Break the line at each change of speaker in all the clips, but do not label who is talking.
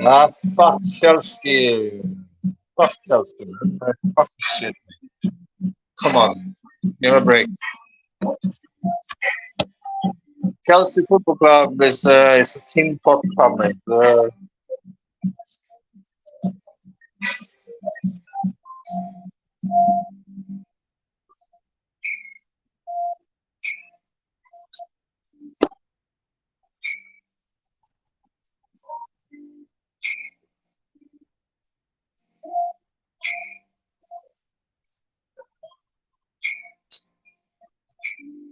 Ah, fuck Chelsea. Fuck Chelsea, man. Fuck shit. Come on. Give a break. Chelsea Football Club is a tin pot club, mate.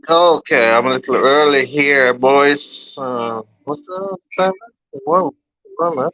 Okay, I'm a little early here, boys. What's the time? Whoa, whoa, man.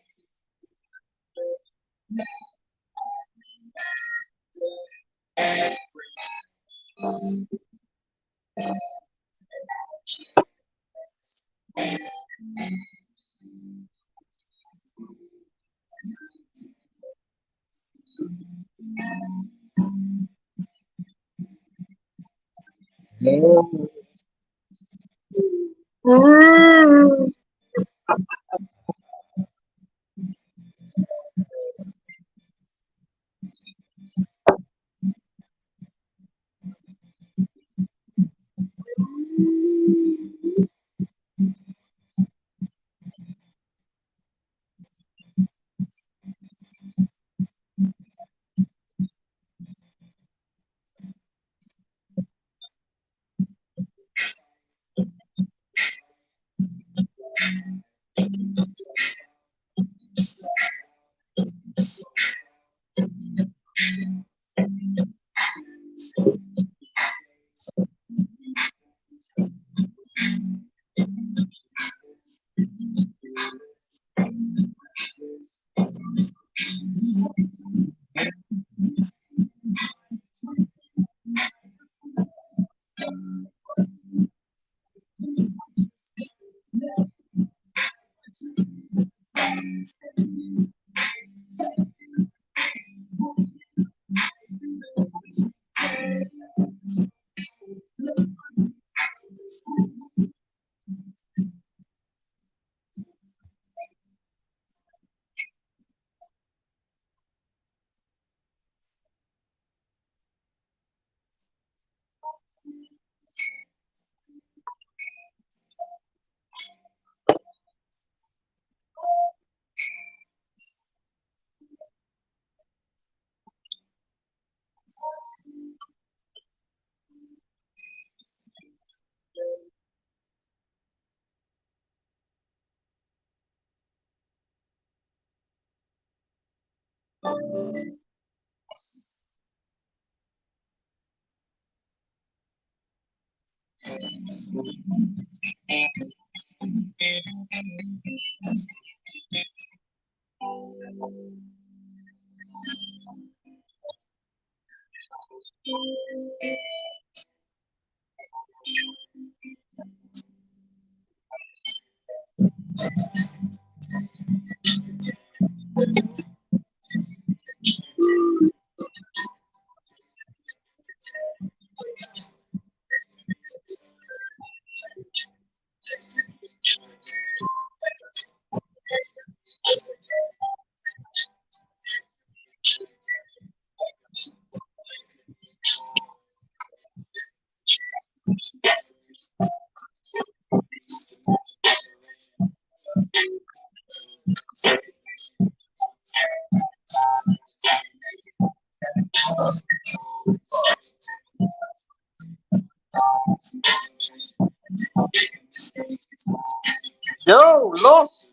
Yo, lost.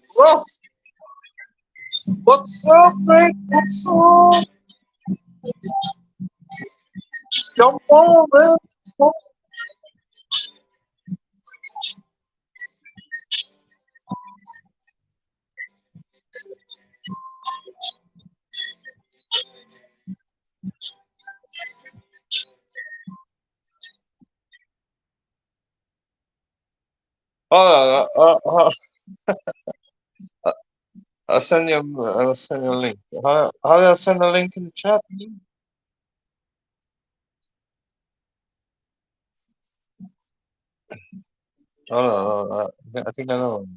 What's up, mate? What's up? Jump on, man. Oh, I'll send you. I'll send you a link. How do I send a link in the chat? Oh, no, I think I know.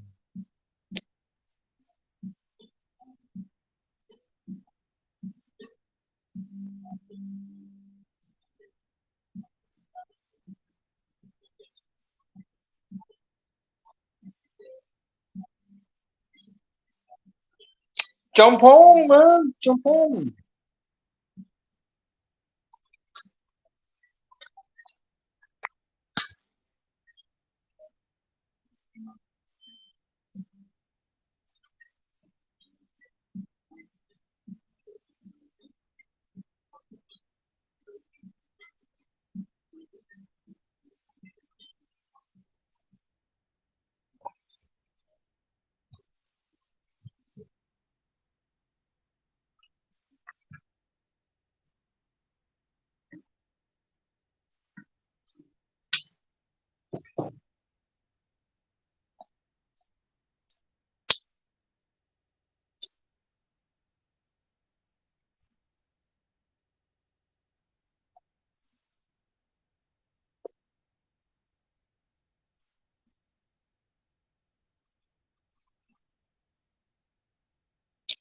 Jump on, man! Jump on!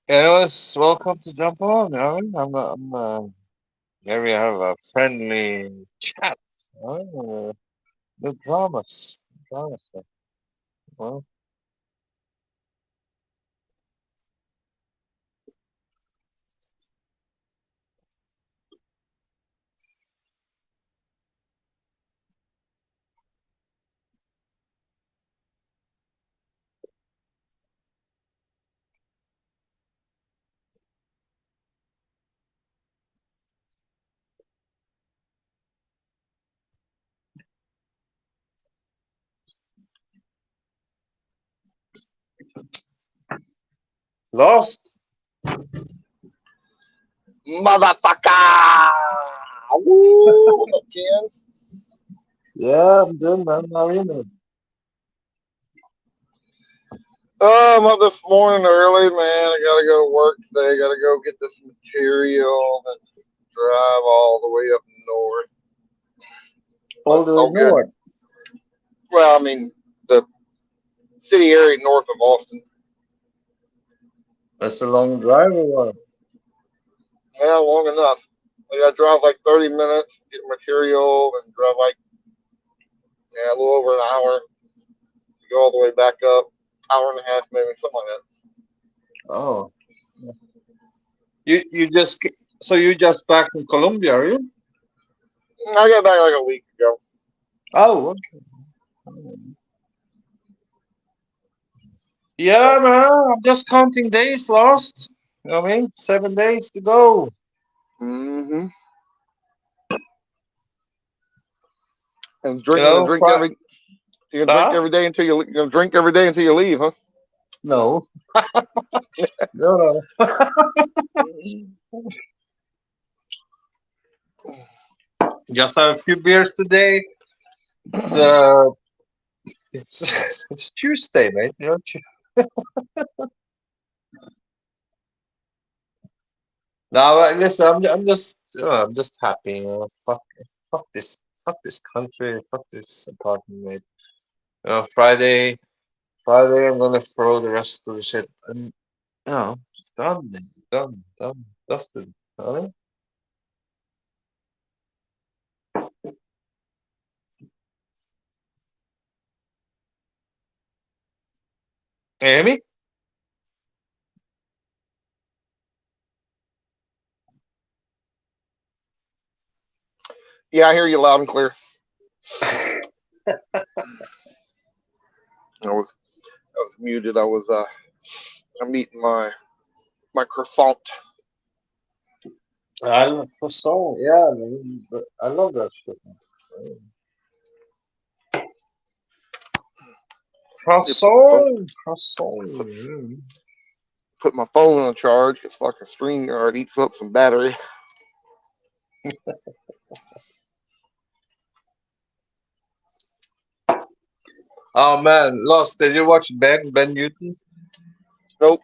Anyways, welcome to Jump On. Here we have a friendly chat. No dramas. Dramas. Well, lost.
Motherfucker! Woo! What's up, Ken?
Yeah, I'm good, man. How are you, man?
I'm up this morning early, man. I gotta go to work today. Gotta go get this material and drive all the way up north. But
All
it's
the way
all good.
north.
Well, I mean, the city area north of Austin.
That's a long drive or what?
Yeah, long enough. I gotta drive like 30 minutes, get material, and drive like, yeah, a little over an hour to go all the way back up. Hour and a half, maybe, something like
Oh, you just so you just back from Colombia, are you?
that. I got back like a week ago.
Oh, okay. Yeah, man. I'm just counting days lost. You know what I mean? 7 days to go.
Mm-hmm. And
You
drinking,
know,
drink
Friday.
every You can drink
Huh?
every day until you gonna drink every day until you leave, huh?
No, no, no. Just have a few beers today. It's it's it's Tuesday, mate. You know. No, but listen. I'm just happy. You know, fuck this country. Fuck this apartment, mate. Friday, I'm gonna throw the rest of the shit. And it's done, man. Done, dusted. Alright? You hear me?
Yeah, I hear you loud and clear. I was muted. I'm eating my croissant.
I love croissant, yeah, man. But I love that shit, man.
I need to put my phone
Croissant.
put,
Mm.
put my phone on charge because fucking StreamYard eats up some battery.
Oh man, Lost. Did you watch Ben Newton?
Nope.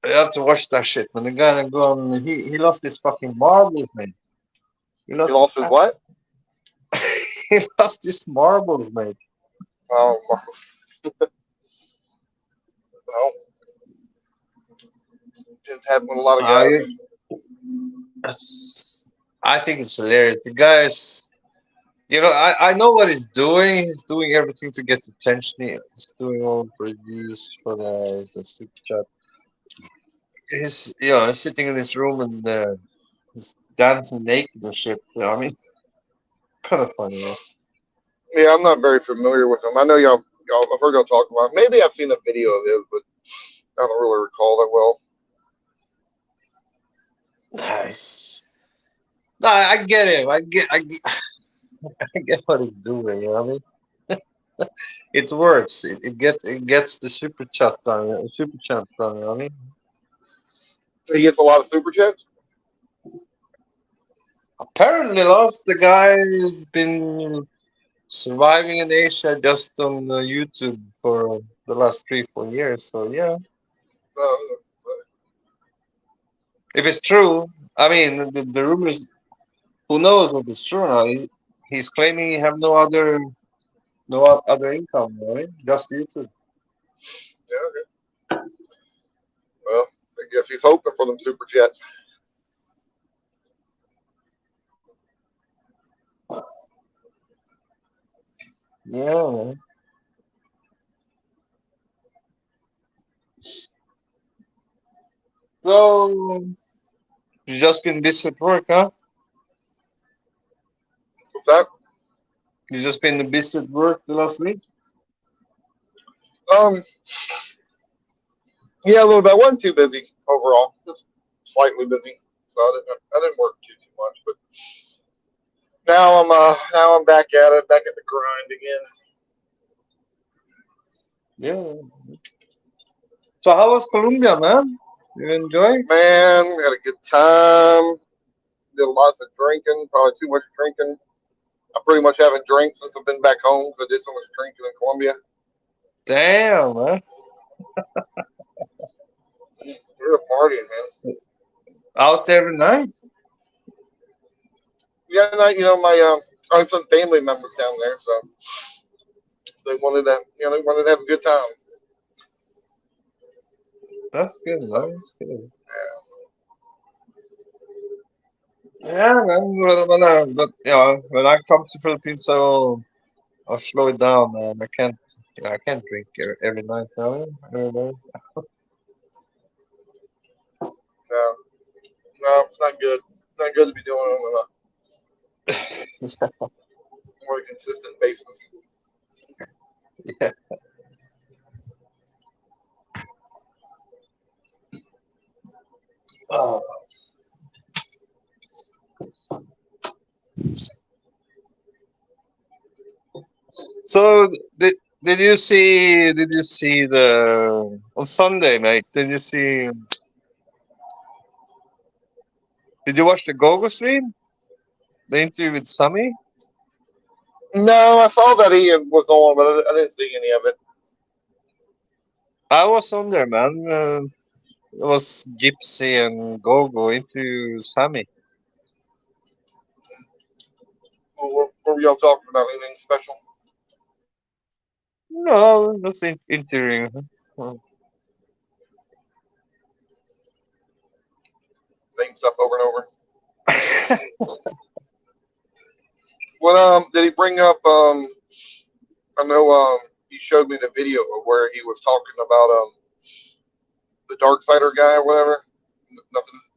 You have to watch that shit, man. The guy that gone, he lost his fucking marbles, man. He
He
lost his
lost his what?
he lost his marbles, mate.
Oh, well, just happened with a lot of
Uh,
guys.
it's, I think it's hilarious. The guy's, I know what he's doing. He's doing everything to get attention. He's doing all for views for the super chat. He's sitting in his room and he's dancing naked and shit. I mean, kind of funny, yeah.
Yeah, I'm not very familiar with him. I know y'all. I've heard y'all talk about. Maybe I've seen a video of his, but I don't really recall that well.
Nice. No, I get him. I get what he's doing. You know what I mean? It works. It gets the super chats done. You know what I mean?
He gets a lot of super chats.
Apparently, lost the guy has been surviving in Asia just on YouTube for the last 3 4 years. So yeah,
Uh,
if it's true, I mean the rumors. Who knows if it's true or not? He's claiming he have no other income, right? Just YouTube.
yeah. Okay. Well, I guess he's hoping for them super chats.
Yeah, man. So you just been busy at work, huh?
What's that?
You just been busy at work the last week?
Um. Yeah, a little bit. I wasn't too busy overall. Just slightly busy. So I didn't work too much. But now I'm back at it. Back at the grind again.
Yeah. So how was Colombia, man? You enjoy?
Man, we had a good time. Did lots of drinking. Probably too much drinking. I pretty much haven't drank since I've been back home. 'Cause I did so much drinking in Colombia.
Damn, man.
We were partying, man.
Out every night?
Yeah, my I have some family members down there, so they wanted to have a good time.
That's good,
So
man. That's good.
yeah,
Yeah, man. When I come to Philippines, I'll slow it down, man. I can't drink every night, no, every day.
no, no, it's not good. It's not good to be doing it on a more consistent basis.
Yeah. Oh. So did you see the on Sunday, mate? Did you watch the Gogo stream? The interview with Sammy?
No, I saw that he was on, but I didn't see any of it.
I was on there, man. It was Gypsy and Gogo into Sammy.
What were y'all talking about? Anything special?
No, just interviewing. Huh?
Same stuff over and over. What did he bring up? I know he showed me the video of where he was talking about the Dark Sider guy or whatever.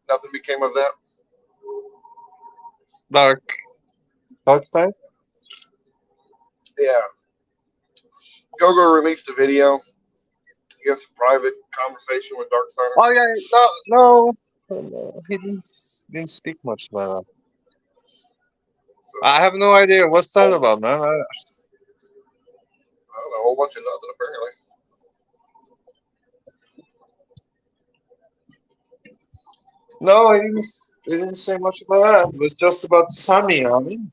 Nothing became of that.
Dark. Dark side?
Yeah, Gogo released a video. He has a private conversation with Dark Sider.
Oh yeah, no, no, no, he didn't speak much about that.
So
I have no idea what's that
whole,
about, man.
I don't know, a whole bunch of nothing apparently.
No, he didn't say much about that. It was just about Sammy. I mean,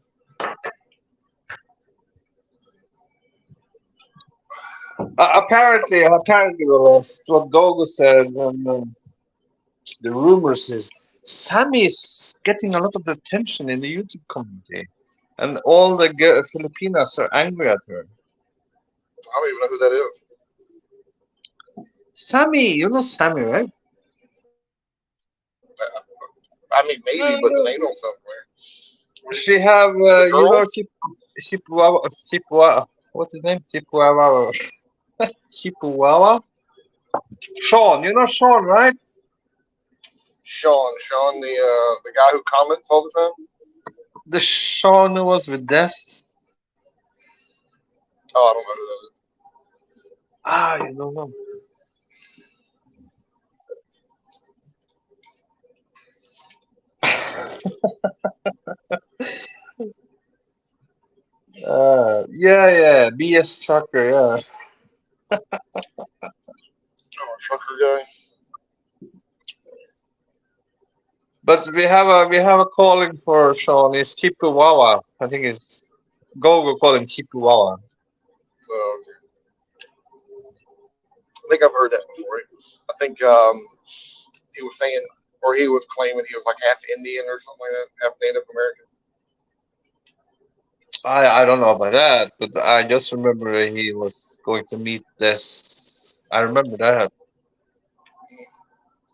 apparently, what Gogo said, the rumors is Sammy is getting a lot of attention in the YouTube community, and all the Filipinas are angry at her.
I don't even know who that is.
Sammy, you know Sammy, right?
I mean, maybe, but the name don't sound familiar.
She have,
Is it
you know,
girl?
Chipuahua, what's his name? Chipuahua, Chipuahua. Sean, you know Sean, right?
Sean, the guy who comments all the time.
The Sean who was with Des.
Oh, I don't know who that is.
Ah, you don't know. Yeah, BS Trucker, yeah.
Oh, trucker guy.
But we have a calling for Sean. It's Chipuahua. I think it's Gogo call him Chipuahua.
Okay. I think I've heard that before. I think he was saying, or he was claiming he was like half Indian or something like that, half Native American.
I don't know about that, but I just remember he was going to meet this. I remember that,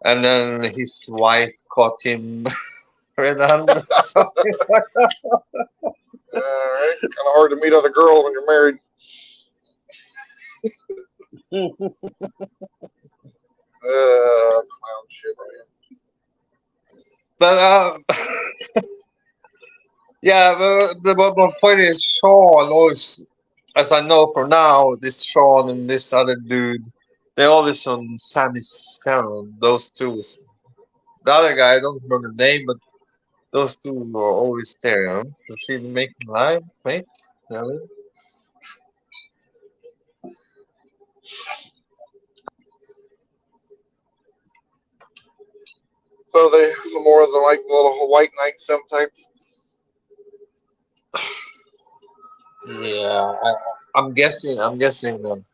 and then his wife caught him red-handed or something like
All right, kind of hard to meet other girls when you're married.
that.
Clown shit, man.
But yeah, but my point is Sean always, as I know for now, this Sean and this other dude, they're always on Sammy's channel. Those two, the other guy, I don't remember the name, but those two are always there. Huh? So she making live, mate. Really?
So they some more of the like little white knight sim types.
Yeah, I'm guessing. I'm guessing.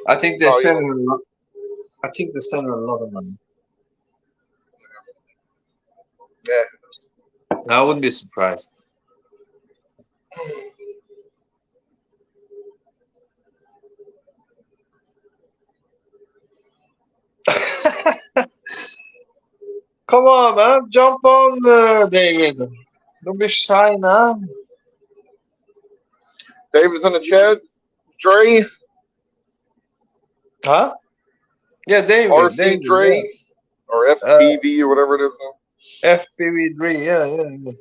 I think they
Oh, you
send
know,
her. I think they send her a lot of money.
yeah.
I wouldn't be surprised. Come on, man, jump on, David. Don't be shy now.
David's in the chat. Dre,
Huh? Yeah, David.
RC
David. Yeah.
Dre, or
Uh,
FPV or whatever it is now.
FPV3. Yeah, yeah, yeah.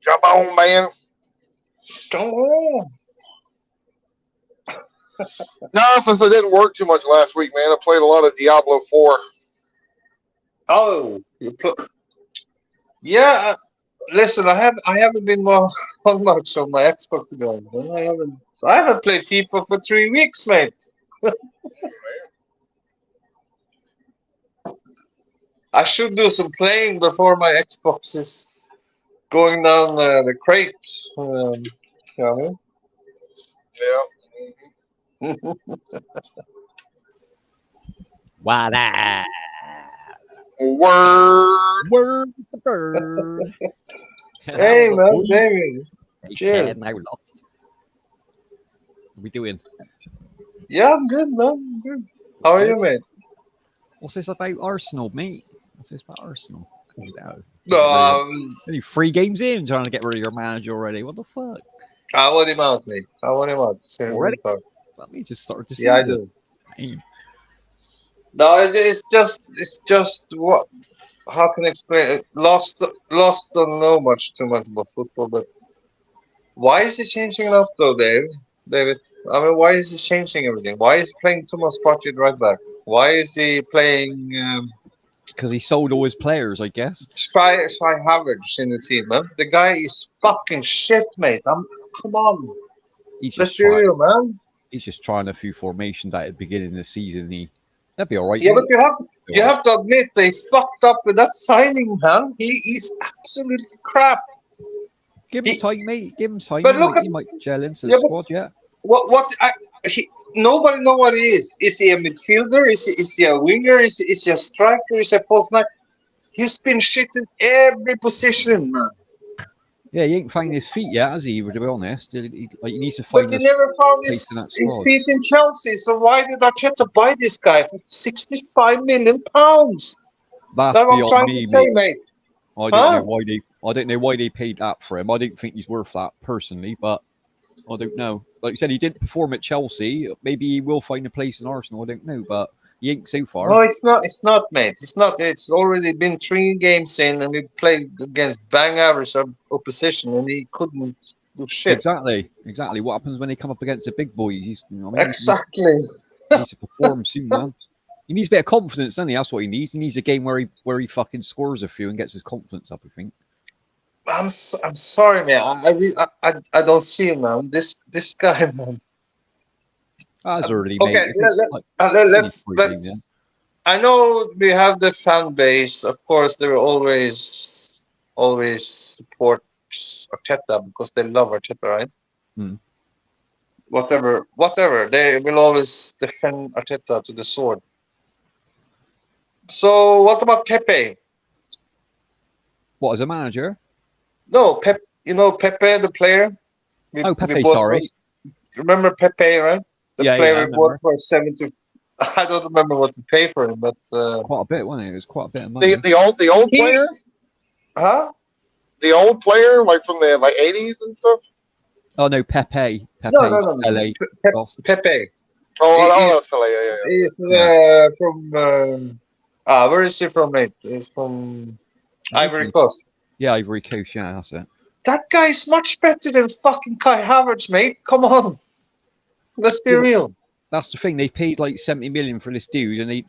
Jump on, man.
Come on.
No, since I didn't work too much last week, man, I played a lot of Diablo 4.
Oh, yeah. Listen, I haven't been more on much on my Xbox today. I haven't played FIFA for 3 weeks, mate. I should do some playing before my Xbox is going down the crate. You know
Yeah.
what I mean?
Why that?
Word.
Word for bird.
Hey,
How's it,
man,
boy?
David.
Hey,
Cheers.
Ken, how lost? What we doing?
Yeah, I'm good, man. I'm good. How are
Good.
you, mate?
What's this about Arsenal, mate? What's this about Arsenal? No.
Um,
Only 3 games in, trying to get rid of your manager already. What the fuck?
I want him out, mate. I want him out.
Already?
Seriously talk.
Let me just start the
Yeah, I
season.
do.
Damn.
No, it's just what. How can I explain it? Lost don't know too much about football, but why is he changing it up though, David? I mean, why is he changing everything? Why is he playing Thomas Partey right back? Why is he playing
Because he sold all his players, I guess.
Shy Havertz in the team, man? The guy is fucking shit, mate. Come on,
He's
let's
just
be
trying.
real, man.
He's just trying a few formations at the beginning of the season. That'd be all right,
Yeah, but
mate. Be
you
all right.
have to admit they fucked up with that signing, man. He's absolutely crap.
Give him
He,
time, mate. Give him time.
but look at
He might gel into the
yeah, but
squad. Yeah.
what nobody know what he is. Is he a midfielder? Is he a winger? Is he a striker? Is he a false nine? He's been shit in every position, man.
Yeah, he ain't finding his feet yet, has he? To be honest, he needs to
But
find
he
his
never found
place in that
his
squad.
feet in Chelsea. So why did Arteta buy this guy for £65 million?
That's
That's what I'm
beyond
trying to
me,
say,
mate.
mate.
I don't know
Huh?
why they. I don't know why they paid that for him. I don't think he's worth that personally, but I don't know. Like you said, he didn't perform at Chelsea. Maybe he will find a place in Arsenal. I don't know, but he ain't so
No,
far.
it's not. It's not, mate. It's not. It's already been 3 games in, and we played against bang average opposition, and he couldn't do shit.
Exactly. What happens when they come up against the big boys? You know what I mean?
Exactly.
He needs to perform soon, man. He needs a bit of confidence, doesn't he? That's what he needs. He needs a game where he fucking scores a few and gets his confidence up. I think.
I'm sorry, man. I don't see him, man. This guy, man.
That's early,
Okay,
mate. It's only, like, only three games in.
let's. I know we have the fan base. Of course, they will always support Arteta because they love Arteta, right?
Hmm.
Whatever. They will always defend Arteta to the sword. So what about Pepe?
What as a manager?
No, Pep. You know Pepe, the player
Oh,
we
Pepe.
bought for.
Sorry.
Remember Pepe, right? The
Yeah.
player
I
we bought
remember.
for 70. I don't remember what we paid for him, but
Quite a bit, wasn't it? It was quite a bit of
The
money.
the old the old
he,
player,
huh?
the old player, like from the like '80s and stuff.
Oh no, Pepe.
No, no,
Pepe.
no, no.
LA. Lost.
Pepe.
Oh, I don't know.
He's
Philly, yeah, yeah,
he's
Yeah.
from where is he from, mate? He's from Ivory
Italy.
Coast.
Yeah, Ivory Coast. Yeah, that's it.
That guy is much better than fucking Kai Havertz, mate. Come on, let's be
Yeah, but
real.
that's the thing. They paid like 70 million for this dude, and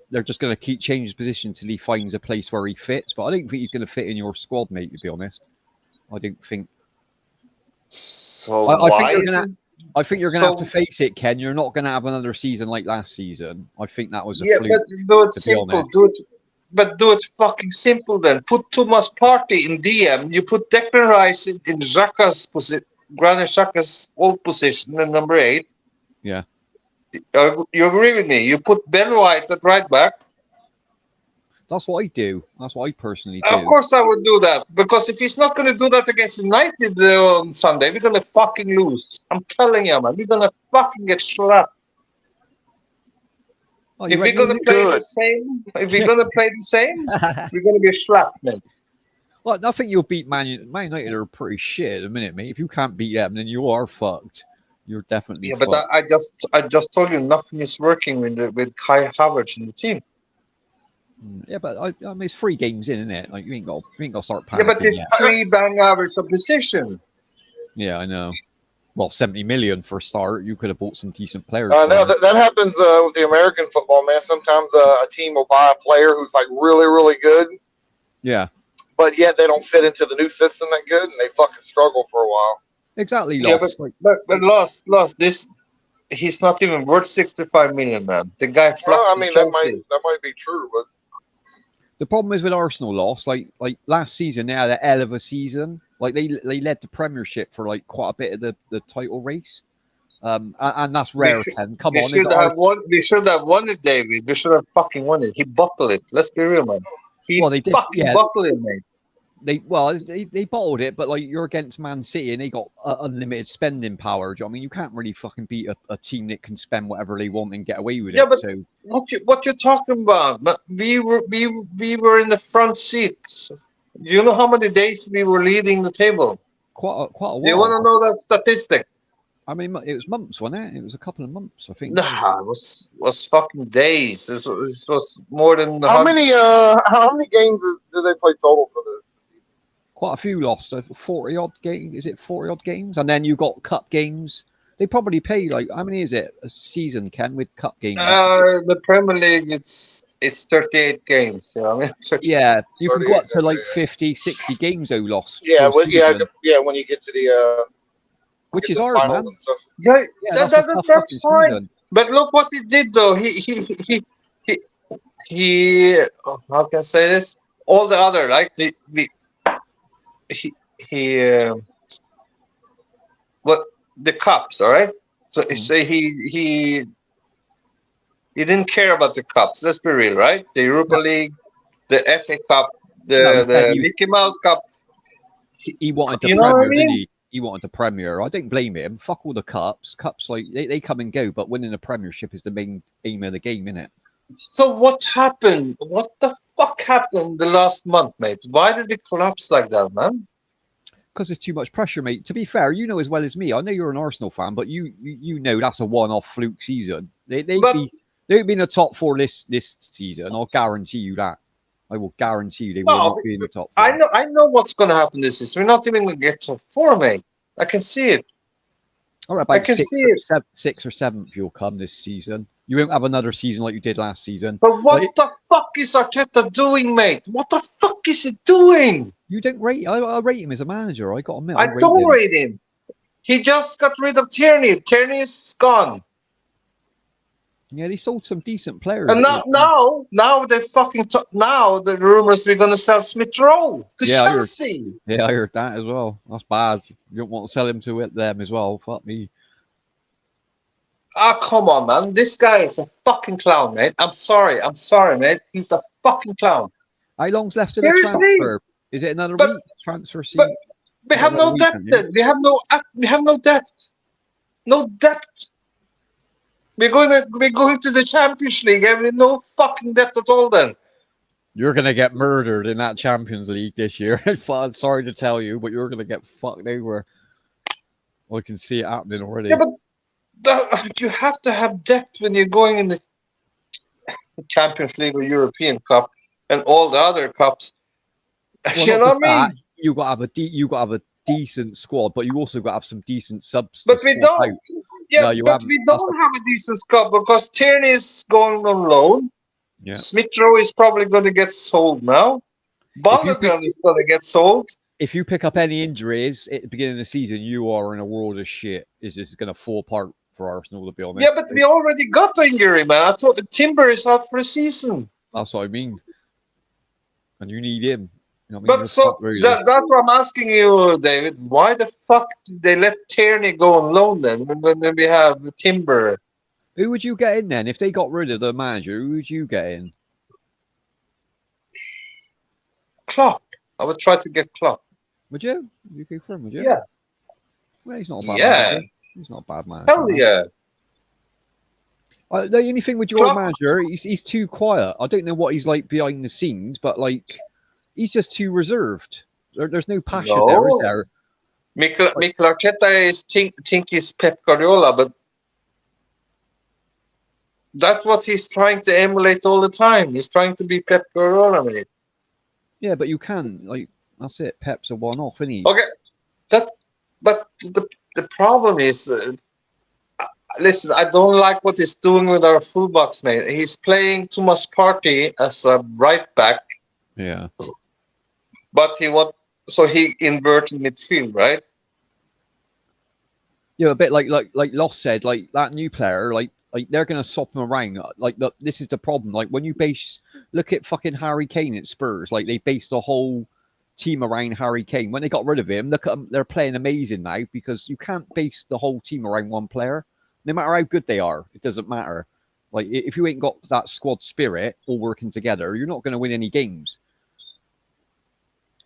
they're just going to keep changing his position till he finds a place where he fits. But I don't think he's going to fit in your squad, mate. To be honest, I don't think.
So
I think
why
you're
is
gonna.
it?
I think you're gonna have to
So
face it, Ken. You're not gonna have another season like last season. I think that was a
yeah,
fluke,
but do it
to be
simple.
honest.
Do it, but do it fucking simple then. Put Thomas Partey in DM. You put Declan Rice in Xhaka's position, Granit Xhaka's old position, and number 8.
Yeah,
You agree with me? You put Ben White at right back.
that's what I do. That's what I personally
Of
do.
course, I would do that because if he's not going to do that against United on Sunday, we're going to fucking lose. I'm telling you, man, we're going to fucking get slapped.
Oh, you
If we're
reckon
going
you'll
to play the
good.
same, if we're
lose?
going to play the same, we're going to get slapped, man.
Well, I think you'll beat Man United are pretty shit at the minute, mate. If you can't beat them, then you are fucked. You're definitely
Yeah, but
fucked.
I just told you nothing is working with Kai Havertz in the team.
Yeah, but I mean, it's 3 games in, isn't it? Like you ain't got to start
Yeah, but
panicking
there's
yet.
3 bang average opposition.
Yeah, I know. Well, 70 million for a start. You could have bought some decent players for
No,
that.
that happens with the American football, man. Sometimes a team will buy a player who's like really, really good,
Yeah,
but yet they don't fit into the new system that good, and they fucking struggle for a while.
exactly.
Yeah, but
Lost. Like,
but lost this. He's not even worth 65 million, man. The guy
Well,
flopped
I
to
mean
Chelsea.
that might be true, but
the problem is with Arsenal lost. Like last season, they had a hell of a season. Like they led the Premiership for like quite a bit of the title race. And that's
They
rare,
should
Ken. Come
they
on, is
should
our
have won. They should have won it, David. They should have fucking won it. He bottled it. Let's be real, man. He
well they did.
fucking
Yeah,
bottled it, mate.
they bottled it, but like you're against Man City and they got unlimited spending power. Do you know what I mean, you can't really fucking beat a team that can spend whatever they want and get away with
Yeah,
it.
but
So
what you talking about? We were in the front seat. You know how many days we were leading the table?
quite a
Do you want
while.
to know that statistic?
I mean, it was months, wasn't it? It was a couple of months, I think.
Nah, it was fucking days. This was more than
how many games do they play total for this?
Quite a few lost. 40 odd games. Is it 40 odd games? And then you got cup games. They probably pay like how many is it a season, Ken, with cup games?
the Premier League. It's 38 games. You know what I mean?
Yeah, you can go
38.
up to like
Okay.
50, 60 games though lost
Yeah,
for a
well,
season,
yeah. When you get to
which is
the
hard,
finals
man.
and stuff.
Yeah,
Yeah, that's a tough
that's
fucking
fine.
season.
But look what he did, though. He he. How can I say this? All the other like he he what the cups, all right. So
Mm.
say he didn't care about the cups. Let's be real, right? The Europa
No,
League, the FA Cup,
no, he said
the Mickey Mouse Cup. He,
he wanted the
you know what I
Premier, didn't
mean?
he? He wanted the Premier. I don't blame him. Fuck all the cups. Cups like they come and go, but winning the Premiership is the main aim of the game, innit?
So what happened? What the fuck happened the last month, mate? Why did it collapse like that, man?
Because there's too much pressure, mate. To be fair, you know as well as me. I know you're an Arsenal fan, but you know that's a one-off fluke season.
But
They'd be in the top four this season. I'll guarantee you that. I will guarantee you they will
no,
not be in the top
I
four.
know what's gonna happen this season. We're not even gonna get top four, mate. I can see it.
Or
I
about
can see it.
sixth or seventh you'll come this season. You won't have another season like you did last season.
But what
Like,
the fuck is Arteta doing, mate? What the fuck is he doing?
you don't rate. I rate him as a manager. I got to admit, I
I
rate
don't
him.
rate him. He just got rid of Tierney. Tierney's gone.
Yeah, they sold some decent players.
And now they fucking now the rumors we're gonna sell Smith Rowe to
Yeah, I heard.
Chelsea.
Yeah, I heard that as well. That's bad. You don't want to sell him to them as well. Fuck me.
Ah, come on, man. This guy is a fucking clown, mate. I'm sorry, mate. He's a fucking clown.
How long's left of the
Seriously.
transfer? Is it another
But
week? Transfer
but
season?
we
You got
have
another
no
week,
depth.
haven't you?
Then we have no depth. No depth. We're going to the Champions League and with no fucking depth at all. Then
You're gonna get murdered in that Champions League this year. Sorry to tell you, but you're gonna get fucked over. I can see it happening
yeah,
already.
but you have to have depth when you're going in the Champions League or European Cup and all the other cups.
Well,
You
not
know what
just
I
that.
mean?
You got to have a decent squad, but you also got to have some decent subs to
But we
swap out.
don't. Yeah,
No, you
but
haven't.
we
That's the
don't have a decent squad because Tierney is going on loan.
yeah.
Smith Rowe is probably going to get sold now.
If you pick,
Balogun is going to get sold.
if you pick up any injuries at the beginning of the season, you are in a world of shit. It's just going to fall apart for Arsenal, to be
Yeah,
honest.
but we already got the injury, man. I thought Timber is out for a season.
That's what I mean. And you need him. You know what I mean?
But
You're
so
fucked, really.
that's what I'm asking you, David. Why the fuck did they let Tierney go on loan then when we have Timber?
Who would you get in then? If they got rid of the manager, who would you get in?
Klopp. I would try to get Klopp.
Would you? You go for him, would you?
Yeah.
Well, he's not a bad
Yeah.
manager. He's not a bad manager.
Hell
Man.
yeah.
The only thing with your
Klopp.
manager, he's too quiet. I don't know what he's like behind the scenes, but like he's just too reserved. There's no passion there, is
No.
there?
Mikel Arteta is think he's Pep Guardiola, but that's what he's trying to emulate all the time. He's trying to be Pep Guardiola, mate.
Yeah, but you can like that's it. Pep's a one-off, isn't he?
Okay, that. But the problem is, listen, I don't like what he's doing with our fullbacks, mate. He's playing Thomas Partey as a right back,
Yeah.
but he inverted midfield, right?
Yeah, a bit like Loss said, like that new player, like they're gonna swap him around. Like this is the problem. Like when you look at fucking Harry Kane at Spurs, like they based the whole team around Harry Kane. When they got rid of him, look at them, they're playing amazing now because you can't base the whole team around one player. No matter how good they are, it doesn't matter. Like if you ain't got that squad spirit all working together, you're not going to win any games.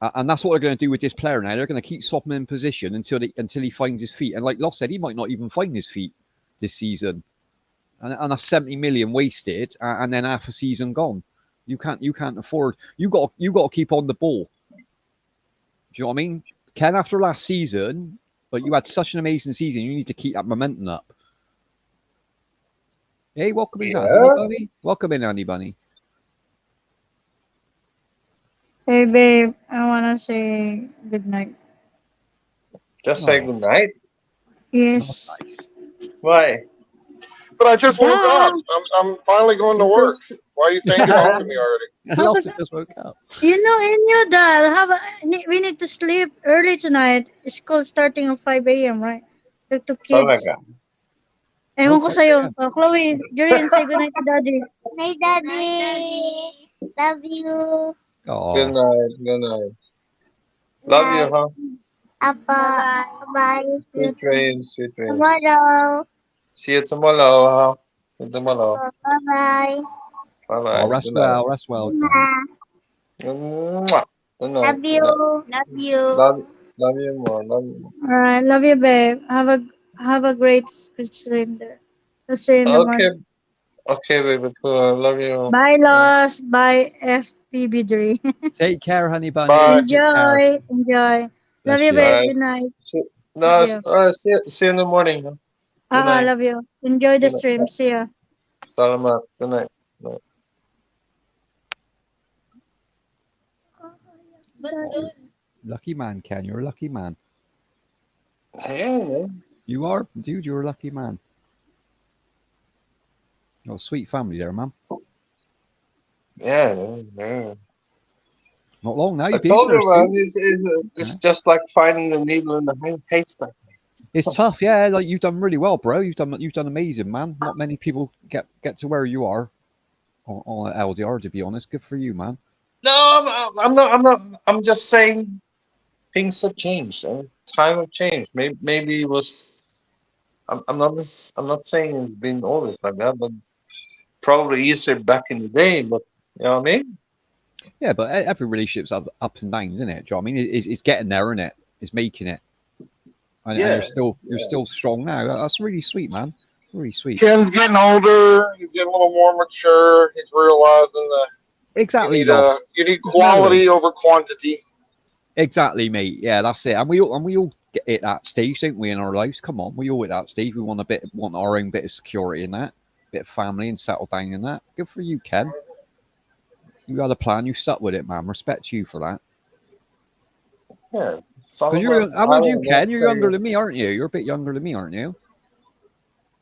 And that's what they're going to do with this player now. They're going to keep swapping him in position until he finds his feet. And like Loss said, he might not even find his feet this season. And that's 70 million wasted, and then half a season gone. You can't afford. You got to keep on the ball. Do you know what I mean? Ken, after last season, but you had such an amazing season, you need to keep that momentum up. Hey, welcome in, Andy Bunny. Welcome in, Andy Bunny.
Hey babe, I wanna say good night.
Just say
Oh,
good night.
that's
Yes.
nice.
Why?
But I just woke up.
Duh.
I'm finally going to work.
Because
Why are you saying goodbye to me already?
Lost it, just woke up.
You know, in your dad, we need to sleep early tonight. School starting at 5 a.m., right? The two kids.
talaga.
Ewan ko
Okay,
sa'yo.
yeah.
Chloe, Julian, say good night to daddy.
Night, Daddy. Love you.
Good
Oh,
night. Good night. Love you,
Night.
huh?
Apa. Bye.
See you
Sweet
too.
dreams, sweet dreams.
Tomorrow.
See you tomorrow. Huh? See you tomorrow.
Bye bye.
Bye
Oh,
bye.
rest
Good night.
well, rest well, Ken.
Mwah.
Mwah. Good night.
Love
Good night.
you. Love
Love,
you.
love you more. Love you more.
All right, love you, babe. Have a great stream there. We'll see you in the
Okay,
morning.
okay, baby. Cool. Love you.
Bye,
Mm.
Lost. Bye, FPB3.
Take care, honey bunny.
Bye.
Take care.
Enjoy. Love
Bless
you,
you.
babe.
Alright.
Good night.
See,
Love
no,
you.
see you in the morning. Huh? Good night.
Love you. Enjoy the
Good night.
stream. See ya.
Salamat. Good night. Good night.
Lucky man, Ken. You're a lucky man.
Yeah.
You are, dude. You're a lucky man. Oh, sweet family there, man.
Yeah. Yeah.
Not long now.
I
You've been
told
there,
you, man.
Stu.
It's
Yeah.
just like finding the needle in the haystack.
It's tough, yeah. Like you've done really well, bro. You've done amazing, man. Not many people get to where you are on LDR. To be honest, good for you, man.
No, I'm not. I'm not. I'm just saying things have changed. Time have changed. Maybe it was. I'm not. I'm not saying it's been always like that, but probably easier back in the day. But you know what I mean?
Yeah, but every relationship's ups and downs, isn't it? Do you know what I mean? It's getting there, isn't it? It's making it, and
Yeah.
you're
Yeah.
still strong now. That's really sweet, man. Really sweet.
Ken's getting older. He's getting a little more mature. He's realizing that
Exactly, lost.
you need
He's mellowing.
quality over quantity.
Exactly, mate. Yeah, that's it. And we all get at that stage, don't we, in our lives? Come on, we all at that stage. We want our own bit of security in that, bit of family, and settle down in that. Good for you, Ken. You had a plan. You stuck with it, man. Respect you for that.
Yeah. It's all
Because
about
how old are you,
having that.
Ken? You're younger than me, aren't you? You're a bit younger than me, aren't you?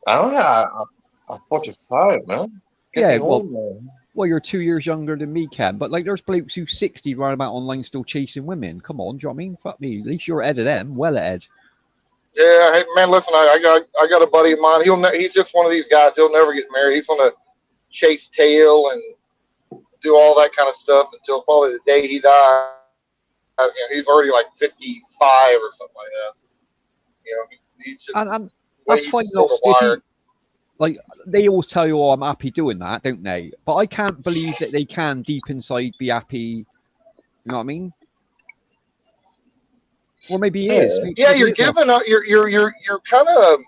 I don't know. I'm 45, man.
Yeah.
Getting old, man.
Well, you're 2 years younger than me, Ken. But like, there's blokes who's 60 running about online still chasing women. Come on, do you know what I mean? Fuck me. At least you're ahead of them. Well ahead.
Yeah, hey, man. Listen, I got a buddy of mine. He's just one of these guys. He'll never get married. He's gonna chase tail and do all that kind of stuff until probably the day he dies. He's already like 55 or something like that. He's just
And
the way
that's
he's
fine,
sort of
lost. If
wired.
you like, they always tell you, "Oh, I'm happy doing that," don't they? But I can't believe that they can deep inside be happy. You know what I mean? Or maybe he is.
Yeah.
Yeah,
Maybe
you're
he is.
giving up. You're kind of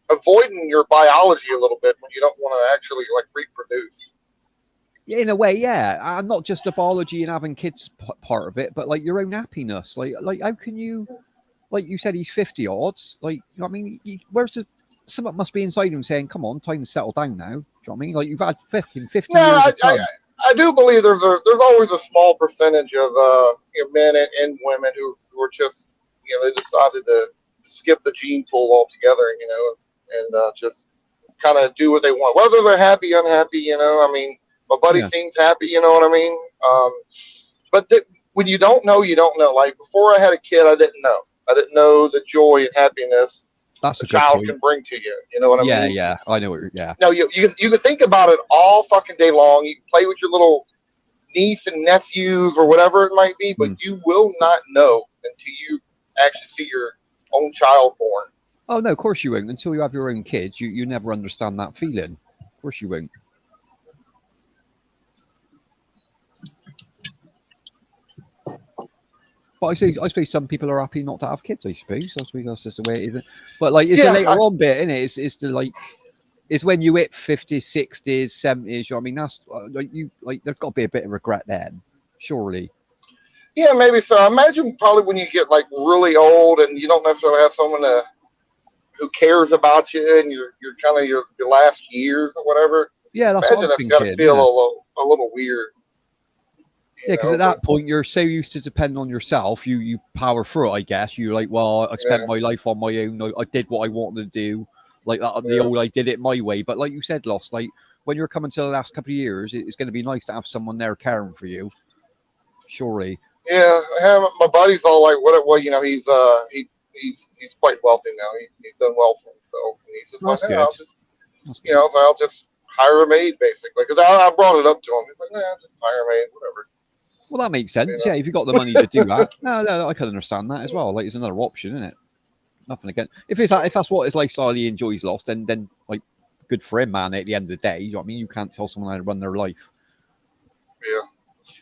avoiding your biology a little bit when you don't want to actually like reproduce.
Yeah, in a way, yeah. And not just the biology and having kids part of it, but like your own happiness. Like how can you, like you said, he's 50 odds. Like, you know what I mean? Where's the, something must be inside him saying, come on, time to settle down now. Do you know what I mean? Like, you've had 50
No,
years of fun.
I do believe there's always a small percentage of men and women who are just they decided to skip the gene pool altogether, and just kind of do what they want, whether they're happy, unhappy. I mean, my buddy
Yeah,
seems happy. You know what I mean? But when you don't know, you don't know. Like before I had a kid, I didn't know. I didn't know the joy and happiness
that's
a
a good
child
point.
can bring to you. You know what I
Yeah,
mean?
yeah. I know what you're, yeah.
No, you can think about it all fucking day long. You can play with your little niece and nephews or whatever it might be, but
Mm.
you will not know until you actually see your own child born.
Oh, no, of course you won't. Until you have your own kids, you never understand that feeling. Of course you won't. But I suppose some people are happy not to have kids. I suppose that's just the way it is. But like, it's a
Yeah,
later on bit, isn't it? It's the like, it's when you hit 50s, 60s, 70s. You know what I mean, that's like there's got to be a bit of regret then, surely.
yeah, maybe so. I imagine probably when you get like really old and you don't necessarily have someone who cares about you and you're kind of your last years or whatever.
Yeah, that's what I
Imagine
was
that's got to
thinking.
feel
Yeah,
a little weird,
yeah, because at
But
that point you're so used to depending on yourself, you power through it. I guess you're like, well, I spent
yeah,
my life on my own. I did what I wanted to do. Like that, the
yeah,
old I did it my way. But like you said, lost. Like when you're coming to the last couple of years, it's going to be nice to have someone there caring for you. Surely.
yeah. My buddy's all like, what? He's quite wealthy now. He's done well for himself, and he's just like,
That's
yeah,
good.
I'll just
That's good.
I'll just hire a maid basically because I brought it up to him. He's like, nah, just hire a maid, whatever.
Well, that makes sense.
You know?
Yeah, if you got the money to do that, no, I can understand that as well. Like, it's another option, isn't it? Nothing again. If that's what his lifestyle he enjoys, lost, then like, good for him, man. At the end of the day, you know what I mean. You can't tell someone how to run their life.
Yeah.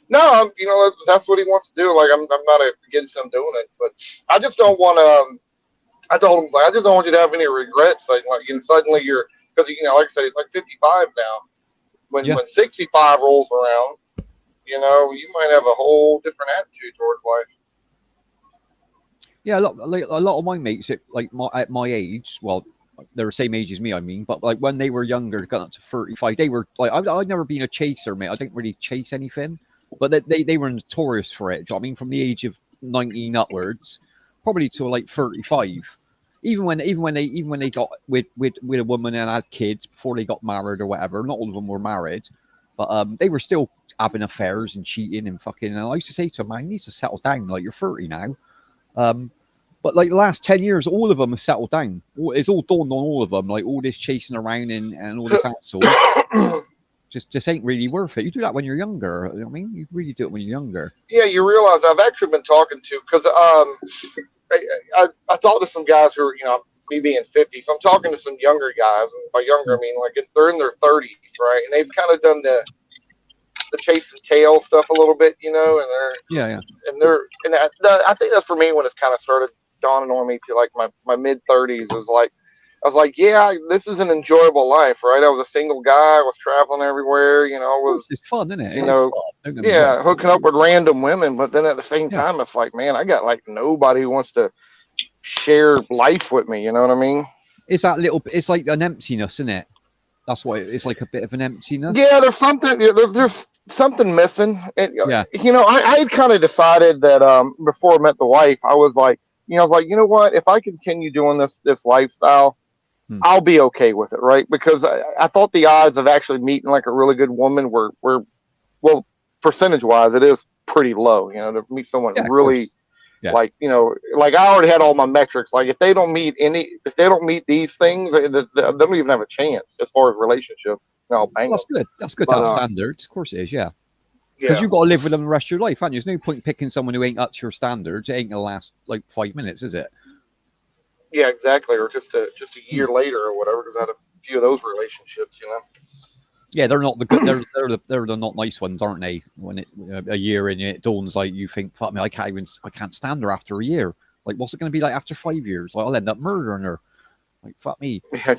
No, you know that's what he wants to do. Like I'm not against him doing it, but I just don't want to. I told him like I just don't want you to have any regrets. Like you know, suddenly you're because you know like I said he's like 55 now.
Yeah,
When 65 rolls around, you know you might have a whole different attitude towards life.
yeah. A lot of my mates at my age, well, they're the same age as me. I mean, but like when they were younger, got up to 35, they were like, I've never been a chaser, mate. I didn't really chase anything, but they were notorious for it. Do you know what I mean, from the age of 19 upwards, probably to like 35. Even when they got with a woman and had kids before they got married or whatever. Not all of them were married, but they were still having affairs and cheating and fucking. And I used to say to them, man, you need to settle down. Like, you're 30 now. Um, but like the last 10 years, all of them have settled down. It's all dawned on all of them. Like, all this chasing around and all this asshole just ain't really worth it. You do that when you're younger. You know what I mean, you really do it when you're younger.
Yeah, you realize I've actually been talking to because I talked to some guys who are you know me being 50, so I'm talking to some younger guys. And by younger, I mean like they're in their 30s, right? And they've kind of done the chase and tail stuff a little bit, you know, and
Yeah, yeah.
I think that's for me when it's kind of started dawning on me to like my mid 30s is like I was like, yeah, this is an enjoyable life, right? I was a single guy, I was traveling everywhere, you know, I was
It's fun, isn't it?
you
It is
know
fun. Don't get me wrong.
yeah, hooking up with random women, but then at the same
Yeah.
time, it's like, man, I got like nobody who wants to share life with me. You know what I mean?
It's that little. It's like an emptiness, isn't it? That's what it's like. A bit of an emptiness.
Yeah, there's something. There's something missing. And,
Yeah.
you know, I had kind of decided that before I met the wife, I was like, you know what? If I continue doing this lifestyle, I'll be okay with it, right? Because I thought the odds of actually meeting like a really good woman were well, percentage wise, it is pretty low. You know, to meet someone
Yeah, of
really
course. Yeah.
like like I already had all my metrics. Like if they don't meet these things, they don't even have a chance as far as relationship. No, bang
Well,
them.
that's good. That's good to
But
have standards. Of course it is. Yeah. Because
yeah,
you've got to live with them the rest of your life, haven't you? There's no point picking someone who ain't up to your standards. It ain't gonna last like 5 minutes, is it?
yeah, exactly. Or just a
Hmm.
year later or whatever. Because I had a few of those relationships. You know.
Yeah, they're not the good. They're the not nice ones, aren't they? When a year in, it dawns like you think, fuck me, I can't stand her after a year. Like, what's it going to be like after 5 years? Like, I'll end up murdering her. Like, fuck me.
Yeah,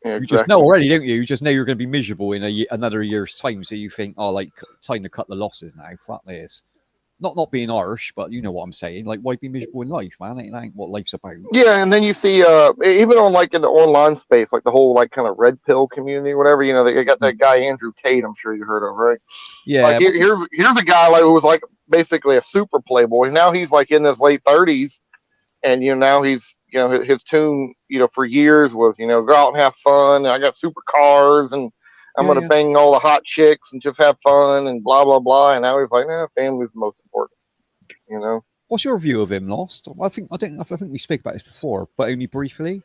yeah,
You just know
exactly.
already, don't you? You just know you're going to be miserable in another year's time. So you think, oh, like, time to cut the losses now. Fuck this. Not being harsh, but you know what I'm saying. Like, why be miserable in life, man? It ain't what life's about.
Yeah, and then you see, even on like in the online space, like the whole like kind of red pill community, whatever. You know, they got that guy Andrew Tate. I'm sure you heard of, right? Like
Yeah,
here's a guy like who was like basically a super playboy. Now he's like in his late 30s, and now he's his tune for years was go out and have fun. And I got super cars, and I'm
yeah,
gonna
yeah.
bang all the hot chicks and just have fun and blah blah blah. And now he's like, nah, family's the most important. You know.
What's your view of him, Lost? I think we spoke about this before, but only briefly.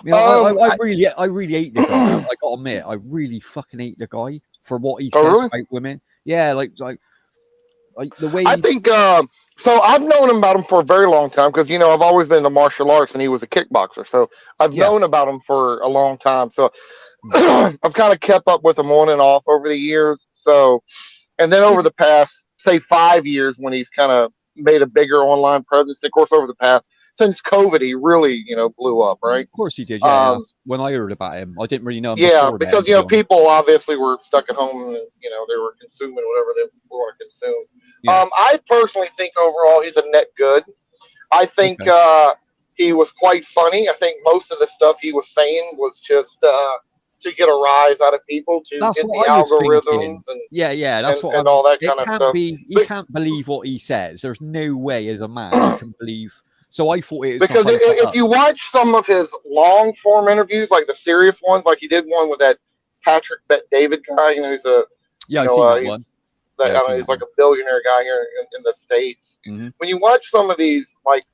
You know, I really hate the guy. I gotta admit, I really fucking hate the guy for what he
Oh
says
really?
about women. Yeah, like the way
I
he's.
think so. I've known about him for a very long time because I've always been into martial arts and he was a kickboxer. So I've
Yeah,
known about him for a long time. So
mm,
I've kind of kept up with him on and off over the years. So and then over
is
the past say 5 years when he's kind of made a bigger online presence. Of course, over the past since COVID, he really blew up, right?
of course he did. Yeah, yeah.
Um,
That's when I heard about him. I didn't really know him
yeah,
before then,
because
to be honest.
people obviously were stuck at home and they were consuming whatever they want to consume.
Yeah.
I personally think overall he's a net good. I think
Okay.
he was quite funny. I think most of the stuff he was saying was just to get a rise out of people, to
That's
hit the
what I was thinking.
algorithms
Yeah, yeah. That's what
and
I'm.
all that
It
kind of
can't
stuff.
be. You
But
can't believe what he says. There's no way, as a man, you can believe. So I thought it was to
because
hype it
if
up.
you watch some of his long form interviews, like the serious ones, like he did one with that Patrick Bet David guy, he's a
Yeah, I've seen that one.
he's that
Yeah, I've seen
he's
that
like
one.
a billionaire guy here in the states.
Hmm.
When you watch some of these like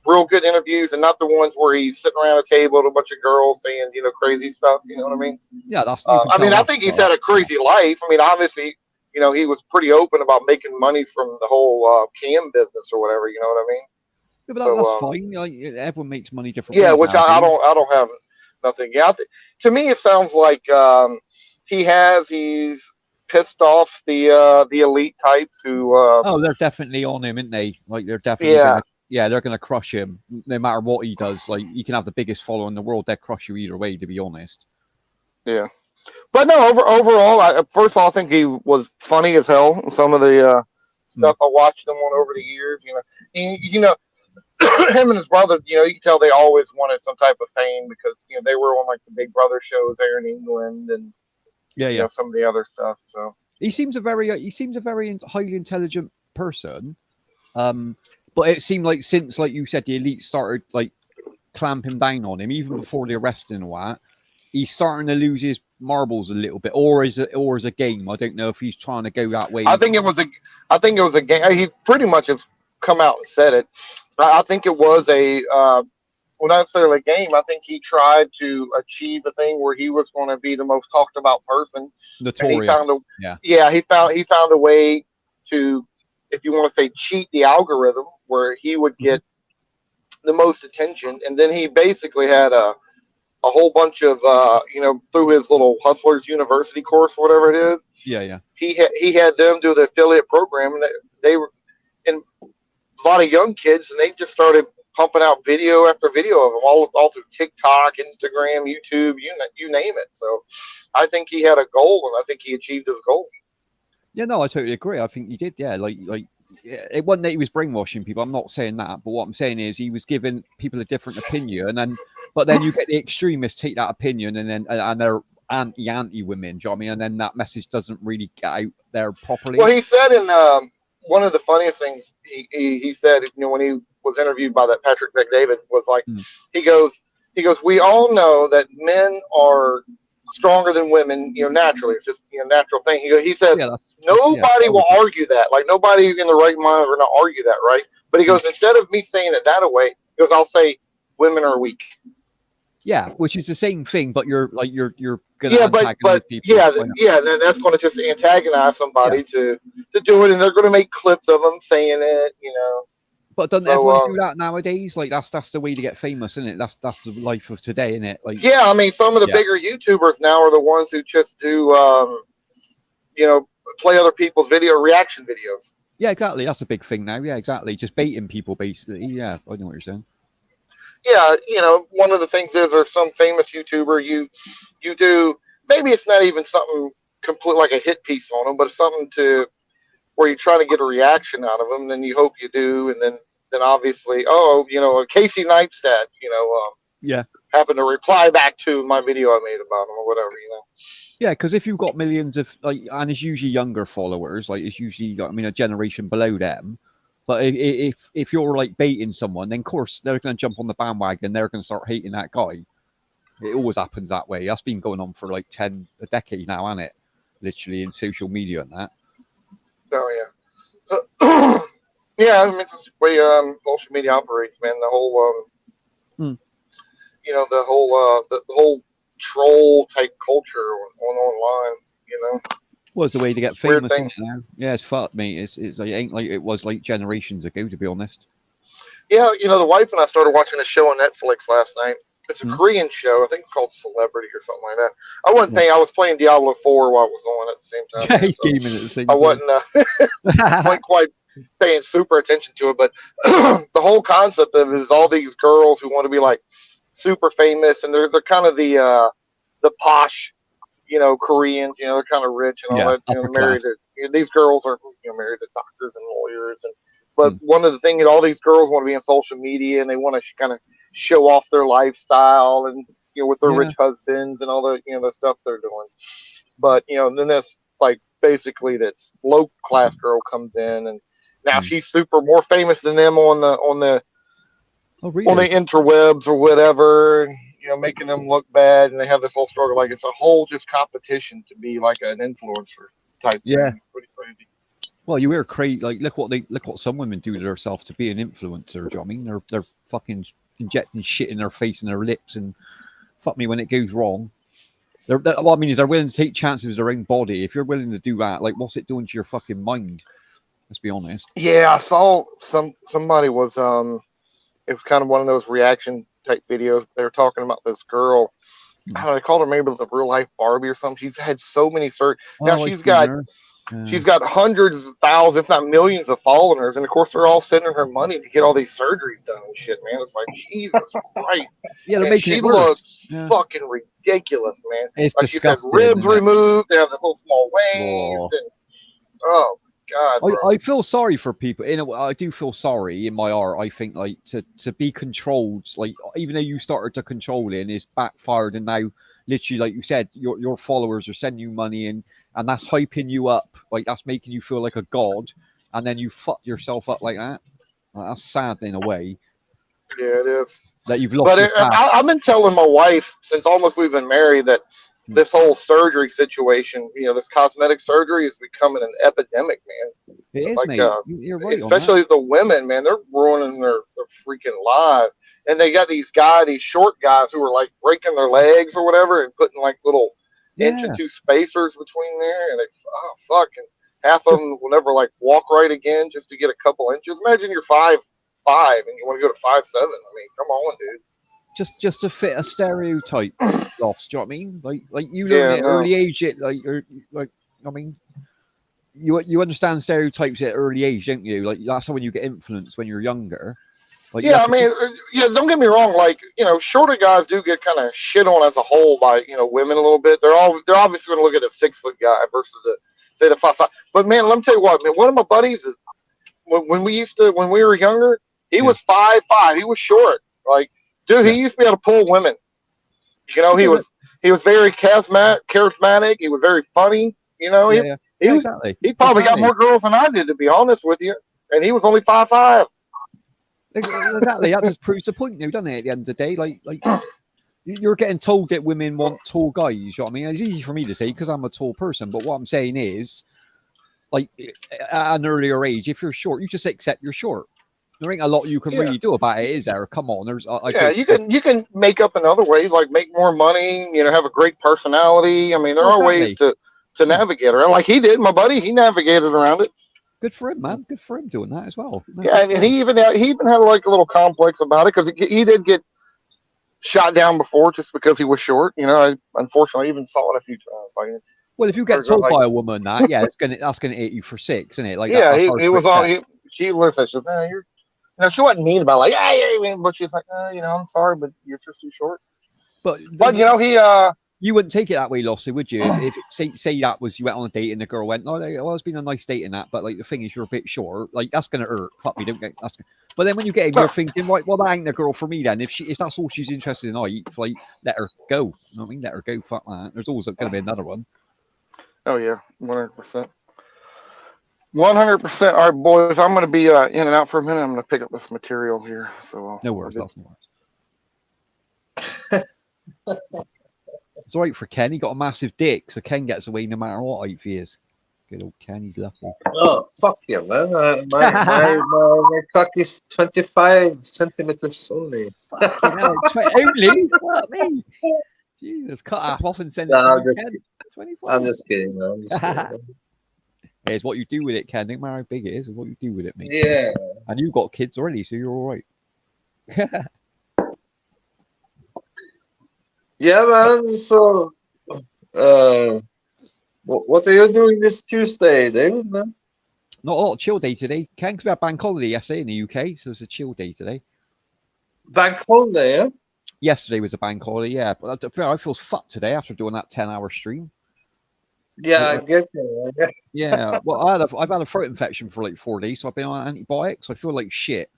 real good interviews, and not the ones where he's sitting around a table with a bunch of girls saying crazy stuff, you know what I mean?
Yeah, you can
I
tell
mean, I
that's
think he's
not.
had a
Yeah.
crazy life. I mean, obviously, he was pretty open about making money from the whole cam business or whatever. You know what I mean?
Yeah, but that's
So
fine. Like, everyone makes money different
yeah,
ways
which I
nowadays.
don't have nothing. Yeah, to me it sounds like he's pissed off the elite types who
Oh, they're definitely on him, aren't they? Like they're definitely
yeah.
gonna, yeah, they're gonna crush him no matter what he does. Like he can have the biggest follower in the world, they'll crush you either way. To be honest.
Yeah. But no, overall, first of all, I think he was funny as hell. Some of the
Mm.
stuff I watched him on over the years, him and his brother, you can tell they always wanted some type of fame because they were on like the Big Brother shows there in England and
Yeah, yeah.
some of the other stuff. So
He seems a very highly intelligent person. But it seemed like since, like you said, the elite started like clamping down on him, even before the arrest and all that, he's starting to lose his marbles a little bit, or as a game. I don't know if he's trying to go that way.
I think it was a game. He pretty much has come out and said it. I think it was well, not necessarily a game. I think he tried to achieve a thing where he was going to be the most talked about person, and he found
Notorious. Yeah.
he found a way to, if you want to say, cheat the algorithm where he would get the most attention, and then he basically had a whole bunch of through his little Hustlers University course, whatever it is.
Yeah, yeah.
He had them do the affiliate program, and they were in a lot of young kids, and they just started pumping out video after video of him all through TikTok, Instagram, YouTube, you name it. So I think he had a goal, and I think he achieved his goal.
Yeah, no, I totally agree. I think he did. Yeah, like it wasn't that he was brainwashing people. I'm not saying that, but what I'm saying is he was giving people a different opinion, but then you get the extremists take that opinion and they're anti women. Do you know what I mean? And then that message doesn't really get out there properly.
Well, he said in one of the funniest things he said, when he was interviewed by that Patrick McDavid, was like, he goes, we all know that men are stronger than women, naturally. It's just natural thing. He says nobody will argue that. Like nobody in the right mind are going to argue that, right? But he goes, instead of me saying it that way, he goes, I'll say women are weak.
Yeah, which is the same thing, but you're going
to antagonize people. Yeah, and that's going to just antagonize somebody to do it, and they're going to make clips of them saying it,
But doesn't everyone do that nowadays? Like that's the way to get famous, isn't it? That's the life of today, isn't it? Like
yeah, I mean, some of the bigger YouTubers now are the ones who just do, play other people's reaction videos.
Yeah, exactly. That's a big thing now. Yeah, exactly. Just baiting people, basically. Yeah, I know what you're saying.
Yeah, one of the things is there's some famous YouTuber you do, maybe it's not even something complete like a hit piece on them, but it's something where you're trying to get a reaction out of them, then you hope you do, and then obviously, Casey Neistat, happened to reply back to my video I made about him or whatever,
Yeah, because if you've got millions of and it's usually younger followers, like it's usually a generation below them. But if you're like baiting someone, then of course they're going to jump on the bandwagon. They're going to start hating that guy. It always happens that way. That's been going on for like a decade now, hasn't it? Literally in social media and that.
So yeah, yeah. I mean, it's the way social media operates, man. The whole, the whole troll type culture online.
Well, it's the way to get famous, isn't it, now? Yeah, it's fucked, mate. It ain't like it was like generations ago, to be honest.
Yeah, the wife and I started watching a show on Netflix last night. It's a Korean show. I think it's called Celebrity or something like that. I wasn't paying. I was playing Diablo 4 while it was on at the same time.
Yeah, gaming at the same
I
time.
wasn't quite paying super attention to it, but the whole concept of it is all these girls who want to be like super famous, and they're kind of the posh, Koreans. They're kind of rich and all that. Married to, these girls are married to doctors and lawyers, but one of the things is all these girls want to be on social media and they want to kind of show off their lifestyle and with their rich husbands and all the the stuff they're doing. But then this like basically this low class girl comes in and now she's more famous than them on the interwebs or whatever. Making them look bad, and they have this whole struggle. Like it's a whole just competition to be like an influencer type thing. It's pretty crazy.
Well, you hear crazy. Like look what some women do to themselves to be an influencer. Do you know what I mean? They're fucking injecting shit in their face and their lips, and fuck me when it goes wrong. What I mean is they're willing to take chances with their own body. If you're willing to do that, like, what's it doing to your fucking mind? Let's be honest.
Yeah, I saw somebody was it was kind of one of those reaction type videos. They were talking about this girl. I don't know, they called her maybe the real life Barbie or something. She's had so many surgeries. Now
Oh, I've seen her.
she's got hundreds of thousands, if not millions, of followers, and of course they're all sending her money to get all these surgeries done and shit, man. It's like Jesus Christ.
Yeah, they're
And
making
she
it worse.
looks
Yeah.
fucking ridiculous, man.
It's
Like she's had
disgusting.
ribs
Isn't it?
removed, they have the little small waist,
Oh.
and oh God, bro.
I feel sorry for people. In a way, I do feel sorry in my art. I think like to be controlled, like even though you started to control it and it's backfired, and now literally, like you said, your followers are sending you money and that's hyping you up, like that's making you feel like a god, and then you fuck yourself up like that. Like, that's sad in a way
Yeah, it is.
that you've lost
But
your path.
I've been telling my wife since almost we've been married that this whole surgery situation, this cosmetic surgery is becoming an epidemic, man.
It is,
Like,
mate. You're right on that.
especially the women, man, they're ruining their freaking lives. And they got these short guys who are like breaking their legs or whatever and putting like little inch
Yeah.
or two spacers between there. And fuck. And half of them will never like walk right again just to get a couple inches. Imagine you're 5'5" and you want to go to 5'7". I mean, come on, dude.
Just to fit a stereotype, lost. Do you know what I mean? Like you learn at early age, it like I mean, you understand stereotypes at early age, don't you? Like that's how when you get influenced when you're younger. Like
Yeah, I mean, don't get me wrong. Like, shorter guys do get kind of shit on as a whole by women a little bit. They're obviously going to look at a 6 foot guy versus say the 5'5". But man, let me tell you what, man. One of my buddies is when we were younger, he was 5'5". He was short. Like, dude, he used to be able to pull women. He was very charismatic. He was very funny.
Exactly.
He probably got more girls than I did, to be honest with you. And he was only 5'5".
Exactly. That just proves the point, now, doesn't it? At the end of the day, like you're getting told that women want tall guys. You know what I mean? It's easy for me to say because I'm a tall person, but what I'm saying is, like at an earlier age, if you're short, you just accept you're short. There ain't a lot you can really do about it, is there? Come on, there's.
You can make up in other ways, like make more money. Have a great personality. I mean, there are ways to navigate around. Like he did, my buddy. He navigated around it.
Good for him, man. Good for him doing that as well. No,
yeah, and he even had like a little complex about it because he did get shot down before just because he was short. I unfortunately even saw it a few times. Like,
well, if you get told by a woman that, that's gonna hit you for 6, isn't it? Like,
he was all. She looks at you. You're. She wasn't mean about it, like, yeah, but she's like, I'm sorry, but you're just too short.
But you wouldn't take it that way, Lossie, would you? If say that was you went on a date and the girl went, well, it's been a nice date and that, but like the thing is, you're a bit short. Like that's gonna hurt. Fuck me, don't get. But then when you get in, you're thinking, right, well, that ain't the girl for me then. If that's all she's interested in, like let her go. You know what I mean? Let her go. Fuck that. There's always gonna be another one.
Oh yeah, 100%. 100%. All right, boys. I'm going to be in and out for a minute. I'm going to pick up this material here. So
no worries. It's all right for Ken. He got a massive dick, so Ken gets away no matter what height he is. Good old Ken. He's lucky.
Oh fuck you, man! My cock is 25 centimeters only.
Only? What me? Jesus, cut half off and send it to Ken. 25.
I'm just kidding, man. I'm just kidding.
It's what you do with it, Ken. No matter how big it is, it's what you do with it, mate.
Yeah.
And you've got kids already, so you're all right.
Yeah, man. So, what are you doing this Tuesday, David, man?
Not a lot of chill day today, Ken, because we had bank holiday yesterday in the UK, so it's a chill day today.
Bank holiday, yeah?
Yesterday was a bank holiday, yeah. But I feel fucked today after doing that 10-hour stream.
Yeah, I get it.
Yeah, well, I've had a throat infection for like 4 days, so I've been on antibiotics. I feel like shit.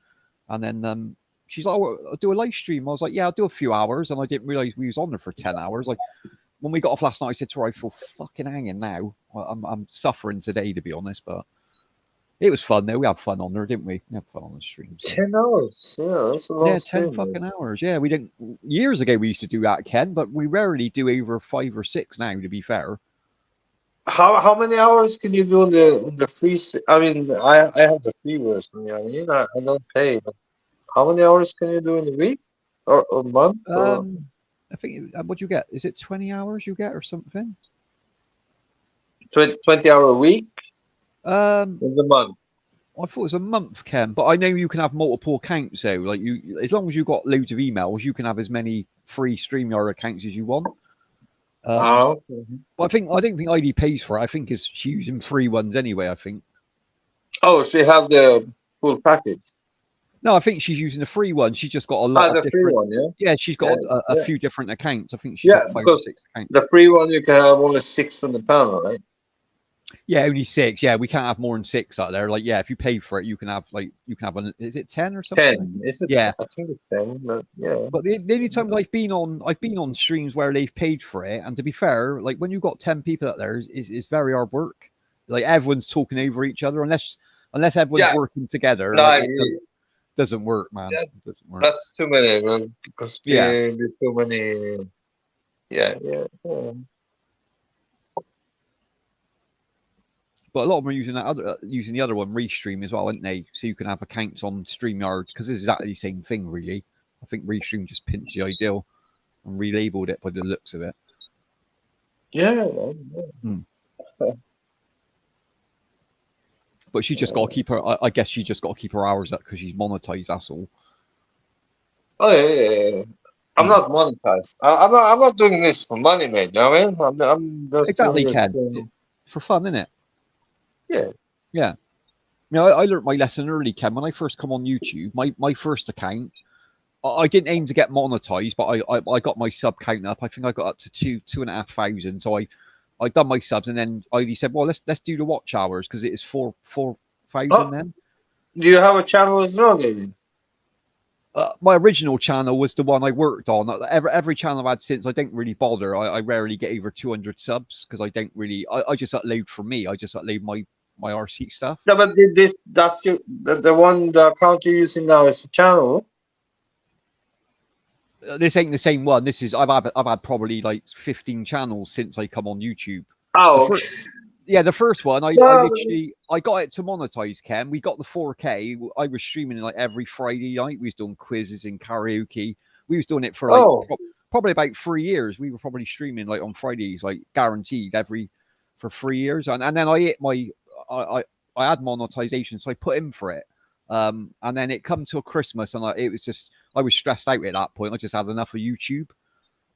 And then she's like, oh, I'll do a live stream. I was like, yeah, I'll do a few hours. And I didn't realize we was on there for 10 hours. Like, when we got off last night, I said to her, I feel fucking hanging now. I'm suffering today, to be honest, but it was fun, though. We had fun on there, didn't we? We had fun on the stream. So.
10 hours? Yeah, that's a long
10
stream,
fucking
man.
hours. Yeah, we didn't. Years ago, we used to do that, Ken, but we rarely do over 5 or 6 now, to be fair.
How many hours can you do on the free? I mean, I have the free version. Yeah, I don't pay. But how many hours can you do in a week or a month?
I think what you get is it 20 hours you get or something?
20 hour a week
Um,
in the month.
I thought it was a month, Ken, but I know you can have multiple accounts though. Like you, as long as you got loads of emails, you can have as many free StreamYard accounts as you want.
Oh,
But I don't think ID pays for it. I think it's she's using free ones anyway. I think.
oh, so you have the full package.
No, I think she's using the free one. She's just got a lot
Ah,
of
the free
different.
one, yeah,
Yeah, she's
yeah,
got a
yeah,
few different accounts. I think she's
yeah.
got 5 or
Because
6 accounts.
the free one you can have only 6 on the panel, right?
Yeah, only 6. Yeah, we can't have more than 6 out there. Like, yeah, if you pay for it, you can have is it 10 or something?
10. Is it?
Yeah,
I think it's 10, but yeah.
but the only time I've been on streams where they've paid for it, and to be fair, like when you've got 10 people out there, it's very hard work. Like everyone's talking over each other, unless everyone's
Yeah,
working together,
no,
like
I
it
agree.
doesn't work, man.
That,
It doesn't work.
that's too many, man. Because
Yeah,
be too many. Yeah, yeah, yeah.
but a lot of them are using using the other one, Restream as well, aren't they? So you can have accounts on StreamYard because it's exactly the same thing, really. I think Restream just pinched the ideal and relabeled it by the looks of it.
Yeah, man,
Hmm.
yeah.
But she just got to keep her. I guess she just got to keep her hours up because she's monetized. That's all.
Oh yeah, yeah, yeah, yeah. I'm
Hmm.
not monetized. I'm not doing this for money, mate. You know what I mean? I'm just doing
Exactly,
this.
Ken. For fun, isn't it?
Yeah.
Yeah. I learned my lesson early, Ken. When I first come on YouTube, my first account, I didn't aim to get monetized, but I got my sub count up. I think I got up to 2,500. So I done my subs, and then I said, well, let's do the watch hours because it is 4,000
Oh,
then.
do you have a channel as well, David?
My original channel was the one I worked on. Every channel I've had since, I don't really bother. I rarely get over 200 subs because I don't really. I just upload for me. I just upload my RC stuff.
No, but that's the one the account you're using now is the channel.
This ain't the same one. This is I've had probably like 15 channels since I come on YouTube. The
Oh, okay.
first, yeah, the first one I
No,
literally I got it to monetize. Ken, we got the 4K. I was streaming like every Friday night. We was doing quizzes and karaoke. We was doing it for like
oh,
probably about 3 years. We were probably streaming like on Fridays, like guaranteed for 3 years. And then I hit my I I had monetization, so I put in for it. And then it come to Christmas, and it was just I was stressed out at that point. I just had enough of YouTube.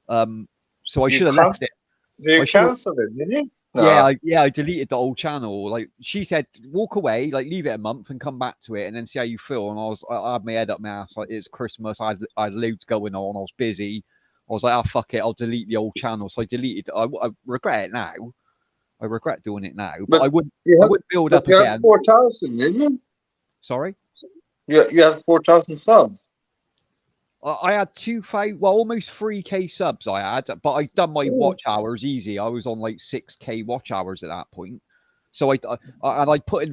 Um, so I
you
should have left
can't.
it.
You
I should have.
canceled it, did you?
Yeah,
No.
I deleted the old channel. Like she said, walk away, like leave it a month and come back to it, and then see how you feel. And I had my head up my ass. Like it's Christmas. I had loads going on. I was busy. I was like, oh fuck it, I'll delete the old channel. So I deleted. I regret it now. I regret doing it now, but
But
I
you had,
wouldn't build
but
up
you had
again.
4,000, didn't you?
Sorry.
You had 4,000 subs.
I had 2,000, well, almost 3K subs I had, but I'd done my
Ooh.
watch hours easy. I was on like 6K watch hours at that point. So I put in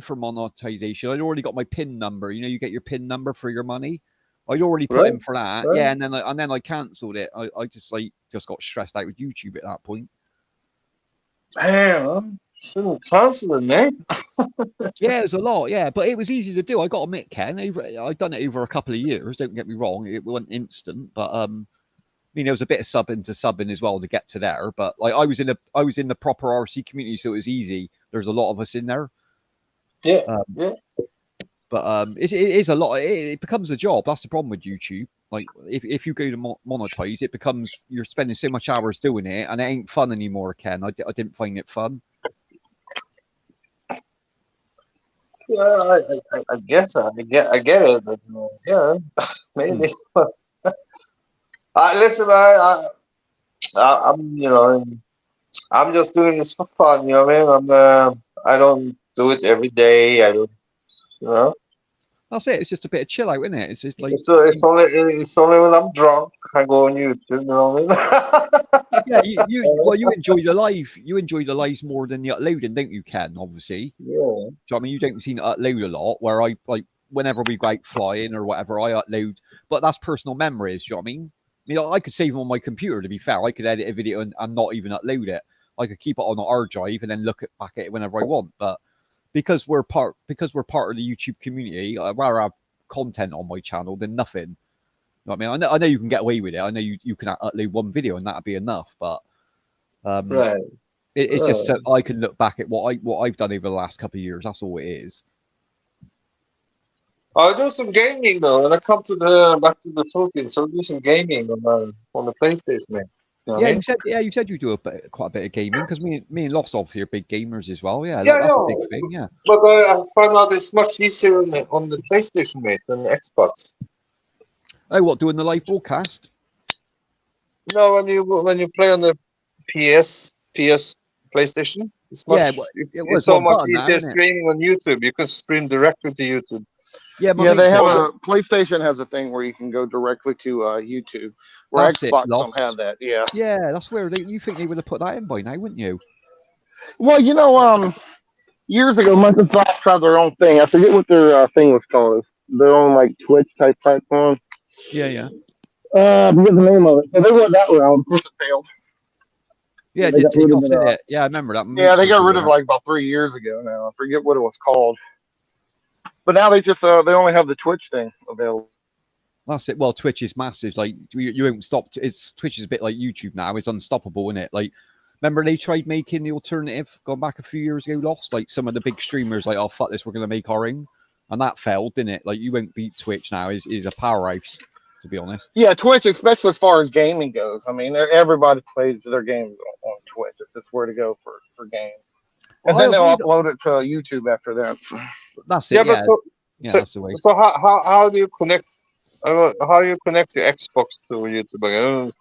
for monetization. I'd already got my PIN number. You know, you get your PIN number for your money. I'd already put
Right,
in for that.
right.
Yeah, and then I cancelled it. I just got stressed out with YouTube at that point.
Damn, shouldn't cancel it, mate.
Yeah, it was a lot. Yeah, but it was easy to do. I got to admit, Ken, I'd done it over a couple of years. Don't get me wrong, it wasn't instant, but I mean, there was a bit of subbing to subbing as well to get to there. But like, I was in the proper RC community, so it was easy. There's a lot of us in there.
Yeah,
Um,
yeah.
but it is a lot. It becomes a job. That's the problem with YouTube. Like, if you go to monetize, it becomes you're spending so much hours doing it, and it ain't fun anymore. Ken, I didn't find it fun.
Yeah, I guess I get it, but yeah,
Hmm.
maybe. Listen, I'm I'm just doing this for fun. You know what I mean? I don't do it every day. I don't, you know.
That's it. It's just a bit of chill out, isn't it? It's just like
It's only when I'm drunk I go on YouTube. You know what I mean?
yeah, you enjoy the live. You enjoy the lives more than the uploading, don't you, Ken? Obviously.
Yeah.
So I mean, you don't seem to upload a lot. Where I like whenever we go out flying or whatever, I upload. But that's personal memories. Do you know what I mean? I mean, I could save them on my computer. To be fair, I could edit a video and not even upload it. I could keep it on a hard drive and then look back at it whenever I want. But because we're part of the YouTube community, I'd rather have content on my channel than nothing. I mean, I know you can get away with it. I know you can upload one video and that'd be enough. But
Right.
it's just so I can look back at what I've done over the last couple of years. That's all it is.
I'll do some gaming though. When I come to back to the Philippines, I'll do some gaming on the PlayStation, man. You know what I mean?
You said you do quite a bit of gaming because me and Lost obviously are big gamers as well. Yeah,
Yeah,
that's a big
no.
thing. Yeah.
But I found out it's much easier on the PlayStation, mate, than the Xbox.
Oh, what, doing the live broadcast?
No, when you play on the PS PlayStation, it's
Yeah,
much
it
it's
was
so
one
much
button now,
easier
isn't it?
streaming on YouTube. You can stream directly to YouTube.
Yeah, my
Yeah,
mate
they
said
have
that.
a PlayStation has a thing where you can go directly to YouTube, where
That's it,
Xbox don't
Lost.
have that. Yeah.
Yeah, that's where you think they would have put that in by now, wouldn't you?
Well, years ago, Microsoft tried their own thing. I forget what their thing was called. Their own like Twitch type platform.
Yeah.
I forget the name of it. So they went that route. Of course, it failed.
Yeah, it
They
did
got rid
take
of
off,
it.
didn't it? Yeah, I remember that.
Yeah, they got rid of
it.
it like about 3 years ago now. I forget what it was called. But now they just they only have the Twitch thing available.
That's it. Well, Twitch is massive. Like you won't stop. It's Twitch is a bit like YouTube now. It's unstoppable, isn't it? Like, remember they tried making the alternative going back a few years ago. Lost like some of the big streamers like, oh fuck this, we're gonna make our own, and that failed, didn't it? Like you won't beat Twitch now. Is a powerhouse, to be honest.
Yeah, Twitch, especially as far as gaming goes. I mean, everybody plays their games on Twitch. It's just where to go for games. And
Well,
then they'll upload it to YouTube after that.
that's
Yeah,
it.
but
Yeah,
so
that's the way.
so how do you connect? How do you connect your Xbox to YouTube?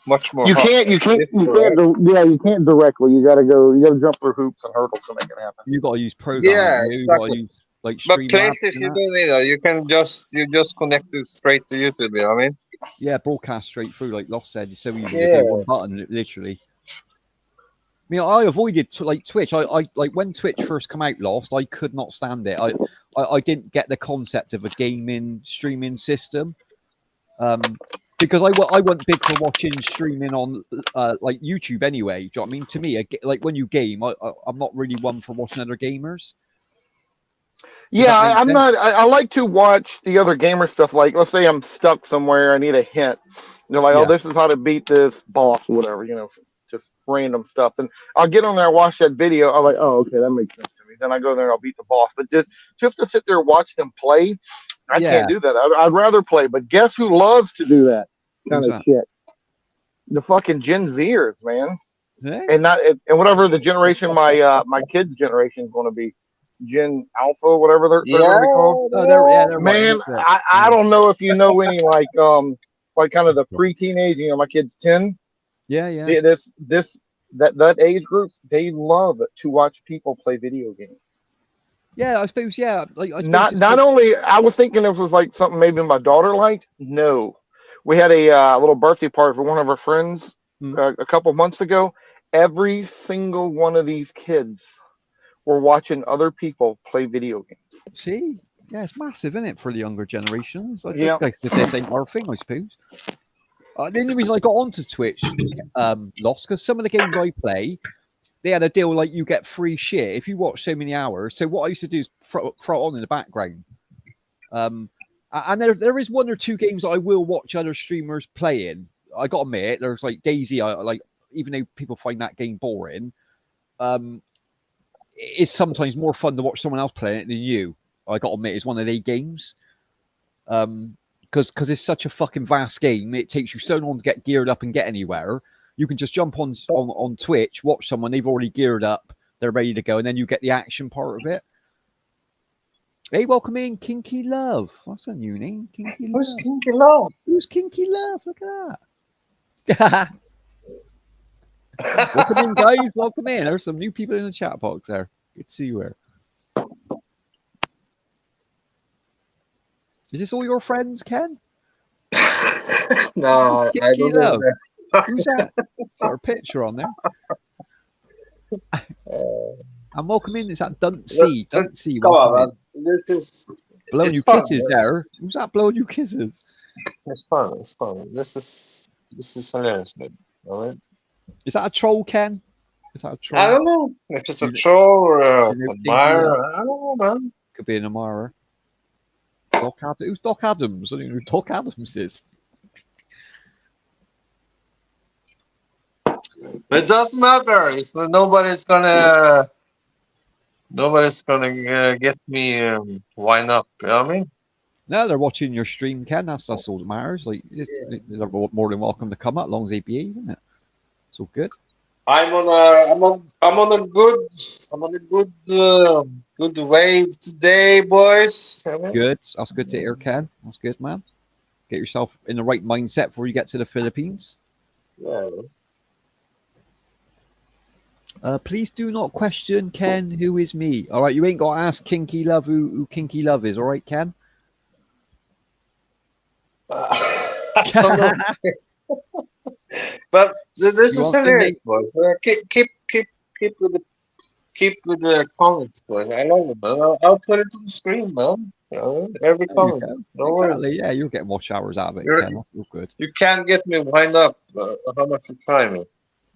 Much more.
You can't. You can't. You
difficult, right?
can't. Yeah, you can't directly. You gotta go. You gotta jump through hoops and hurdles to make it happen.
You got to use program.
Yeah,
You got to
exactly.
use like
But
Streamlabs
PlayStation,
and
you
that.
don't need that. You just connect it straight to YouTube. You know what I mean?
Yeah, broadcast straight through, like Lost said. It's so easy to
Yeah.
do. One button, literally. I mean, I avoided like Twitch. I like when Twitch first come out, Lost. I could not stand it. I didn't get the concept of a gaming streaming system. Because I wasn't big for watching streaming on like YouTube anyway. Do you know what I mean? To me, like when you game, I'm not really one for watching other gamers.
Yeah,
make
I'm
sense?
not. I like to watch the other gamer stuff. Like, let's say I'm stuck somewhere, I need a hint. They're like,
Yeah.
"Oh, this is how to beat this boss, whatever." Just random stuff. And I'll get on there, and watch that video. I'm like, "Oh, okay, that makes sense to me." Then I go there and I'll beat the boss. But just to sit there and watch them play, I
Yeah.
can't do that. I'd rather play. But guess who loves to do that kind
Who's
of
that?
shit? The fucking Gen Zers, man.
Eh?
And whatever the generation my kids' generation is going to be, Gen Alpha, whatever they're going to be called.
Oh, they're
Man,
right.
I don't know if you know any like kind of the pre-teenage. My kid's 10.
Yeah.
That age groups, they love to watch people play video games.
Yeah, I suppose. Yeah, like I suppose
Not only I was thinking it was like something maybe my daughter liked. No, we had a little birthday party for one of our friends a couple months ago. Every single one of these kids were watching other people play video games.
See, yeah, it's massive, isn't it, for the younger generations?
Yeah.
Like, if this ain't our thing, I suppose. The only reason I got onto Twitch, Lost, because some of the games I play, they had a deal like you get free shit if you watch so many hours. So what I used to do is throw it on in the background. And there is one or two games that I will watch other streamers playing. I got to admit, there's like Daisy. I like, even though people find that game boring, it's sometimes more fun to watch someone else playing it than you. I got to admit, it's one of their games. Because it's such a fucking vast game, it takes you so long to get geared up and get anywhere. You can just jump on Twitch, watch someone, they've already geared up, they're ready to go, and then you get the action part of it. Hey, welcome in, Kinky Love. What's a new name? Kinky
Who's
Love.
Kinky Love?
Who's Kinky Love? Look at that. Welcome in, guys. Welcome in. There's some new people in the chat box there. Good to see you here. Is this all your friends, Ken?
No, I
Kinky
don't know.
Love. Who's that? Got a picture on there. And welcome in. Is that Duncy? Duncy.
Come on,
Welcome
man. This is
blowing
it's
you
fun,
kisses
man.
there. Who's that blowing you kisses?
It's fun. It's fun. This is hilarious, man. All right.
Is that a troll, Ken? Is that a troll?
I don't know if it's a
You-
troll or a
you know, Kinky
admirer.
Love.
I don't know, man.
Could be an admirer. Doc Adams. Who's Doc Adams? I don't know who Doc Adams is.
But it doesn't matter. Nobody's gonna get me wind up. You know what I mean?
No, they're watching your stream, Ken. That's all that matters. Like, they're more than welcome to come as long as they behave, isn't it? It's all good.
I'm on a good wave today, boys. You know what I mean?
Good. That's good to hear, Ken. That's good, man. Get yourself in the right mindset before you get to the Philippines.
Yeah.
Please do not question Ken. Who is me? All right, you ain't got to ask Kinky Love who Kinky Love is. All right, Ken.
I don't know. But this
You
is
want to
hilarious, boys. Keep with the comments, boys. I love it, man. I'll put it to the screen, man. You know, every
There you
comment.
go.
No
Exactly.
worries.
Yeah, you'll get more showers out of it,
You're-
Ken. That's all good.
You can't get me wind up. How much you try me?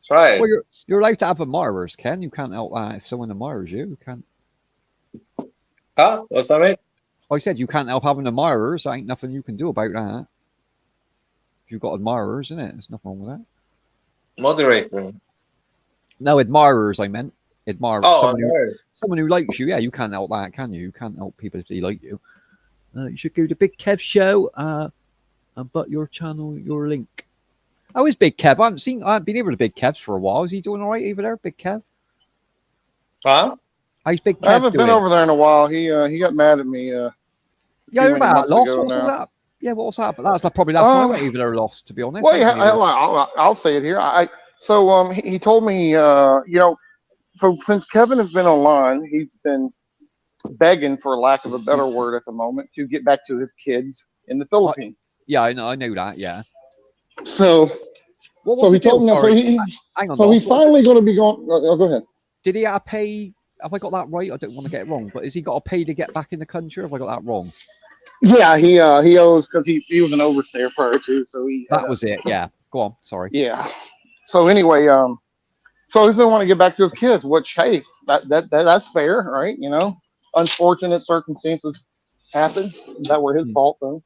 Try
Well,
it.
you're allowed to have admirers, Ken. You can't help that if someone admires you. You can't.
Huh? What's that, mate?
I said you can't help having admirers. There ain't nothing you can do about that. If you've got admirers, isn't it? There's nothing wrong with that.
Moderator.
No, admirers. I meant admirers.
Oh,
Someone who likes you. Yeah, you can't help that, can you? You can't help people if they like you. You should go to Big Kev show. But your channel, your link. How is Big Kev? I haven't been able to Big Kev's for a while. Is he doing all right over there, Big Kev?
Huh?
How's Big Kev
I haven't
doing?
been over there in a while. He got mad at me.
Yeah,
few
remember that
months
loss?
ago
What's all
now.
that? Yeah, what was that? But that's probably last time I went over there lost, to be honest.
Well, yeah, I'll say it here. He told me, so since Kevin has been online, he's been begging, for lack of a better word at the moment, to get back to his kids in the Philippines.
Yeah, I know that. Yeah.
So,
What was
he
the deal?
told me.
Sorry. Hang on.
So he's
Loss.
finally going to be going. Go ahead.
Did he have to pay? Have I got that right? I don't want to get it wrong, but has he got to pay to get back in the country? Or have I got that wrong?
Yeah, he owes because he was an overseer prior to, so he.
That was it. Yeah. Go on. Sorry.
Yeah. So anyway, so he's been wanting to get back to his kids, which hey, that's fair, right? You know, unfortunate circumstances happen that were his fault though.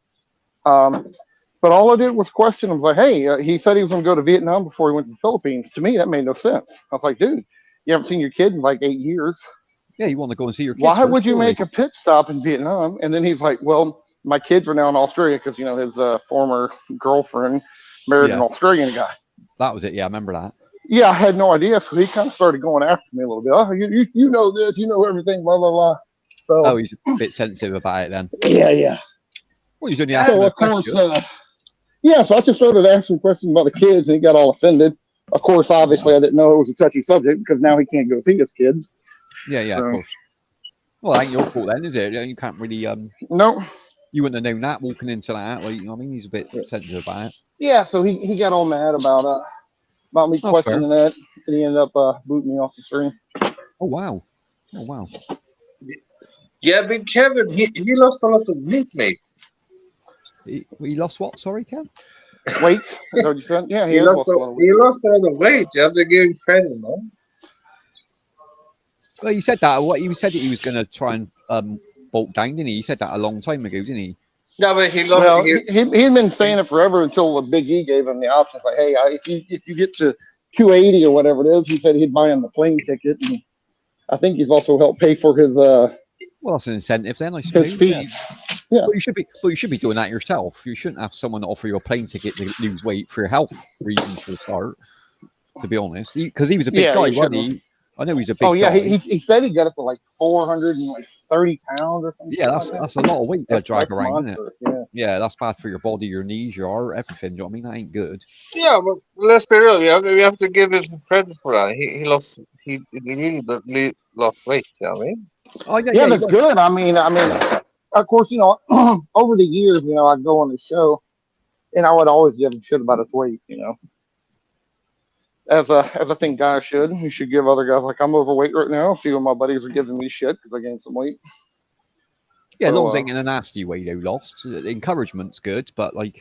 But all I did was question him. Like, hey, he said he was going to go to Vietnam before he went to the Philippines. To me, that made no sense. I was like, dude, you haven't seen your kid in like 8 years.
Yeah, you want to go and see your kids.
Why would you make a pit stop in Vietnam? And then he's like, well, my kids are now in Australia because, you know, his former girlfriend married an Australian guy.
That was it. Yeah, I remember that.
Yeah, I had no idea. So he kind of started going after me a little bit. Oh, you know this, you know everything, blah, blah, blah. So,
he's a bit sensitive about it then.
Yeah.
Well, he's only asking
So, of course, so I just started asking questions about the kids and he got all offended. Of course, obviously, I didn't know it was a touchy subject because now he can't go see his kids.
Yeah, of course. Well, ain't your fault then, is it? You can't really.
No.
You wouldn't have known that walking into that. Like, you know what I mean? He's a bit sensitive about it.
Yeah, so he got all mad about me questioning that, and he ended up booting me off the stream.
Oh wow!
Yeah, Big Kevin, he lost a lot of weight, mate.
He lost what? Sorry, Kev?
Weight? Is that what you said? Yeah,
He lost a lot of weight. You have to give him credit, man.
Well, he said that. He said that he was going to try and bulk down, didn't he? He said that a long time ago, didn't he?
Yeah, but he lost.
Well, he'd been saying it forever until Big E gave him the option. Like, hey, if you get to 280 or whatever it is, he said he'd buy him the plane ticket, and I think he's also helped pay for his
well, that's an incentive then, I suppose.
His fees. Yeah.
Well, you should be doing that yourself. You shouldn't have someone offer you a plane ticket to lose weight for your health reasons for a start. To be honest, because he was a big guy, wasn't he? I know he's a big guy.
Oh yeah, he said he got up to like 430 pounds or something.
Yeah, that's a lot of weight to drag around,
monstrous,
isn't it? Yeah, that's bad for your body, your knees, your heart, everything. Do you know what I mean? That ain't good.
Yeah, but let's be real. We have to give him some credit for that. He really lost weight. You know what I mean?
Oh,
yeah, that's good. I mean, of course, you know, over the years, you know, I'd go on the show, and I would always give him shit about his weight. You know, as I think guys should. You should give other guys, like, I'm overweight right now. A few of my buddies are giving me shit because I gained some weight.
Yeah, as long as it ain't in a nasty way, though, lost. The encouragement's good, but like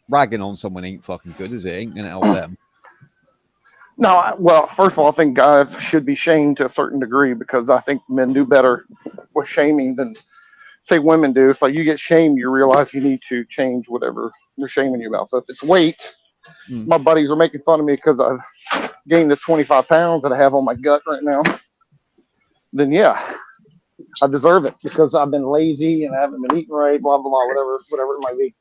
ragging on someone ain't fucking good, is it? Ain't gonna help them.
No, well, first of all, I think guys should be shamed to a certain degree because I think men do better with shaming than say women do. It's like you get shamed, you realize you need to change whatever they're shaming you about. So if it's weight,
Mm.
my buddies are making fun of me because I've gained this 25 pounds that I have on my gut right now. Then yeah, I deserve it because I've been lazy and I haven't been eating right, blah blah blah, whatever it might be.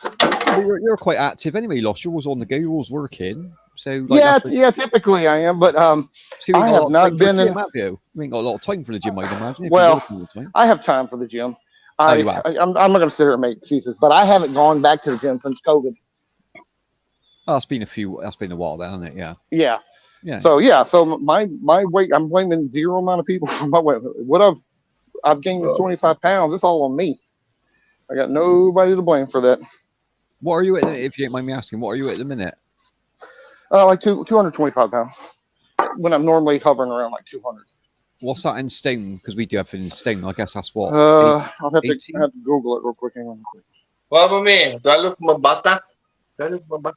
But you're quite active anyway, Lost. You're always on the go. You're always working. So like
Yeah,
that's what,
yeah. Typically I am, but
so you ain't
I
got a
have
lot of time
not
for
been
the gym,
in.
have you? You ain't got a lot of time for the gym, I'd imagine, if you're
Well,
working all the time.
I have time for the gym.
Oh, you have.
I'm not going to sit here and make excuses, but I haven't gone back to the gym since COVID.
Oh, that's been a while then, hasn't it? Yeah.
Yeah.
Yeah.
So my weight, I'm blaming zero amount of people for my weight. What I've gained this 25 pounds. It's all on me. I got nobody to blame for that.
What are you at if you don't mind me asking, what are you at the minute?
Like 225 pounds when I'm normally hovering around like 200.
What's that in stone? Because we do have it in stone. I guess that's what.
I'll have to
18?
Google it real quick. Hang on.
What about me? Do I look mabata? Do I look mabata?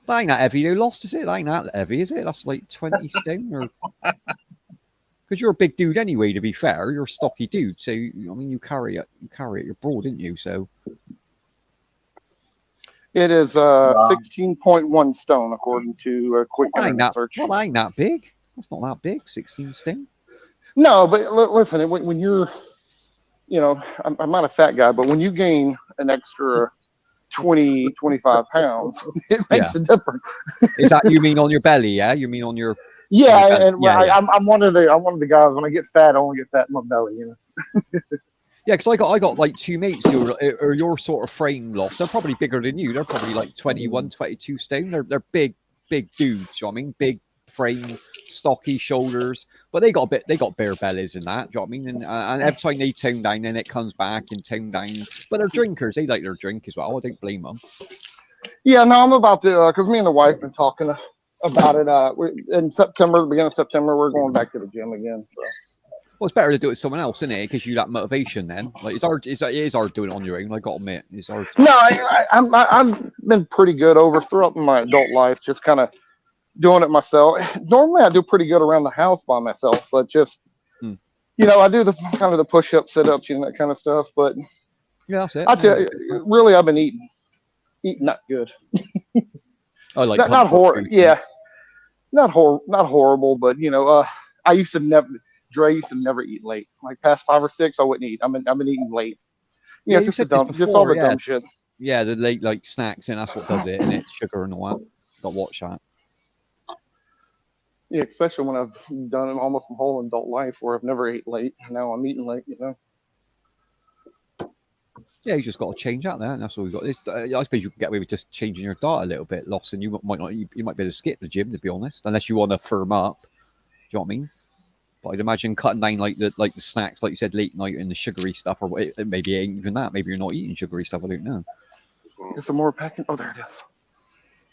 That ain't that heavy though, Lost, is it? That ain't that heavy, is it? That's like 20 stone or. Because you're a big dude anyway. To be fair, you're a stocky dude. So I mean, you carry it. You're broad, didn't you? So.
It is
Wow.
16.1 stone according to a quick
That ain't
internet
that.
search.
Well, that ain't that big. That's not that big. 16 stone.
No, but listen, when you're, I'm not a fat guy, but when you gain an extra 20, 25 pounds, it makes a difference.
Is that you mean on your belly? Yeah, you mean on your.
Yeah,
belly?
and
Yeah.
I'm one of the guys. When I get fat, I only get fat in my belly.
Yeah, because I got like two mates who are your sort of frame loss. They're probably bigger than you. They're probably like 21, 22 stone. They're big dudes. You know what I mean? Big frame, stocky shoulders, but they got bare bellies and that. Do you know what I mean? And every time they tone down, then it comes back and tone down. But they're drinkers. They like their drink as well. I don't blame them.
Yeah, no, I'm about to because me and the wife been talking about it. In September, the beginning of September, we're going back to the gym again. So.
Well, it's better to do it with someone else, isn't it? It gives you that motivation. Then, like it's hard. It is hard doing it on your own. I got to admit, it's hard.
No, I've been pretty good throughout my adult life, just kind of doing it myself. Normally, I do pretty good around the house by myself, but just I do the kind of the push-ups, sit-ups, that kind of stuff. But
yeah, that's it.
I tell you, really, I've been eating not good.
I like
not horrible.
food.
Yeah, not horrible, but I used to never. Dre used to never eat late. Like past 5 or 6, I wouldn't eat. I've been eating late.
Yeah, you
just
said
the
this
just all
before,
the dumb shit.
Yeah, the late like snacks, and that's what does it, and it's sugar and all that. Got to watch that.
Yeah, especially when I've done almost my whole adult life where I've never ate late. Now I'm eating late.
Yeah, you just got to change that there, and that's all we got. I suppose you can get away with just changing your diet a little bit, Loss, and you might not. You might be able to skip the gym, to be honest, unless you want to firm up. Do you know what I mean? But I'd imagine cutting down like the snacks, like you said, late night and the sugary stuff, or maybe it ain't even that. Maybe you're not eating sugary stuff. I don't know.
Get some more packing. Oh, there it is.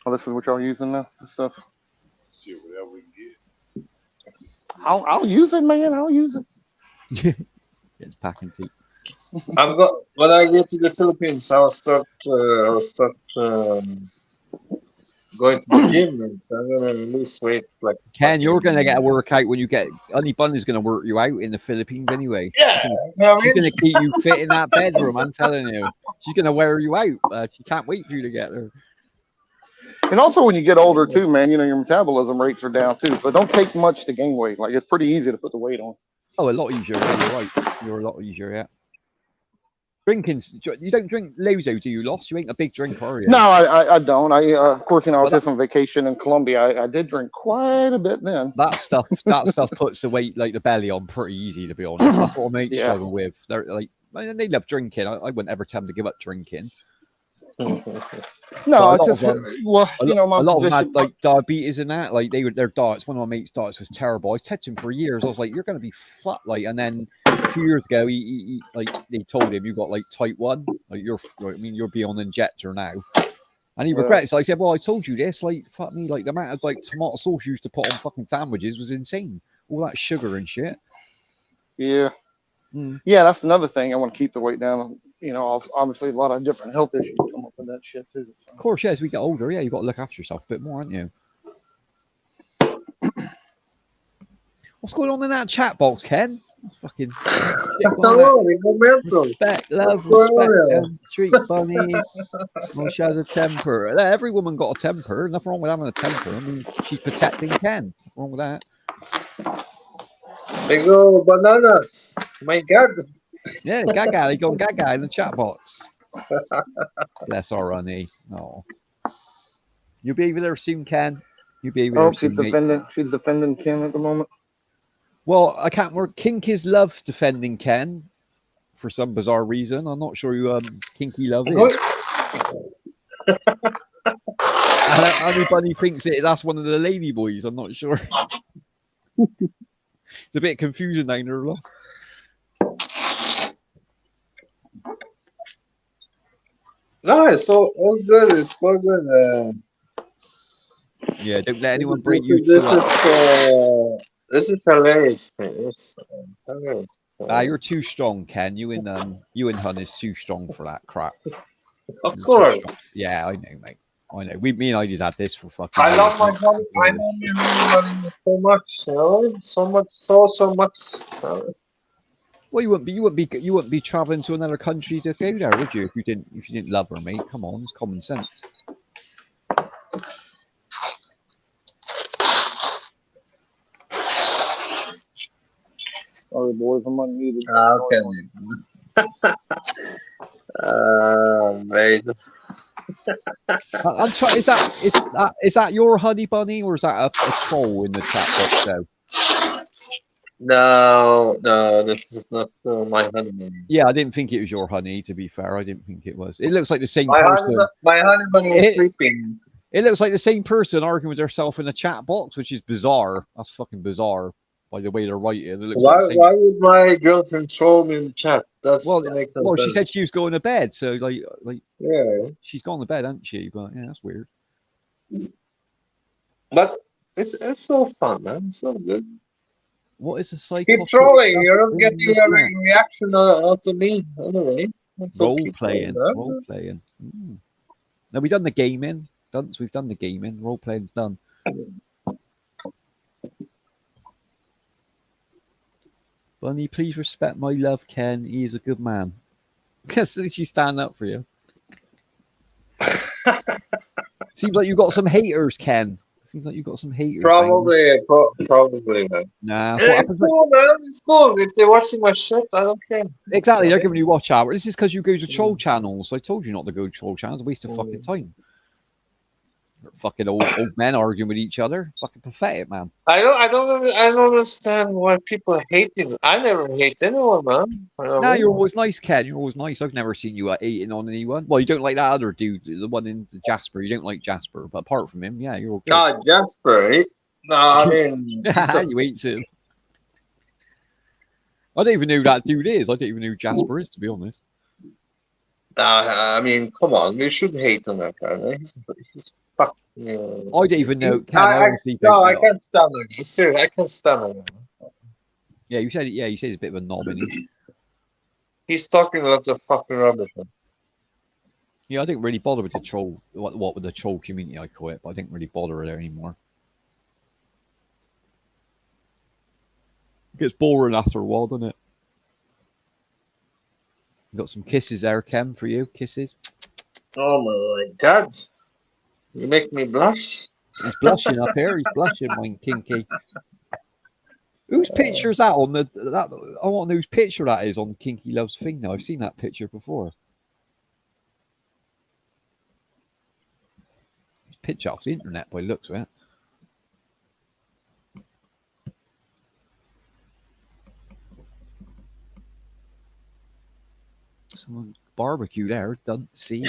Oh, this is what y'all using now. This stuff.
Shit, whatever we can get.
I'll use it, man. I'll use it.
It's packing feet.
When I get to the Philippines, I'll start going to the gym, and I'm gonna lose weight. Like
Ken, you're gonna get a workout when you get. Honey Bun is gonna work you out in the Philippines anyway.
Yeah,
She's gonna keep you fit in that bedroom. I'm telling you, she's gonna wear you out. She can't wait for you to get there.
And also, when you get older too, man, your metabolism rates are down too. So it don't take much to gain weight. Like it's pretty easy to put the weight on.
Oh, a lot easier. Yeah, you're right. You're a lot easier. Yeah. Drinking, you don't drink Lozo, do you, Lost? You ain't a big drinker, are you?
No, I don't. Of course, I was just on vacation in Colombia. I did drink quite a bit then.
That stuff puts the weight, like the belly, on pretty easy, to be honest. That's what mates struggle with. They're like, they love drinking. I wouldn't ever tell them to give up drinking.
No, it's
just
my
a lot of them
position.
had like diabetes and that. Like their diets. One of my mates' diets was terrible. I said to him for years, I was like, "You're going to be fat." Like, and then a few years ago, he like they told him you got like type 1. Like you're beyond injector now. And he regrets. I said, "Well, I told you this. Like, fuck me. Like the amount of like tomato sauce you used to put on fucking sandwiches was insane. All that sugar and shit."
Yeah. Yeah, that's another thing. I want to keep the weight down. Obviously a lot of different health issues come up with that shit too. So.
Of course, yeah. As we get older, yeah, you've got to look after yourself a bit more, aren't you? What's going on in that chat box, Ken? It's fucking
Come on, they go mental.
respect,
What's
love,
going on
respect,
here?
and treat Bunny. Well, she has a temper. Every woman got a temper. Nothing wrong with having a temper. I mean, she's protecting Ken. Nothing wrong with that.
They go bananas. My God.
Yeah, Gaga. They got Gaga in the chat box. Bless our honey. Oh, you'll be able to soon, Ken. You'll be able
Oh,
to soon, mate.
she's defending Ken at the moment.
Well, I can't work. Kinky's loves defending Ken for some bizarre reason. I'm not sure who Kinky Love is. And Honey Bunny thinks that's one of the lady boys. I'm not sure. It's a bit confusing down there, love.
No, it's all good. It's all good.
Yeah, don't let anyone
This,
break
this,
you
is- this
two up.
this is hilarious. Man. It's hilarious.
You're too strong, Ken. You and Hun is too strong for that crap.
Of
You're too
course.
strong. Yeah, I know, mate. I know. Me and I did had this for fucking.
I love my
years.
honey. I love my honey bunny so much. You know? So much. So much.
Well, you wouldn't be traveling to another country to go there, would you? If you didn't love her, mate. Come on, it's common sense.
Sorry, boys, I'm unmuted.
Okay. Mate.
I'm trying. Is that your honey bunny or is that a troll in the chat box? Though.
No, this is not my honey bunny.
Yeah, I didn't think it was your honey. To be fair, I didn't think it was. It looks like the same
My
person.
honey bunny was sleeping.
It looks like the same person arguing with herself in a chat box, which is bizarre. That's fucking bizarre. By the way they're writing, it looks like the same.
Why would my girlfriend troll me in the chat?
Well,
Sense.
she said she was going to bed, so like
yeah,
she's gone to bed, hasn't she? But yeah, that's weird.
but it's so fun, man. It's so good.
What is the psycho?
Keep trolling. You're not getting a reaction out of me anyway. So
Role playing. Now we've done the gaming. We've done the gaming. Role playing's done. Bunny, please respect my love, Ken. He is a good man. Guess she stand up for you. Seems like you got some haters, Ken. Seems like you got some haters.
Probably, man.
Nah,
it's cool, man. It's cool. If they're watching my shit, I don't care.
Exactly, they're giving you watch hour. This is because you go to troll channels. I told you not to go to troll channels. Waste of fucking time. Fucking old men arguing with each other. Fucking pathetic, man.
I don't understand why people hate it. I never hate anyone, man.
Nah, you're always nice, Ken. You're always nice. I've never seen you hating on anyone. Well, you don't like that other dude, the one in Jasper. You don't like Jasper, but apart from him, yeah, you're all good.
God, Jasper. No, I mean,
you hate him. I don't even know who that dude is. I don't even know who Jasper is, to be honest.
I mean, come on. We should hate on that guy. Man. He's fucking.
I don't even know.
I can't stand him. Seriously, I can't stand him.
Yeah, you said. Yeah, you said he's a bit of a knob, isn't he?
He's talking lots of fucking rubbish. Man.
Yeah, I didn't really bother with the troll. What with the troll community, I call it, but I didn't really bother with it anymore. It gets boring after a while, doesn't it? Got some kisses there, Ken, for you. Kisses.
Oh my God. You make me blush.
He's blushing up here. He's blushing, mine Kinky. Whose picture is that on the? I want to know whose picture that is on Kinky Loves thing. Now I've seen that picture before. It's picture off the internet by the looks of it. Someone barbecue there. Don't see.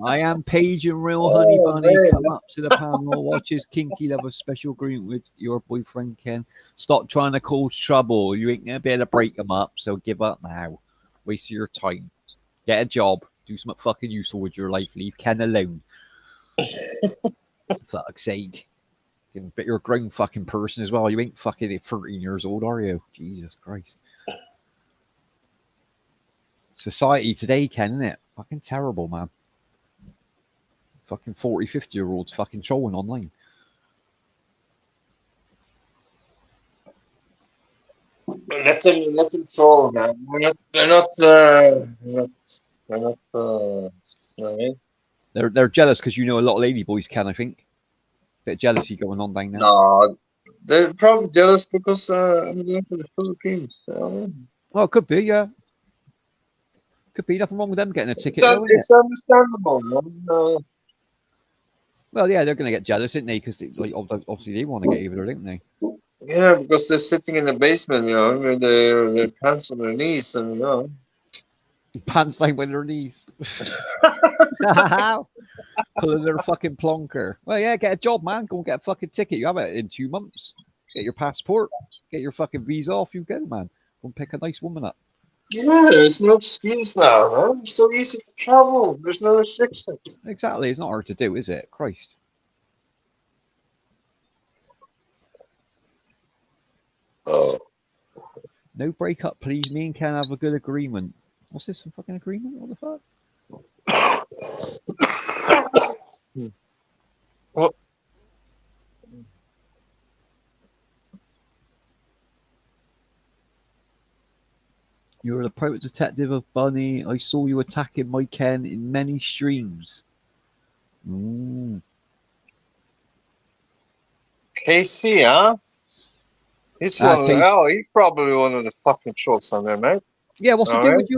I am Paige and Real Honey Bunny.
Man.
Come up to the panel. Watch his Kinky Love a special agreement with your boyfriend Ken. Stop trying to cause trouble. You ain't gonna be able to break them up. So give up now. Waste your time. Get a job. Do something fucking useful with your life. Leave Ken alone. Fuck's sake. But you're a grown fucking person as well. You ain't fucking 13 years old, are you? Jesus Christ. Society today, Ken, isn't it? Fucking terrible, man. Fucking 40, 50-year-olds fucking trolling online.
Let them troll, man. We're not, you know what I mean?
They're jealous because you know a lot of lady boys can. I think bit of jealousy going on down there.
No, they're probably jealous because I'm going to the Philippines.
Well, it could be, yeah. Could be nothing wrong with them getting a ticket, though, isn't it?
It's understandable, man.
Well, yeah, they're going to get jealous, isn't they? Because like, obviously they want to get either, don't they?
Yeah, because they're sitting in the basement, you know, with their pants on their knees, and you know.
Pants down with their knees. Pulling their fucking plonker. Well, yeah, get a job, man. Go and get a fucking ticket. You have it in 2 months. Get your passport. Get your fucking visa off. You go, man. Go and pick a nice woman up.
Yeah, there's no excuse now, man. It's so easy to travel. There's no restrictions.
Exactly. It's not hard to do, is it? Christ.
Oh.
No breakup, please. Me and Ken have a good agreement. What's this? Some fucking agreement? What the fuck?
What?
You're the private detective of Bunny. I saw you attacking my Ken in many streams.
KC, huh? He's he's probably one of the fucking trolls on there, mate.
Yeah, what's the
All
deal
right.
with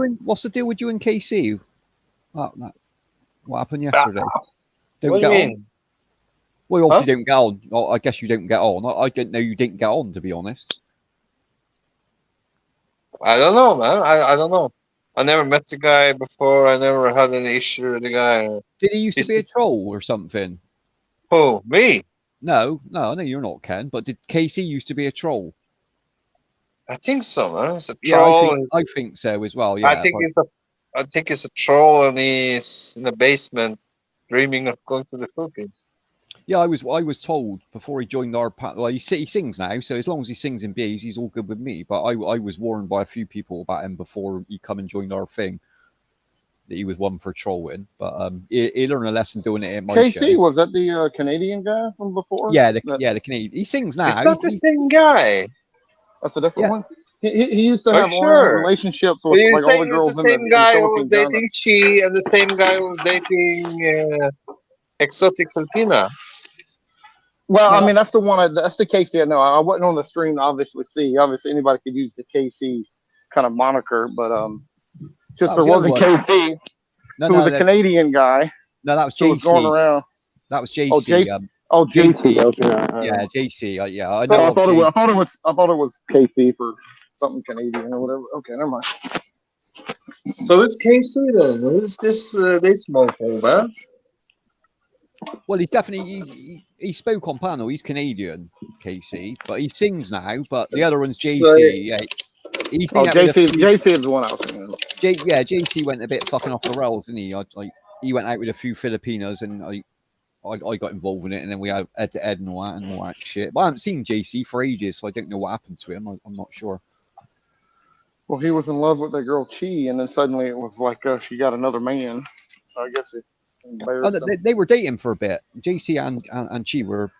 you and KC? What happened yesterday? Don't
What do
get
you
on?
mean?
Well, you obviously don't get on. Well, I guess you don't get on. I didn't know you didn't get on, to be honest.
I don't know, man. I don't know. I never met the guy before. I never had any issue with the guy.
Did he used to be a
He's-
troll or something?
Who? Me?
No, I know you're not, Ken. But did KC used to be a troll?
I think so, man. It's a
Yeah,
troll.
I think so as well. Yeah,
I think he's a troll, and he's in the basement, dreaming of going to the Philippines.
yeah. I was told before he joined our well, he sings now, so as long as he sings in B's, he's all good with me. But I was warned by a few people about him before he come and joined our thing that he was one for trolling. But he learned a lesson doing it at my
KC,
show.
was that the Canadian guy from before?
Yeah, the Canadian. He sings now.
It's not the same guy.
That's a different
Yeah.
one. He used to
Are you
have
sure?
relationships
Are
with
you
like all the
saying it's the
girls in
same
the
guy who was
Philippines, aren't
dating Chi and the same guy who was dating exotic Filipina?
Well,
No,
I mean, that's the one. That's the KC. I know. I wasn't on the stream to obviously see. Obviously, anybody could use the KC kind of moniker, but just
that was
there
the other
wasn't
one.
KC, who was a Canadian guy
No, that was
who was going
JC.
around.
That was JC.
Oh, JC. Oh, JC. Okay.
Yeah, JC. Yeah, I
So
know.
I thought it was KC for something Canadian or whatever. Okay, never mind.
So it's KC then. Who's this mofo, man?
Well, he definitely he spoke on panel. He's Canadian, KC, but he sings now. But the other one's JC. Yeah, he's been out with a few-
JC is the one I was thinking.
JC went a bit fucking off the rails, didn't he? He went out with a few Filipinos, and I got involved in it, and then we had head to head and all that shit. But I haven't seen JC for ages, so I don't know what happened to him. I'm not sure.
Well, he was in love with that girl Chi, and then suddenly it was like she got another man. So I guess it embarrassed him.
They were dating for a bit. JC and Chi were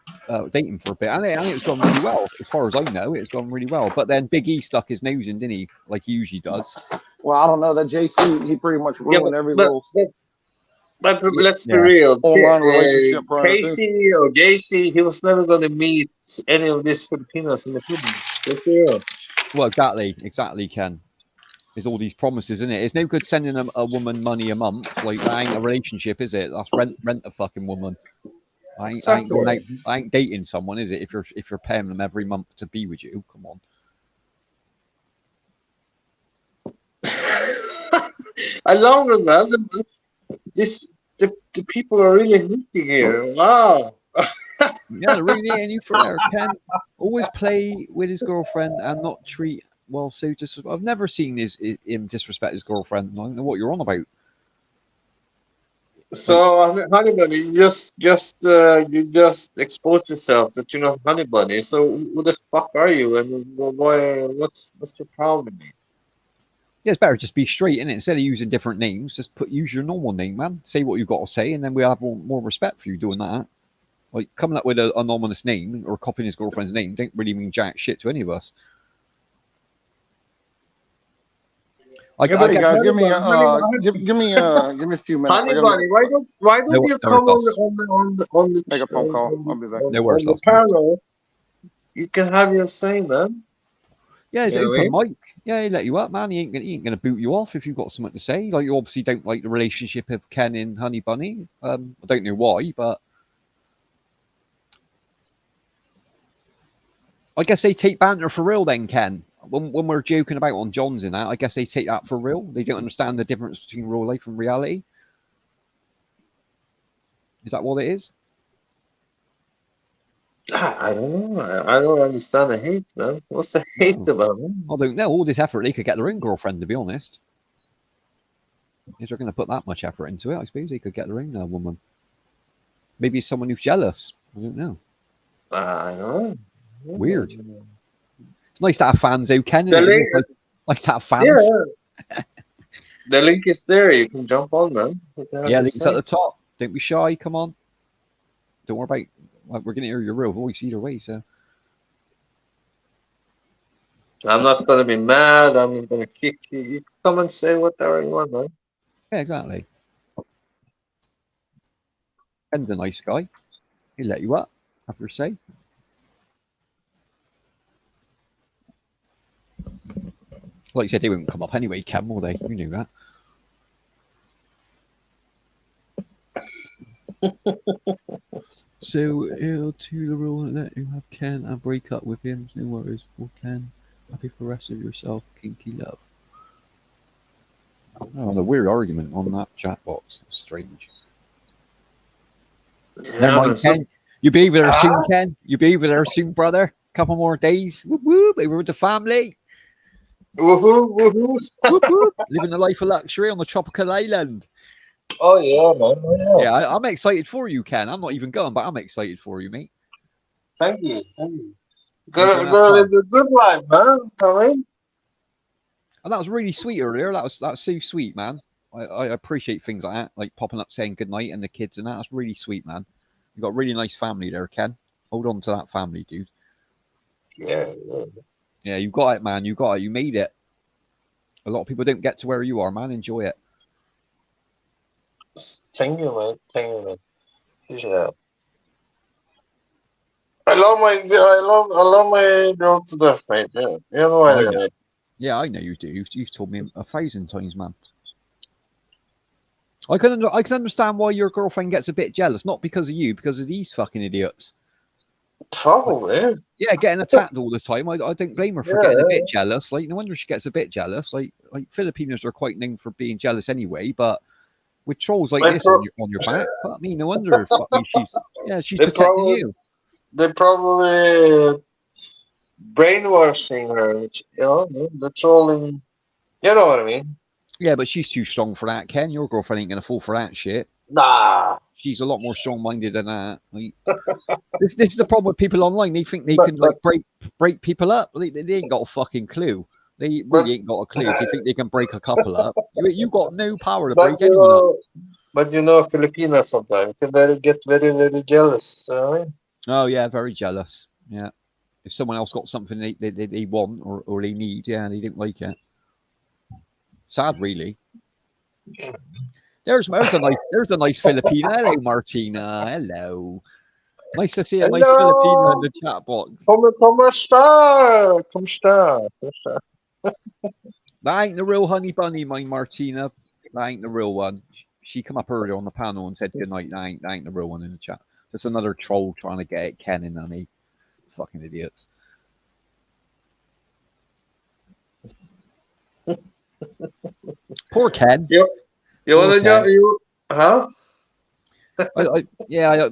dating for a bit, and it was going really well. As far as I know, it's gone really well. But then Big E stuck his nose in, didn't he? Like he usually does.
Well, I don't know that JC. He pretty much ruined every little.
But let's be real.
Online relationship
KC or JC, he was never going to meet any of these Filipinos in the Philippines. Let's be real.
Well, exactly, Ken. There's all these promises, isn't it? It's no good sending a woman money a month. Like that ain't a relationship, is it? That's rent a fucking woman. I ain't dating someone, is it? If you're paying them every month to be with you, come on.
I love it, man. The people are really hating here. Wow.
Yeah, they're really hating you for there. Ken always play with his girlfriend and not treat well. So I've never seen him disrespect his girlfriend. I don't know what you're on about.
So, Honey Bunny, you just exposed yourself that you're not Honey Bunny. So, who the fuck are you, and what's your problem?
Yeah, it's better just be straight in it instead of using different names. Just use your normal name, man. Say what you've got to say, and then we'll have more respect for you doing that. Like coming up with an anonymous name or copying his girlfriend's name don't really mean jack shit to any of us.
Yeah,
I
but
Hey
guess
guys,
honey
give me
bun, honey
give me a few minutes. I
honey
gotta make
bunny, why don't
no,
you
no worries,
come
boss.
make a phone call. I'll be back.
No worries,
on the
boss.
panel? You can have your say, man.
Yeah, it's
You know what I
open
mean?
mic. Yeah, he let you up, man. He ain't gonna boot you off if you've got something to say. Like you obviously don't like the relationship of Ken and Honey Bunny. I don't know why, but I guess they take banter for real then, Ken. When we're joking about on John's and that, I guess they take that for real. They don't understand the difference between real life and reality. Is that what it is?
I don't know. I don't understand the hate, man. What's the hate
Oh,
about, man?
I don't know. All this effort, they could get their own girlfriend, to be honest. If they're going to put that much effort into it, I suppose they could get their own woman. Maybe it's someone who's jealous. I don't know.
I don't
Weird.
know.
It's nice to have fans, though, Ken,
The
isn't it?
link,
It's nice to have fans.
yeah, the link is there. You can jump on, man. You can have
Yeah,
your
links at
say.
the top. Don't be shy. Come on. Don't worry about. We're going to hear your real voice either way. So
I'm not gonna be mad. I'm not gonna kick you. You can come and say whatever you want, man.
yeah, exactly. Ken's a nice guy. He'll let you up. Have your say. Like you said, they won't come up anyway, Ken, will they? You knew that. So it'll to the rule and let you have Ken and break up with him. No worries. Well, Ken, happy for the rest of yourself. Kinky love. Oh, the weird argument on that chat box. Strange. Never
Yeah, man.
mind,
So,
Ken. You'll be over there soon,
ah,
Ken. You'll be over there soon, brother. Couple more days. Whoop whoop. Over with the family.
woohoo, woohoo.
Whoop whoop. Living the life of luxury on the tropical island.
Oh yeah, man. Oh
Yeah,
yeah.
I'm excited for you, Ken. I'm not even going, but I'm excited for you, mate.
Thank you. Thank you.
You're
Gotta
gonna have
gotta live
fun.
the good life, man. I mean,
And that was really sweet earlier. That was so sweet, man. I appreciate things like that, like popping up saying goodnight and the kids and that. That's really sweet, man. You got a really nice family there, Ken. Hold on to that family, dude.
yeah, yeah.
Yeah, you got it, man. You got it. You made it. A lot of people don't get to where you are, man. Enjoy it.
Thank you, man. Thank you, man. Yeah. I love my girl to death, mate. Yeah, you know I
I
do,
know.
mate.
Yeah, I know you do. You've told me 1,000 times, man. I can understand why your girlfriend gets a bit jealous, not because of you, because of these fucking idiots. Like,
Probably.
yeah, getting attacked all the time. I don't blame her for getting a bit
Yeah.
jealous. Like, no wonder she gets a bit jealous. Like Filipinos are quite known for being jealous anyway, but with trolls like
They
this
pro-
on your back, fuck me, no wonder. Fuck me, she's
they
protecting
probably
you.
they probably brainwashing her. The trolling. You know what I mean?
Yeah, but she's too strong for that, Ken. Your girlfriend ain't gonna fall for that shit.
Nah.
She's a lot more strong-minded than that. Like, this is the problem with people online. They think they
But
can
but
like break people up. They ain't got a fucking clue. They
but
really ain't got a clue. They think they can break a couple up. You got no power to
but
break anyone up.
Filipinos sometimes can get very very jealous.
Oh yeah, very jealous. Yeah, if someone else got something they want or they need, yeah, they didn't like it. Sad, really. There's a nice Filipina. Hello, Martina. Hello. Nice to see a nice Filipina in
Hello.
the chat box.
Como está? Como está? Como está?
That ain't the real honey bunny, my Martina. That ain't the real one. She come up earlier on the panel and said goodnight. That ain't the real one in the chat. Just another troll trying to get at Ken and Honey. Fucking idiots. Poor Ken.
You you
Poor
wanna
Ken.
know you? Huh?
Yeah,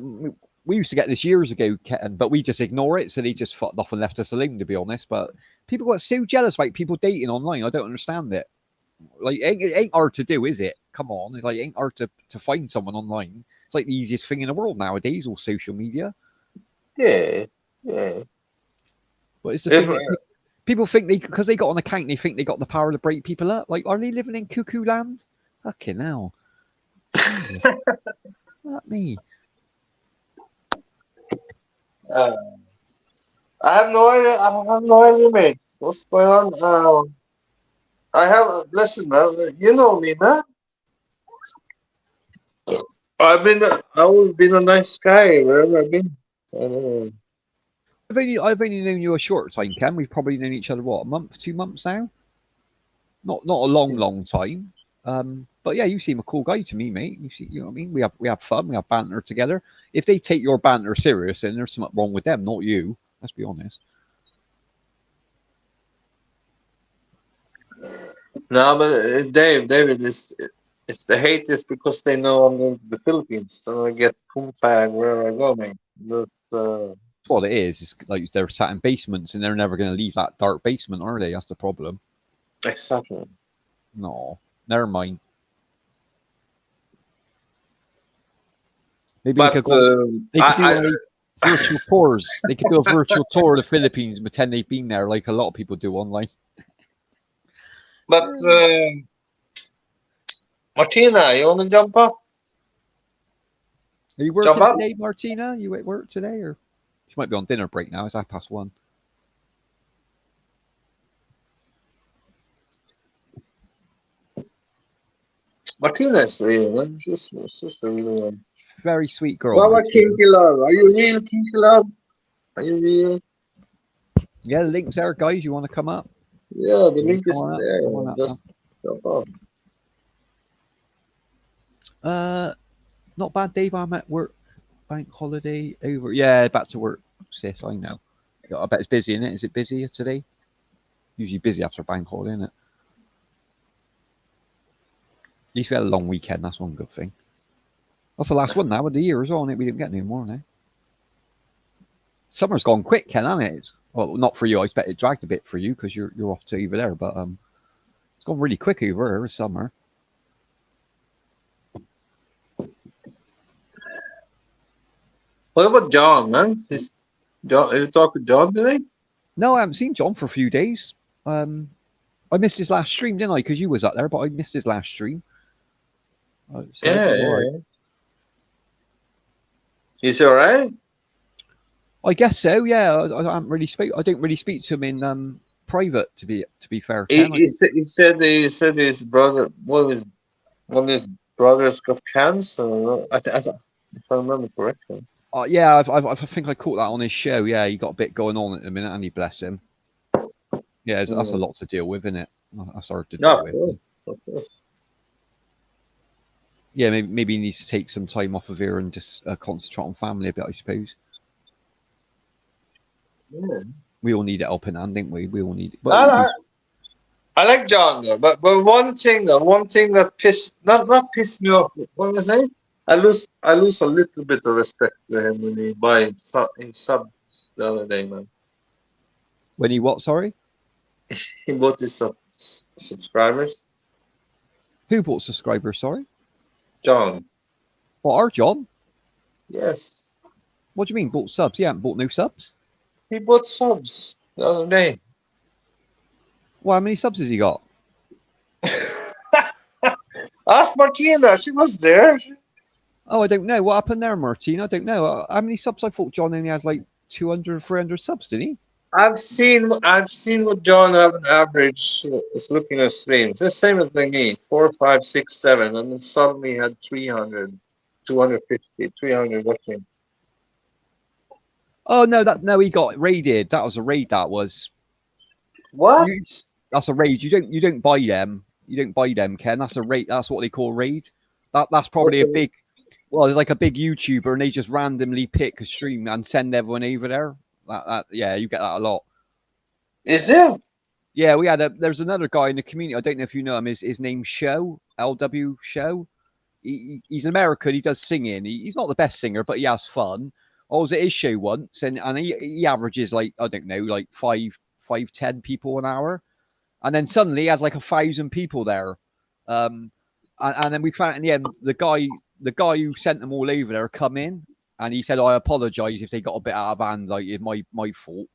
we used to get this years ago, Ken, but we just ignore it. So they just fucked off and left us alone, to be honest. But people got so jealous about people dating online. I don't understand it. Like, it ain't hard to do, is it? Come on. Like, it ain't hard to find someone online. It's like the easiest thing in the world nowadays, all social media.
Yeah, yeah.
But it's the
If
thing that people think because they got an account, they think they got the power to break people up. Like, are they living in cuckoo land? Fucking hell. Jesus. Not me.
uh, I have no idea. I have no idea, mate. What's going on? I have listen, man. You know me, man. I've always been a nice guy wherever I've been. I don't know.
I've only known you a short time, Ken. We've probably known each other what, a month, 2 months now. Not a long time. But yeah, you seem a cool guy to me, mate. You know what I mean? We have fun, we have banter together. If they take your banter serious, then there's something wrong with them, not you. Let's be honest.
No, but David is it's the hate is because they know I'm going to the Philippines, so I get cool tag wherever I go, mate.
That's what it is. It's like they're sat in basements and they're never going to leave that dark basement, are they? That's the problem.
Exactly.
No, never mind. Maybe they could
But
go. They could do
I
like virtual tours. They could do a virtual tour of the Philippines and pretend they've been there, like a lot of people do online.
but Martina, you want to jump up?
Are you
Jump
working
up?
today, Martina? You at work today, or she might be on dinner break now? It's 1:30.
Martina's real, man. She's a real one.
Very sweet girl,
What about
Martina.
Kinky Love? Are you real, Kinky Love? Are you real?
Yeah, the link's there, guys. You want to come up?
Yeah, the
Yeah,
link
come
is
on up.
there.
Come on up.
Just jump up.
Not bad, Dave. I'm at work. Bank holiday over. Yeah, back to work. Sis, I know. I bet it's busy, isn't it? Is it busy today? Usually busy after bank holiday, isn't it? At least we had a long weekend. That's one good thing. That's the last one now of the year as well, isn't it? We didn't get any more now. Summer's gone quick, Ken, hasn't it? Well, not for you. I expect it dragged a bit for you because you're off to over there, but it's gone really quick over here this summer.
What about John, man? Is John? You talk to John today?
No, I haven't seen John for a few days. I missed his last stream, didn't I? Because you was up there, but I missed his last stream. So I hope he's all right.
He's all right.
I guess so. Yeah, I haven't really speak. I don't really speak to him in private. To be fair,
He,
Ken.
he, said, he said his brother, one of his brothers got cancer. If I remember correctly.
Yeah, I think I caught that on his show. Yeah, he got a bit going on at the minute, and he bless him. Yeah, that's a lot to deal with, isn't it? That's hard to deal with.
Of course.
Yeah, maybe he needs to take some time off of here and just concentrate on family a bit, I suppose.
Yeah.
We all need it helping hand, don't we? We all need it. But
I like John though, but one thing that not pissed me off. What was I? I lose a little bit of respect to him when he buy subs the other day, man.
when he what? Sorry,
He bought his subscribers.
who bought subscribers? Sorry,
John.
what are John?
Yes.
What do you mean bought subs? He haven't bought no subs.
He bought subs the other day.
Well, how many subs has he got?
Ask Martina. She was there.
Oh, I don't know. What happened there, Martin? I don't know. How many subs? I thought John only had like 200, 300 subs, didn't he?
I've seen what John have an average is looking at streams. The same as like me, 4, 5, 6, 7, and then suddenly had 300, 250, 300 watching.
Oh no, he got raided. That was a raid. That was.
What?
That's a raid. You don't buy them. You don't buy them, Ken. That's a raid. That's what they call raid. That's probably a big. Well, it's like a big YouTuber, and they just randomly pick a stream and send everyone over there. Yeah, you get that a lot.
Is it?
Yeah, there's another guy in the community. I don't know if you know him. His name's Show, LW Show. He's an American. He does singing. He's not the best singer, but he has fun. I was at his show once, and he averages like, I don't know, like 10 people an hour. And then suddenly he had like 1,000 people there. And then we found in the end, the guy who sent them all over there come in, and he said, I apologize if they got a bit out of hand, like it's my fault.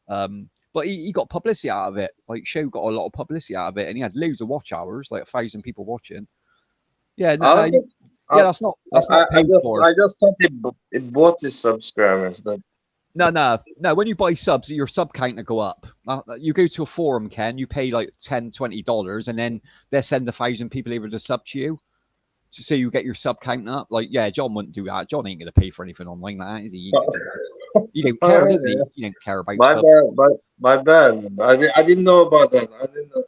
But he got publicity out of it. Like Show got a lot of publicity out of it, and he had loads of watch hours, like 1,000 people watching. Yeah, that's not paid for.
I just thought he bought his subscribers, but
No. When you buy subs, your sub count will go up. You go to a forum, Ken. You pay like $10, $20, and then they send 1,000 people over to sub to you. So you get your sub count up. Like, yeah, John wouldn't do that. John ain't gonna pay for anything online like that, is he? He don't care, does he? He don't care about
My
subs.
bad. My bad. I didn't know about that. I didn't know.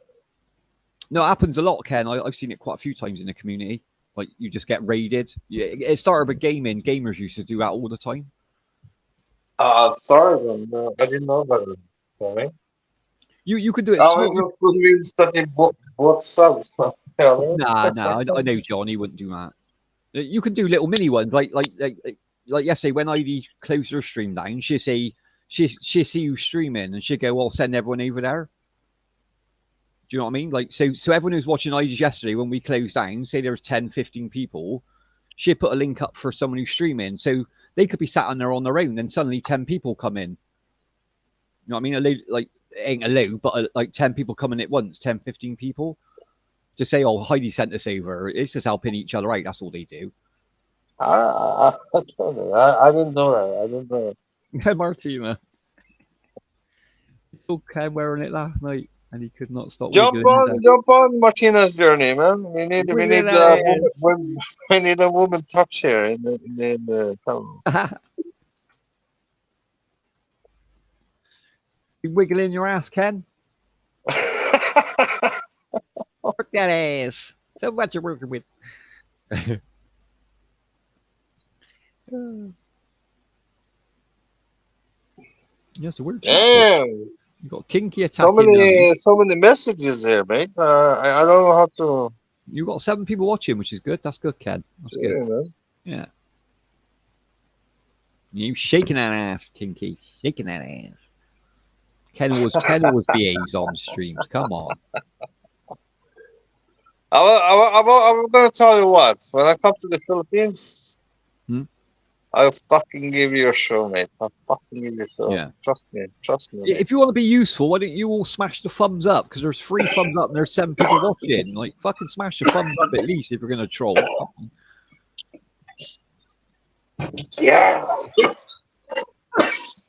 No, it happens a lot, Ken. I've seen it quite a few times in the community. Like, you just get raided. Yeah, it started with gaming. Gamers used to do that all the time.
Sorry then. No, I didn't know about it. Sorry.
You could do it
I
small.
was just convinced that you bought subs. Yeah.
Nah. I know John. He wouldn't do that. You can do little mini ones, like yesterday when Ivy closed her stream down. She see you streaming, and she'd go, "Well, send everyone over there." Do you know what I mean? Like, so everyone who's watching Ivy's yesterday when we closed down, say there was 10, 15 people, she'd put a link up for someone who's streaming, so they could be sat on there on their own, then suddenly 10 people come in. You know what I mean? Like, it ain't a load, but like 10 people coming at once, 10, 15 people. Just say, "Oh, Heidi sent us over." It's just helping each other out. That's all they do.
I didn't know that. I didn't know that.
Martina. It's all Ken wearing it last night, and he could not stop
Jump
wiggling his
on Martina's journey, man. We need
Wiggling
we need a woman touch here in the town.
head. You wiggling your ass, Ken? Work that ass. So what you're working with. Yes, the word.
Damn,
You got kinky
so
attacking.
many messages here, mate. I don't know how to.
You got 7 people watching, which is good. That's good, Ken. That's
Yeah,
good.
man.
Yeah. You shaking that ass, kinky. Shaking that ass. Ken always behaves on streams. Come on.
I'm gonna tell you what. When I come to the Philippines,
Hmm?
I'll fucking give you a show, mate. I'll fucking give you a show.
Yeah.
Trust me. Mate.
If you want to be useful, why don't you all smash the thumbs up? Because there's 3 thumbs up and there's 7 people watching. Like, fucking smash the thumbs up at least if you're going to troll.
Yeah.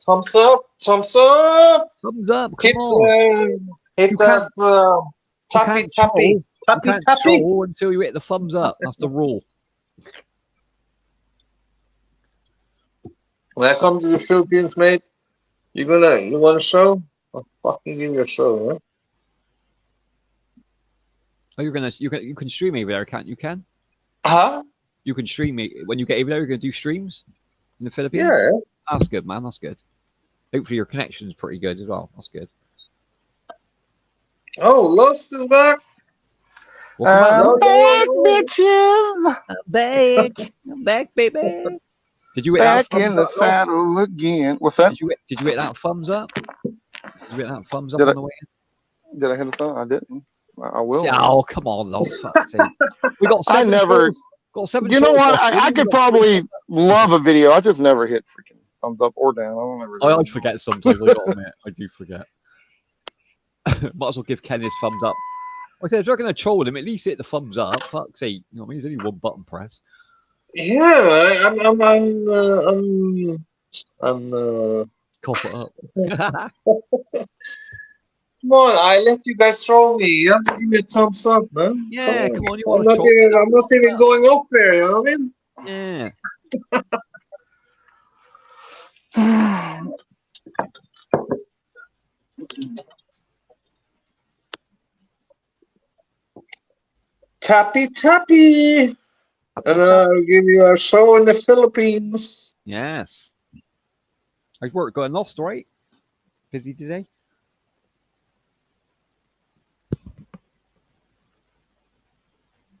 Thumbs up.
Thumbs up. Come
Hit
on.
hit
You
that tappy
can't troll. You can't
tappy.
troll until you hit the thumbs up. That's the rule.
When I come to the Philippines, mate, you want a show? I'll fucking give you a show, man.
Oh, you can stream over there, can't you? Ken?
Huh?
You can stream me when you get over there. You're going to do streams in the Philippines.
Yeah.
That's good, man. That's good. Hopefully your connection's pretty good as well. That's good.
Oh, Lost is back.
Welcome
Back, bitches.
back, baby. Did you hit
Back
that
in the
thumbs up, Lost?
saddle again. What's that?
Did you hit that thumbs up? Did you hit that thumbs up
Did
on the way in?
Did I hit a thumb? I didn't. I will.
Oh, come on, Lost. Fuck's sake. We got
I
7
never.
trolls. Got 7
You know
trolls
what?
watching.
I could probably love a video. I just never hit freaking thumbs up or down. I don't ever.
I forget sometimes. I got admit, I do forget. Might as well give Ken his thumbs up. Like I said, if you're going to troll him, at least hit the thumbs up. Fuck's sake. You know what I mean? It's only one button press.
Yeah, I'm
Cough it up.
Come on, I let you guys troll me. You have to give me a thumbs up, man.
Yeah, come on. You
I'm
want to troll?
I'm not even going off there, you know what I mean?
Yeah.
Tappy. And I'll give you a show in the Philippines.
Yes. How's work going? Lost, right? Busy today?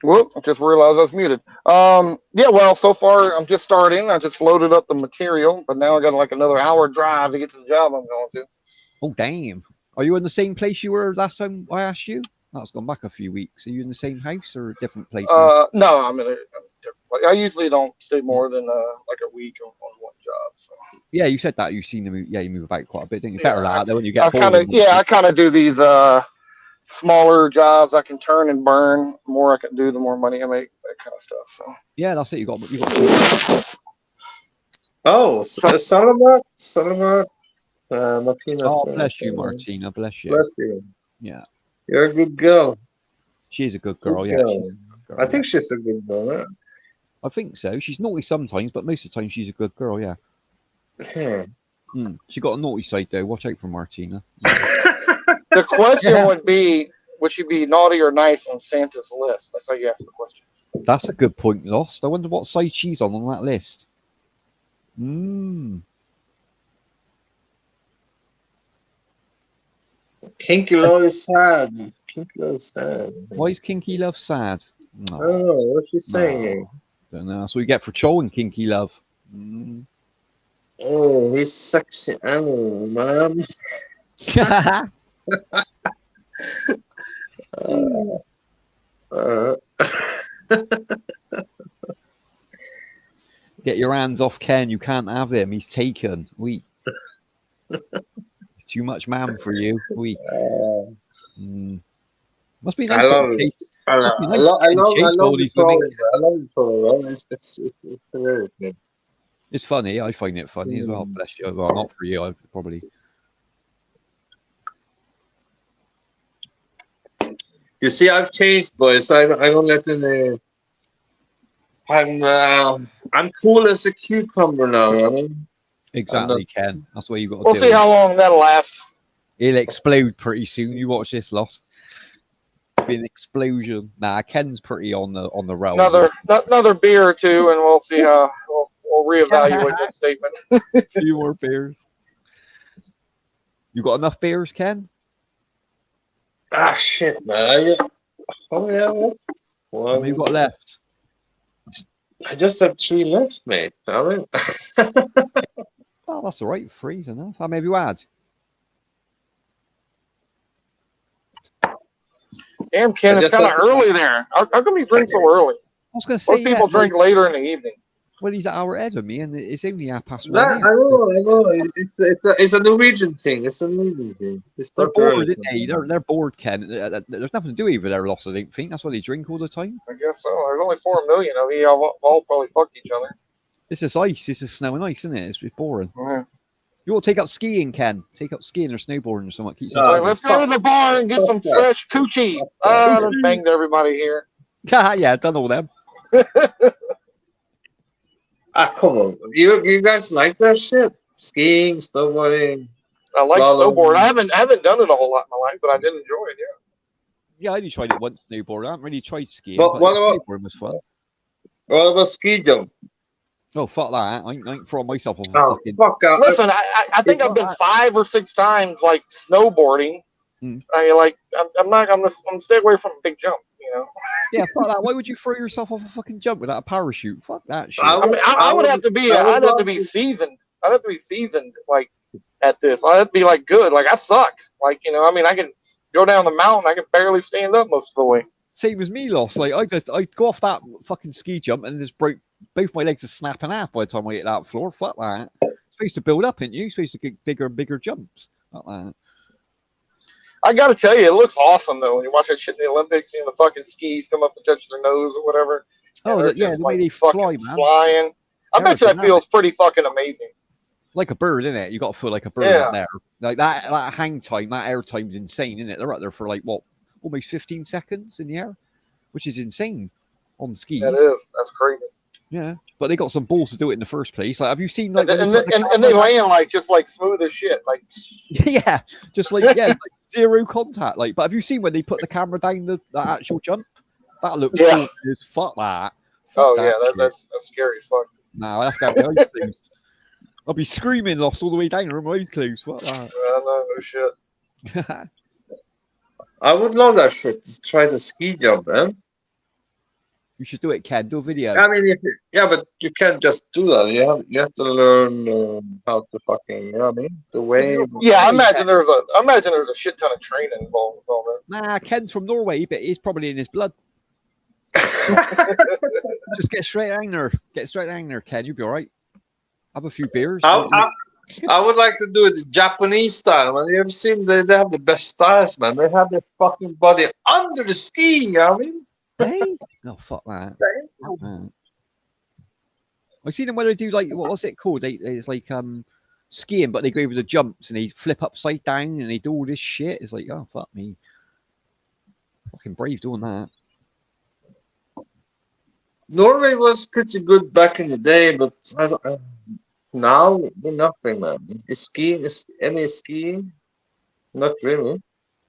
Whoop! I just realized I was muted. Yeah. Well, so far I'm just starting. I just loaded up the material, but now I got like another hour drive to get to the job I'm going to.
Oh, damn. Are you in the same place you were last time I asked you? That's gone back a few weeks. Are you in the same house or a different place?
No, I'm in a different place. I usually don't stay more than like a week on one job. So.
Yeah, you said that. You've seen them. Yeah, you move about quite a bit, didn't you?
Yeah,
Better like that when you
I
get bored.
kind of do these smaller jobs I can turn and burn. The more I can do, the more money I make. That kind of stuff. So.
Yeah, that's it. You got.
Oh, Salamat, Martina's.
Oh, bless you, Martina. Bless you.
Bless you.
Yeah,
You're a good girl.
she is a good
Good
girl. Yeah, she's
girl.
a good girl.
I think
Yeah.
she's a good girl. Huh?
I think so. She's naughty sometimes, but most of the time she's a good girl. Yeah.
Yeah.
She got a naughty side though. Watch out for Martina.
The question
Yeah.
would she be naughty or nice on Santa's list? That's how you ask the question.
That's a good point, Lost. I wonder what side she's on that list. Hmm.
Kinky love is sad. Kinky love is sad.
Why is Kinky Love sad?
I
No,
don't know. What's she saying?
no, don't know. That's what you get for trolling Kinky Love. Mm.
Oh, he's sexy animal, man. Uh, uh,
Get your hands off Ken. You can't have him. He's taken. We. Too much man for you. We. Must be
I
nice
love
getting
it.
chased. Must be nice
I
getting chased by all
love the
these women.
trolling. I love the trolling. It's hilarious, man.
It's funny. I find it funny as well. Bless you. Well, not for you. I probably.
You see, I've changed, boys. I don't let in. I'm cool as a cucumber now. I mean,
Exactly, Ken. That's what you got to
We'll
do.
see how long that'll last.
He'll explode pretty soon. You watch this, Lost. Be an explosion. Nah, Ken's pretty on the roll.
Another beer or two, and we'll see how we'll reevaluate that statement.
A few more beers. You got enough beers, Ken?
ah, shit, man. Oh yeah, left.
How many you got left?
I just have 3 left, mate. I mean,
Oh, that's all right. 3's enough. How many have you had?
Damn, Ken,
I
it's
just
kind of
have to-
early there. How come you drink so early?
I was going to say,
Most people drink later in the evening.
Well, he's an hour ahead of me, and it's only 1:30.
I know. It's a Norwegian thing. It's a Norwegian thing. It's
They're
not
bored,
early.
aren't they? They're bored, Ken. There's nothing to do with their loss, I don't think. That's why they drink all the time.
I guess so. There's only 4 million of you. All probably fucked each other.
This is ice. This is snow and ice, isn't it? It's boring.
Yeah.
You want to take up skiing, Ken? Take up skiing or snowboarding or something. Keep
No,
Like, let's go to the bar and get some fresh coochie. I done banged everybody here.
yeah, done all them.
Ah, come on. You guys like that shit? Skiing, snowboarding.
I like
Slalom.
snowboard. I haven't done it a whole lot in my life, but I did enjoy it. Yeah.
Yeah, I only tried it once, snowboarding. I haven't really tried skiing,
But
but
what
yeah,
about-
snowboarding was fun.
What about ski jump?
Oh, fuck that. I ain't throwing myself off a
Oh,
fucking...
fuck.
Listen, I think I've been 5 or 6 times like snowboarding.
Mm.
I'm stay away from big jumps. You know.
Yeah, fuck that. Why would you throw yourself off a fucking jump without a parachute? Fuck that shit.
I mean, I would have to be.
I would
I'd have to
love
be
to-
seasoned. I'd have to be seasoned like at this. I'd have to be like good. Like I suck. Like I mean, I can go down the mountain. I can barely stand up most of the way.
Same as me, Lost. Like I go off that fucking ski jump and just broke both my legs are snapping half by the time I hit that floor. Fuck that. You're supposed to build up, ain't you? You're supposed to get bigger and bigger jumps. Fuck that.
I got to tell you, it looks awesome though when you watch that shit in the Olympics. The fucking skis come up and touch their nose or whatever.
Oh,
they're
yeah,
just,
the way they
fucking
fly, man.
Flying. I bet you that feels pretty fucking amazing.
Like a bird, isn't it? You got to feel like a bird
Yeah.
up there. Like that hang time, that air time's insane, isn't it? They're up there for like what, almost 15 seconds in the air, which is insane on skis.
That is. That's crazy.
Yeah, but they got some balls to do it in the first place. Like, have you seen like?
And
when they put the
they
camera-
land like just like smooth as shit. Like
yeah, just like like zero contact. Like, but have you seen when they put the camera down the actual jump? That looks
Yeah.
cool. Fuck that. Fuck
oh
that
yeah,
shit.
that's scary as fuck.
No, that's got my eyes closed. I'll be screaming lost all the way down with my eyes closed. Fuck
I know, no shit.
that.
I would love that shit to try the ski jump, man.
You should do it, Ken. Do a video.
I mean, but you can't just do that. You have to learn how to fucking, you know what I mean? The wave.
Yeah, I imagine there's a shit ton of training involved with all
Nah, Ken's from Norway, but he's probably in his blood. Just get straight down there. Get straight down there, Ken. You'll be all right. Have a few beers.
I would like to do it the Japanese style, man. You ever seen they have the best styles, man? They have their fucking body under the ski, you know what I mean?
Hey? No, fuck that. Fuck that. I've seen them where they do like what was it called? It's like skiing, but they go over the jumps and they flip upside down and they do all this shit. It's like, oh fuck me, fucking brave doing that.
Norway was pretty good back in the day, but now nothing, man. Is skiing? Is any skiing? Not really.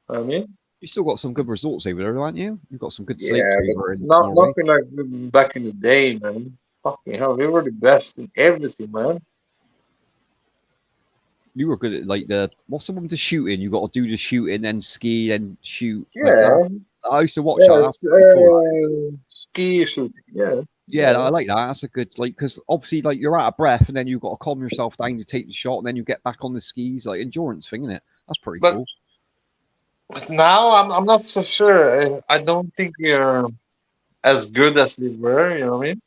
I mean,
You still got some good resorts over there, aren't you? You've got some good slopes
yeah, but
over in
not
Norway.
nothing like back in the day, man. Fucking hell, we were the best in everything, man.
You were good at like what's the one with the shooting? You got to do the shooting, then ski, then shoot like
Yeah,
that. I used to watch that. That's
yes,
pretty cool.
ski shooting. Yeah,
Yeah,
yeah.
I like that. That's a good like because obviously like you're out of breath and then you've got to calm yourself down to take the shot and then you get back on the skis like endurance thing, isn't it? That's pretty
But
cool.
but now I'm not so sure. I don't think we're as good as we were. You know what I mean?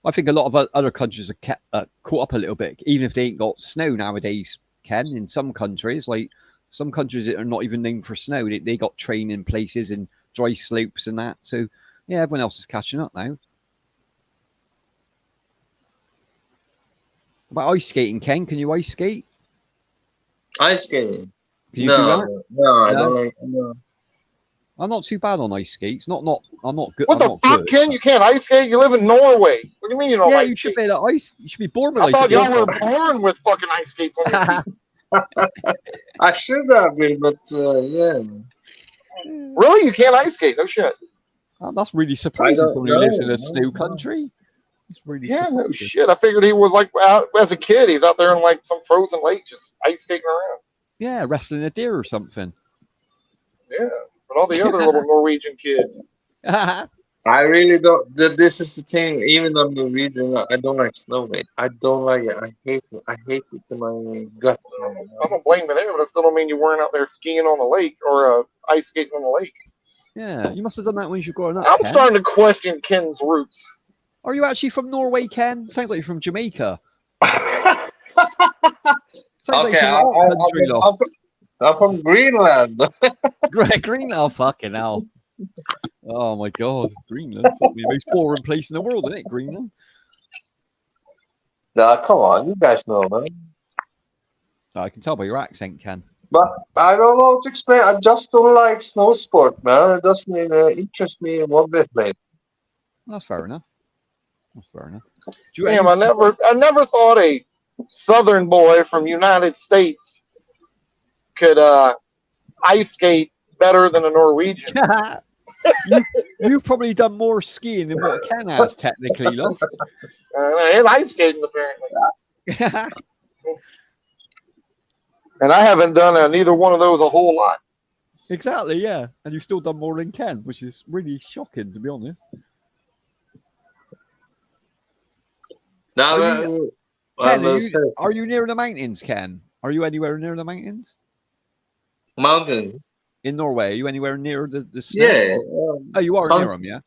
I think a lot of other countries are caught up a little bit, even if they ain't got snow nowadays. Ken, in some countries, like some countries that are not even named for snow, they got training places and dry slopes and that. So yeah, everyone else is catching up now. About ice skating, Ken, can you ice skate?
Ice skating.
Can you do that?
No, I
No,
don't like. No.
I'm not too bad on ice skates. Not. I'm not good.
What
I'm
the
not
fuck,
good.
Ken? You can't ice skate? You live in Norway. What do you mean you don't
Yeah,
ice
you should
skate?
be able to ice. You should be born with
I
ice
thought y'all
skates.
were born with fucking ice skates on your feet.
I should have been, but yeah,
Really? You can't ice skate? No shit.
Oh, that's really
I
surprising.
don't
Someone who lives in
know.
a
No,
snow
no.
country. It's really
Yeah, no
surprising.
shit. I figured he was like out as a kid. He's out there in like some frozen lake just ice skating around.
Yeah, wrestling a deer or something.
Yeah. But all the other little Norwegian kids.
I really don't. This is the thing. Even though I'm Norwegian, I don't like snow, mate. I don't like it. I hate it. I hate it to my gut. Man.
I don't blame you there, but I still don't mean you weren't out there skiing on the lake or ice skating on the lake.
Yeah, you must have done that when you were growing up,
I'm
Ken.
starting to question Ken's roots.
Are you actually from Norway, Ken? Sounds like you're from Jamaica.
Okay,
Sounds like you're from a hot country, lost.
I'm from Greenland.
Greenland. Oh, fucking hell. Oh, my God. Greenland. Probably the most foreign place in the world, isn't it, Greenland?
Nah, come on, you guys know, man.
I can tell by your accent, Ken.
But I don't know what to explain. I just don't like snow sport, man. It doesn't interest me one bit, mate.
That's fair enough. That's fair enough. Do you
Damn, I never thought a Southern boy from United States could ice skate better than a Norwegian.
You've probably done more skiing than what Ken has, technically, lost.
And ice skating apparently. And I haven't done neither one of those a whole lot.
Exactly, yeah. And you've still done more than Ken, which is really shocking, to be honest.
Now,
Ken, are you near the mountains, Ken? Are you anywhere near the mountains?
mountains.
In Norway? Are you anywhere near the snow?
Yeah.
Oh, you are
tons,
near them, yeah?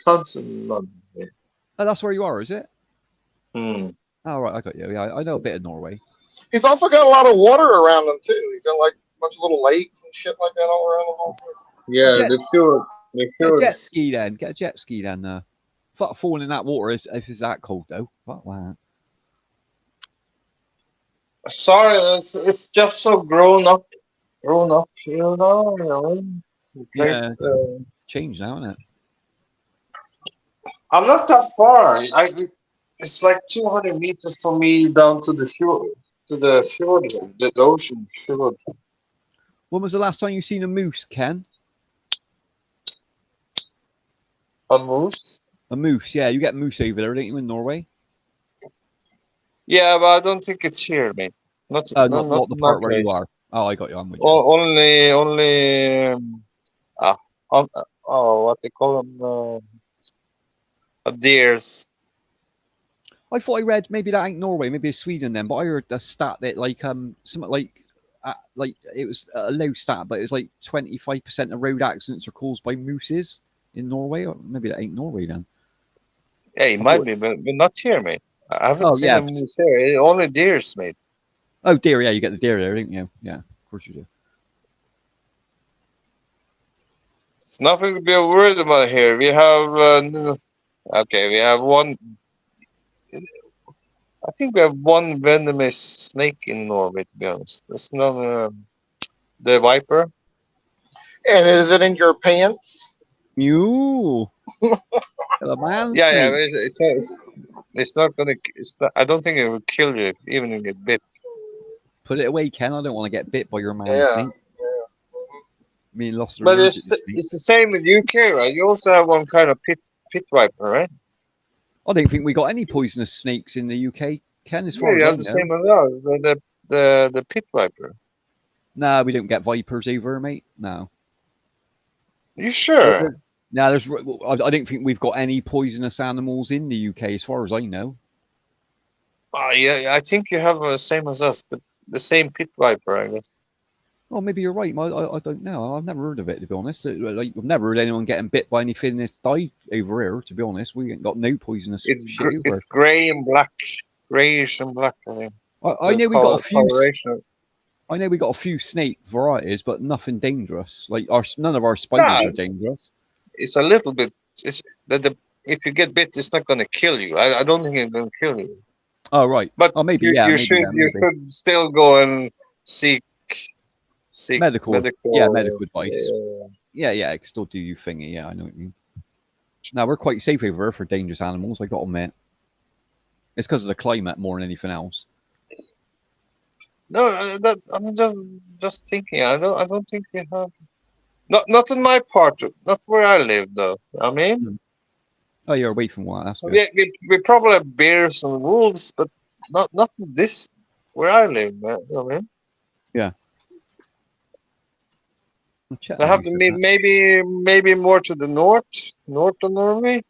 tons of mountains. Yeah.
Oh, that's where you are, is it?
Hmm.
Oh, right, I got you. Yeah, I know a bit of Norway.
He's also got a lot of water around him too. He's got like a bunch of little lakes and shit like that all around him. Also.
Yeah,
Jet-
the
Get a jet
fjords.
ski then. Get a jet ski then. Fuck falling in that water if it's that cold, though. Fuck that.
Sorry, it's just so grown up. You know. The place,
Yeah, changed now, isn't it?
I'm not that far. It's like 200 meters from me down to the fjord, the ocean fjord.
When was the last time you seen a moose, Ken?
A moose?
A moose, yeah. You get moose over there, don't you, in Norway?
Yeah, but I don't think it's here, mate. Not
Not the
in my
part where you are.
place.
Oh, I got you. I'm with you.
Only ah, what they call them, deers.
I thought I read maybe that ain't Norway, maybe it's Sweden then. But I heard a stat that something like it was a low stat, but it was like 25% of road accidents are caused by mooses in Norway. Or maybe that ain't Norway then.
Yeah, it
I
might
thought,
be, but not here, mate. I haven't
oh
seen
yeah.
a moose here. Only deers, mate.
Oh deer, yeah, you get the deer there, don't you? Yeah, of course you do.
It's nothing to be worried about here. We have okay. We have one. I think we have one venomous snake in Norway. To be honest, there's not the viper.
And is it in your pants?
You, the man
Yeah, yeah.
snake.
It's not gonna. It's not. I don't think it will kill you even if you get bit.
Put it away, Ken. I don't want to get bit by your man
Yeah.
snake. Me lost
But
allergic to snake.
it's the same in UK, right? You also have one kind of pit viper, right?
I don't think we got any poisonous snakes in the UK, Ken, as
Yeah,
far
you
as I
have the
know.
same as us. The pit viper.
Nah, we don't get vipers over, mate. No.
You sure?
Now, I don't think we've got any poisonous animals in the UK, as far as I know.
Oh, yeah, I think you have the same as us. The same pit viper, I guess.
Oh, maybe you're right. I don't know. I've never heard of it, to be honest. Like, I've never heard anyone getting bit by anything that's died over here, to be honest. We ain't got no poisonous shit over here.
It's grey and black, grayish and black. I mean,
I know we got a few.
coloration.
I know we got a few snake varieties, but nothing dangerous. Like none of our spiders
Yeah,
are dangerous.
it's a little bit. It's the if you get bit, it's not gonna kill you. I don't think it's gonna kill you.
Oh right.
But
Oh maybe
you,
yeah.
you
Maybe
should
yeah.
you
Maybe
should still go and seek
medical. Yeah, medical advice.
Yeah.
Yeah. I can still do you thingy. Yeah, I know what you mean. Now we're quite safe over here for dangerous animals. I got to admit. It's because of the climate more than anything else.
No, I'm just thinking. I don't think we have. Not in my part. Not where I live, though. I mean,
Oh, you're away from one. That's good.
we probably have bears and wolves, but not in this where I live. You know what I mean,
I'll check
I have to
that.
maybe more to the north of Norway.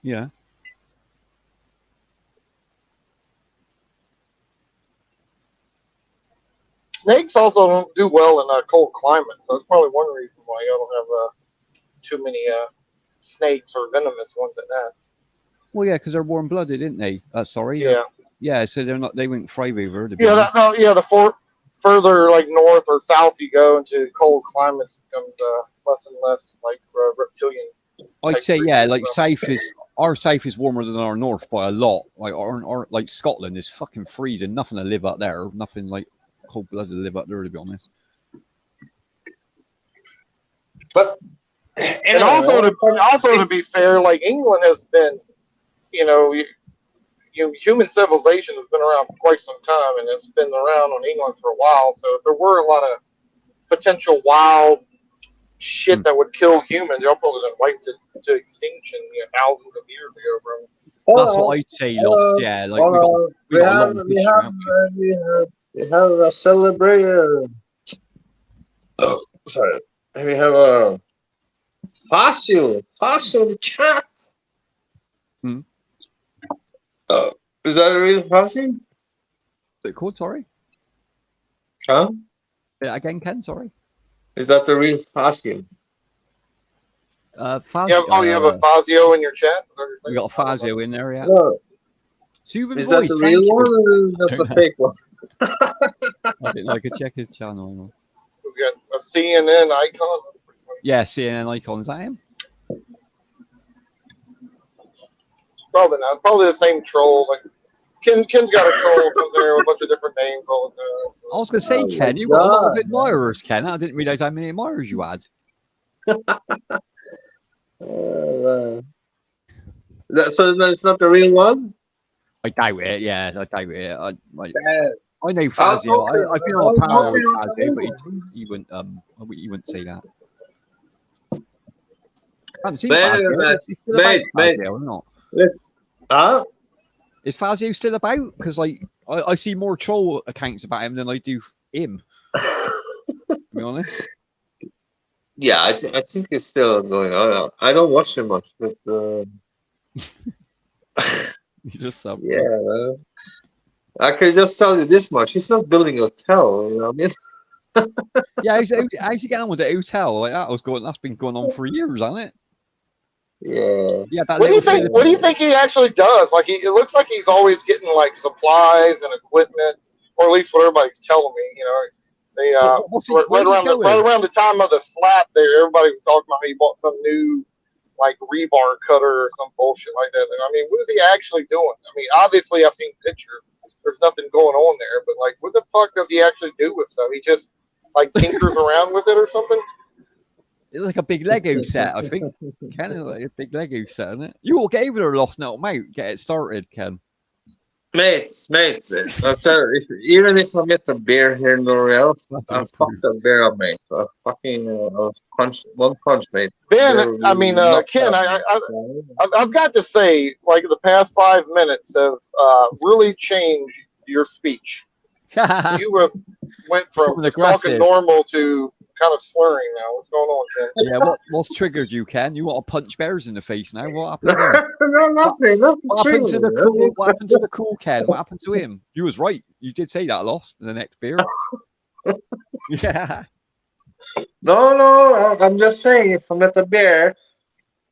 Yeah.
Snakes also don't do well in cold climates. So that's probably one reason why y'all don't have too many snakes or venomous ones at that.
Well, yeah, because they're warm-blooded, didn't they? Sorry.
Yeah.
Yeah, so they're not. They wouldn't thrive over. To be
Yeah.
honest.
The further like north or south you go into cold climates, it becomes less and less like reptilian.
I'd say yeah,
creatures,
like
so.
our south is warmer than our north by a lot. Like our like Scotland is fucking freezing. Nothing to live up there. Nothing like cold blooded to live up there. To be honest.
But
And also to be fair, like England has been, human civilization has been around for quite some time, and it's been around on England for a while. So if there were a lot of potential wild shit that would kill humans, y'all probably been wiped to extinction, thousands of years ago, bro.
That's what I'd say. Lost. Yeah, like we got a long history. haven't we?
we have a celebration. Oh, sorry. And we have a fossil the chat.
Hmm.
Is that a real fossil?
Is it called? Sorry.
Huh?
Again, Ken. Sorry.
Is that the real fossil?
Fazio,
You have a Fazio in your chat?
we got a Fazio in there, yeah.
No.
Susan
Is
voice,
that the real one or is that the fake one?
I didn't know I could check his channel.
He's got a CNN icon. That's pretty funny.
Yeah, CNN icon. Is that him?
Probably not. Probably the same troll. Like Ken's got a troll who comes in here with a bunch of different names all the time.
I was going to say,
Oh
Ken,
my
you got a lot of
God.
admirers, Ken. I didn't realize how many admirers you had.
So that's not the real one?
I doubt it. Yeah, I doubt it.
Yeah.
I know
I was
Fazio.
hoping-
I've been
I
on
was
a panel with
hoping on
Fazio, but
the
he wouldn't say that. I haven't seen
Mate,
Fazio.
mate,
Is he still
mate,
about
mate.
Fazio or not?
Listen. Huh?
Is Fazio still about? Because like I see more troll accounts about him than I do him. To be honest.
Yeah, I think it's still going on. I don't watch him much, but
You just
yeah, man. I can just tell you this much: he's not building a hotel. You know what I mean?
Yeah, how's he getting on with the hotel? Like that's been going on for years, hasn't it?
Yeah.
Yeah, that
What do you
little
think? What do you think he actually does? Like it looks like he's always getting like supplies and equipment, or at least what everybody's telling me. They
What's he
right
going?
around the time of the slap there, everybody was talking about he bought some new like rebar cutter or some bullshit like that. I mean, what is he actually doing? I mean, obviously I've seen pictures. There's nothing going on there, but like, what the fuck does he actually do with stuff? He just like tinkers around with it or something.
It's like a big Lego set, I think. Ken, it's like a big Lego set, isn't it? You all gave it a lost now, mate. Get it started, Ken.
Mates, I'll tell you, even if I met a bear here in L'Oreal, I'll fuck that bear up, mate. I'll fucking I'll punch one punch, mate.
Ben,
Bear
I
will
mean,
knock
Ken,
that
I've got to say, like the past 5 minutes have really changed your speech. You have went from
Becoming
just talking
aggressive.
normal to kind of slurring now. What's going on, Ken?
Yeah, what's triggered you, Ken? You want to punch bears in the face now? What happened there?
No, nothing
What happened to the cool?
triggering.
What happened to the cool Ken? What happened to him? You was right. You did say that lost in the next beer. Yeah.
No, I'm just saying, if I met a bear,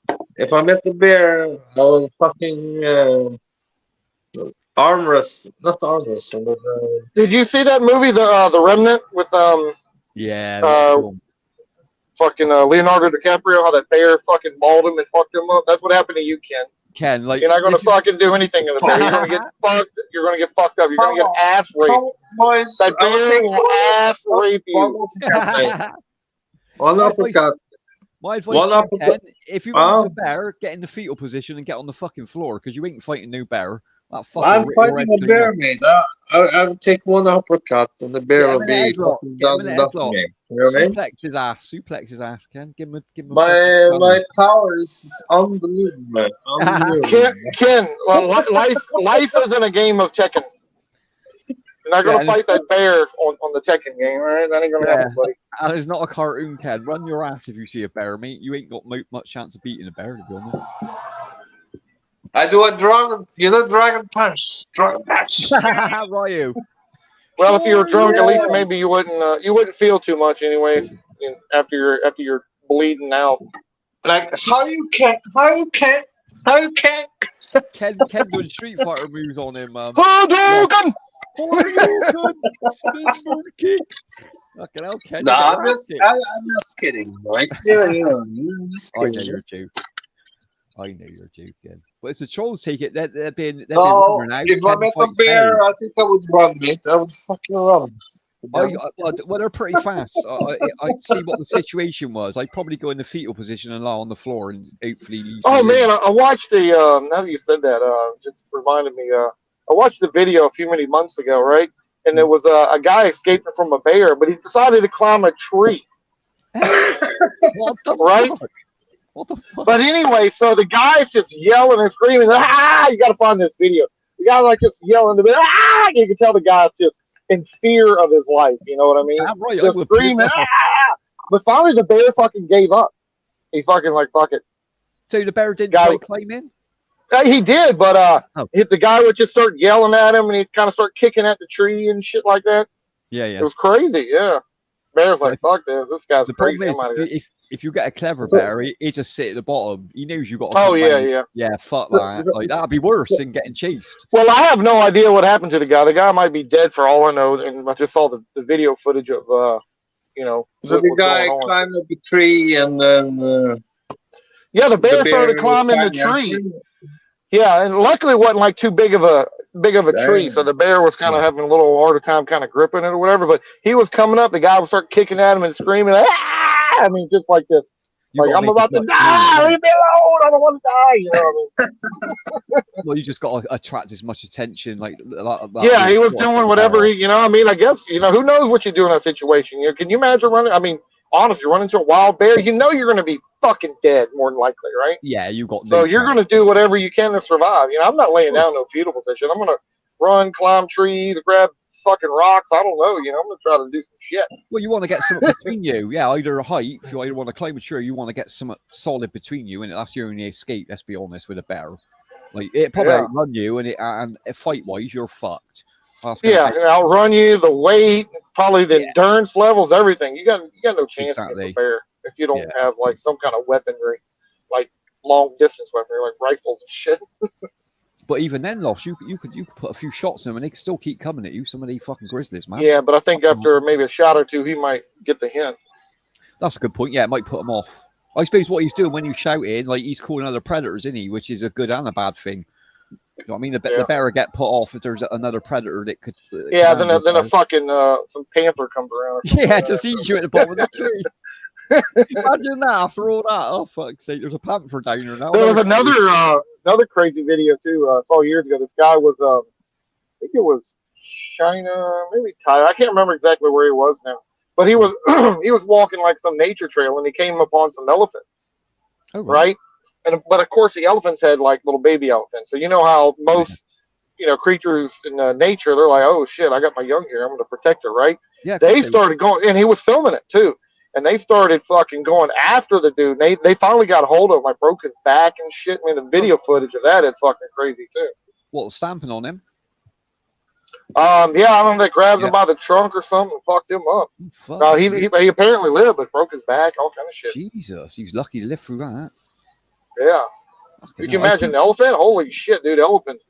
I will fucking arm wrestle, not arm wrestle, but
Did you see that movie, the Remnant, with
Yeah. That's cool.
fucking Leonardo DiCaprio? How that bear fucking mauled him and fucked him up. That's what happened to you, Ken.
Ken, like
You're not gonna
this is-
fucking do anything in the bear. You're gonna get fucked. You're gonna get fucked up. You're gonna get ass raped.
boys,
That bear will ass rape you.
One uppercut.
My advice
One
to you,
uppercut.
Ken, if you want
Oh.
a bear, get in the fetal position and get on the fucking floor because you ain't fighting no bear. That fucking
I'm
rip your
fighting
head
a
clean
bear,
off.
mate. I'll take one uppercut and the bear
Get him
will
in the
be
headlock.
fucking
Get him
done
in the
and dusted,
headlock.
mate. You know what I mean?
Suplex his ass, Ken. Give him a fucking
My
stunner.
power is unbelievable, man. Unbelievable.
Ken, life isn't a game of Tekken. You're not gonna
Yeah,
fight that bear on the Tekken game, all right? That ain't gonna happen, buddy.
And it's not a cartoon, Ken. Run your ass if you see a bear, mate. You ain't got much chance of beating a bear, to be honest.
I do a dragon punch. Dragon punch.
Ryu.
Well, if you were drunk, at least
Yeah.
maybe you wouldn't feel too much anyway. After you're bleeding out.
Like how you can
Ken doing Street Fighter moves on him.
Hadouken!
Spin move kick. Fucking hell, Ken.
No,
you
I'm
get
just
kicked.
I'm just kidding, boys. You're just
I know
kidding.
you're joking. I know you're joking. But it's the trolls take it. They're being
No,
rumour now.
if I
Ken
met a
fights
bear,
bears.
I think I would run, mate. I would fucking run.
Well, they're pretty fast. I'd see what the situation was. I'd probably go in the fetal position and lie on the floor and hopefully leave.
Oh man, I watched the. Now that you said that, just reminded me. I watched the video a few many months ago, right? And there was a guy escaping from a bear, but he decided to climb a tree.
What the
Right?
fuck? What the fuck?
But anyway, so the guy's just yelling and screaming. Ah! You got to find this video. The guy like just yelling. Ah! You can tell the guy's just in fear of his life. You know what I mean?
Damn right, I
Just
would
screaming.
put it up.
Ah! But finally, the bear fucking gave up. He fucking like fuck it.
So the bear didn't
Guy-
try to climb in?
He did, but
Oh.
if the guy would just start yelling at him, and he'd kind of start kicking at the tree and shit like that.
Yeah.
It was crazy. Yeah, bear's like, fuck this. This guy's
The
crazy.
problem is,
I'm out of here.
if you get a clever
So-
bear, he just sit at the bottom. He knows you got to
Oh
come
yeah,
round.
yeah.
Yeah, fuck
So-
that.
so-
Like that'd be worse
so-
than getting chased.
Well, I have no idea what happened to the guy. The guy might be dead for all I know, and I just saw the video footage of
So
what
the
was
guy
going on.
climbed up a tree and then
Yeah, the bear started
was
climbing the
climbing
tree. Yeah, and luckily it wasn't like too big of a tree,
Damn.
so the bear was kind of having a little harder time kind of gripping it or whatever. But he was coming up. The guy would start kicking at him and screaming. Ah! I mean, just like this.
You
Like
gotta
I'm
make
about
it
to
much
die.
smoother,
Leave me alone. I don't want to die. You know what I mean?
Well, you just got to attract as much attention. Like
Yeah, he was doing whatever he. I mean, I guess who knows what you do in that situation. Can you imagine running? I mean, honestly, run into a wild bear. You know you're going to be fucking dead more than likely, right?
Yeah, you got.
So you're going to do whatever you can to survive. I'm not laying down no fetal position. I'm going to run, climb trees, grab fucking rocks. I don't know. I'm going to try to do some shit.
Well, you want to get something between you. Yeah, either a height. If you either want to climb a tree, you want to get something solid between you, and that's your only escape. Let's be honest with a bear. Like it probably
Yeah.
outrun you, and fight wise, you're fucked. That's gonna
Yeah,
take-
outrun you, the weight, probably the
Yeah.
endurance levels, everything. You got no chance
Exactly.
against a bear if you don't
Yeah.
have like some kind of weaponry, like long distance weaponry, like rifles and shit.
But even then, Loss, you could put a few shots in them, and they could still keep coming at you. Some of these fucking grizzlies, man.
Yeah, but I think after maybe a shot or two, he might get the hint.
That's a good point. Yeah, it might put them off. I suppose what he's doing when he's shouting, like he's calling other predators, isn't he? Which is a good and a bad thing. You know what I mean? The better get put off if there's another predator that could.
Yeah, then a fucking some panther comes around. Or
yeah, just eats you at the bottom of the tree. Imagine that after all that. Oh fuck's sake! There's a panther down here now.
There was another crazy video too. I saw years ago. This guy was I think it was China, maybe Thailand. I can't remember exactly where he was now, but he was he was walking like some nature trail and he came upon some elephants, right? But of course the elephants had like little baby elephants. So you know how most creatures in nature, they're like, oh shit, I got my young here, I'm going to protect her, right?
Yeah.
They started going, and he was filming it too. And they started fucking going after the dude. They finally got a hold of him. Like broke his back and shit. I mean, the video footage of that is fucking crazy too.
What, stamping on him?
Yeah, I don't know. They grabbed him by the trunk or something and fucked him up. No, he apparently lived, but broke his back, all kind of shit.
Jesus, he was lucky to live through that.
Yeah. Could you imagine an elephant? Holy shit, dude! Elephants.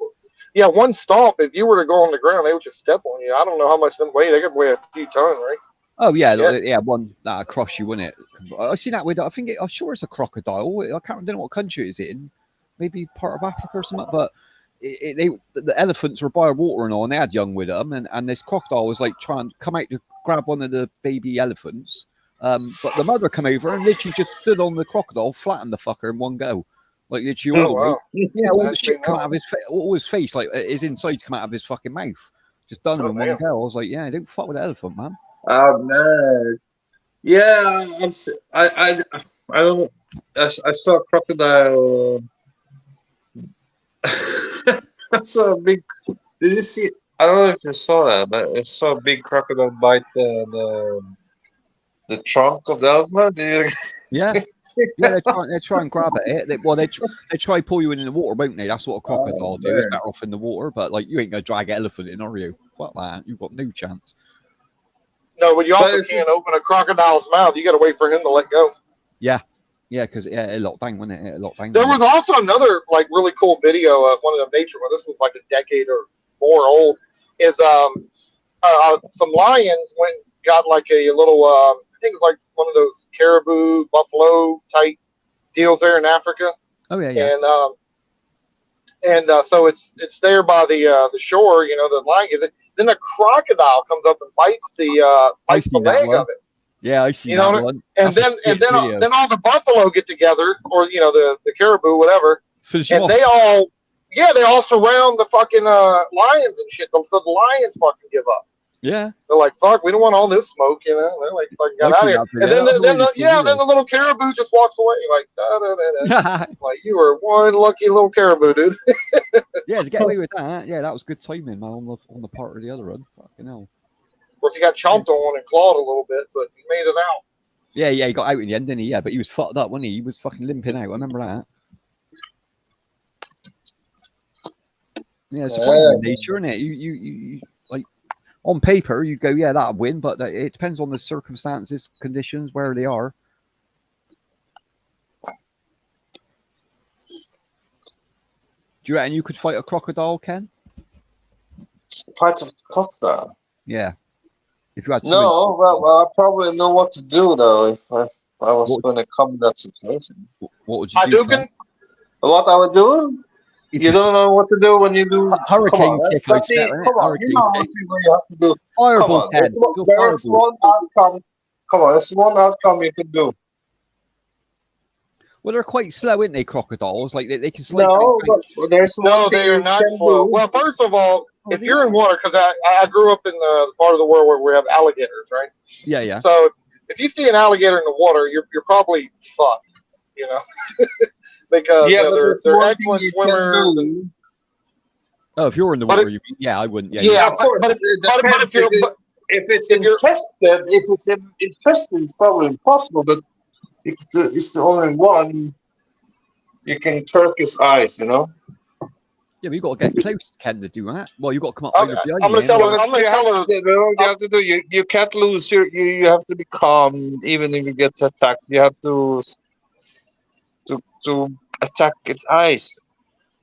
Yeah, one stomp. If you were to go on the ground, they would just step on you. I don't know how much them weigh. They could weigh a few tons, right?
Oh yeah, one that cross you, wouldn't it? I've seen that with. I think I'm sure it's a crocodile. I don't know what country it's in. Maybe part of Africa or something. But the elephants were by water and all, and they had young with them, and this crocodile was like trying to come out to grab one of the baby elephants. But the mother come over and literally just stood on the crocodile, flattened the fucker in one go. Like literally, all the shit come out of his face, like his insides come out of his fucking mouth. Just done him in one go. I was like, yeah, don't fuck with the elephant, man.
Oh man, yeah. I don't. I saw a crocodile. I saw a big. Did you see? I don't know if you saw that, but I saw a big crocodile bite the trunk of the elephant.
Yeah. Yeah, they try and grab it. They try to pull you in the water, won't they? That's what a crocodile do. It's better off in the water, but like you ain't gonna drag an elephant in, are you? Fuck that. You've got no chance.
No, but you also can't open a crocodile's mouth. You got to wait for him to let go.
Yeah, because it locked down, wasn't it? It locked down.
There was also another like really cool video of one of the nature ones. This was like a decade or more old. Is some lions got like a little I think it was like one of those caribou, buffalo type deals there in Africa.
Oh yeah.
And so it's there by the shore. The lion is it. Then a crocodile comes up and bites the leg of it.
Yeah, I see that one.
And then all the buffalo get together, or the caribou, whatever, and they all surround the fucking lions and shit. So the lions fucking give up.
Yeah.
They're like, fuck, we don't want all this smoke, They're like, fucking got out of here. And then the little caribou just walks away, like, da-da-da-da. Like, you were one lucky little caribou, dude.
Yeah, to get away with that. Yeah, that was good timing, man, on the part of the other one. Fucking hell.
Of course, he got chomped on and clawed a little bit, but he made it out.
Yeah, he got out in the end, didn't he? Yeah, but he was fucked up, wasn't he? He was fucking limping out. I remember that. Yeah, it's surprising nature, isn't it? You like on paper, you go, yeah, that'll win, but it depends on the circumstances, conditions, where they are. Do you reckon you could fight a crocodile, Ken?
Fight a crocodile?
Yeah. If you had
no, well, I probably know what to do though if I was going to come in that situation.
What would you do?
What I would do? You don't know what to do when you do
hurricane kick.
Come on, you know what you have to do.
Fireball, Ken.
There's one outcome. Come on, there's one outcome you can do.
Well,
they're quite slow, aren't they, crocodiles? Like they can slide.
No, but there's
no, they are not slow. Well, first of all, if you're in water, because I grew up in the part of the world where we have alligators, right?
Yeah, yeah.
So if you see an alligator in the water, you're probably fucked, because they're excellent swimmers.
Oh, if you're in the water, you mean? Yeah, I wouldn't.
Yeah, of course. But if it's infested, it's probably impossible. But if it's the only one, you can turk his eyes,
Yeah, but you got to get close, Ken, to do that. Well, you got to come up
behind I'm going to tell him.
You have to do. You can't lose. You have to be calm, even if you get attacked. You have to attack its eyes,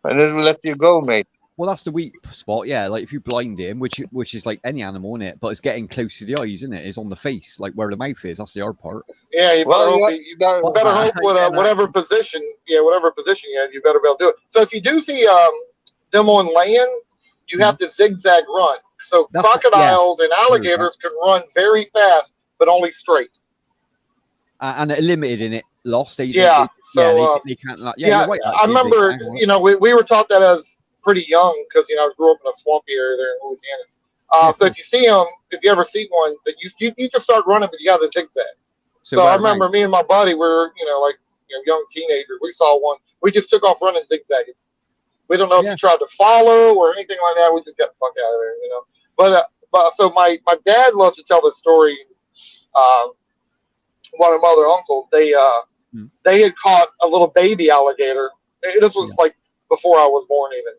and it will let you go, mate.
Well, that's the weak spot, yeah. Like if you blind him, which is like any animal in it, but it's getting close to the eyes, isn't it? It's on the face, like where the mouth is. That's the hard part.
Yeah, you better
Well,
hope
yeah,
you
that,
better hope with
Yeah, that-
whatever position, whatever position you have, you better be able to do it. So if you do see them on land, you have to zigzag run. So
That's what- yeah.
crocodiles and alligators can run very fast, but only straight.
And they're limited in it. Lost.
Yeah. So
they can't. Like,
yeah,
you're right.
I
Actually,
remember,
they can't.
you know, we were taught that as pretty young because, you know, I grew up in a swampy area there in Louisiana. So if you see them, if you ever see one, that you just start running, but you got to zigzag. So I remember me and my buddy were, you know, like, you know, young teenagers. We saw one. We just took off running zigzagging. We don't know if
Yeah.
he tried to follow or anything like that. We just got the fuck out of there, you know. But so my dad loves to tell this story. One of my other uncles, they had caught a little baby alligator. This was like before I was born even.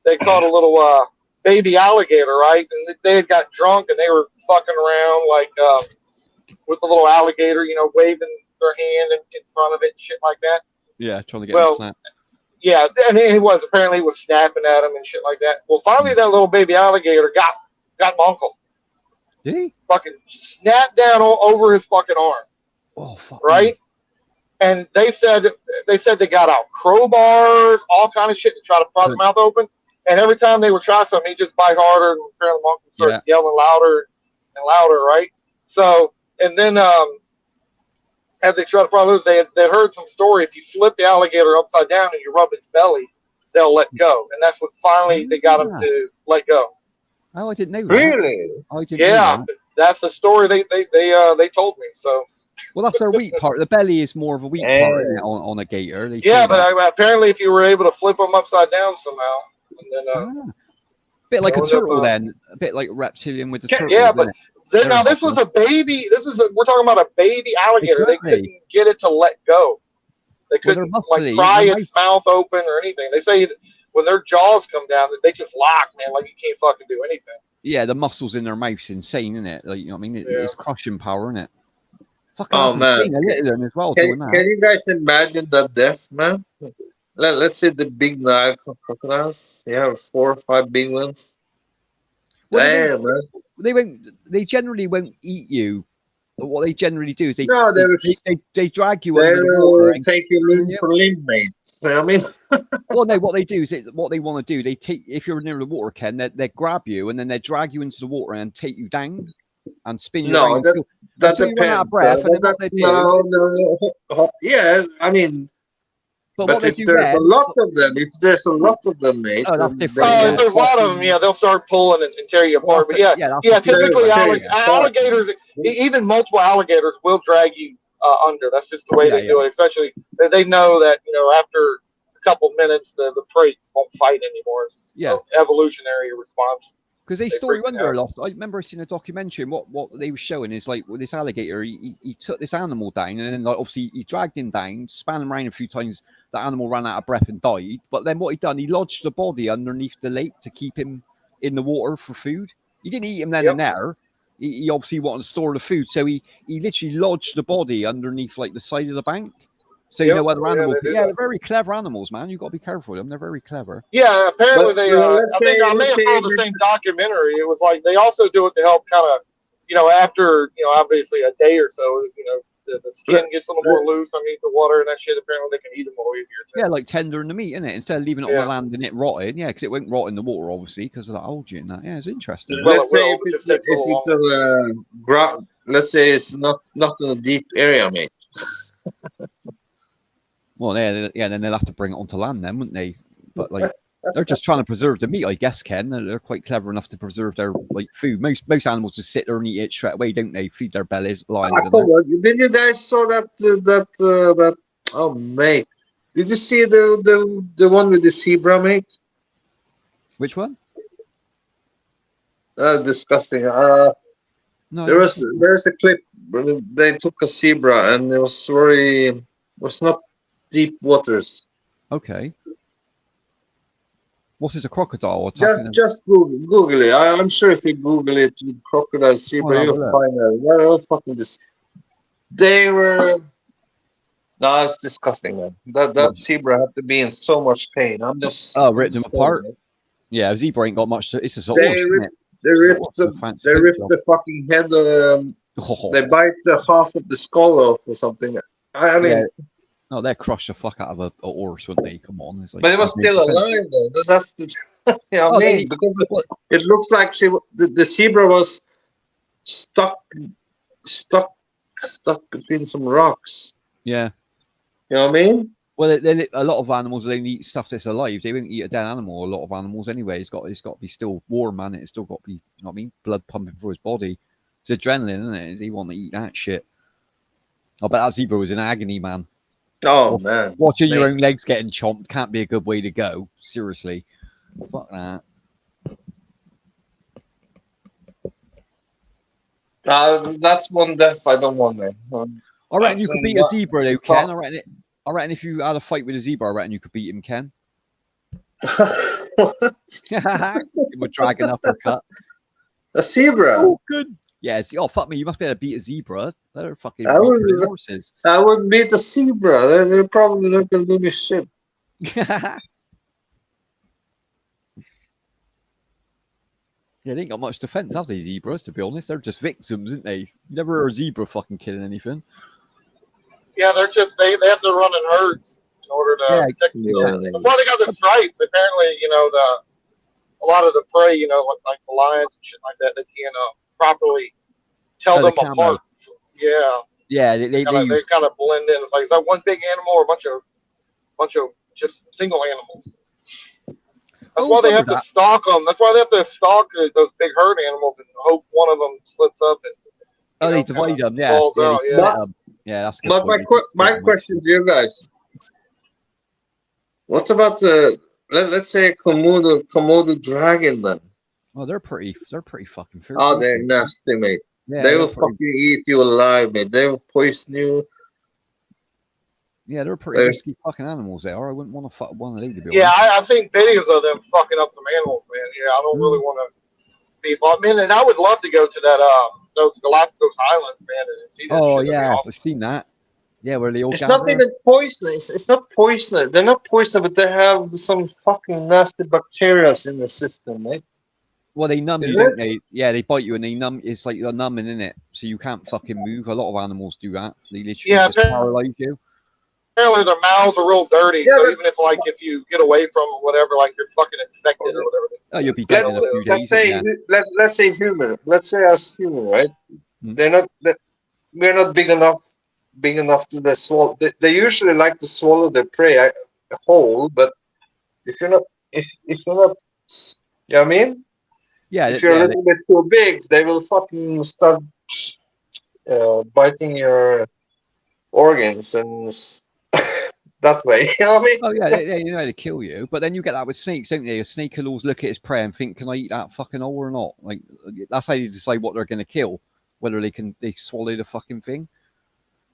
They caught a little baby alligator, right? And they had got drunk and they were fucking around like with the little alligator, you know, waving their hand in front of it and shit like that.
Yeah, trying to get
Well,
snap.
yeah, and he was apparently snapping at him and shit like that. Well, finally that little baby alligator got my uncle.
Did he?
Fucking snapped down all over his fucking arm,
Oh fuck.
right? And they said they got out crowbars, all kind of shit to try to pry the mouth open. And every time they would try something, he'd just bite harder, and apparently the monkey started yelling louder and louder, right? So, and then as they tried to pry loose, they heard some story. If you flip the alligator upside down and you rub its belly, they'll let go. And that's what finally they got him to let go.
Oh, I didn't know that.
really?
I didn't know
Yeah,
that.
that's the story they told me. So.
Well, that's their weak part. The belly is more of a weak part isn't it, on a gator. They
Yeah,
say
but
that.
apparently, if you were able to flip them upside down somehow, and then
Bit like a
end up,
turtle, then. A bit like reptilian with the turtle.
yeah, but
They're
now this was a baby. We're talking about a baby alligator. They
Exactly.
couldn't get it to let go. They
Well, they're
couldn't like
muscly.
pry
They're
its mouth open or anything. They say that when their jaws come down, that they just lock, man, like you can't fucking do anything.
Yeah, the muscles in their mouth's insane, isn't it? Like, you know what I mean? It's crushing power, isn't it? Fucking
Oh, man.
insane. A little one as well doing
Can
that.
you guys imagine that death, man? Let's say the big Nile crocodiles. You have 4 or 5 big ones.
Well,
Damn, man.
They generally won't eat you. But what they generally do is they drag you
they
under the
will
water. And,
take you limb for limb, mate. You know what I mean?
well, no, what they do is what they want to do. They take if you're near the water, Ken, they grab you and then they drag you into the water and take you down and spin you
No,
around
that
until you run out of
depends.
breath. And then what they do,
No. Yeah, I mean,
but
but
what they
if
do
there's
then,
a lot of them, mate,
Oh, that's
then
different,
they
yeah.
If there's a lot of them, they'll start pulling and tear you apart. But
that's
typically
different.
alligators, even multiple alligators, will drag you under. That's just the way they do it. Especially they know that after a couple minutes, the prey won't fight anymore. It's just an evolutionary response.
because they store you under a lot. I remember seeing a documentary, and what they were showing is like with this alligator, he took this animal down, and then like obviously he dragged him down, span him around a few times. The animal ran out of breath and died. But then what he done, he lodged the body underneath the lake to keep him in the water for food. He didn't eat him then and there. He obviously wanted to store the food, so he literally lodged the body underneath like the side of the bank. So no other animal. They're very clever animals, man. You've got to be careful with them. They're very clever.
Yeah, apparently they. I may have saw the same documentary. It was like they also do it to help kind of, after obviously a day or so, the skin gets a little more loose underneath the water and that shit. Apparently they can eat them a little easier too.
Yeah, like tendering the meat, isn't it? Instead of leaving it on the land and it rotted. Yeah, because it won't rot in the water, obviously, because of that algae and that. Yeah, it's interesting.
Well, let's say if it's a ground, let's say it's not in a deep area, mate.
Well, then they'll have to bring it onto land, then, wouldn't they? But like, they're just trying to preserve the meat, I guess, Ken. They're quite clever enough to preserve their like food. Most animals just sit there and eat it straight away, don't they? Feed their bellies, lions.
Did you guys saw that? Oh, mate, did you see the one with the zebra, mate?
Which one?
Disgusting.
No,
there's a clip where they took a zebra and it was not deep waters.
Okay. What's it, a crocodile?
Just Google it. I'm sure if you Google it with crocodile zebra, you'll find out. Well, fucking this. They were. No, it's disgusting, man. That zebra had to be in so much pain. I'm just.
Ripped them apart. Yeah, a zebra ain't got much. It's just a
They
horse, isn't
rip,
it?
they
It's a
rip
horse
the,
with a fancy
they
coat
rip
job.
the fucking head. They
Oh,
bite the half of the skull off or something. I
yeah.
mean,
No, they'd crush the fuck out of a horse, wouldn't they? Come on, it's like
but it was
there's no
still
defense.
alive though. That's the, you know what
Oh,
I
they
mean? Because
what?
it looks like the zebra was stuck, stuck, stuck between some rocks.
Yeah.
You know what I mean?
Well, a lot of animals they only eat stuff that's alive. They won't eat a dead animal. A lot of animals anyway. It's got to be still warm, man. It's still got to be, you know what I mean, blood pumping through his body. It's adrenaline, isn't it? They want to eat that shit. I bet that zebra was in agony, man.
Oh man,
Watching your
mate.
own legs getting chomped can't be a good way to go. Seriously, fuck that.
That's one death I don't want, man.
I reckon you
That's
could beat a
enough
zebra, though, Ken.
thoughts.
I reckon if you had a fight with a zebra, I reckon you could beat him, Ken. Give him a dragon uppercut.
A zebra?
Oh, good. Yes. Oh, fuck me. You must be able to beat a zebra. They're fucking
I would,
weaker than horses.
I would beat a zebra. They're probably not gonna do me shit.
Yeah, they ain't got much defense, have they, zebras, to be honest? They're just victims, isn't they? You never heard a zebra fucking killing anything.
Yeah, they're just they have to run in herds in order to
Yeah,
protect
exactly.
themselves. That's why they got the stripes. Apparently, a lot of the prey, like the lions and shit like that, they can't properly tell
Oh, the
them
camo.
apart. So, yeah,
Yeah, they
they
use.
kind of blend in. It's like, is that one big animal or a bunch of just single animals? That's
I
why
always
they have
wondered
to
that.
stalk them. That's why they have to stalk those big herd animals and hope one of them slips up and
Oh, they
kind
divide
of
them. Yeah,
falls
yeah, they
out.
split
Yeah.
them. Yeah, that's a good
But
point. They split
my
them.
question to you guys: what about the let's say a Komodo dragon then?
Oh, they're pretty fucking fierce.
Oh,
Those
they're
things.
nasty, mate.
Yeah,
They
they're
will
pretty.
fucking eat you alive, mate. They will poison you.
Yeah, they're pretty
They're,
risky fucking animals. They are. I wouldn't want to fuck one of these, to be
Yeah,
honest.
I've seen videos of them fucking up some animals, man. Yeah, I don't really want to be involved. Man, and I would love to go to that those Galapagos Islands, man, and see that
Oh
shit. That'd be
yeah, I've
awesome.
seen that. Yeah, where they all
it's not
gather.
even poisonous. It's not poisonous. They're not poisonous, but they have some fucking nasty bacteria in the system, mate.
Well, they numb you,
Isn't it?
don't they? Yeah, they bite you and they numb. It's like you're numbing in it, so you can't fucking move. A lot of animals do that. They literally
Yeah,
just paralyze you.
apparently their mouths are real dirty,
Yeah,
so
but
even if you get away from them, whatever, like you're fucking infected or whatever.
Oh, you'll be dead in
let's
a few
let's
days.
say
Yeah.
let's say human. Let's say us human, right?
Hmm.
They're not. We're not big enough to swallow. They usually like to swallow their prey whole, but if you're not, if you're not, you know what I mean?
Yeah,
If you're a
yeah.
little bit too big, they will fucking start biting your organs and that way. You know what I mean?
Oh yeah, they know how to kill you. But then you get that with snakes, don't they? A snake will always look at his prey and think, "Can I eat that fucking hole or not?" Like that's how you decide what they're going to kill, whether they swallow the fucking thing.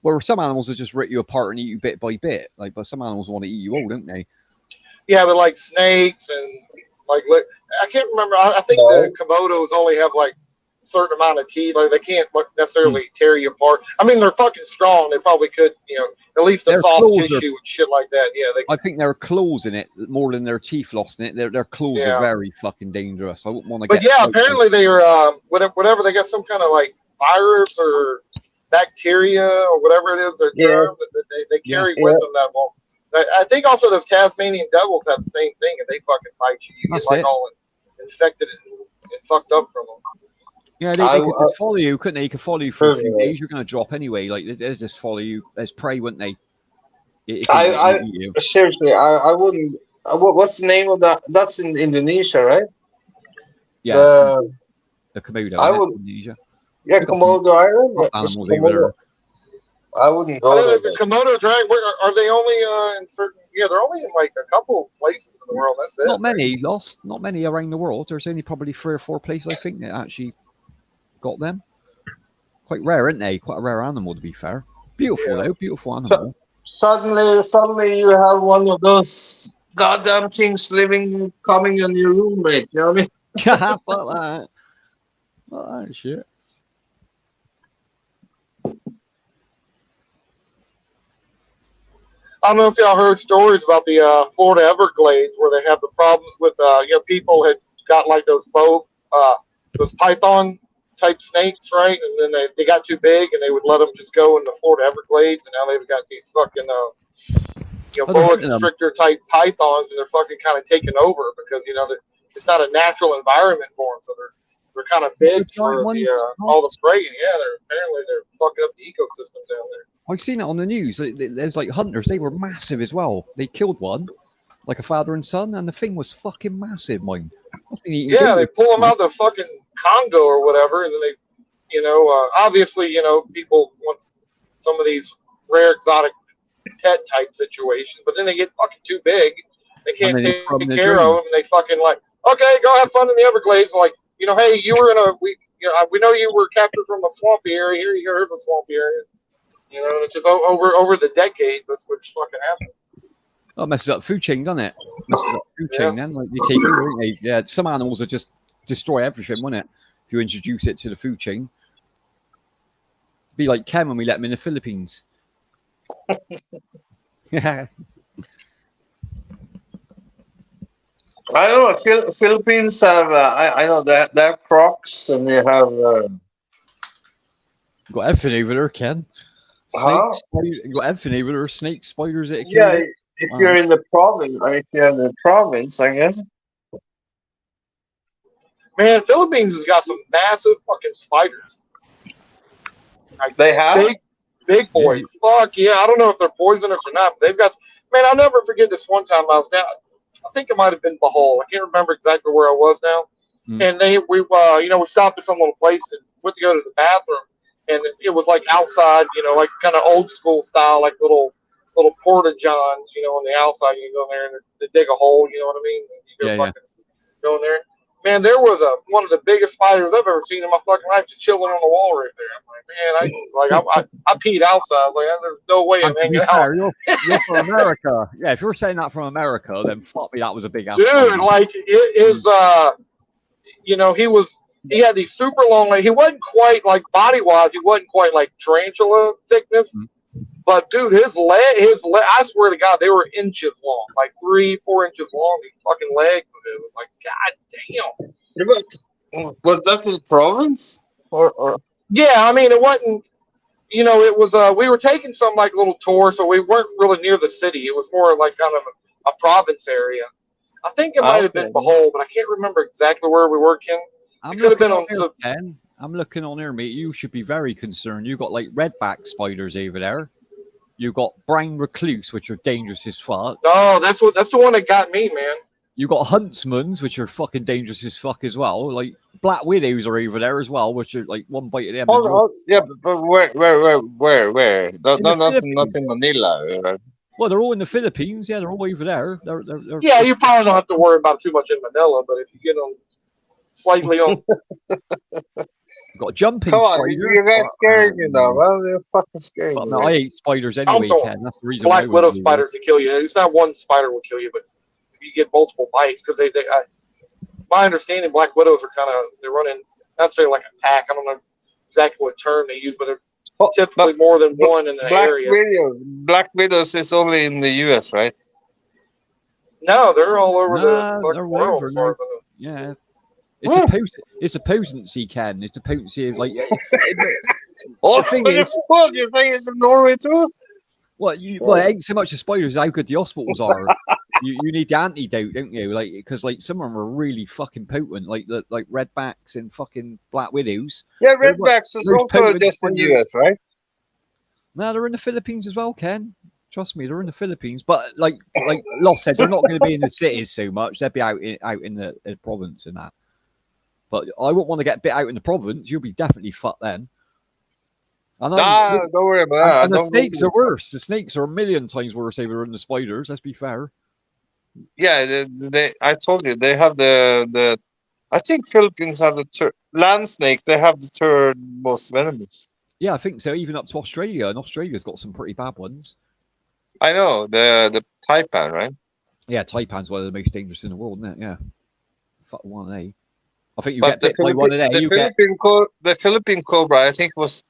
Where some animals will just rip you apart and eat you bit by bit. Like, but some animals want to eat you whole, don't they?
Yeah, but like snakes and I can't remember. I think the
No.
Komodos only have like a certain amount of teeth. Like they can't necessarily
Hmm.
tear you apart. I mean, they're fucking strong. They probably could, at least the
Their
soft
claws are.
tissue and shit like that. Yeah,
I think there are claws in it more than their teeth lost in it. Their claws are
yeah.
very fucking dangerous. I wouldn't want to
But
get.
yeah, apparently they are whatever they got some kind of like virus or bacteria or whatever it is, their germ
Yes.
that they
Yeah.
carry with
Yeah.
them that won't. I think also those Tasmanian devils have the same thing, and they fucking bite you. You get
That's
like
it.
all infected and fucked up from them.
Yeah,
I,
they could just follow you, couldn't they? They could follow you for a few
I,
days. You're going to drop anyway. Like they just follow you as prey, wouldn't they? It can
I
eat you.
seriously, I wouldn't. What's the name of that? That's in Indonesia, right?
Yeah,
The
the Komodo,
I
isn't it?
would,
Indonesia.
yeah,
They got some
Komodo Island.
rough
Just
animals over
Komodo.
there.
I wouldn't
I
go
know
there,
that the
mate.
Komodo dragon. Are they only in certain? Yeah, they're only in like a couple places in the world. That's it.
Not many lost. Not many around the world. There's only probably 3 or 4 places I think that actually got them. Quite rare, aren't they? Quite a rare animal, to be fair. Beautiful
Yeah.
though. Beautiful
So,
animal.
suddenly you have one of those goddamn things coming in your room, mate. You know what I mean?
Fuck that. Fuck that shit.
I don't know if y'all heard stories about the Florida Everglades where they have the problems with people had got like those python type snakes, right? And then they got too big and they would let them just go in the Florida Everglades, and now they've got these fucking
Oh, they're
boa
hunting them.
constrictor type pythons, and they're fucking kind of taking over because it's not a natural environment for them, so they're kind of big
giant
for
ones.
all the prey. And yeah, they're fucking up the ecosystem down there.
I've seen it on the news. There's like hunters. They were massive as well. They killed one, like a father and son, and the thing was fucking massive. Mine.
Yeah, they pull them out of the fucking Congo or whatever, and then obviously, people want some of these rare exotic pet type situations, but then they get fucking too big. They can't take care of them, and they fucking like, okay, go have fun in the Everglades. And like, hey, you were we know you were captured from a swampy area. Here's a swampy area. And it's just over the decades, that's what's fucking happened.
Oh, it messes up food chain, doesn't it? Messes up food chain then. Like they take over, don't they? Yeah, some animals are just destroy everything, won't it? If you introduce it to the food chain. Be like Ken when we let him in the Philippines. Yeah.
I don't know. Philippines have. I know that they have crocs and they have.
Got everything over there, Ken. Snakes, you got everything over there. Snakes, spiders.
Yeah, if you're in the province, or if you're in the province, I guess.
Man, Philippines has got some massive fucking spiders. Like,
they have
big boys. Yeah. Fuck yeah! I don't know if they're poisonous or not, but they've got. Man, I'll never forget this one time I was down. I think it might have been Bohol. I can't remember exactly where I was now. And we stopped at some little place and went to go to the bathroom, and it was like outside, like kind of old school style, like little porta johns, on the outside. You go in there and they dig a hole. You know what I mean? You go go in there. Man, there was one of the biggest spiders I've ever seen in my fucking life, just chilling on the wall right there. I'm like, man, I peed outside. I was like, there's no way I'm hanging out.
You're from America. Yeah, if you're saying that from America, then fuck me, that was a big ass.
Dude, like it is. He had these super long legs. He wasn't quite like body wise. He wasn't quite like tarantula thickness. But dude, his leg, I swear to God, they were inches long, like 3-4 inches long. These fucking legs of his. Like, god
damn. Was that the province? Or?
Yeah, I mean, it wasn't. It was. We were taking some like little tour, so we weren't really near the city. It was more like kind of a province area. I think it might have been Bohol, but I can't remember exactly where we were, Ken. It could have been on some.
Ken, I'm looking on here, mate. You should be very concerned. You got like redback spiders over there. You got brown recluse, which are dangerous as fuck.
Oh, that's the one that got me, man.
You got huntsmans, which are fucking dangerous as fuck as well. Like black widows are over there as well, which are like one bite of them.
Yeah, but where? Not in Manila. Right?
Well, they're all in the Philippines. Yeah, they're all over there. They're
yeah, you probably don't have to worry about too much in Manila, but if you get them slightly on.
Got jumping
spiders. You guys scared me though. Well, they're fucking scary.
No, I hate spiders anyway, Ken. That's the reason.
Black widow spiders to kill you. It's not one spider will kill you, but if you get multiple bites, because my understanding, black widows are they're running not necessarily like a pack. I don't know exactly what term they use, but they're typically more than one in an area.
Black widows is only in the U.S., right?
No, they're all over the world.
Yeah. It's a potency, Ken. It's a potency of like.
The thing is, you think it's in Norway too?
Well, it ain't so much the spiders, how good the hospitals are. you need the antidote, don't you? Like, because like some of them are really fucking potent, like redbacks and fucking black widows.
Yeah, redbacks is also just in the US, right?
No, they're in the Philippines as well, Ken. Trust me, they're in the Philippines. But like Lost said, they're not going to be in the cities so much. They'll be out in the province and that. But I wouldn't want to get bit out in the province. You'll be definitely fucked then.
Don't worry about that.
And the snakes are worse. The snakes are a million times worse over than the spiders. Let's be fair.
Yeah, I told you they have the. I think Philippines have the land snake. They have the third most venomous.
Yeah, I think so. Even up to Australia, and Australia's got some pretty bad ones.
I know the taipan, right?
Yeah, taipan's one of the most dangerous in the world, isn't it? Yeah, fuck one, eh? I think you get bit by one of them.
The Philippine cobra, I think was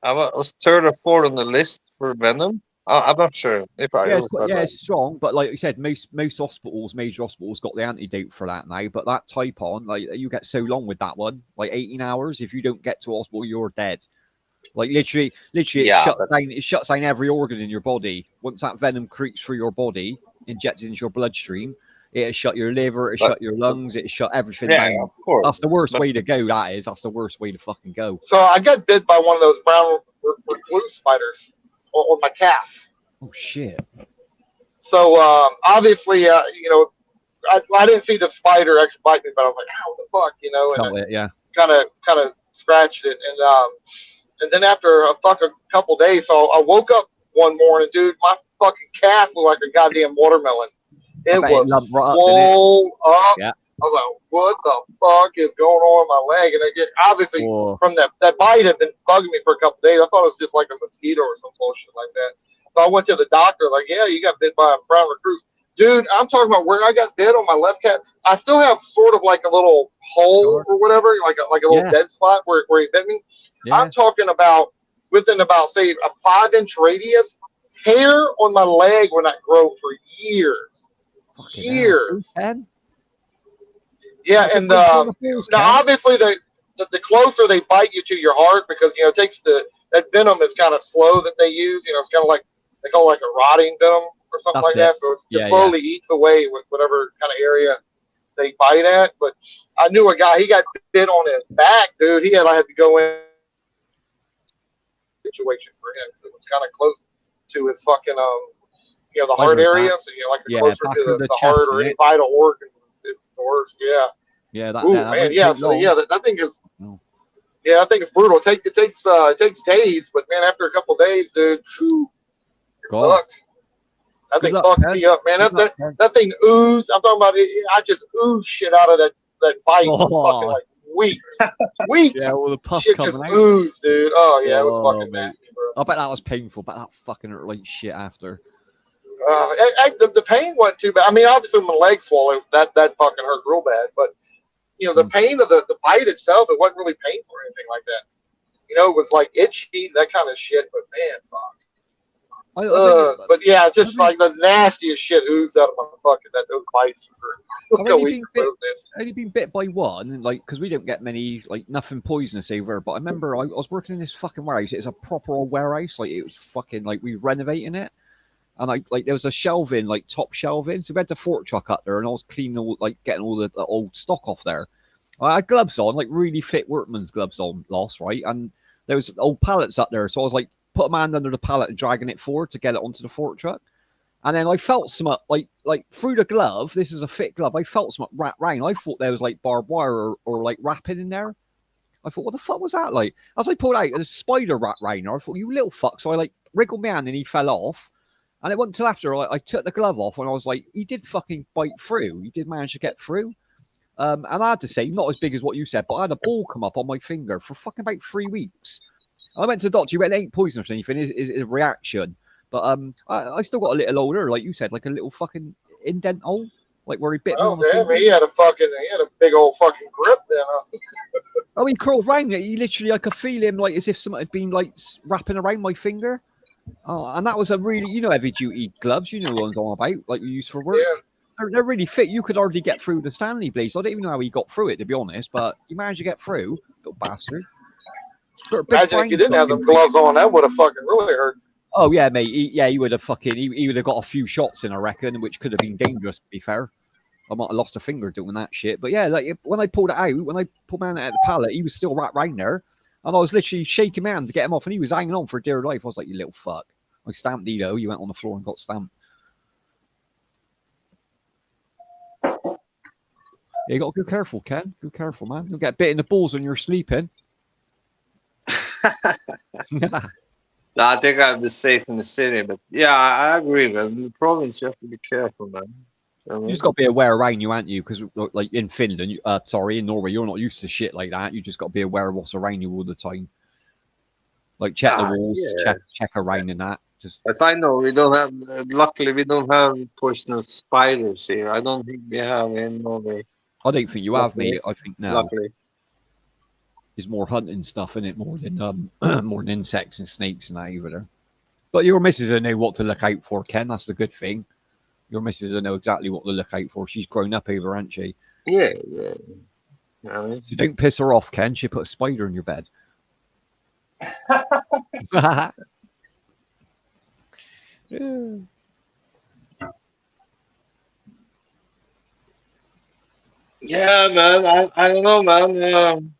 third or fourth on the list for venom. I'm not sure if I
Yeah,
was not
yeah,
right.
it's strong, but like you said, most hospitals, major hospitals, got the antidote for that now. But that type on, like you get so long with that one, like 18 hours. If you don't get to hospital, you're dead. Like literally,
Yeah, but
it shuts down every organ in your body. Once that venom creeps through your body, injected into your bloodstream, it shut your liver, it
but,
shut your
but
lungs, it shut everything
yeah,
down.
of
That's the
course.
worst
But
way to go. That is. That's the worst way to fucking go.
So I got bit by one of those brown recluse spiders on my calf.
Oh shit!
So obviously, I didn't see the spider actually bite me, but I was like, "Ow, what the fuck," and I
Felt it. Yeah.
kind of scratched it, and then after a couple days, so I woke up one morning, dude, my fucking calf looked like a goddamn watermelon.
I
It
bet it
was
lumped right up, didn't it?
swole up.
Yeah.
I was like, what the fuck is going on in my leg? And again, obviously
Whoa.
from that bite had been bugging me for a couple of days. I thought it was just like a mosquito or some bullshit like that. So I went to the doctor, like, yeah, you got bit by a brown recluse. Dude, I'm talking about where I got bit on my left calf. I still have sort of like a little hole
Scar.
or whatever, like a little
Yeah.
dead spot where he bit me.
Yeah.
I'm talking about within about, say, a 5-inch radius. Hair on my leg will not grow for years.
Fucking hell. See,
Years.
Ken?
Yeah,
Was it
and
big on the balls,
now
Ken?
obviously the closer they bite you to your heart, because it takes that venom is kind of slow that they use. It's kind of like they call it like a rotting venom or something
That's
like
it.
that. So it
Yeah.
slowly eats away with whatever kind of area they bite at. But I knew a guy, he got bit on his back, dude. I had to go in situation for him. It was kind of close to his fucking the
I
heart
know
area.
that.
So like the
Yeah,
closer
back
to
of the
the
chest,
heart or
isn't
any
it?
vital organ, it's the worst. Yeah.
Yeah,
Ooh
that
man,
won't
yeah.
take
So
long.
yeah, that thing is.
No.
Yeah, I think it's brutal. It takes days, but man, after a couple of days, dude, you're
Gone.
fucked. That
Good
thing
luck,
fucked
Ken.
me up, man.
Good
That
luck,
that,
Ken.
that thing oozed. I'm talking about it. I just oozed shit out of that bite for fucking
Oh,
like weeks. Weeks.
yeah, all the pus
Shit just
coming out.
oozed, dude. Oh yeah, it was
Oh,
fucking
mate.
nasty, bro.
I bet that was painful, but that fucking hurt like shit after.
The pain wasn't too bad. I mean, obviously my leg swollen, that fucking hurt real bad. But the
Mm.
pain of the bite itself, it wasn't really painful or anything like that. It was like itchy, that kind of shit. But man, fuck.
I think
But yeah,
I've
just
been,
like the nastiest shit oozed out of my fucking those bites for
I've
a
only
week
been
or
bit
so. This.
only been bit by one, and like because we don't get many like nothing poisonous over. But I remember I was working in this fucking warehouse. It's a proper old warehouse. Like it was fucking like we were renovating it, and like there was a shelving, like top shelving. So we had the fork truck up there, and I was cleaning all getting all the old stock off there. I had gloves on, like really fit workman's gloves on, lost right, and there was old pallets up there. So I was like put my hand under the pallet and dragging it forward to get it onto the fork truck. And then I felt some like through the glove. This is a thick glove. I felt some wrapped round. I thought there was like barbed wire or like wrapping in there. I thought, what the fuck was that like? As I pulled out, there's a spider wrapped round there. I thought, you little fuck. So I like wriggled my hand and he fell off. And it wasn't until after I took the glove off and I was like, he did fucking bite through. He did manage to get through. And I had to say, not as big as what you said, but I had a ball come up on my finger for fucking about 3 weeks. I went to the doctor. He went, it ain't poisonous or anything. Is a reaction. But I still got a little older, like you said, like a little fucking indent hole, like where he bit me
Oh
on the
damn,
finger.
he had a big old fucking grip then.
Oh, he crawled round it. He literally, I could feel him like as if something had been like wrapping around my finger. Oh, and that was a really, heavy duty gloves. You know the ones I'm about, like we use for work.
Yeah.
They're really thick. You could hardly get through the Stanley blades. I don't even know how he got through it, to be honest. But he managed to get through, little bastard.
Imagine if you didn't have them gloves on, that would have fucking really hurt.
Oh yeah, mate. He would have fucking. He would have got a few shots in, I reckon, which could have been dangerous. To be fair, I might have lost a finger doing that shit. But yeah, like when I pulled it out, when I pulled my hand out of the pallet, he was still wrapped round there, and I was literally shaking my hand to get him off, and he was hanging on for dear life. I was like, "You little fuck!" I stamped Nito. He went on the floor and got stamped. Yeah, you got to go careful, Ken. Go careful, man. You'll get bit in the balls when you're sleeping.
No, I think I'd be safe in the city, but yeah, I agree, man. In the province, you have to be careful, man. You know what I
You
mean?
just got to be aware around you, aren't you? Because like in Finland, in Norway, you're not used to shit like that. You just got to be aware of what's around you all the time. Like check the walls,
Yeah.
check around and that. Just
As I know, we don't have. Luckily, we don't have poisonous spiders here. I don't think we have in Norway.
I don't think you have,
Luckily,
mate. I think no.
luckily.
There's more hunting stuff in it more than more than insects and snakes and that over there. But your missus will know what to look out for, Ken. That's the good thing. Your missus will know exactly what to look out for. She's grown up over, hasn't she?
Yeah. You know what I mean?
So don't piss her off, Ken. She'll put a spider in your bed. Yeah.
Yeah, man. I don't know, man.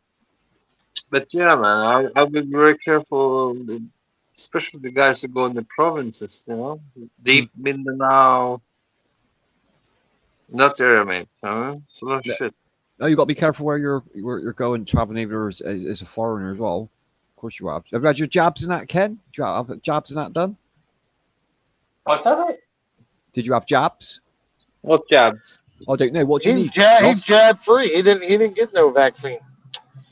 But yeah, man. I'll be very careful, especially the guys who go in the provinces. You know,
Mm.
deep Mindanao, that area, mate. It's a lot of
Yeah.
shit.
No, you got to be careful where you're going, traveling over as a foreigner as well. Of course you have. Have you had your jabs in that, Ken? Do you have jabs in that done?
What's that? Mate?
Did you have jabs?
What jabs?
I don't know. What do you
He's
need?
he's jab free. He didn't get no vaccine.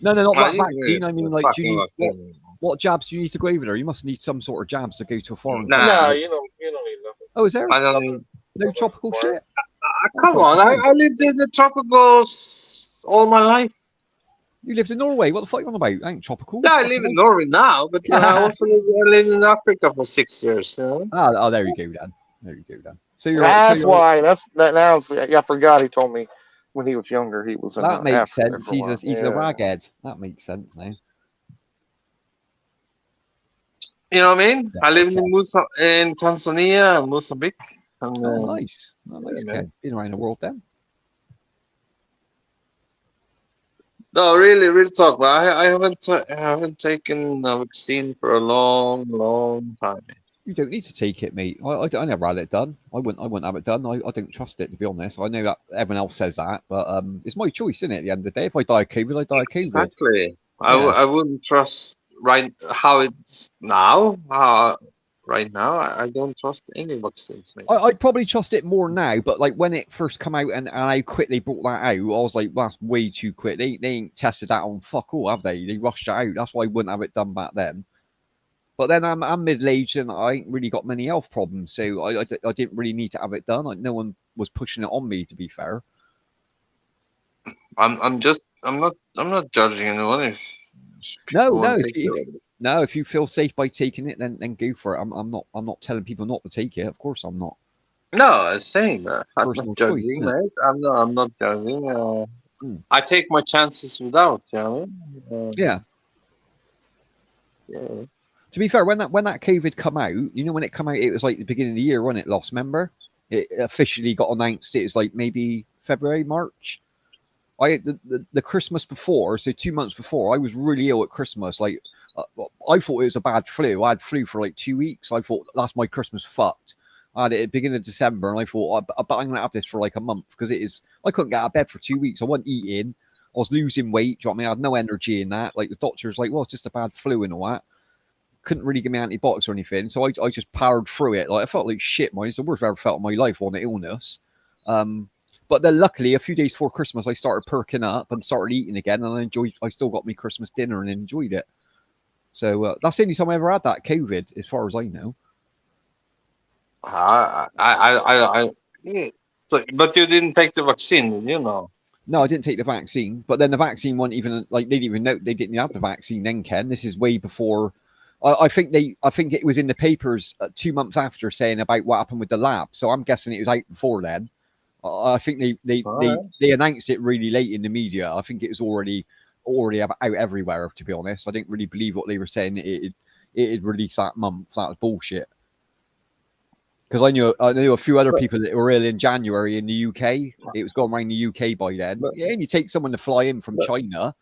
No, not
I
that
need
vaccine. I mean,
the
like, do you
fucking
need
vaccine.
what jabs do you need to go over there? You must need some sort of jabs to go to a foreign country.
Nah,
No, you don't need nothing.
Oh, is there
I don't
Nothing.
need.
no
Nothing
tropical
required.
shit? I'm
Come
quite
on,
surprised.
I lived in the tropicals all my life.
You lived in Norway. What the fuck are you on about? That ain't tropical.
Yeah, I
Fucking
live in
hell.
Norway now, but I also lived in Africa for 6 years. You know?
Oh, there you go then. There you go then. So
That's
you're
why. That's that now. I forgot. He told me when he was younger he was in
that makes
Africa
sense.
for a while.
He's a raghead. That makes sense now.
You know what I mean?
Yeah,
I lived
okay.
in Tanzania and Mozambique. And,
Oh, nice. Oh, nice,
man.
Ken. Been around the world then.
No, really, real talk. But I haven't taken a vaccine for a long, long time.
You don't need to take it, mate. I never had it done. I wouldn't have it done. I don't trust it, to be honest. I know that everyone else says that, but it's my choice, isn't it? At the end of the day, if I die of COVID, I die of COVID.
Exactly.
Yeah.
I wouldn't trust how it's now. Right now, I don't trust any vaccines, mate.
I'd probably trust it more now, but like when it first come out and how quick they brought that out, I was like, well, that's way too quick. They ain't tested that on fuck all, have they? They rushed it out. That's why I wouldn't have it done back then. But then I'm middle aged and I ain't really got many health problems, so I didn't really need to have it done. Like, no one was pushing it on me, to be fair.
I'm not judging anyone if
No,
people
no.
want to take it.
No, if you feel safe by taking it, then go for it. I'm not telling people not to take it. Of course, I'm not.
No, I'm saying that. I'm not
Personal choice,
judging,
isn't it?
mate. I'm not judging.
Mm.
I take my chances without, you know.
Yeah.
Yeah.
To be fair, when that COVID come out, you know, when it come out, it was like the beginning of the year, wasn't it? Lost, remember? It officially got announced. It was like maybe February, March. The Christmas before, so 2 months before, I was really ill at Christmas. Like, I thought it was a bad flu. I had flu for like 2 weeks. I thought that's my Christmas fucked. I had it at the beginning of December, and I thought, I bet I'm gonna have this for like a month because it is. I couldn't get out of bed for 2 weeks. I wasn't eating. I was losing weight. Do you know what I mean? I had no energy in that. Like the doctor's like, well, it's just a bad flu and all that. Couldn't really give me antibiotics or anything, so I just powered through it. Like I felt like shit, man. It's the worst I've ever felt in my life on an illness. But then luckily, a few days before Christmas, I started perking up and started eating again, and I still got me Christmas dinner and enjoyed it. So that's the only time I ever had that COVID, as far as I know.
Yeah. So, but you didn't take the vaccine, you know.
No, I didn't take the vaccine, but then the vaccine wasn't even like they didn't even know they didn't have the vaccine then, Ken. This is way before. I think it was in the papers 2 months after saying about what happened with the lab. So I'm guessing it was out before then. I think they announced it really late in the media. I think it was already out everywhere. To be honest, I didn't really believe what they were saying. It released that month. That was bullshit. Because I knew a few other people that were ill in January in the UK. It was going around the UK by then. Yeah, and you take someone to fly in from China,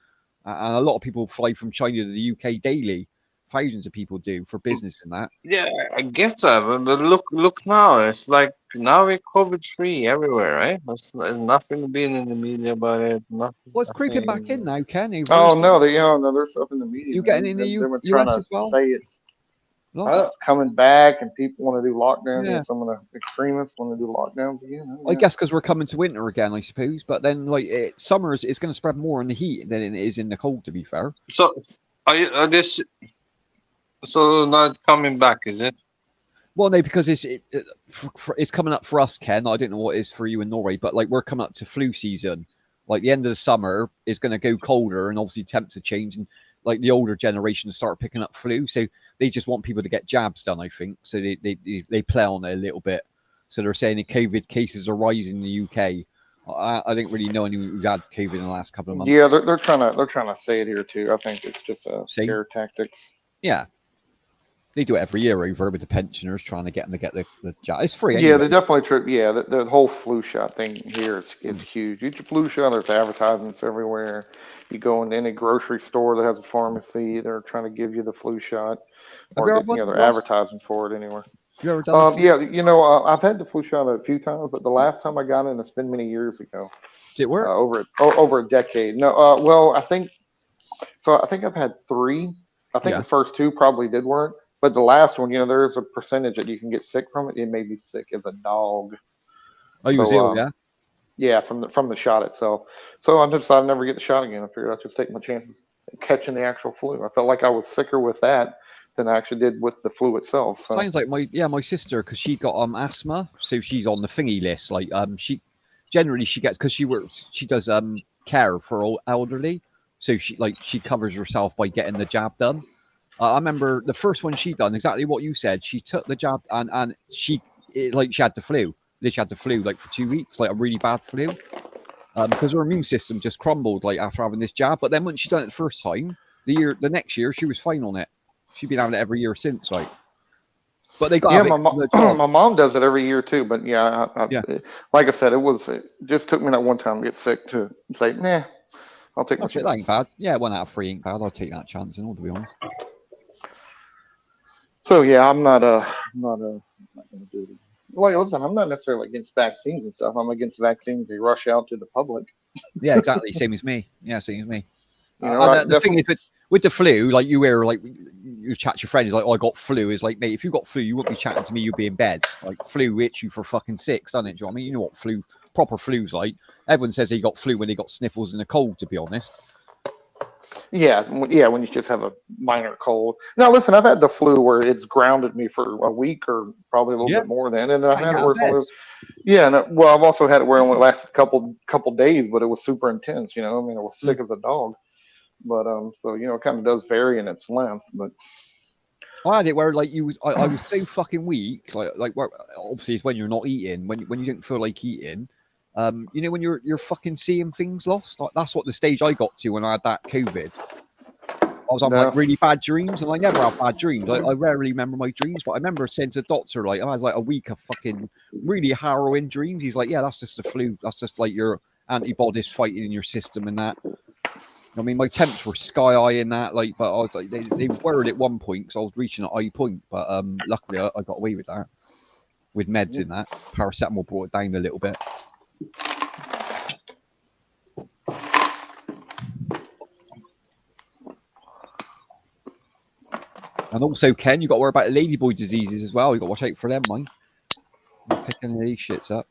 and a lot of people fly from China to the UK daily. Thousands of people do for business and that.
Yeah, I get that, but look now. It's like now we're COVID free everywhere, right? There's nothing being in the media about it. Nothing.
Well, it's creeping back in
Nothing.
now, Ken.
Oh no, no, there's stuff in the media.
You
Man.
getting in the
They were trying
US
to
as well?
say it's
No?
coming back, and people want to do lockdowns.
Yeah.
And some of the extremists want to do lockdowns again.
I guess because we're coming to winter again, I suppose. But then, like summer is going to spread more in the heat than it is in the cold. To be fair.
So, are this? So now it's coming back, is it?
Well, no, because it's coming up for us, Ken. I don't know what it is for you in Norway, but like we're coming up to flu season. Like the end of the summer is going to go colder, and obviously temps are changing. like the older generation start picking up flu, so they just want people to get jabs done. I think so. They play on it a little bit. So they're saying that COVID cases are rising in the UK. I didn't really know anyone who's had COVID in the last couple of months.
Yeah, they're trying to say it here too. I think it's just a
See?
scare tactics.
Yeah, they do it every year over with the pensioners, trying to get them to get the jab. It's free
Yeah,
anyway.
they definitely true. Yeah, the whole flu shot thing here is huge. You get your flu shot, there's advertisements everywhere. You go into any grocery store that has a pharmacy, they're trying to give you the flu shot,
Have
or
you ever won,
they're
Ross?
advertising for it anywhere.
You ever done the flu?
Yeah, I've had the flu shot a few times, but the last time I got it, it's been many years ago,
Did it work?
over a decade. No, well, I think so. I think I've had three. I think
Yeah.
the first two probably did work, but the last one, there is a percentage that you can get sick from it. It made me sick as a dog.
Oh, you was
So
ill, yeah.
yeah, from the shot itself. So I decided I'd never get the shot again. I figured I'd just take my chances of catching the actual flu. I felt like I was sicker with that than I actually did with the flu itself. So
Sounds like my sister, because she got asthma, so she's on the thingy list. Like she generally she gets, because she does care for all elderly, so she covers herself by getting the jab done. I remember the first one she done exactly what you said. She took the jab and she had the flu. She had the flu like for 2 weeks, like a really bad flu, because her immune system just crumbled like after having this jab. But then when she done it the first time, the next year she was fine on it. She's been having it every year since, like. But they got
yeah,
to have it.
my mom does it every year too. But yeah,
Yeah.
like I said, it just took me that one time to get sick to say, nah, I'll take my
That's it. That
chance.
ain't bad. Yeah, 1 out of 3 ain't bad. I'll take that chance, and all to be honest.
So yeah, I'm not gonna do it. Like, listen, I'm not necessarily against vaccines and stuff. I'm against vaccines they rush out to the public.
Yeah, exactly. Same as me. Yeah, same as me.
I
And the thing
definitely.
is, with the flu, like you hear, like you chat to your friend, is like, "Oh, I got flu." Is like, mate, if you got flu, you wouldn't be chatting to me. You'd be in bed. Like flu hits you for fucking 6, doesn't it? Do you know what I mean? You know what proper flu's like. Everyone says they got flu when they got sniffles and a cold. To be honest.
Yeah, when you just have a minor cold. Now, listen, I've had the flu where it's grounded me for a week or probably a little
Yeah,
bit more than, and then I've
can't
had
get
it
out
where
of
it's
bed.
only, yeah, well, I've also had it where it only lasted a couple days, but it was super intense. I mean, I was sick as a dog. But so it kind of does vary in its length. But
I had it where like I was so fucking weak. Where, obviously it's when you're not eating, when you don't feel like eating. When you're fucking seeing things lost. Like, that's what the stage I got to when I had that COVID. I was on like
no,
really bad dreams, and I never have bad dreams. I rarely remember my dreams, but I remember saying to the doctor, like, I had like a week of fucking really harrowing dreams. He's like, yeah, that's just the flu. That's just like your antibodies fighting in your system and that. I mean, my temps were sky high in that, like, but I was like, they worried at one point because I was reaching a high point, but luckily I got away with that, with meds in that. Paracetamol brought it down a little bit. And also, Ken, you got to worry about the ladyboy diseases as well. You got to watch out for them, man. You're picking these shits up.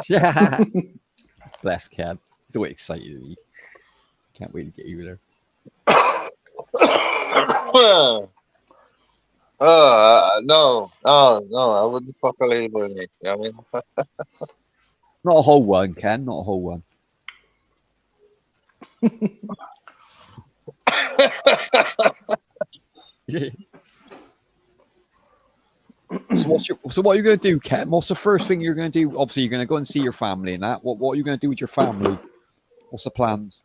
Yeah. Bless Ken. He's always excited at me. Can't wait to get you there.
No, I wouldn't fuck a label, mate. I mean,
Not a whole one, Ken. Not a whole one. So what are you going to do, Ken? What's the first thing you're going to do? Obviously, you're going to go and see your family and that. What are you going to do with your family? What's the plans?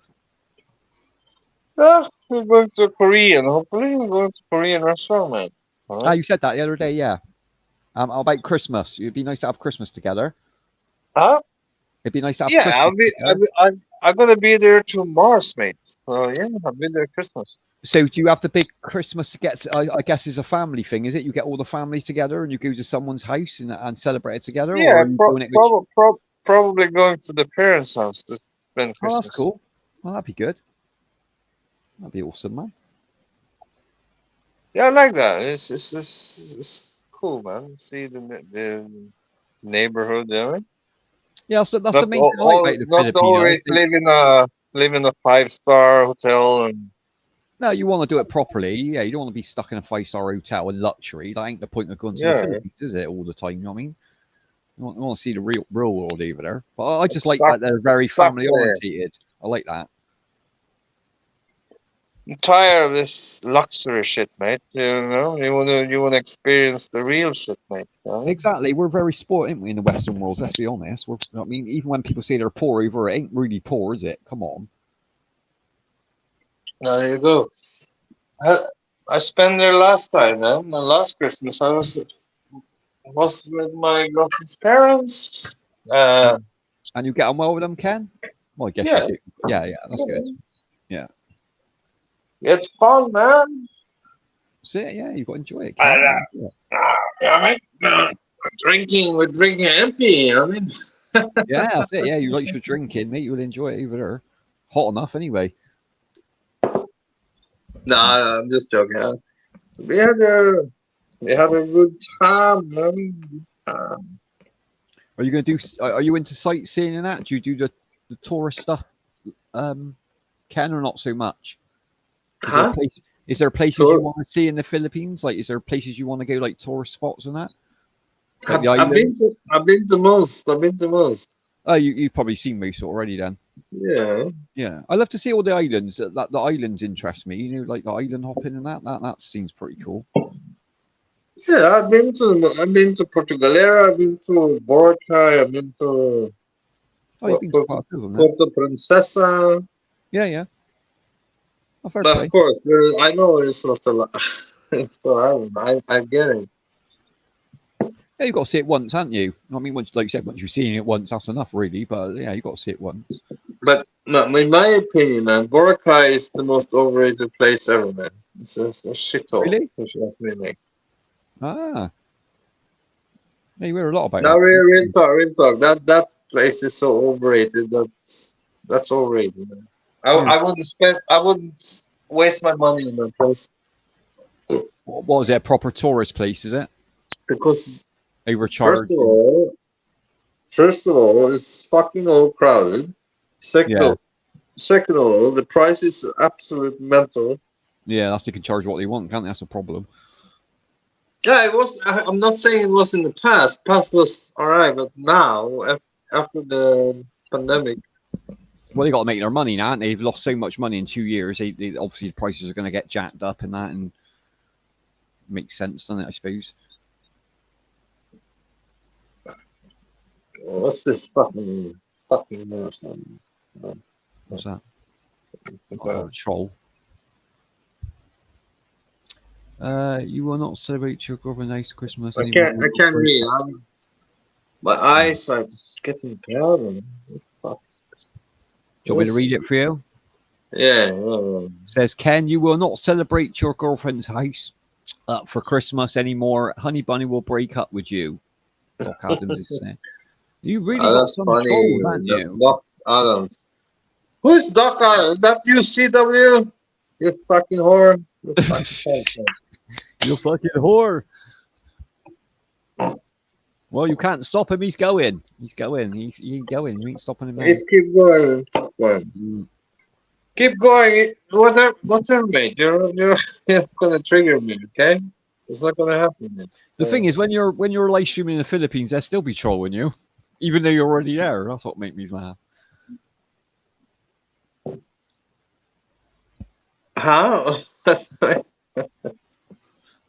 yeah, we're going to Korean. Hopefully, we're going to Korean restaurant, man. All
Ah,
right.
you said that the other day, yeah. How about Christmas? It'd be nice to have Christmas together.
Huh?
It'd be nice to have
Yeah,
Christmas together.
I'm gonna be there to Mars, mate. So yeah, I'll be there Christmas.
So do you have the big Christmas I guess is a family thing, is it? You get all the families together and you go to someone's house and celebrate it together, or
Yeah,
are you doing it with...
probably going to the parents' house to spend
Oh, that's
Christmas.
cool. Well, that'd be good. That'd be awesome, man.
Yeah, I like that. It's cool, man. See the neighborhood there.
Yeah, so that's the
Not
main thing I like about the
not
Filipinos.
always live in a 5-star hotel and
No, you want to do it properly. Yeah, you don't want to be stuck in a 5-star hotel in luxury. That ain't the point of going to the
yeah,
Philippines, is it? All the time, you know what I mean? You want to see the real world over there. But I just like that
exactly,
they're very family
exactly.
orientated. I like that.
I'm tired of this luxury shit, mate. You wanna experience the real shit, mate. You know?
Exactly. We're very spoiled, ain't we, in the Western world? Let's be honest. I mean, even when people say they're poor over, it ain't really poor, is it? Come on.
There you go. I, I spent there last time, man. And last Christmas, I was with my girlfriend's parents.
And you get on well with them, Ken? Well, I guess
Yeah,
you do. Yeah, that's good. Yeah.
it's fun, man.
See, yeah, you've got to enjoy it,
I,
Ken.
we're drinking empty. I mean,
Yeah, that's it. Yeah, you like your drinking, mate. You'll enjoy it over there. Hot enough, anyway.
nah, I'm just joking. We had a we had a good time, man. Good time.
Are you going to do? Are you into sightseeing and that? Do you do the tourist stuff, Ken, or not so much? Is there a
Huh?
place? Is there places you
So
want to see in the Philippines? Like, is there places you want to go, like tourist spots and that, like the
I've been
island?
to I've been to most. I've been to most.
Oh, you've probably seen most already then.
Yeah.
Yeah, I love to see all the islands. That the islands interest me. You know, like the island hopping and that. That seems pretty cool.
Yeah, I've been to Portugalera, I've been to Boracay, I've been to
Oh, you've been to
Puerto,
quite a few of them then.
Puerto Princesa.
Yeah. Oh, fair
But of
play.
course, I know it's not a lot. It's still island. I get it.
Yeah, you've got to see it once, haven't you? I mean, once, like you said, once you've seen it once, that's enough, really. But yeah, you've got to see it once.
But no, in my opinion, man, Boracay is the most overrated place ever, man. It's a shithole,
Really?
if you ask me, mate.
Ah, yeah, you hear a lot about
Now,
that.
real talk, real talk. That place is so overrated. That's overrated, man.
Yeah.
I wouldn't waste my money in that place
What was it? A proper tourist place, is it?
because
Overcharged.
first of all, it's fucking all crowded. Second
Yeah.
of, second of all, the price is absolute mental.
Yeah, that's they can charge what they want, can't they? That's a problem.
Yeah, it was. I'm not saying it was in the past. Past was alright, but now after the pandemic,
Well, they got to make their money now, and they've lost so much money in 2 years. They obviously the prices are going to get jacked up and that, and makes sense, doesn't it? I suppose.
what's this fucking news?
What's that?
What's
Oh,
that?
troll. You will not celebrate your girlfriend's nice Christmas
I
anymore.
can't read. My eyesight is getting bad. Man. What the fuck?
Do you want me to read it for you?
Yeah.
It says, Ken, you will not celebrate your girlfriend's house for Christmas anymore. Honey Bunny will break up with you. Doc Adams is saying. You really got
That's
some
funny.
trolls, haven't you?
Doc Adams. Who is Doc Adams? Is that you, CW? You fucking whore. You fucking
You fucking whore. Well, you can't stop him. He's going. He's going. He's going. You ain't stopping him now.
Let's keep going. Keep going.
Mm.
Keep going. Whatever, mate. You're gonna trigger me, okay? It's not gonna happen, man.
The thing is, when you're live streaming in the Philippines, they'll still be trolling you, even though you're already there. That's what makes me laugh.
How?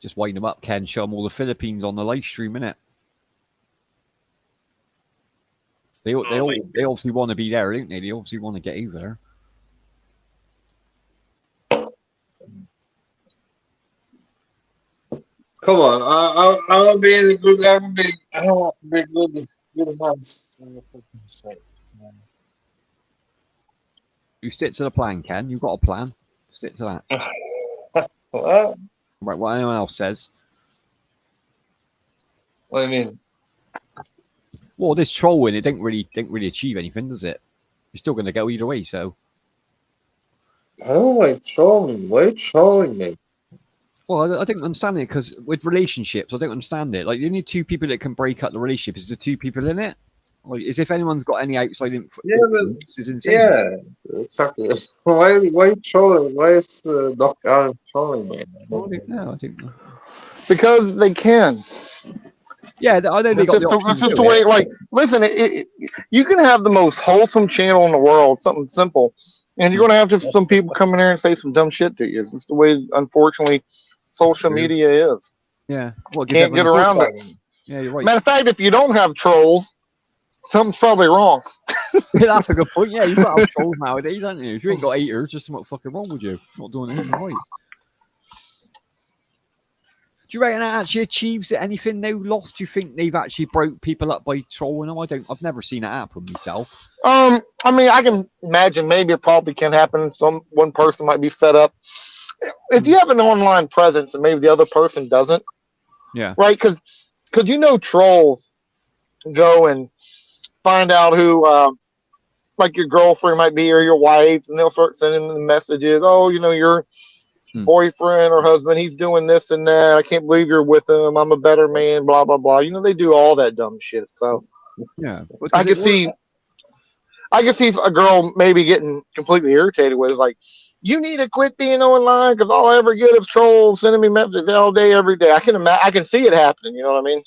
Just wind them up, Ken. Show them all the Philippines on the live stream, innit? They obviously want to be there, don't they? They obviously want to get over there.
Come on, I'll be in a good. I want to be good months.
You stick to the plan, Ken. You've got a plan. Stick to that.
What?
Right, what anyone else says.
What do you mean?
Well, this trolling, it didn't really achieve anything, does it? You're still going to go either way, so.
I don't know why you're trolling. Why are you trolling me?
Well, I don't understand it because with relationships, I don't understand it. Like, the only two people that can break up the relationship is the two people in it. Like, as if anyone's got any outside influence.
Yeah, but
This is insane.
yeah, exactly. Why are you trolling? Why is Doc Allen trolling me?
Well, I don't know. I don't know.
Because they can.
Yeah, I know they
It's
got
just,
the option
it's
to
just
do
the way,
it.
like, listen, you can have the most wholesome channel in the world, something simple, And you're going to have just some people come in there and say some dumb shit to you. It's the way, unfortunately, social
True.
media is.
Yeah. Well, it gives
Can't get
everyone
around it.
Fucking-
Yeah, you're right.
Matter of fact, if you don't have trolls, something's probably wrong.
That's a good point. Yeah, you've got to have trolls nowadays, haven't you? If you ain't got haters, there's something fucking wrong with you. Not doing anything right. Do you reckon that actually achieves anything they lost? Do you think they've actually broke people up by trolling them? I've never seen that happen myself.
I mean, I can imagine maybe it probably can happen. One person might be fed up. If you have an online presence and maybe the other person doesn't,
Yeah.
right? Because trolls go and find out who, like your girlfriend might be or your wife, and they'll start sending them messages. Oh, your boyfriend or husband, he's doing this and that. I can't believe you're with him. I'm a better man. Blah blah blah. They do all that dumb shit. So
Yeah.
I could see a girl maybe getting completely irritated with it, like, you need to quit being online because all I ever get is trolls sending me messages all day, every day. I can see it happening. You know what I mean?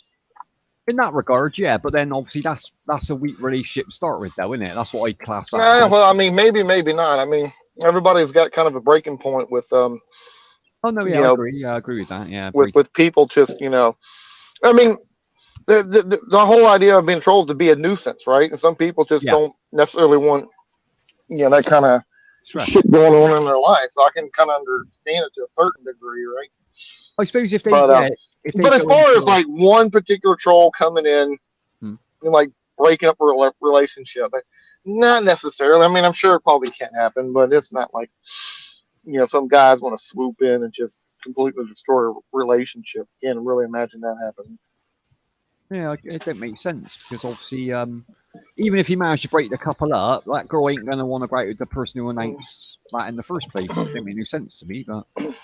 In that regard, yeah. But then obviously that's a weak relationship to start with, though, isn't it? That's what I class that.
Yeah, well, I mean, maybe not. I mean, everybody's got kind of a breaking point with
Oh no, yeah,
you know,
I agree. Yeah, I agree with that. Yeah.
with people just I mean, the whole idea of being trolled is to be a nuisance, right? And some people just don't necessarily want that kind of shit going on in their life. So I can kind of understand it to a certain degree, right?
I suppose if they,
but as far as like one particular troll coming in and like breaking up a relationship, not necessarily. I mean, I'm sure it probably can happen, but it's not like some guys want to swoop in and just completely destroy a relationship. Can't really imagine that happening.
Yeah, it don't make sense because obviously, even if you manage to break the couple up, that girl ain't gonna want to go out with the person who announced that in the first place. It don't make no sense to me, but I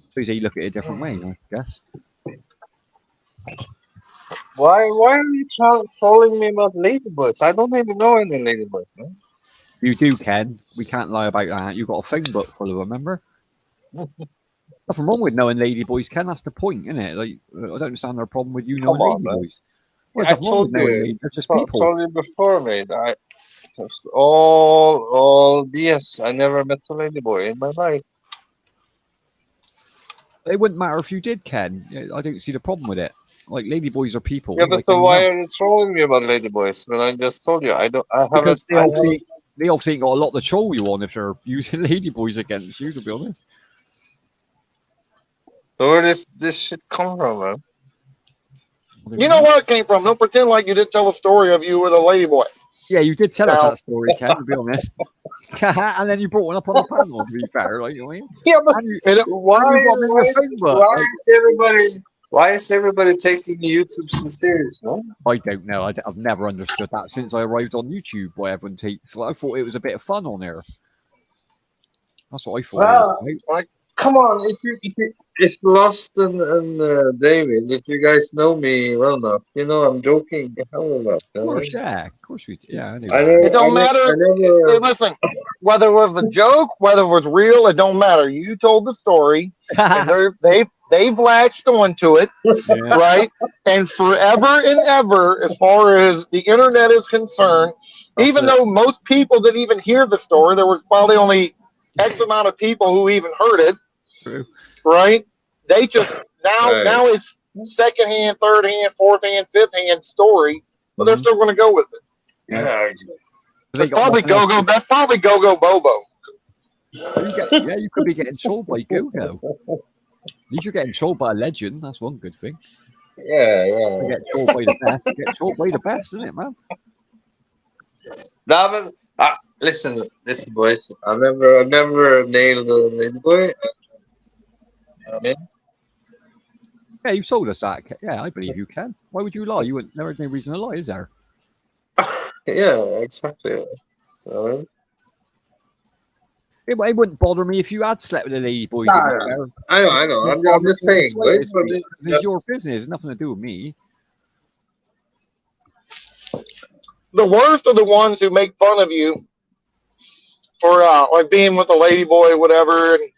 suppose you look at it a different way, I guess.
Why are you trolling me about ladyboys? I don't even know any ladyboys, man.
You do, Ken. We can't lie about that. You've got a phone book full of them, remember? Nothing wrong with knowing ladyboys, Ken. That's the point, isn't it? Like, I don't understand their problem with you knowing ladyboys. Well,
I told you, told you before, mate. It's all BS. I never met a ladyboy in my life.
It wouldn't matter if you did, Ken. I don't see the problem with it. Like, ladyboys are people.
Yeah, but
like
so why are you trolling me about ladyboys when I just told you I don't? I haven't.
Because they obviously ain't got a lot to troll you on if they're using ladyboys against you. To be honest.
So where this shit come from, man?
You know where it came from. Don't pretend like you didn't tell a story of you with a ladyboy.
Yeah, you did tell us that story, Ken, to be honest. And then you brought one up on the panel, to be fair, like, you know what I mean?
Yeah, but why is everybody taking YouTube so serious, man?
I don't know. I've never understood that since I arrived on YouTube. Why everyone takes? I thought it was a bit of fun on there. That's what I thought.
Like, come on, if Lost and David, if you guys know me well enough, I'm joking the hell a lot.
Of course, yeah, of course we do. Yeah,
it don't matter. Listen, whether it was a joke, whether it was real, it don't matter. You told the story, and they've latched onto it, right? And forever and ever, as far as the internet is concerned, even though most people didn't even hear the story, there was probably only X amount of people who even heard it.
True.
Right? They just now it's second hand, third hand, fourth hand, fifth hand story, but they're still going to go with it.
Yeah,
that's probably Go-Go. That's probably Go-Go Bobo.
You could be getting trolled by Go-Go. At least you're getting trolled by a legend. That's one good thing.
Yeah.
You get trolled by the best. You get trolled by the best, isn't it, man?
No, but listen, boys. I never nailed a ladyboy. You know what I mean?
Yeah, you told us that. Yeah, I believe you can. Why would you lie? There is no reason to lie, is there?
Yeah, exactly. You know what I mean?
It wouldn't bother me if you had slept with a ladyboy.
Nah, I know. I'm just saying.
It's your business. It's nothing to do with me.
The worst are the ones who make fun of you for like being with a ladyboy, whatever. And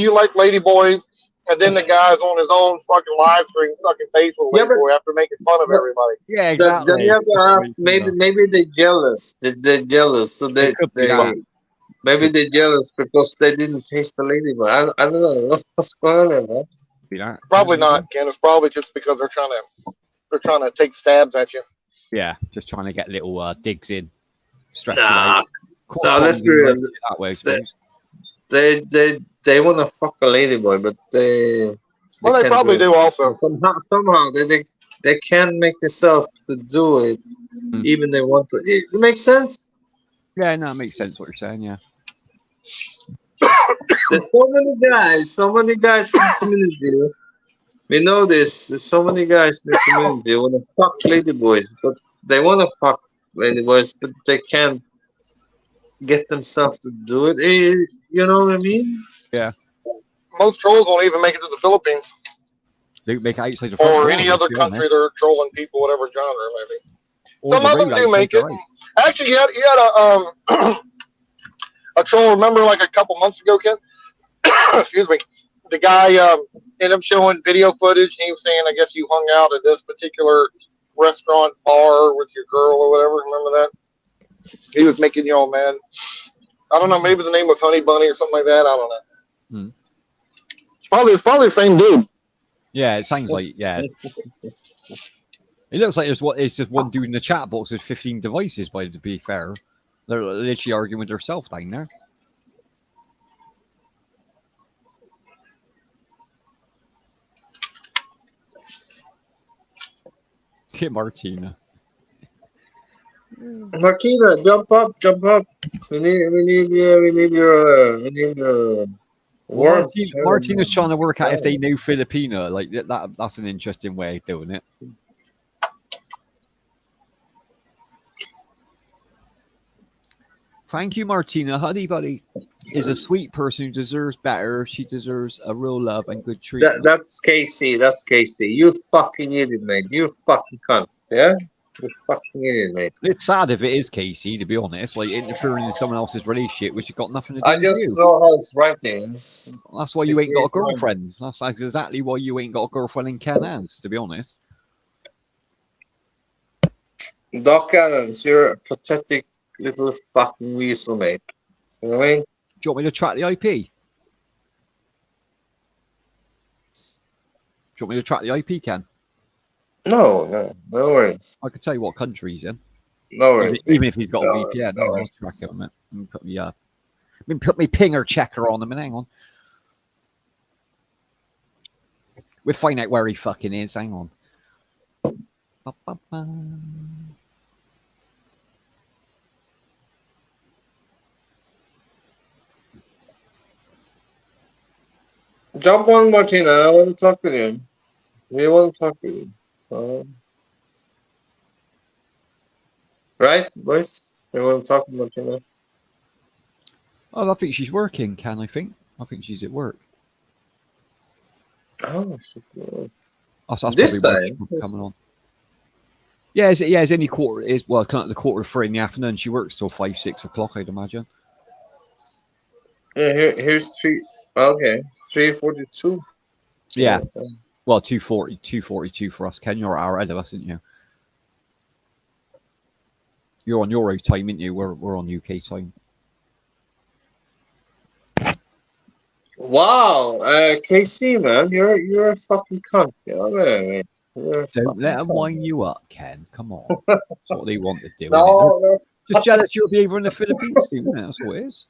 you like ladyboys, and then the guy's on his own fucking live stream sucking face with a ladyboy after making fun of everybody.
Yeah, exactly.
Then you have to ask. Maybe they're jealous. They're jealous, so they Maybe they're jealous because they didn't taste the ladyboy. I don't know what's going on there, man.
Be that.
Probably not, Ken. It's probably just because they're trying to take stabs at you.
Yeah, just trying to get little digs in, stretch you
Nah,
out. Court
nah. Let's
problems
be
in
real.
life that way, I
They
suppose.
they want to fuck a ladyboy, but they
Well, they
can't do
probably
it.
do also.
Somehow they can't make themselves to do it,
Hmm.
even they want to. It makes sense.
Yeah, no, it makes sense what you're saying. Yeah.
There's so many guys in the community. We know this. There's so many guys in the community who want to fuck ladyboys, but they want to fuck ladyboys, but they can't get themselves to do it. You know what I mean?
Yeah.
Most trolls won't even make it to the Philippines
They make it outside the front
or
door.
any
Let's
other
be
country
honest.
they're trolling people, whatever genre maybe.
Or
Some
the
of
road
them do
outside
make
the
it.
house.
Actually, you had a troll. Remember, like a couple months ago, Ken? Excuse me. The guy ended up showing video footage. And he was saying, I guess you hung out at this particular restaurant bar with your girl or whatever. Remember that? He was making you all mad. I don't know. Maybe the name was Honey Bunny or something like that. I don't know.
Hmm.
It's probably the same dude.
Yeah, it sounds like yeah. It looks like it's just one dude in the chat box with 15 devices. But to be fair, they're literally arguing with themselves down there. Get Martina.
Martina, jump up, jump up. We need your
Well,
warmth.
Martina's trying to work out if they know Filipino. Like that's an interesting way of doing it. Thank you, Martina. Honey Buddy is a sweet person who deserves better. She deserves a real love and good treatment.
That's Casey. That's Casey. You fucking idiot, mate. You fucking cunt. Yeah? You fucking idiot, mate.
It's sad if it is Casey, to be honest, like interfering in someone else's relationship, which has got nothing to do
I
with
just
you.
saw how it's writing.
That's why you ain't got a girlfriend. That's exactly why you ain't got a girlfriend in Ken has, to be honest.
Doc Cannons, you're a pathetic little fucking weasel, mate. You know what I mean?
Do you want me to track the IP? Do you want me to track the IP, Ken?
No worries.
I could tell you what country he's in.
No worries.
Even if he's got a
No,
VPN,
no
I'll
worries.
track it on it. Let me put me pinger checker on him and hang on. We'll find out where he fucking is. Hang on. Ba-ba-ba.
Jump on, Martina. I want to talk with you. We want to talk with you. Right, boys? We want to talk with Martina.
Oh, I think she's working, Ken, I think she's at work.
Oh, shit.
That's
This
probably
time?
why she's coming on. Yeah, it's only quarter. It's well, kind of the quarter of 3 in the afternoon. She works till 5, 6 o'clock, I'd imagine.
Yeah, here's 3. Okay, 3:42.
Yeah. Well, 2:42 for us, Ken. You're an hour ahead of us, aren't you? You're on Euro time, aren't you? We're on UK time.
Wow, KC, man, you're a fucking cunt. You know what I mean? You're a
Don't
fucking
let them
cunt.
wind you up, Ken. Come on. That's what they want to do.
No,
Innit?
no.
Just jealous you'll be over in the Philippines soon. Innit? That's what it is.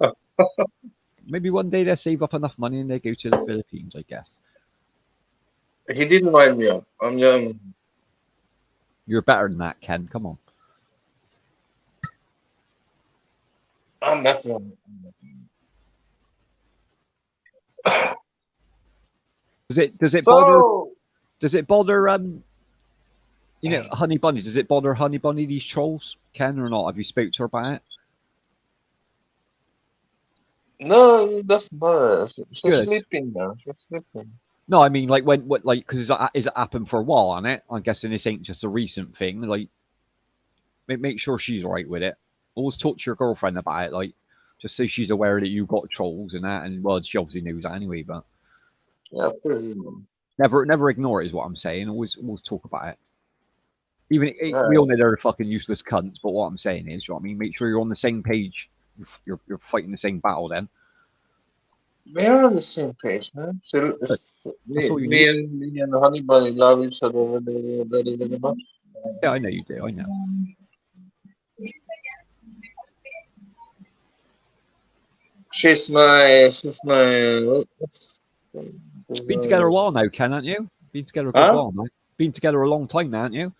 Maybe one day they'll save up enough money and they go to the Philippines, I guess.
He didn't wind me up. I'm young.
You're better than that, Ken. Come on.
I'm better.
Does it bother
So,
Honey Bunny, does it bother Honey Bunny, these trolls, Ken, or not? Have you spoke to her about it?
no, it doesn't matter. She's
Good.
sleeping now. She's sleeping.
No, I mean, like, because it's happened for a while, on it. I'm guessing this ain't just a recent thing. Like, make sure she's all right with it. Always talk to your girlfriend about it, like, just so she's aware that you've got trolls and that. And, well, she obviously knows that anyway, but
Yeah, of course.
never ignore it, is what I'm saying. Always talk about it. Even we
Right.
all know they're fucking useless cunts, but what I'm saying is, you know what I mean? Make sure you're on the same page you're fighting the same battle then.
We're on the same page, man. So,
Good. That's all you
me
need.
and me and Honey Bunny love each other very, very, very much.
Yeah, I know you do. I know.
She's my.
Been together a while now, Ken, haven't you? Been together a good
Huh?
while now. Been together a long time now, haven't you?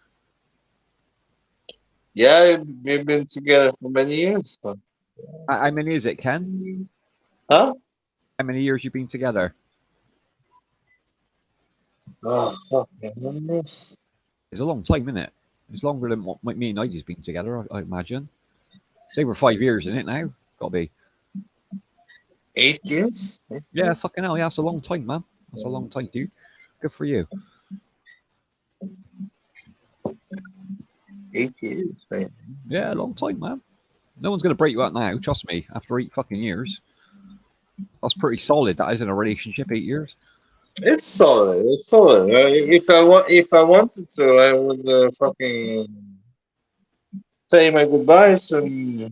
Yeah, we've been together for many years. So.
How many is it, Ken?
Huh?
How many years you been together?
Oh fuck, man. This
It's a long time, isn't it? It's longer than what me and Nigel been together, I imagine. It's over 5 years, isn't it now? Gotta be.
8 years.
Yeah, fucking hell, yeah, that's a long time, man. That's a long time, dude. Good for you.
8 years, man.
Yeah, a long time, man. No one's gonna break you out now, trust me, after 8 fucking years. That's pretty solid, that is, in a relationship, 8 years.
It's solid. It's solid. If I wanted to, I would fucking say my goodbyes and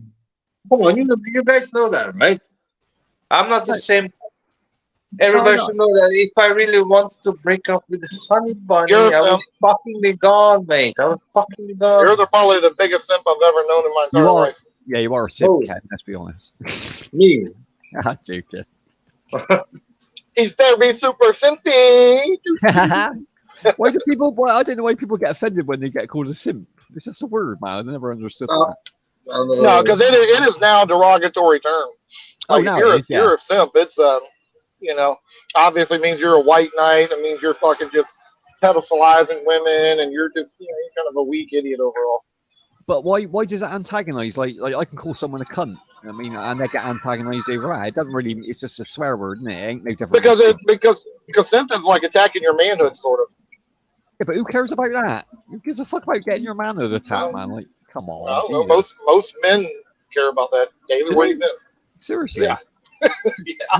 come on. You guys know that, right? I'm not the
Right.
same.
Oh,
Everybody
no.
should know that if I really wanted to break up with Honey Bunny,
You're a
I would
simp.
fucking be gone, mate. I would fucking be
You're
gone.
probably the biggest simp I've ever known in my
You
entire
are,
life.
yeah, you are a simp,
Oh.
Ken, let's be honest.
Me.
I'm joking.
He's very super simpy.
Why do people? Why, I don't know why people get offended when they get called a simp. It's just a word, man. I never understood
Uh,
that.
No, because it is now a derogatory term.
Oh,
Like
now
if you're
it is,
you're a simp, it's obviously means you're a white knight. It means you're fucking just pedestalizing women, and you're just you're kind of a weak idiot overall.
But why does it antagonise? Like I can call someone a cunt. I mean, and they get antagonised over that. It doesn't really. It's just a swear word, isn't it? It ain't no different.
Because simp is like attacking your manhood, sort of.
Yeah, but who cares about that? Who gives a fuck about getting your manhood attacked, man? Like, come
I
on.
don't know. Most men care about that. David,
Do
what
they?
do you think?
Seriously.
Yeah. Yeah.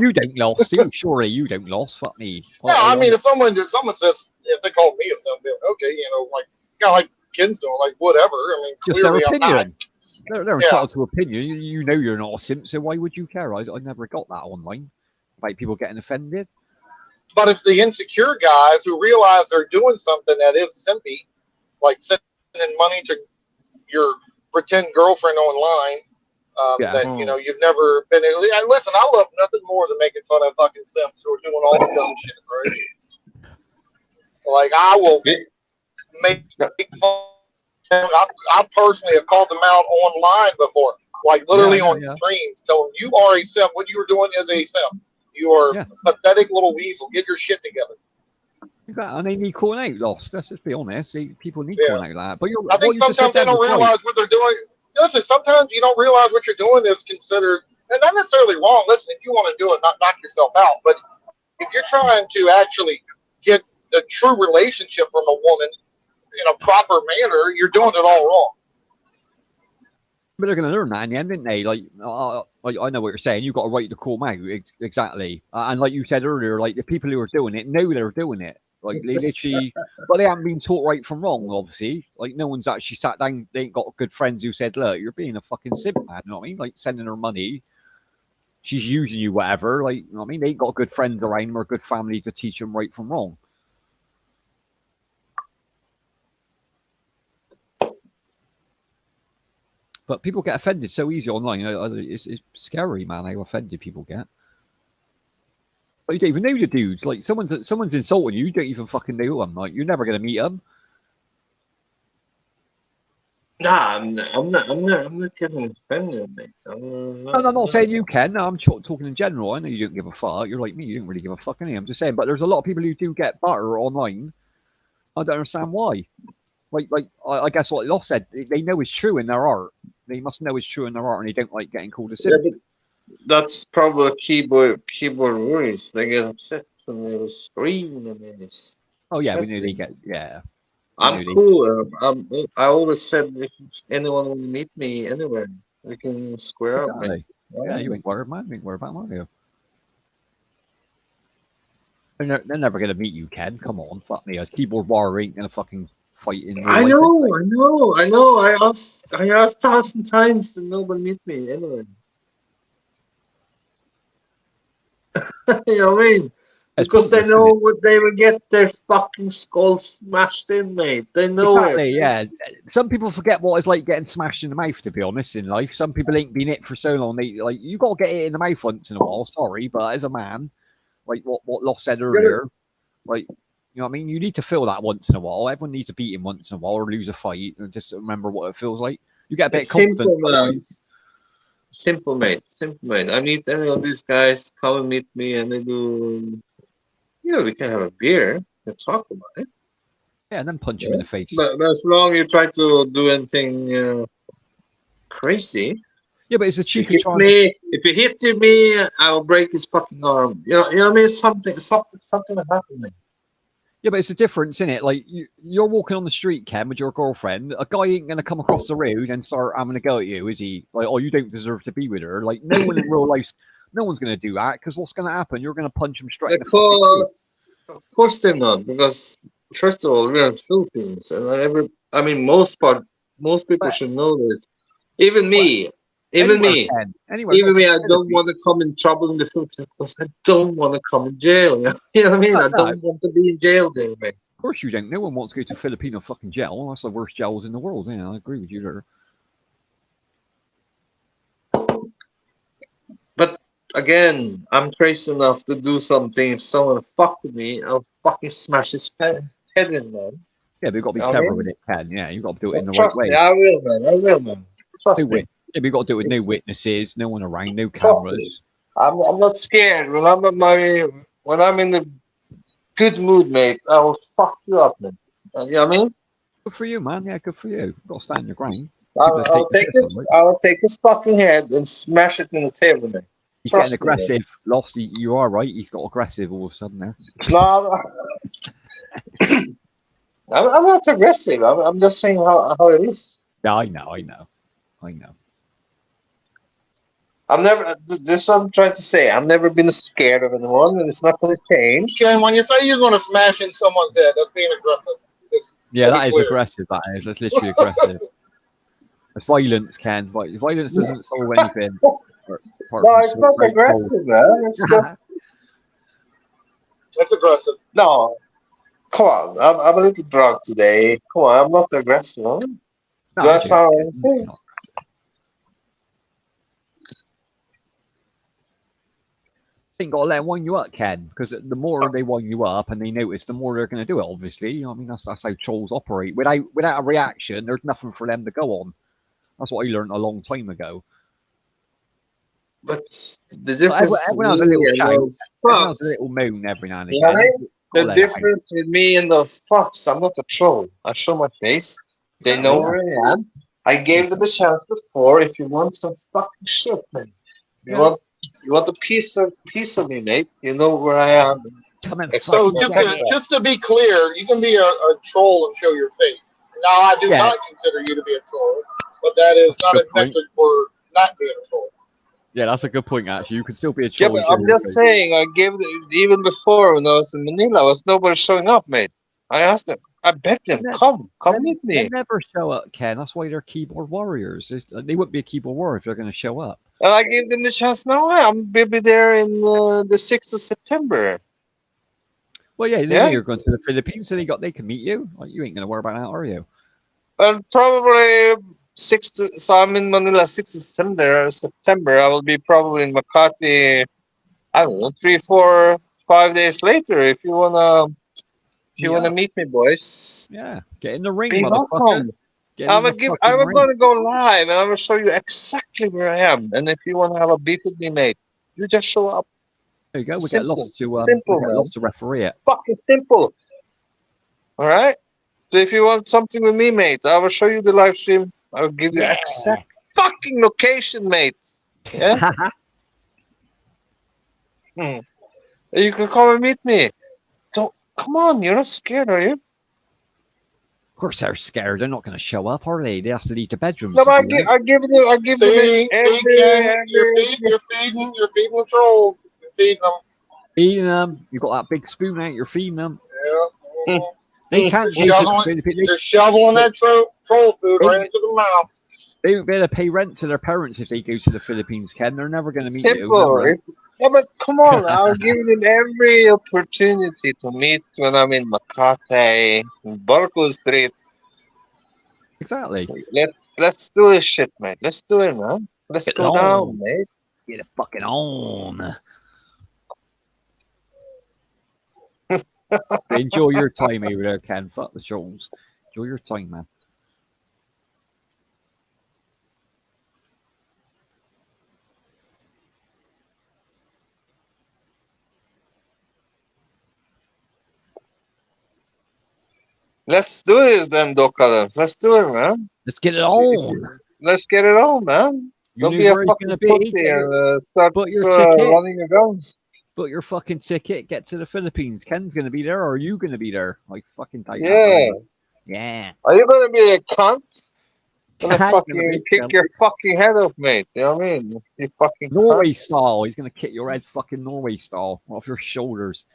You don't lost, do you? Surely you don't lost. Fuck me.
No, I mean, if someone says if they call me a simp, okay, like kind of like kids doing, like whatever. I mean,
just their
clearly I'm not.
opinion. They're
Yeah.
entitled to opinion. You know you're not a simp, so why would you care? I never got that online about people getting offended.
But it's the insecure guys who realize they're doing something that is simpy, like sending money to your pretend girlfriend online.
Yeah.
That you've never been. Listen, I love nothing more than making fun of fucking simps who are doing all the dumb shit, right? Like I will make fun. I personally have called them out online before, like literally on streams, telling them you are a simp. What you are doing is a simp. You are a pathetic little weasel. Get your shit together.
And they need calling out, lost. Let's just be honest. People need calling out that. But
I think sometimes they don't realize what they're doing. Listen, sometimes you don't realize what you're doing is considered, and not necessarily wrong. Listen, if you want to do it, not knock yourself out. But if you're trying to actually get the true relationship from a woman in a proper manner, you're doing it all wrong.
But they're going to learn that in the end, didn't they? Like, I know what you're saying. You've got a right to call them out, exactly. And like you said earlier, like the people who are doing it know they're doing it. Like they literally, but they haven't been taught right from wrong. Obviously, like no one's actually sat down. They ain't got good friends who said, "Look, you're being a fucking simp, man." You know what I mean? Like sending her money, she's using you, whatever. Like, you know what I mean? They ain't got good friends around them or good family to teach them right from wrong. But people get offended so easy online. It's scary, man, how offended people get. But you don't even know the dudes. Like someone's insulting you. You don't even fucking know them. Like you're never gonna meet them.
Nah, I'm not getting offended, mate.
I'm not saying you can. No, I'm talking in general. I know you don't give a fuck. You're like me. You don't really give a fuck, I'm just saying. But there's a lot of people who do get butter online. I don't understand why. Like I guess what Loss said. They know it's true in their art. They must know it's true in their art, and they don't like getting called a simp.
Yeah, but that's probably keyboard worries. They get upset and they scream and they.
Oh yeah, we knew they get
I'm cool. I always said if anyone will meet me anywhere, we can square up.
Exactly. Yeah, you ain't worried, man. You ain't worried about Mario. They're never gonna meet you, Ken. Come on, fuck me. A keyboard warrior ain't gonna fucking fight in.
I know. I asked 1,000 times and nobody meet me anyway. You know what I mean?
It's
Because they
pointless,
know
isn't it?
what they will get their fucking skulls smashed in, mate. They know
Exactly,
it.
yeah. Some people forget what it's like getting smashed in the mouth, to be honest, in life. Some people ain't been hit for so long. They like you gotta get it in the mouth once in a while, sorry, but as a man, like what Loss said
Yeah,
earlier, like you know what I mean, you need to feel that once in a while. Everyone needs to beat him once in a while or lose a fight and just remember what it feels like. You get a bit of
it's
confidence.
simple, man. Simple, mate. Simple, mate. I meet any of these guys, come and meet me, and they do. We can have a beer and talk about it.
Yeah, and then punch him
Yeah.
in the face.
But as long as you try to do anything crazy,
Yeah, but it's a
if you
cheeky
hit
trying to
me, if you hit me, I will break his fucking arm. You know what I mean? Something will happen. Mate.
Yeah, but it's a difference, isn't it? Like you're walking on the street, Ken, with your girlfriend. A guy ain't gonna come across the road and start having a go at you, is he? Like, oh, you don't deserve to be with her. Like, no one in real life, no one's gonna do that because what's gonna happen? You're gonna punch him straight in the fucking face.
Of course they're not. Because first of all, we're in the Philippines, and I mean, most people
But,
should know this. Even
but
me, even
anywhere,
me.
Ken, anywhere.
Even
Not
me,
just
I
the
don't
Philippines.
want to come in trouble in the Philippines because I don't want to come in jail. You know what I mean?
No,
I
no, of
don't want to be in jail there, man.
course you don't. No one wants to go to Filipino fucking jail. That's the worst jails in the world. Yeah, I agree with you there.
But again, I'm crazy enough to do something. If someone fuck with me, I'll fucking smash his head in, man.
Yeah, but you've got to be
You know what I
clever with
mean?
it, Ken. Yeah, you've got to do it in the right
Trust me,
way.
I will, man. I will, man.
No
Trust me.
wit. Yeah, but you've got to do it with no
It's,
witnesses, no one around, no
trust me.
cameras.
I'm not scared. When I'm in the good mood, mate, I will fuck you up, man. You know what I mean?
Good for you, man. Yeah, good for you. You've got to stand your ground. People are taking the piss on it.
I'll take his fucking head and smash it in the table, man.
He's getting
Trust me, man.
aggressive. Lost. You are right. He's got aggressive all of a sudden there.
No, I'm not aggressive. I'm just saying how it is.
Yeah, I know.
I'm never. This is what I'm trying to say. I've never been scared of anyone, and it's not going to change.
Ken, when you say you're going to smash in someone's head, that's being aggressive. Just
Yeah,
to be
that is
clear.
aggressive. That is. That's literally aggressive. It's violence, Ken. Violence doesn't solve anything. Apart
No,
from
it's not
great goals.
aggressive, man. It's just
That's aggressive.
no. Come on, I'm a little drunk today. Come on, I'm not aggressive. Huh?
No,
That's
I'm
how
joking.
I'm saying.
Not ain't got to let them wind you up, Ken, because the more they wind you up and they notice, the more they're going to do it. Obviously, I mean that's how trolls operate. Without a reaction, there's nothing for them to go on. That's what I learned a long time ago.
But the
But
difference with
everyone has a little
me and
shout,
those
everyone has a little
fucks.
moan every now and
You know what I
again.
mean?
Gotta
The
let it out.
difference with me and those fucks, I'm not a troll. I show my face. They know
Exactly, yeah.
where I am. I gave them a chance before. If you want some fucking shit, man, you
Yeah.
want you want a piece of me, mate. You know where I am.
Come and
Except
So
fucking
my
get it.
just to be clear, you can be a troll and show your face. Now, I do
Yeah.
not consider you to be a troll, but that is
That's a
not
good
a
point.
metric for not being a troll.
Yeah, that's a good point. Actually, you can still be a
Yeah,
troll
but
and show
I'm
your
just
face.
saying. Even before when I was in Manila, was nobody showing up, mate. I asked them. I begged them,
Ne-
come
They,
meet
they
me.
never show up, Ken. That's why they're keyboard warriors. They wouldn't be a keyboard warrior if they're going to show up.
And I gave them the chance. No, I'm will be there in the 6th of September.
Well, yeah, they know
Yeah,
you're going to the Philippines, so they can meet you. Like, you ain't going to worry about that, are you?
and probably 6th. So I'm in Manila 6th of September. I will be probably in Makati. I don't know, 3, 4, 5 days later. If you
Meet
wanna
up.
meet me, boys,
Yeah, get in the ring,
be
motherfucker.
welcome.
Get in the
I
fucking
will
ring.
gonna go live, and I will show you exactly where I am. And if you wanna have a beef with me, mate, you just show up.
There you go. We
Simple,
we
simple,
get
man.
lost to referee it.
Fucking simple. All right. So if you want something with me, mate, I will show you the live stream. I will give you
Yeah.
exact fucking location, mate. Yeah. Hmm. You can come and meet me. Don't come on. You're not scared, are you?
Of course, they're scared. They're not going to show up, are they? They have to leave the bedrooms
No,
to
but
do that.
I give them
See, Ken,
every.
you're feeding the trolls. You're feeding them.
Feeding them. You got that big spoon out. You're feeding them.
Yeah. Mhm.
They
You're
can't go to the
shoveling,
Philippines.
you're shoveling that troll food
They-
right into the mouth.
They won't be able to pay rent to their parents if they go to the Philippines, Ken. They're never going to meet you.
Simple.
Never.
Yeah, but come on, I'll give him every opportunity to meet when I'm in Makate, Barco Street.
Exactly.
Let's do this shit, mate. Let's do it, man. Let's
Get it
go down,
on.
mate.
Get it fucking on. Enjoy your time over there, Ken. Fuck the trolls. Enjoy your time, man.
Let's do this then, Dokala. Let's do it, man.
Let's get it on.
Let's get it on, man.
You
Don't
knew
be a
where he's
fucking
gonna be.
pussy and start
Book your ticket.
running your guns.
Book your fucking ticket. Get to the Philippines. Ken's gonna be there, or are you gonna be there? Like fucking tight.
Yeah.
Yeah.
Are you gonna be a cunt? Gonna
You're gonna
fucking
be
kick your fucking head off, mate. You know what I mean? You fucking
Norway
cunt.
style. He's gonna kick your head fucking Norway style off your shoulders.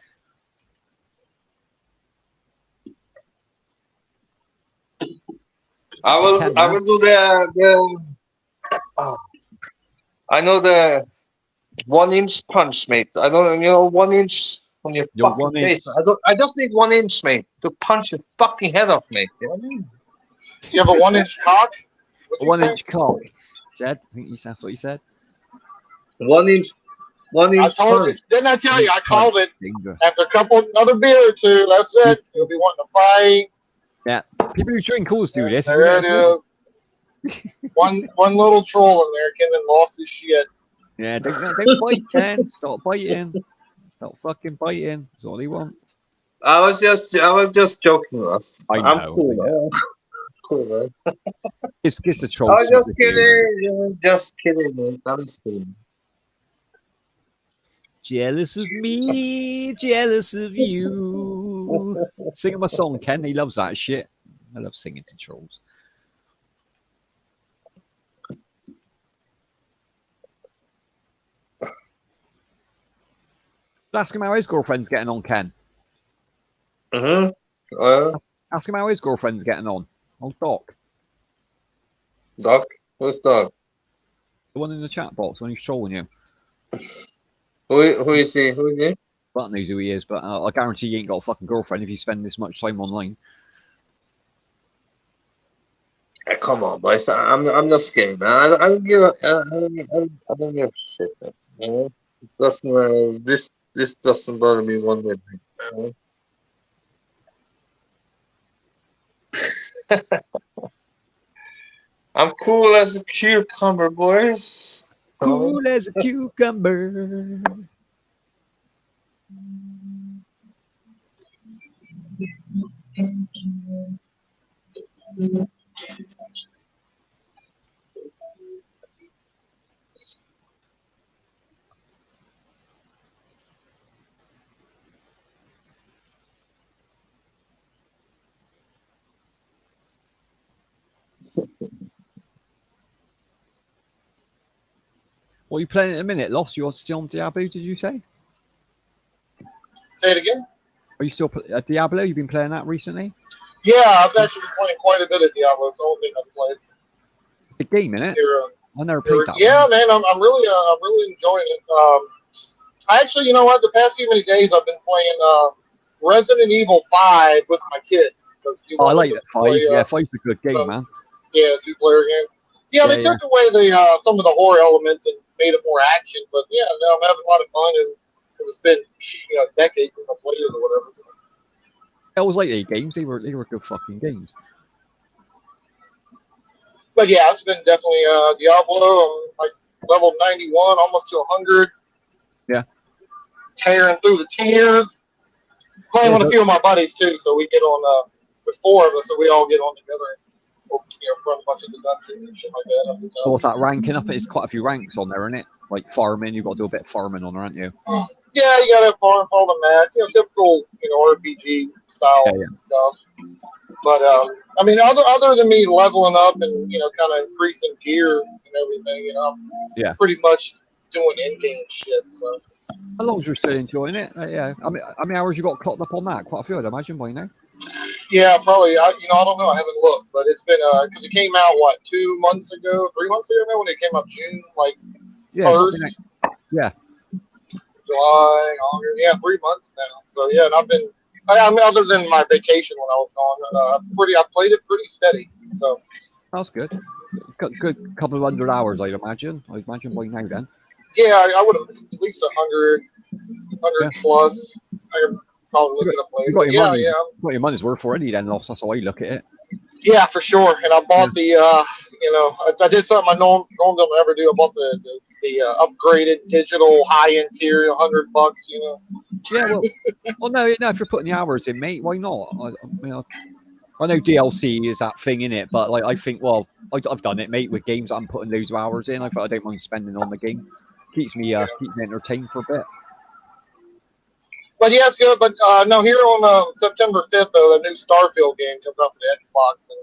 I will do the oh, I know the 1 inch punch, mate. I don't 1 inch on your
Your
fucking
1 inch.
face. I just need 1 inch, mate, to punch your fucking head off, mate. You know what I mean?
You have a 1 inch cock? What'd you
1
say?
inch cock. Said. I think that's what he said.
1 inch
I told you.
punch.
Didn't I tell you? I called it
Dangerous.
after a couple, another beer or two. That's it. You'll be wanting to fight.
Yeah. People who drink calls do this.
There it is. One little troll in there, Ken, lost his shit.
Yeah, don't bite, Ken. Stop biting. Stop fucking biting. That's all he wants.
I was just joking, Russ.
I
I'm
know,
cool,
I know.
man. Cool, man.
It's the
I
troll.
was just kidding. Just kidding, mate. I was kidding.
Jealous of me, jealous of you. Sing him a song, Ken. He loves that shit. I love singing to trolls. Ask him how his girlfriend's getting on, Ken. Ask him how his girlfriend's getting on. Old Doc.
Doc? Who's Doc?
The one in the chat box when he's trolling you.
Who is he? Who is he?
Butt knows who he is, but I guarantee he ain't got a fucking girlfriend if you spend this much time online.
Come on, boys. I'm not scared, man. I don't give a I don't give a shit, man. You know? It doesn't this doesn't bother me one bit. You know? I'm cool as a cucumber, boys.
Cool as a cucumber. What are you playing at the minute? Lost? You're still on Diablo, did you say?
Say it again?
Are you still Diablo? You've been playing that recently?
Yeah, I've actually been playing quite a bit of Diablo. It's the only thing I've played.
Big game, innit? I never played that
yeah,
one.
man, I'm really enjoying it. I actually, you know what? The past few many days I've been playing Resident Evil 5 with my kid.
Oh, I like that 5. Yeah, 5's a good game, man.
Yeah, 2-player game. Yeah, they took away some of the horror elements and made it more action, but yeah, no, I'm having a lot of fun, and it's been decades since I played it or whatever. So.
I always like these games. They were good fucking games.
But yeah, it's been definitely Diablo. I'm like level 91, almost to 100.
Yeah.
Tearing through the tiers. Playing with a few of my buddies too, so we get on with 4 of us, so we all get on together. Run a bunch of the dungeons and shit like that.
So what's that ranking up? There's quite a few ranks on there, isn't it? Like farming, you've got to do a bit of farming on there, aren't you?
Yeah, you got to farm all the mad, typical, RPG style stuff. But I mean, other than me leveling up and kind of increasing gear and everything, I'm pretty much doing in-game shit. So.
As long as you're still enjoying it, yeah. I mean, how many hours you got clocked up on that? Quite a few, I'd imagine, by now.
Yeah, probably. I don't know. I haven't looked, but it's been because it came out 2 months ago, 3 months ago now when it came out June 1st.
Yeah.
July, August. Yeah, 3 months now. So yeah, and I mean, other than my vacation when I was gone, I played it pretty steady. So
That's good. Got good couple of 100 hours, I'd imagine. I'd imagine by now then.
yeah, I would have at least 100,
Yeah.
plus. I could probably look
You
it up
You
later.
got
But
your
yeah,
money.
yeah,
You got your money's worth already then, Lost. That's how I look at it.
yeah, for sure. And I bought the, I did something I normally don't ever do. I bought the upgraded digital high end tier, $100.
Yeah, well, no, if you're putting the hours in, mate, why not? I know DLC is that thing in it, but like I think, well, I've done it, mate, with games I'm putting loads of hours in. I don't mind spending on the game. Keeps me entertained for a bit.
But yeah, it's good. But no, here on September 5th, though, the new Starfield game comes out for the Xbox, and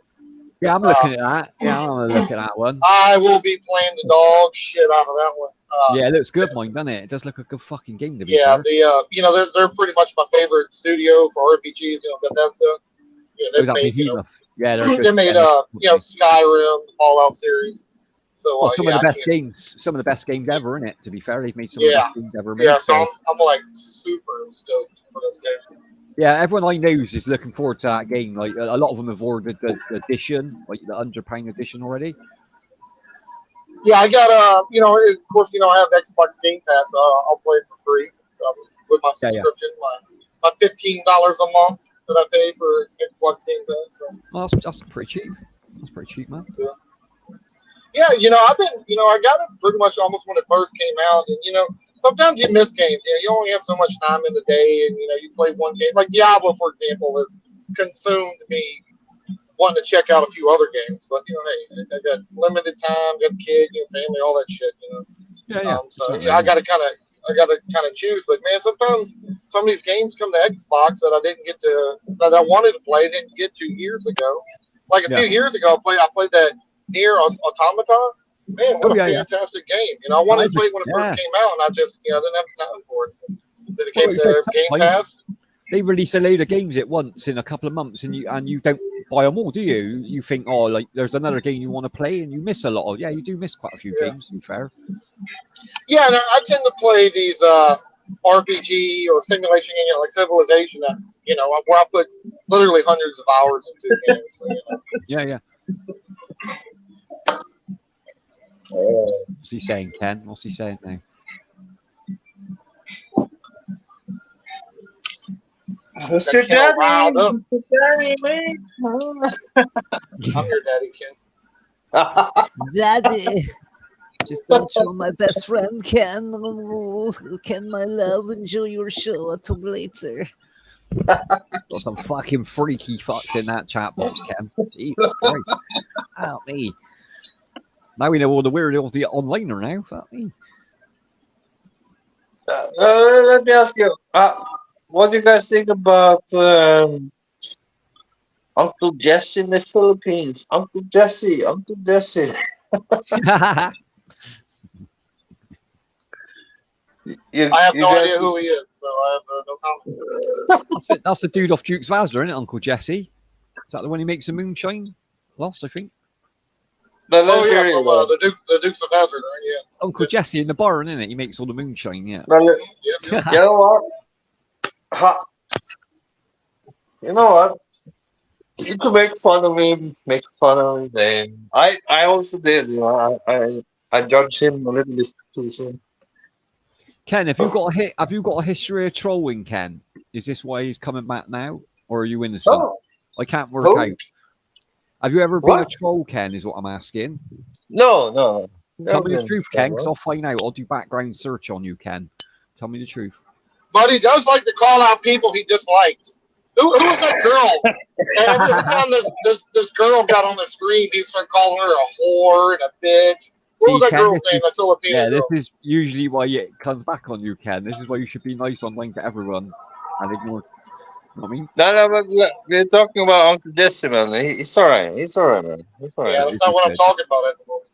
Yeah, I'm looking at that. Yeah, I'm gonna look at that one.
I will be playing the dog shit out of that one.
Yeah, it looks good, mine, doesn't it? It does look a good fucking game to be
Yeah,
fair.
they're pretty much my favorite studio for RPGs. Bethesda.
Oh,
They've
that
made
behemoth. Yeah, they're good.
they made Skyrim, the Fallout series. So
Well, some of
yeah,
the
I
best
can't.
games, some of the best games ever, in it. To be fair, they've made some of the
Yeah,
best games ever made.
yeah. So
So
I'm like super stoked for this game.
yeah, everyone I know is looking forward to that game. Like a lot of them have ordered the edition, like the £100 edition already.
Yeah, I got of course, I have Xbox Game Pass. So I'll play it for free with my
Yeah, yeah.
subscription, my $15 a month that I pay for Xbox Game Pass. So.
Well, that's pretty cheap. That's pretty cheap, man.
Yeah, I got it pretty much almost when it first came out, and sometimes you miss games. You only have so much time in the day, and you play one game. Like Diablo, for example, has consumed me wanting to check out a few other games. But hey, I got limited time, got a kid, family, all that shit.
Yeah.
So yeah, I gotta kind of choose. But man, sometimes some of these games come to Xbox that that I wanted to play, didn't get to years ago. Like a few years ago, I played that Nier Automata. Man, what a fantastic game! I wanted to play it when it first came out, and I just didn't have time for it. Then it came to Game Pass.
They release a load of games at once in a couple of months, and you don't buy them all, do you? You think, oh, like there's another game you want to play, and you miss a lot of. Yeah, you do miss quite a few games. To be fair.
Yeah, and I tend to play these RPG or simulation games like Civilization. That where I put literally hundreds of hours into games. So,
Yeah. What's he saying, Ken? What's he saying now?
Who's your daddy? Who's your daddy, man?
I'm your daddy, Ken.
Daddy, just don't show my best friend Ken. Ken, my love, enjoy your show. I'll talk later.
Got some fucking freaky fucks in that chat box, Ken. Jesus Christ. Fuck me. Now we know all the weird the onliner now. Fuck me.
Let me ask you, what do you guys think about Uncle Jesse in the Philippines? Uncle Jesse.
I have no idea who he is, so I have no comment.
That's the dude off Duke's Vazda, isn't it, Uncle Jesse? Is that the one who makes the moonshine? Lost, I think.
From the Dukes of Hazzard, right? Yeah.
Uncle Jesse in the bar, isn't it? He makes all the moonshine, yeah.
Yep.
You know what? You know what? You could make fun of him, then I also did. I judged him a little bit too soon.
Ken, have you got a history of trolling, Ken? Is this why he's coming back now, or are you innocent?
Oh.
I can't work out. Have you ever been a troll, Ken? Is what I'm asking.
No.
Tell me the truth, Ken, because I'll find out. I'll do background search on you, Ken. Tell me the truth.
But he does like to call out people he dislikes. Who was that girl? And every time this girl got on the screen, he started calling her a whore and a bitch. What was that girl's name? That Filipino girl.
This is usually why it comes back on you, Ken. This is why you should be nice online to everyone and ignore. You know what I mean?
No, but we're talking about Uncle Jesse, man. He's alright. He's alright, man. He's alright.
Yeah, that's not what I'm talking about at the moment.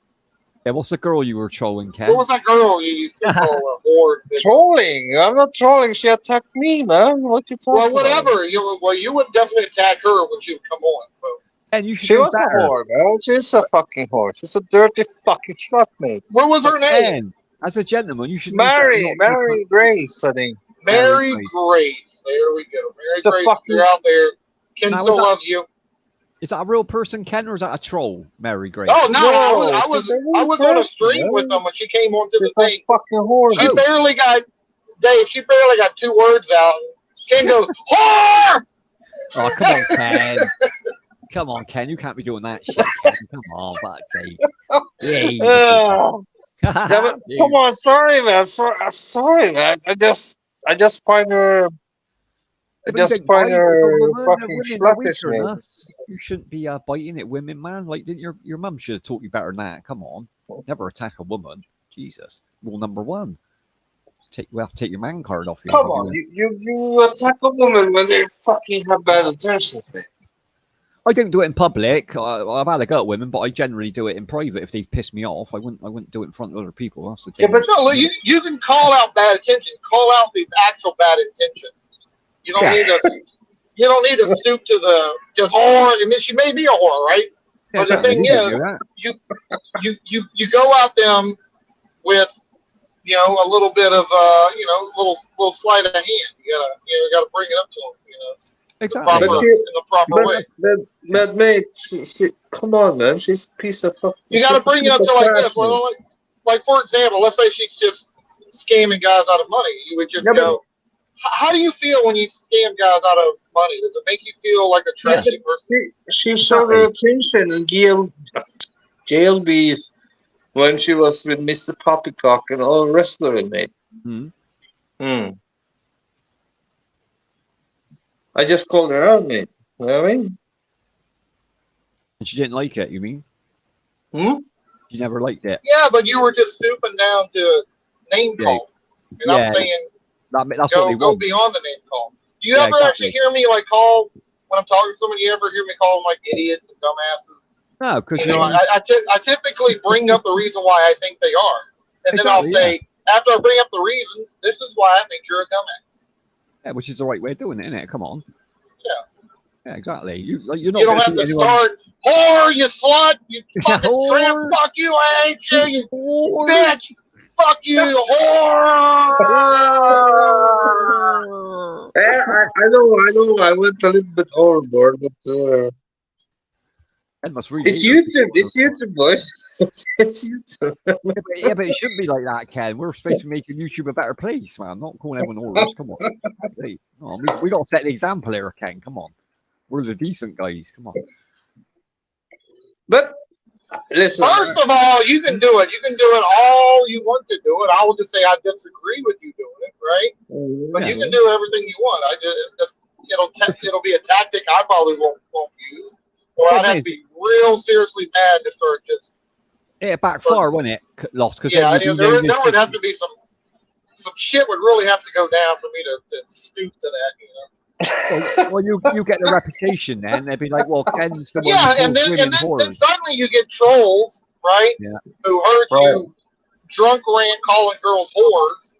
Yeah, what's the girl you were trolling, Ken?
What was that girl you used to call a whore?
Trolling? I'm not trolling. She attacked me, man. What you talking
about? Well, whatever. You would definitely attack her when she would come on. So.
And you should
she was better. A whore, man. She's a fucking whore. She's a dirty fucking slut, mate.
What was her name?
As a gentleman, you should know better
Mary,
not to
Mary Grace, I think.
Mary
Grace.
Grace. There we go. Mary
It's a
Grace,
fucking-
you're out there. Ken
Now,
still
was that-
loves you.
Is that a real person, Ken, or is that a troll, Mary Grace?
Oh no, I
it's
was
a
I
real
was on a
person,
stream with
man.
them when she came onto the
It's a
thing.
fucking whore.
She
dude.
barely got Dave. She barely got 2 words out. Ken goes, "Whore!"
Oh, come on, Ken. Come on, Ken. You can't be doing that shit, Ken. Come on, fuck's sake. Yeah.
Yeah, but come on, sorry, man. Sorry, man. I just find her. I just find her fucking sluttish, man.
You shouldn't be biting at women, man. Like, didn't your mum should have taught you better than that? Come on, never attack a woman. Jesus, rule number 1. Take your man card off you.
Come on, you attack a woman when they fucking have bad intentions, man.
I don't do it in public. I've had a go at women, but I generally do it in private. If they piss me off, I wouldn't do it in front of other people. That's the
Yeah, but
No, you can call out bad intention. Call out the actual bad intention. You don't need to. You don't need to stoop to the whore. I mean, she may be a whore, right? But the thing is, you go out them with a little bit of little sleight of hand. You gotta bring it up to them.
exactly.
In the proper way.
But mate, she, come on, man. She's a piece of fucking.
You gotta bring it up to like this. Like for example, let's say she's just scamming guys out of money. You would just go. How do you feel when you scam guys out of money? Does it make you feel like a trashy person?
She showed her attention in JLB's when she was with Mr. Poppycock and all the rest of it, mate. I just called her out, mate. You know what I mean?
And she didn't like it, you mean? She never liked it.
Yeah, but you were just stooping down to name call. And I'm saying
that's
go beyond the name call. Do you ever actually hear me like call when I'm talking to someone? You ever hear me call them like idiots and dumbasses?
No, because
I typically bring up the reason why I think they are, and then I'll say after I bring up the reasons, this is why I think you're a dumbass.
Yeah, which is the right way of doing it, isn't it? Come on.
Yeah.
Yeah, exactly. You're not.
You don't have to start. Whore, you slut, you fucking tramp, fuck you, I hate you, you bitch, fuck you, whore.
Yeah, I know, I went a little bit overboard, but it's YouTube, boys. It's YouTube.
Yeah, but it shouldn't be like that, Ken. We're supposed to be making YouTube a better place, man. Not calling everyone whores. Come on. Hey, we got to set the example here, Ken. Come on. We're the decent guys. Come on.
But listen.
First of all, you can do it. You can do it all you want to do it. I will just say I disagree with you doing it, right? But you can do everything you want. It'll be a tactic I probably won't use. Or I'd have to be real seriously mad to start just.
It backfire, wouldn't it? Lost because
there would have to be some shit would really have to go down for me to stoop to that,
Well, you get the reputation then. They'd be like, well, Ken's the one.
Yeah, and then suddenly you get trolls, right? Yeah. Who heard you drunk rant calling girls whores,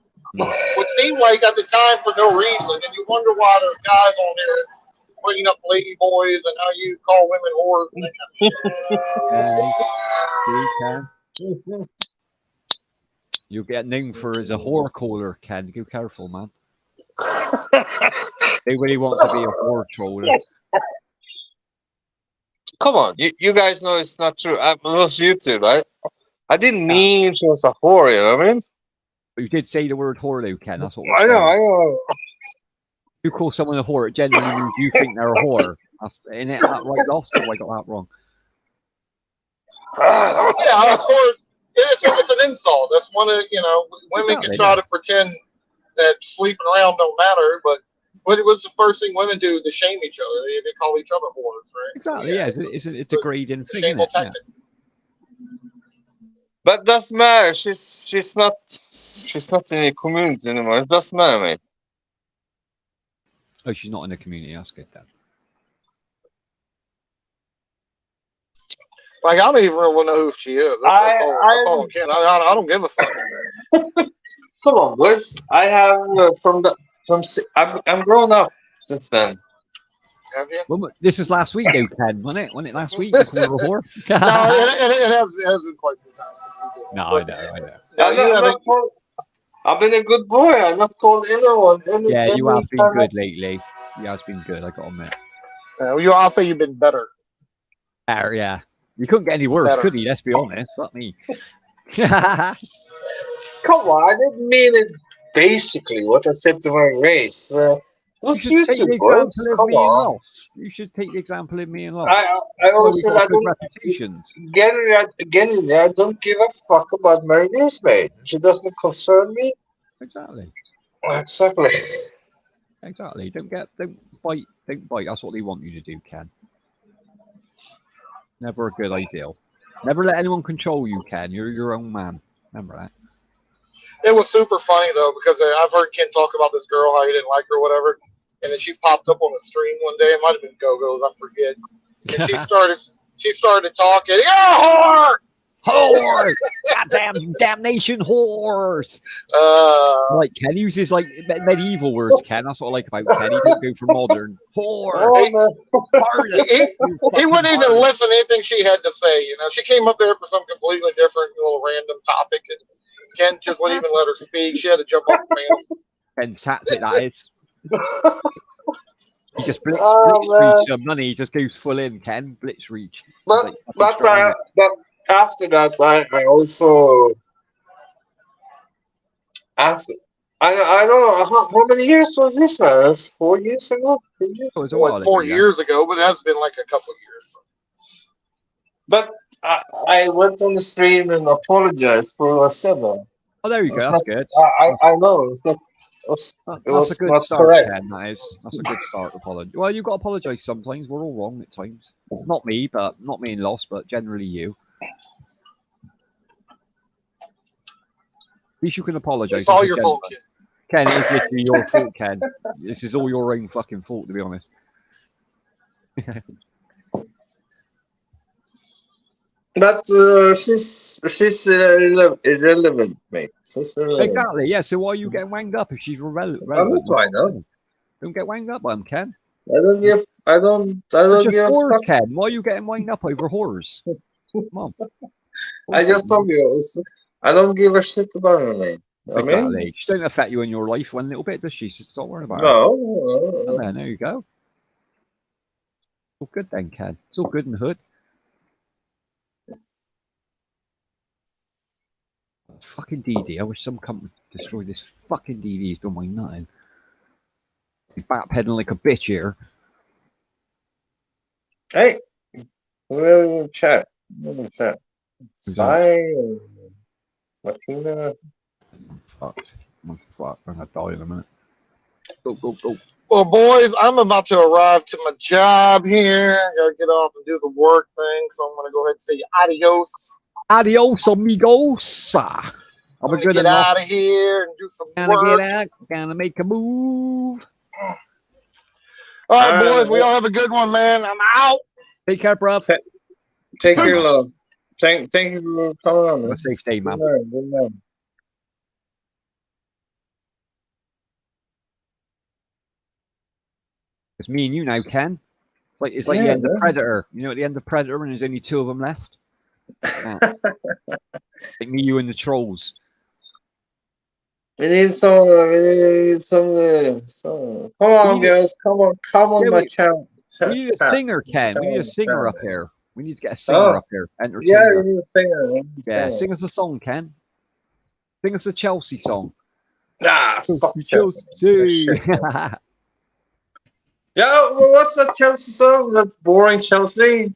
would seem like at the time for no reason, and you wonder why there's guys on there bringing up lady boys and how you call women whores and that kind of shit.
You'll get known for as a whore caller, Ken. Be careful, man. They really want to be a whore troller.
Come on, you guys know it's not true. It was YouTube, right? I didn't mean she was a whore, you know what I mean?
But you did say the word whore, though, Ken. That's what
I know.
You call someone a whore, it genuinely means you think they're a whore. Isn't it that right, Lost? Or I got that wrong?
Yeah, of course. It's an insult. That's one of women can try to pretend that sleeping around don't matter, but what's the first thing women do to shame each other? They call each other whores, right?
Exactly. It's a degrading thing. Isn't it?
Tactic.
Yeah.
But doesn't matter. She's not in the community anymore. It doesn't matter, mate.
Oh, she's not in the community. That's good then.
Like, I don't even really know who she is. That's all I don't give a fuck.
Come on, boys. I have I'm grown up since then.
Have you?
Well, this is last week, though, Ken, wasn't it? Wasn't it last week? You called her a whore?
No, it has been quite some time.
No,
But
I know.
no,
I'm
you
not, I'm
haven't.
not called, I've been a good boy. I'm not called anyone.
Yeah, you
Any
have been
kind of,
good lately. You have been good. I got to admit.
I'll say you've been better.
Yeah, you couldn't get any worse,
Better.
could he? Let's be honest. Fuck me.
come on, I didn't mean it basically what I said to my race.
You
What's
should
you
take
two
the
boys?
example of
Come
me and
on.
Loss. You should take the example of me and Loss.
I
That's why
always
we
said
got
I
good
don't.
reputations.
Again, I don't give a fuck about my race, mate. She doesn't concern me.
Exactly.
Exactly.
Exactly. Don't bite. Don't bite. That's what they want you to do, Ken. Never a good ideal. Never let anyone control you, Ken. You're your own man. Remember that.
It was super funny though because I've heard Ken talk about this girl how he didn't like her or whatever, and then she popped up on the stream one day. It might have been Go Go's, I forget. And she started talking. Yeah,
Whore! Goddamn damnation whores!
whore.
Like Ken uses like medieval words, Ken. That's what I like about Ken. He don't go for modern. Whore!
Oh man.
Harlot!
He,
You
he
fucking
wouldn't even
harlot.
listen to anything she had to say. You know, she came up there for some completely different little random topic, and Ken just wouldn't even let her speak. She had to jump off the panel.
Ken's tactic, that is. He just blitz
Oh man.
reach some money. He just goes full in, Ken. Blitz reach. He's
But
like fucking
but
straight in.
but after that, I also after I don't know how many years was this, man? That's 4 years ago, 3 years
It was a
ago.
Like
while ago,
4
yeah.
years ago, but it has been like a couple of years.
But I went on the stream and apologized for what I said. Though.
Oh, there you
It
go.
was
That's
not.
good.
I know it's not. It
That's a
was
good
not
start,
correct.
Ken. That is. That's a good start. Apology. Well, you got to apologise sometimes. We're all wrong at times. Not me, but not me in loss, but generally you. At least you can apologise.
It's all
as a
your fault,
gentleman.
Ken.
Ken, it is literally your fault, Ken. This is all your own fucking fault, to be honest.
But she's irrelevant, mate. She's irrelevant.
Exactly. Yeah. So why are you getting wanged up if she's relevant?
I'm not trying
That's what I'm
now.
saying. Don't get wanged up by him, Ken.
I don't give. I don't. I
They're
don't
just
give a
whores,
fuck.
Ken. Why are you getting wanged up over whores? Come on.
I just told you. I don't give a shit about her, mate. I mean,
Exactly. She don't affect you in your life one little bit, does she? So stop worrying about her.
no.
And then there you go. All good then, Ken. It's all good in the hood. Fucking DD. I wish some company destroy this fucking DD. He's done my nothing. He's backpedaling like a bitch here.
Hey, we're in the chat. We're in the chat. Sai, Martina.
Fucked. I'm fucked. I'm gonna die in a minute. Go, go, go.
Well, boys, I'm about to arrive to my job here. I gotta get off and do the work thing, so I'm gonna go ahead and say adios.
Adios, amigos. I'm
I'm
a
gonna
good
get
enough.
out of here and do some
Gonna
work.
get out. Gonna make a move.
All right, boys, we all have a good one, man. I'm out.
Take care, bruv.
Take care, love. Thank you for coming on.
Have a safe day, man.
Good night.
It's me and you now, Ken. It's like
Yeah,
the end
man.
of Predator. You know, at the end of Predator, when there's only two of them left. Yeah. Like me, you, and the trolls.
We need some. We need some. Come on, guys. Come on,
Yeah,
my channel.
We need a singer, Ken. We need a singer up here. We need to get a singer
Oh.
up here.
Yeah,
Entertainer.
we need a singer.
Yeah, sing us a song, Ken. Sing us a Chelsea song.
Nah, fuck Chelsea.
Chelsea.
Shit, yeah, well, what's that Chelsea song? That boring Chelsea.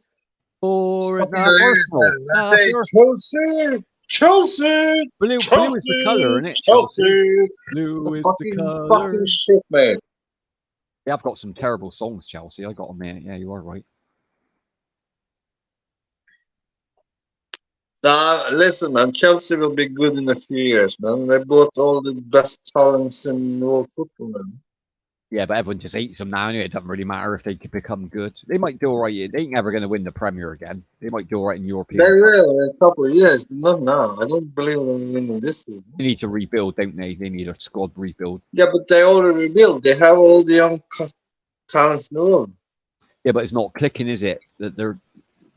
Or
Fucking
no, it's Arsenal.
I
No,
say
that's Arsenal.
Chelsea.
Blue is the colour, isn't it?
Chelsea.
Blue is the colour.
Fucking shit, man.
Yeah, I've got some terrible songs, Chelsea. I got to admit. Yeah, you are right.
Nah, listen, man. Chelsea will be good in a few years, man. They bought all the best talents in world football, man.
Yeah, but everyone just hates them now. Anyway, it doesn't really matter if they could become good. They might do all right. They ain't never going to win the Premier again. They might do all right in European.
They will in a couple of years, but not now. I don't believe them winning this season.
They need to rebuild, don't they? They need a squad rebuild.
Yeah, but they already rebuilt. They have all the young talents in the world.
Yeah, but it's not clicking, is it? That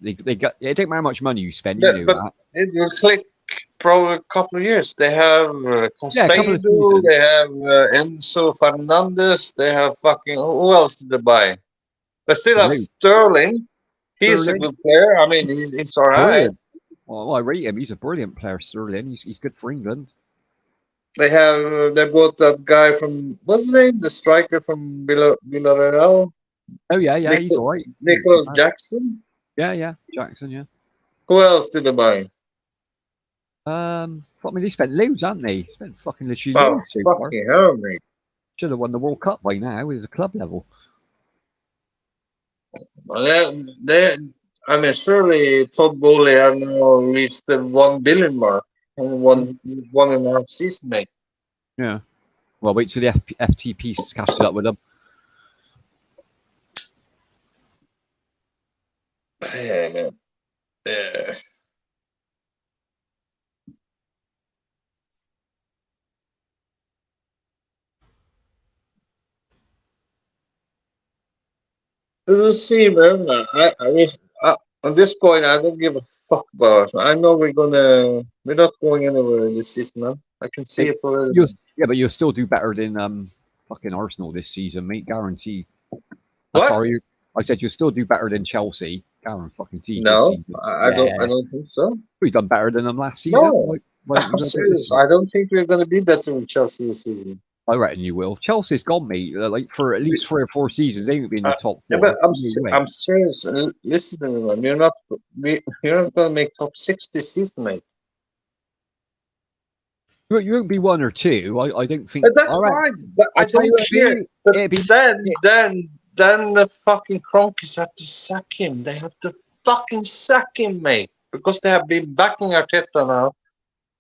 they got. It don't matter how much money you spend.
Yeah,
You know
but
that.
it will click probably a couple of years. They have
Yeah, a couple of
Casado,
seasons.
they have Enzo Fernandez, they have fucking who else did they buy? They still have
Brilliant.
Sterling. He's a
Sterling,
good player. I mean, he's all right.
brilliant. Well, I rate him. He's a brilliant player, Sterling. He's good for England.
They bought that guy from what's his name? The striker from Villarreal,
Oh yeah, he's all right. Not too
Nicholas
bad.
Jackson.
Yeah, Jackson. Yeah.
Who else did they buy?
I mean, they spent loads, haven't they? Spent fucking literally
Oh
loads so far.
fucking hell, mate!
Should have won the World Cup by now with the club level.
Well, I mean, surely Todd Bowley have now reached the 1 billion mark in one and a half season, mate.
Yeah. Well, wait till the FTP catches up with them.
Yeah, man. Yeah. We'll see, man. At this point, I don't give a fuck about us. I know we're not going anywhere this season, man. I can see it already.
You'll, yeah, but you'll still do better than fucking Arsenal this season, mate. Guarantee.
What?
Sorry, I said you'll still do better than Chelsea. Guarantee this
No,
season.
I don't think so.
We've done better than them last season.
No,
Why don't
I'm
you do it this
serious.
season?
I don't think we're going to be better than Chelsea this season.
I reckon you will. Chelsea's gone, mate. Like for at least 3 or 4 seasons, they ain't been in the top
Yeah,
4.
but
No way.
I'm serious. Listen to me, man. You're not going to make top 6 this season, mate.
You won't be 1 or 2. I don't think.
But that's
all right.
fine. I
tell you
don't
what,
care. But
it'd be-
then the fucking Cronkies have to sack him. They have to fucking sack him, mate. Because they have been backing Arteta now.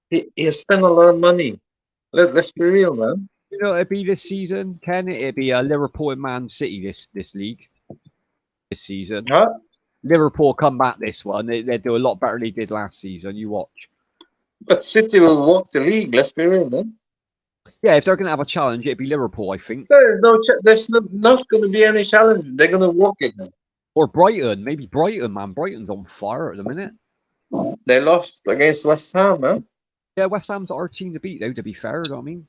He has spent a lot of money. Let's be real, man.
You know, it'd be this season, Ken. It'd be Liverpool and Man City this league this season.
Huh?
Liverpool come back this one. They do a lot better than they did last season. You watch.
But City will walk the league. Let's be real, man.
Yeah, if they're going to have a challenge, it'd be Liverpool, I think,
There's not going to be any challenge. They're going to walk it, man.
or Brighton. Maybe Brighton, man. Brighton's on fire at the minute.
They lost against West Ham, man.
Yeah, West Ham's our team to beat, though. To be fair, you know what I mean.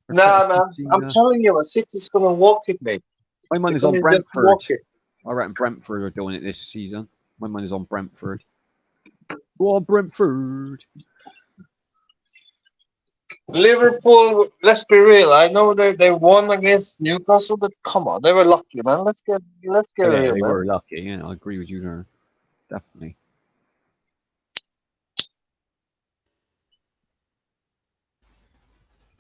Nah, man. I'm telling you, City's going to walk it, mate.
My money is
They're
on
gonna just
Brentford.
walk it.
I reckon Brentford are doing it this season. My money is on Brentford. Go on, Brentford.
Liverpool, let's be real. I know they won against Newcastle, but come on, they were lucky, man. Let's get
Yeah,
real,
they
man.
were lucky. Yeah, I agree with you there. Definitely.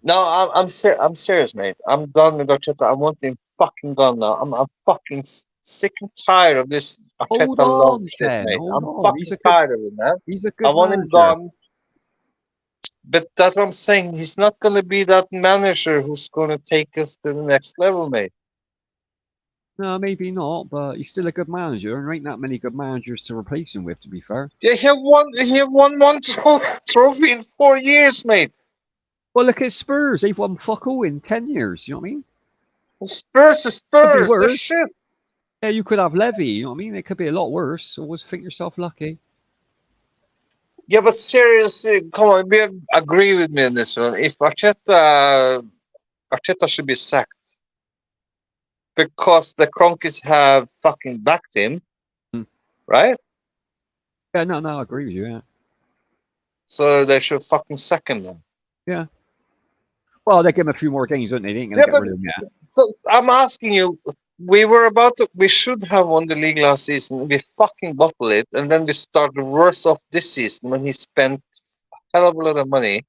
No, I'm serious, mate. I'm done with Arteta. I want him fucking gone now. I'm fucking sick and tired of this
Hold
Arteta love
on,
shit,
Ken.
mate.
Hold
I'm
on.
fucking tired of it, man.
He's a
I
good
want him
manager.
gone. But that's what I'm saying. He's not gonna be that manager who's gonna take us to the next level, mate.
No, maybe not, but he's still a good manager, and there ain't that many good managers to replace him with, to be fair.
Yeah, he have won one trophy in 4 years, mate.
Well, look at Spurs. They've won fuck all in 10 years. You know what I mean?
Spurs is
Could be
Spurs. They're
worse.
shit.
Yeah, you could have Levy. You know what I mean? It could be a lot worse. Always think yourself lucky.
Yeah, but seriously, come on, agree with me on this one. If Arteta should be sacked because the Cronkies have fucking backed him,
Hmm.
right?
Yeah, no, I agree with you. Yeah.
So they should fucking sack him then.
Yeah. Well, they give him a few more games, don't they? They ain't gonna
Yeah,
get
but
rid of him yet.
so I'm asking you. We should have won the league last season. We fucking bottled it, and then we started worse off this season when he spent a hell of a lot of money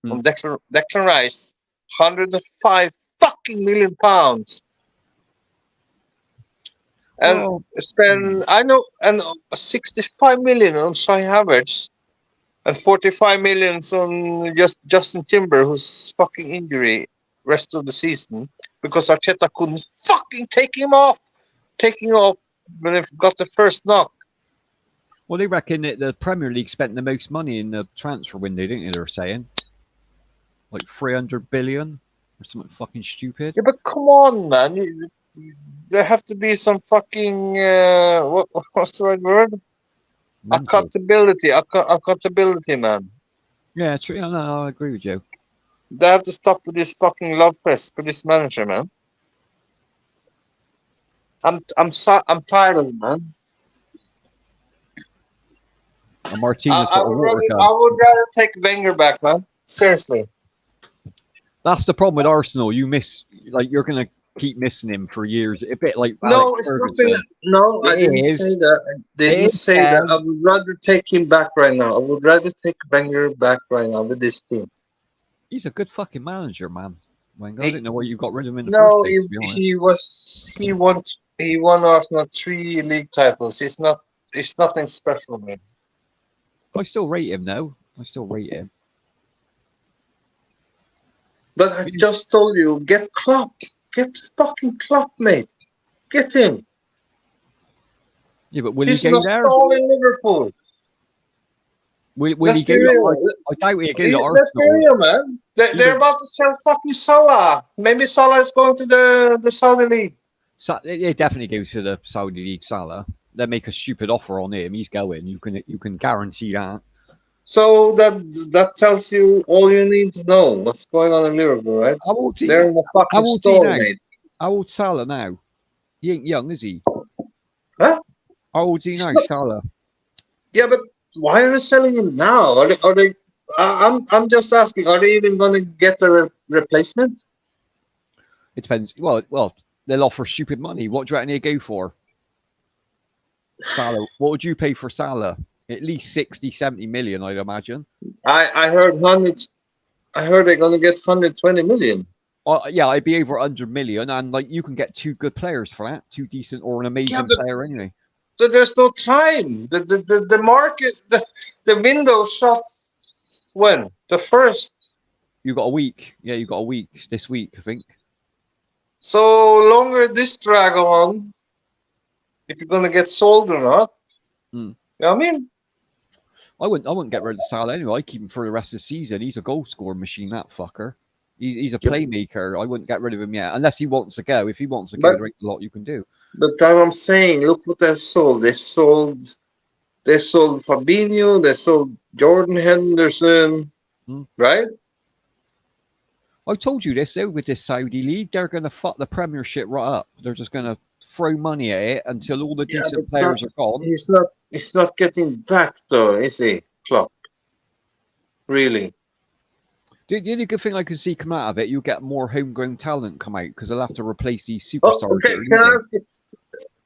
on Declan Rice, 105 fucking million pounds, and
Well,
spend 65 million on Shai Havertz, and 45 million on just Justin Timber, who's fucking injury rest of the season because Arteta couldn't fucking taking off when they got the first knock.
well, they reckon that the Premier League spent the most money in the transfer window, didn't they? They were saying like 300 billion or something fucking stupid.
Yeah, but come on, man. There have to be some fucking what's the right word?
Mental.
Accountability, man.
Yeah, true. No, I agree with you.
They have to stop with this fucking love fest for this manager, man. I'm tired of it, man.
And Martinez got a water gun.
I would rather take Wenger back, man. Seriously.
That's the problem with Arsenal. You miss, like, you're gonna keep missing him for years. A bit like
No,
Alex
it's nothing.
Ferguson.
No, I
It
didn't
is.
say that. I didn't
It
say that. I
is.
would rather take him back right now. I would rather take Wenger back right now with this team.
He's a good fucking manager, man. Wenger. I
He-
didn't know why you got rid of him in the
No,
first place. To be honest,
he won Arsenal 3 league titles. It's nothing special, man.
I still rate him though. I still rate him.
But I just told you, get Klopp. Get fucking Klopp, mate. Get him.
Yeah, but will
He's
he
an
go there?
stall in Liverpool.
Will
Let's
he
be
go?
real.
I doubt he'll go to
Let's be
Arsenal.
real, man. They're about to sell fucking Salah. Maybe Salah is going to the Saudi league.
It definitely goes to the Saudi League. Salah. They make a stupid offer on him. He's going. You can guarantee that.
So that tells you all you need to know. What's going on in Liverpool, right?
How old's he?
They're in the
How
fucking
old's he
stall,
now?
mate.
How old's Salah now? He ain't young, is he?
Huh?
How old's he now,
He's not-
Salah?
Yeah, but why are they selling him now? Are they? I'm just asking. Are they even going to get a replacement?
It depends. Well, they'll offer stupid money. What do you reckon they go for? Salah. What would you pay for Salah? At least 60, 70 million, I'd imagine.
I heard 100. I heard they're going to get 120 million.
Yeah, I'd be over 100 million, and like you can get 2 good players for that, 2 decent or an amazing
but-
player anyway.
So there's no time. The market, the window shut when? The first.
You got a week. Yeah, you got a week this week, I think.
So longer this drag on, if you're gonna get sold or not.
Mm.
You know what I mean?
I wouldn't get rid of Salah anyway. I'd keep him for the rest of the season. He's a goal scoring machine, that fucker. He's a
Yep.
playmaker. I wouldn't get rid of him yet, unless he wants to go. If he wants to
But-
go, there ain't a lot you can do.
But that I'm saying, look what they've sold. They sold Fabinho, they sold Jordan Henderson, right?
I told you this though. With this Saudi league, they're going to fuck the Premiership right up. They're just going to throw money at it until all the
Yeah,
decent
but
players are gone.
He's not getting back though, is he, Klopp? Really?
The only good thing I can see come out of it, you'll get more homegrown talent come out because they'll have to replace these
Oh,
superstars.
okay.
that are
Can I
leaving.
ask you,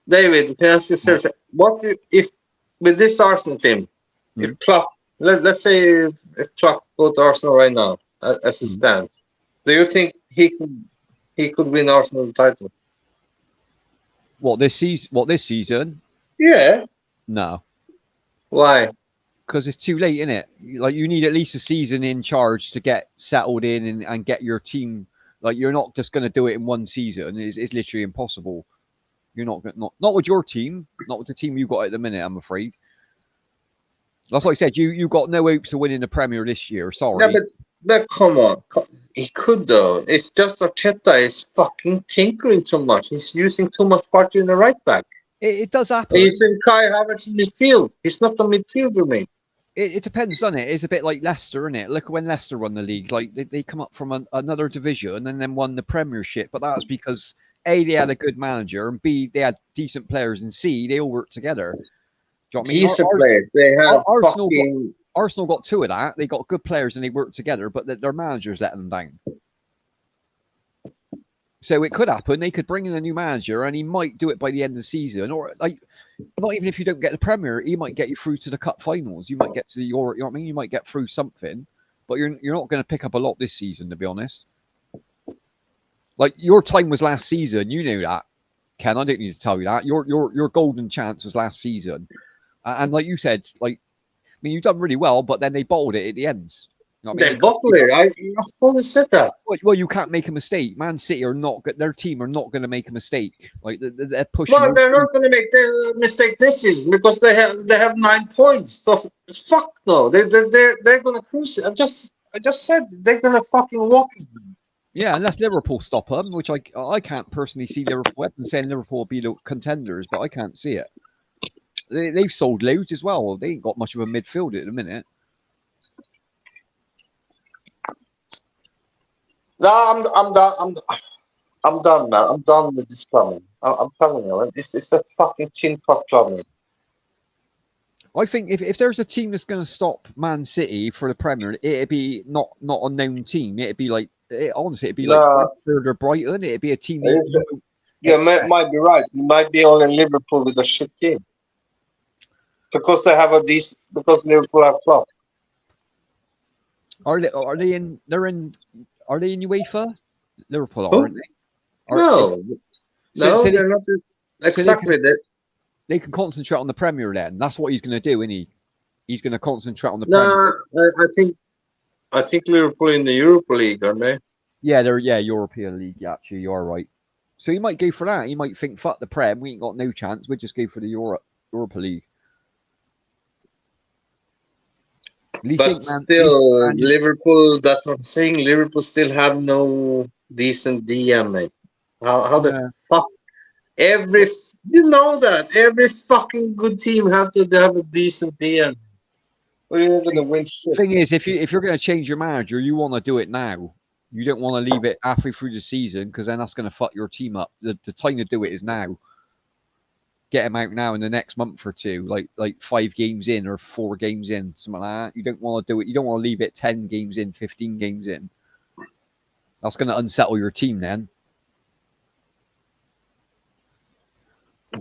David? Can I ask you seriously? What if with this Arsenal team, if Klopp, let's say if Klopp go to Arsenal right now as it stands, do you think he could win Arsenal the title?
What this season?
Yeah.
No,
Why?
because it's too late, isn't it? Like you need at least a season in charge to get settled in and get your team. Like you're not just going to do it in one season. It's literally impossible. You're not with your team, not with the team you got at the minute. I'm afraid. That's like I said. You got no hopes of winning the Premier this year. Sorry.
Yeah, but come on, he could though. It's just Arteta is fucking tinkering too much. He's using too much party in the right back.
It does happen.
He's in Kai Havertz in midfield. He's not a midfielder, mate.
It depends, doesn't it? It's a bit like Leicester, isn't it? Look when Leicester won the league. Like they come up from another division and then won the Premiership, but that's because A, they had a good manager, and B, they had decent players, and C, they all worked together. Do you know what I mean?
Decent players. They have
Arsenal
fucking.
Arsenal got 2 of that. They got good players and they worked together, but their managers let them down. So it could happen. They could bring in a new manager and he might do it by the end of the season. Or like not even if you don't get the Premier, he might get you through to the cup finals. You might get to the Euro, you know what I mean? You might get through something, but you're not going to pick up a lot this season, to be honest. Like your time was last season, you knew that, Ken. I don't need to tell you that. Your golden chance was last season. And like you said, like I mean, you've done really well, but then they bottled it at the end. You know what I
They
mean?
bottle it. I always said that.
Well, you can't make a mistake. Man City are not. Their team are not going to make a mistake. Like they're pushing.
Well, they're not going to make the mistake this season because they have 9 points. So fuck no. They're going to cruise it. I just said they're going to fucking walk it.
Yeah, unless Liverpool stop them, which I can't personally see Liverpool. I've been saying Liverpool will be the contenders, but I can't see it. They've sold loads as well. They ain't got much of a midfield at the minute.
No, I'm done. I'm done, man. I'm done with this club. I'm telling you, man, it's a fucking tin pot club. Man.
I think if there's a team that's going to stop Man City for the Premier, it'd be not a known team. It'd be like honestly, it'd be like
No,
Brentford or Brighton. It'd be a team
it's,
you don't
you
expect.
might be right. You might be only Liverpool with a shit team because they have a decent. Because Liverpool have club.
Are they in? They're in. Are they in UEFA? Liverpool are,
Who?
aren't they?
No,
So
no,
they,
they're not.
so
Exactly that.
they can concentrate on the Premier then. That's what he's going to do, isn't he? He's going to concentrate on the
No,
Premier.
I think Liverpool in the Europa League, aren't they?
Yeah, they're European League. Yeah, actually, you're right. So he might go for that. He might think, "Fuck the Prem, we ain't got no chance. We'll just go for the Europa League."
But still, Liverpool. That's what I'm saying. Liverpool still have no decent DM, mate. How the
Yeah.
fuck you know that every fucking good team have to have a decent DM. Or you're gonna win shit.
Thing is, if you're going to change your manager, you want to do it now. You don't want to leave it halfway through the season because then that's going to fuck your team up. The time to do it is now. Get him out now in the next month or two, like 5 games in or 4 games in, something like that. You don't want to do it. You don't want to leave it 10 games in, 15 games in. That's going to unsettle your team then.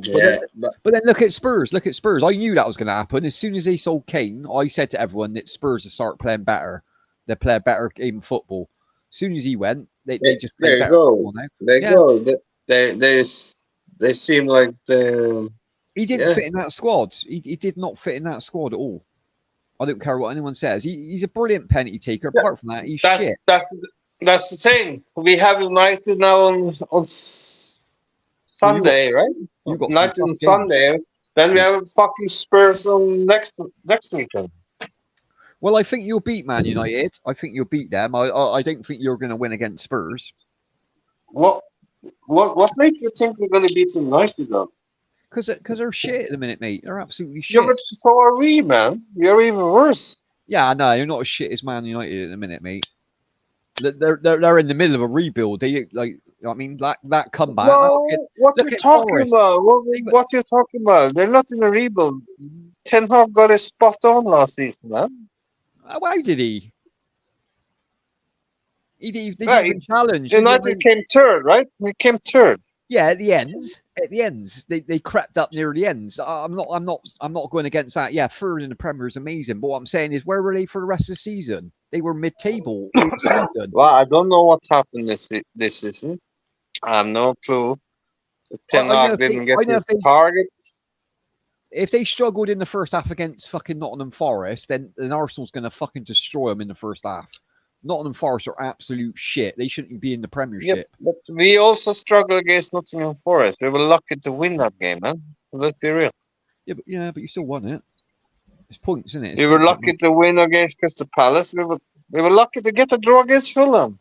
Yeah,
But then look at Spurs. Look at Spurs. I knew that was going to happen. As soon as they sold Kane, I said to everyone that Spurs would start playing better. They play a better game of football. As soon as he went, they just play
there you
better
go.
football now.
There you go. They seem like
he didn't fit in that squad. He did not fit in that squad at all. I don't care what anyone says. He's a brilliant penalty taker.
Yeah,
Apart from that, he's shit.
that's the thing. We have United now on Sunday, right?
You got some
United
tough
on
games.
Sunday. Then we have fucking Spurs on next weekend.
Well, I think you'll beat Man United. I think you'll beat them. I don't think you're going to win against Spurs.
What makes you think we're going to beat United though?
Because they're shit at the minute, mate. They're absolutely
Yeah,
shit.
but so are we, man. We are even worse.
Yeah, no, you're not as shit as Man United at the minute, mate. They're in the middle of a rebuild. They like, I mean, that comeback.
No, what
look
you're
at
talking
Forest.
about? What you're talking about? They're not in a rebuild. Ten Hag got it spot on last season, man.
Why did he? They didn't
Right,
even challenge.
United came third, right? We came third.
Yeah, at the ends, they crept up near the ends. I'm not going against that. Yeah, third in the Premier is amazing, but what I'm saying is, where were they for the rest of the season? They were mid-table all season.
Well, I don't know what happened this season. I have no clue. If Ten Hag didn't get his targets.
If they struggled in the first half against fucking Nottingham Forest, then Arsenal's going to fucking destroy them in the first half. Nottingham Forest are absolute shit. They shouldn't be in the Premiership.
Yep, but we also struggled against Nottingham Forest. We were lucky to win that game, man. Let's be real.
Yeah, but you still won it. It's points, isn't it?
We were lucky to win against Crystal Palace. We were lucky to get a draw against Fulham.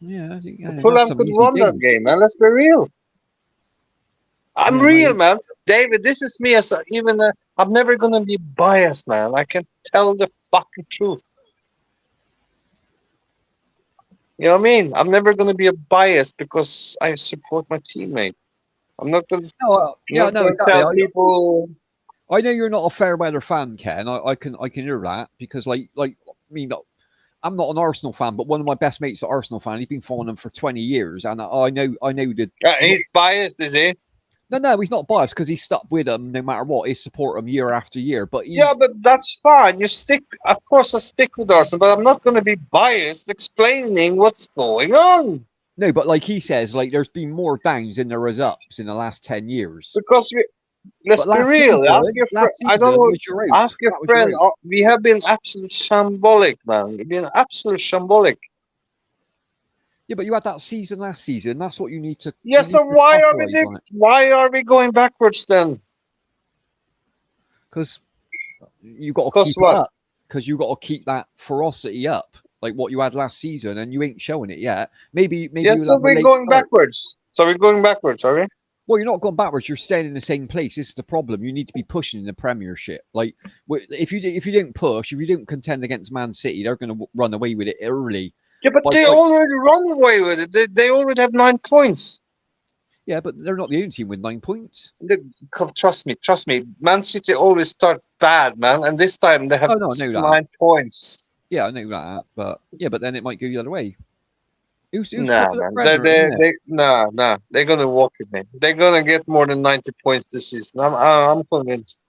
Yeah,
Fulham could won that game, man. Let's be real. I'm real, man. David, this is me. I'm never gonna be biased, man. I can tell the fucking truth. You know what I mean? I'm never gonna be a bias because I support my teammate. I'm not gonna. Tell people.
I know you're not a fair weather fan, Ken. I can hear that because I mean, I'm not an Arsenal fan, but one of my best mates is an Arsenal fan. He's been following them for 20 years, and I know that.
He's biased, is he?
No, he's not biased because he's stuck with them no matter what. He support them year after year. But
but that's fine. You stick. Of course, I stick with Arsenal, but I'm not going to be biased explaining what's going on.
No, but like he says, like there's been more downs than there was ups in the last 10 years.
Because let's be real. Ask your friend. I don't know. Ask your friend. We have been absolutely shambolic, man. We've been absolutely shambolic.
Yeah, but you had that season last season. That's what you need to.
Yeah, so why are we going backwards then?
Because you got to keep it up. Because you got to keep that ferocity up, like what you had last season, and you ain't showing it yet. Maybe.
Yeah, so we're going backwards. So we're going backwards, are we?
Well, you're not going backwards. You're staying in the same place. This is the problem. You need to be pushing in the Premiership. Like, if you didn't push, if you didn't contend against Man City, they're going to run away with it early.
Yeah, but they
Like,
already run away with it. They already have 9 points.
yeah, but they're not the only team with 9 points.
Trust me. Man City always start bad, man, and this time they have
Oh no, I know that.
9 points.
Yeah, I know that. But then it might go the other way. Who's
Nah,
top of the
man.
Premier, isn't it?
Nah. They're gonna walk it, man. They're gonna get more than 90 points this season. I'm convinced.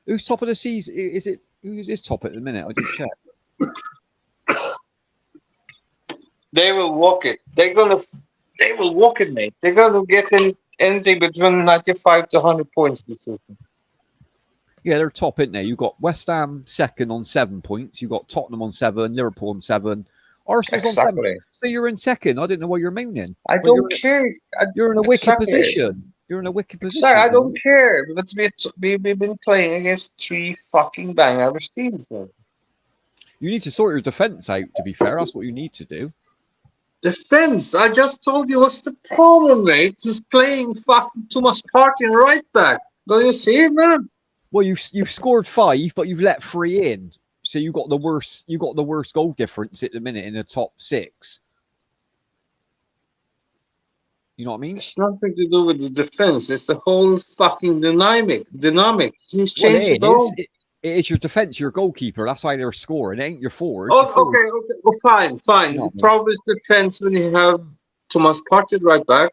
Who's top of the season? Is it who is top at the minute? I didn't check.
They will walk it. They will walk it, mate. They're gonna get anything between 95 to 100 points this season.
Yeah, they're top, isn't they? You've got West Ham second on 7 points. You've got Tottenham on 7, Liverpool on 7, Arsenal's on 7.
Exactly.
So you're in second. I didn't know why you're moaning.
I
But
don't care.
You're in a wicked
Exactly.
position. You're in a wicked position.
Sorry, I don't care. But we've been playing against 3 fucking bang average teams. Man.
You need to sort your defence out, to be fair. That's what you need to do.
Defense, I just told you what's the problem, mate. He's playing fucking too much party and right back. Don't you see it, man?
Well, you've scored 5, but you've let 3 in. So you got the worst goal difference at the minute in the top 6. You know what I mean?
It's nothing to do with the defense. It's the whole fucking dynamic. He's
Well,
changed it all.
it is your defence, your goalkeeper. That's why they're scoring. It ain't your forwards.
Oh,
Your forwards-
okay. Well, fine.
No,
The problem is defense when you have Thomas Partey at right back.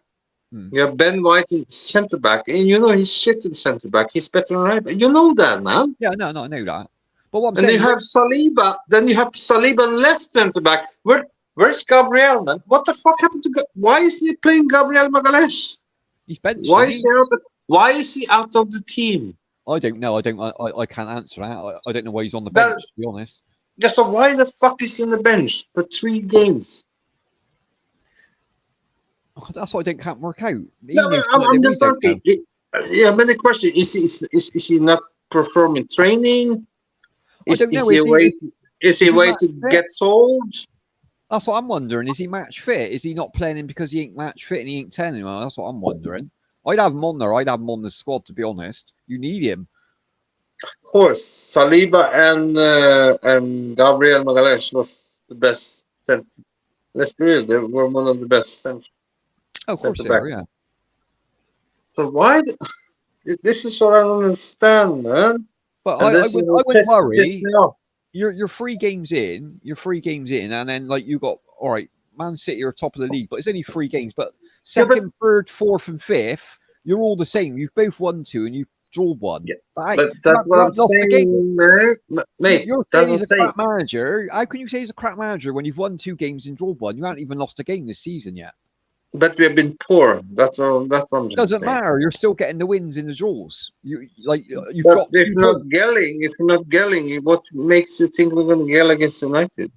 You have Ben White in centre back, and you know he's shit in centre back. He's better than right back. You know that, man.
Yeah, no, I know that. But what I'm
And
saying,
you have Saliba. Then you have Saliba left centre back. Where's Gabriel, man? What the fuck happened to? Why isn't he playing Gabriel Magalhaes?
he's benched.
Why
isn't
is
he?
he out? Why is he out of the team?
I don't know. I can't answer that. I don't know why he's on the
That-
bench. To be honest.
Yeah, so why the fuck is he on the bench for 3 games?
That's what I can't work out.
No, but I'm just asking. Yeah, but the question is he not performing training?
I
Is
don't know.
he way
match
to
fit?
get sold?
That's what I'm wondering. Is he match fit? Is he not playing him because he ain't match fit and he ain't 10 anymore? That's what I'm wondering. I'd have him on there. I'd have him on the squad, to be honest. You need him.
Of course, Saliba and Gabriel Magalhaes was the best center. Let's be real, they were one of the best center.
Oh, of course
Centre
they
back.
are, yeah.
So why? This is what I don't understand, man.
But
And
I
this
wouldn't
piss
worry.
me off.
You're 3 games in. You're 3 games in, and then like you got all right. Man City are top of the league, but it's only 3 games. But
Yeah, but-
second, third, fourth, and fifth, you're all the same. You've both won 2 and you've drawn 1.
Yeah,
But
But that's what I'm saying, mate.
You're
That's
saying
what I'm
he's a
saying.
crap manager. How can you say he's a crap manager when you've won 2 games and drawn 1? You haven't even lost a game this season yet.
But we have been poor. That's all. That's what I'm just
Doesn't
saying.
matter. You're still getting the wins in the draws. You've
But
dropped 2
if you're not
points.
gelling, what makes you think we're going to gel against United?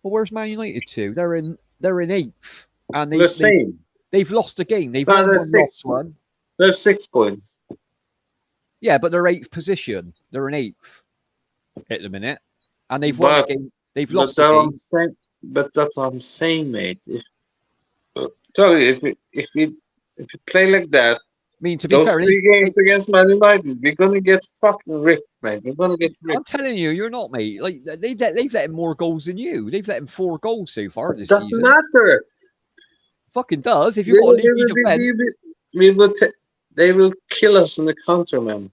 Well, where's Man United to? They're in 8th, and
The same.
they've lost a game. They've
No,
won
they're
1,
6th.
lost 1.
They're 6 points.
Yeah, but they're 8th position. They're in 8th at the minute, and they've won a
But-
game. They've
But
lost a
that's what
game.
I'm saying. But that's what I'm saying, mate. Tell you, if you play like that,
I mean, to be
those
fair,
3 games against Man United, we're gonna get fucking ripped, mate. We're gonna get
I'm
ripped.
telling you, you're not, mate. Like they've let in more goals than you. They've let in 4 goals so far this
Doesn't
season.
matter.
Fucking does. If you've got a leaky defense,
They will kill us in the counter, man.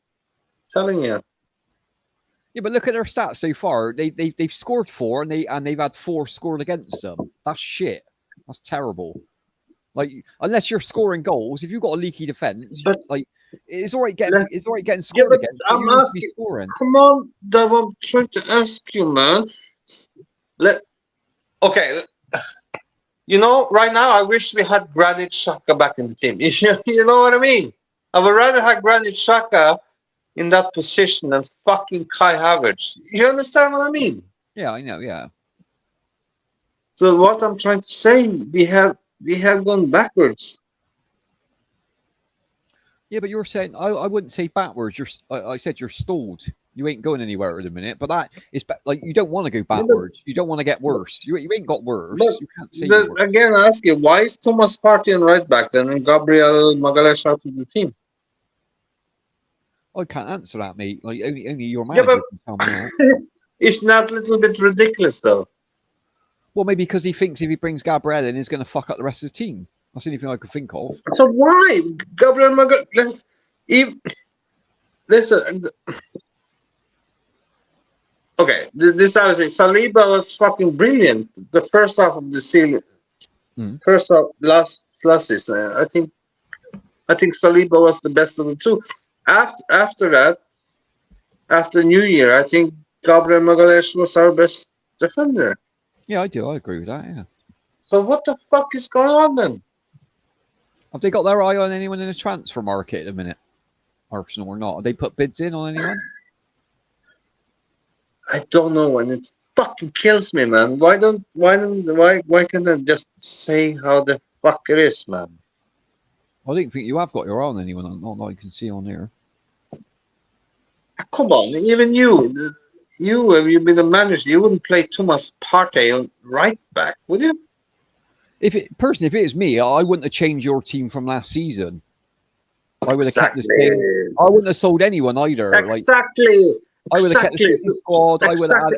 Telling you.
yeah. But look at their stats so far. They've scored 4 and they've had 4 scored against them. That's shit. That's terrible. Like unless you're scoring goals, if you've got a leaky defense,
But
like it's all right getting
Yeah,
scored
but
against. But
I'm
you need to be
asking.
scoring.
Come on, Dave, I'm trying to ask you, man. Okay. You know, right now I wish we had Granit Xhaka back in the team. You know what I mean? I would rather have Granit Xhaka in that position than fucking Kai Havertz. You understand what I mean?
Yeah, I know. Yeah.
So what I'm trying to say, we have gone backwards.
Yeah, but you're saying I wouldn't say backwards. I said you're stalled. You ain't going anywhere at the minute. But that is like you don't want to go backwards. You don't want to get worse. You ain't got worse.
But
You can't say you're worse.
again, I ask you, why is Thomas Partey on right back then and Gabriel Magalhaes out of the team?
I can't answer that, mate. Like only your
Yeah,
manager
but
can tell me that.
it's not a little bit ridiculous though.
Well, maybe because he thinks if he brings Gabriel in, he's going to fuck up the rest of the team. That's the only thing I could think of.
So why Gabriel Magalhaes? Listen, okay, this I would say Saliba was fucking brilliant. The first half of the season, first half last season, I think Saliba was the best of the two. After that, after New Year, I think Gabriel Magalhaes was our best defender.
Yeah, I do. I agree with that. Yeah.
So what the fuck is going on then?
Have they got their eye on anyone in the transfer market at the minute? Arsenal or not? Have they put bids in on anyone?
I don't know, and it fucking kills me, man. Why can't they just say how the fuck it is, man?
I don't think you have got your eye on anyone. Not that I can see on there.
Come on, even you, if you've been a manager, you wouldn't play Thomas Partey on right back, would you?
If it was me, I wouldn't have changed your team from last season. I would have kept the same. I wouldn't have sold anyone either.
Exactly.
I would have kept the same squad. I would have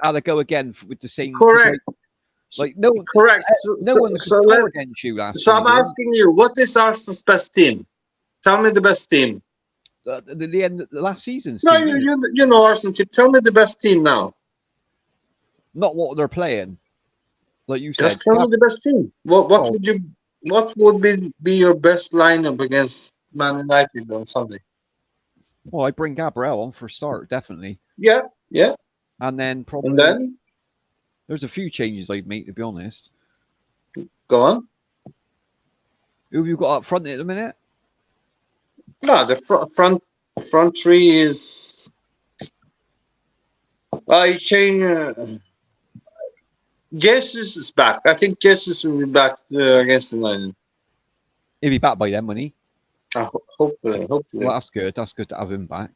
had a go again with the same.
Correct.
Like no one.
Correct.
No one could score against you last
season.
So
I'm asking you, what is Arsenal's best team? Tell me the best team.
The end the last season's
no,
team.
You know Arsenal team. Tell me the best team now.
Not what they're playing. Like you said.
Just tell me the best team. What would be your best lineup against Man United on Sunday?
Well, I bring Gabriel on for a start, definitely.
Yeah.
And then probably.
And then
there's a few changes I'd make, to be honest.
Go on.
Who have you got up front at the minute?
No, the front three is. I change. Jesus is back. I think Jesus will be back against the United.
He'll be back by then, won't he?
Hopefully.
Well, that's good. That's good to have him back.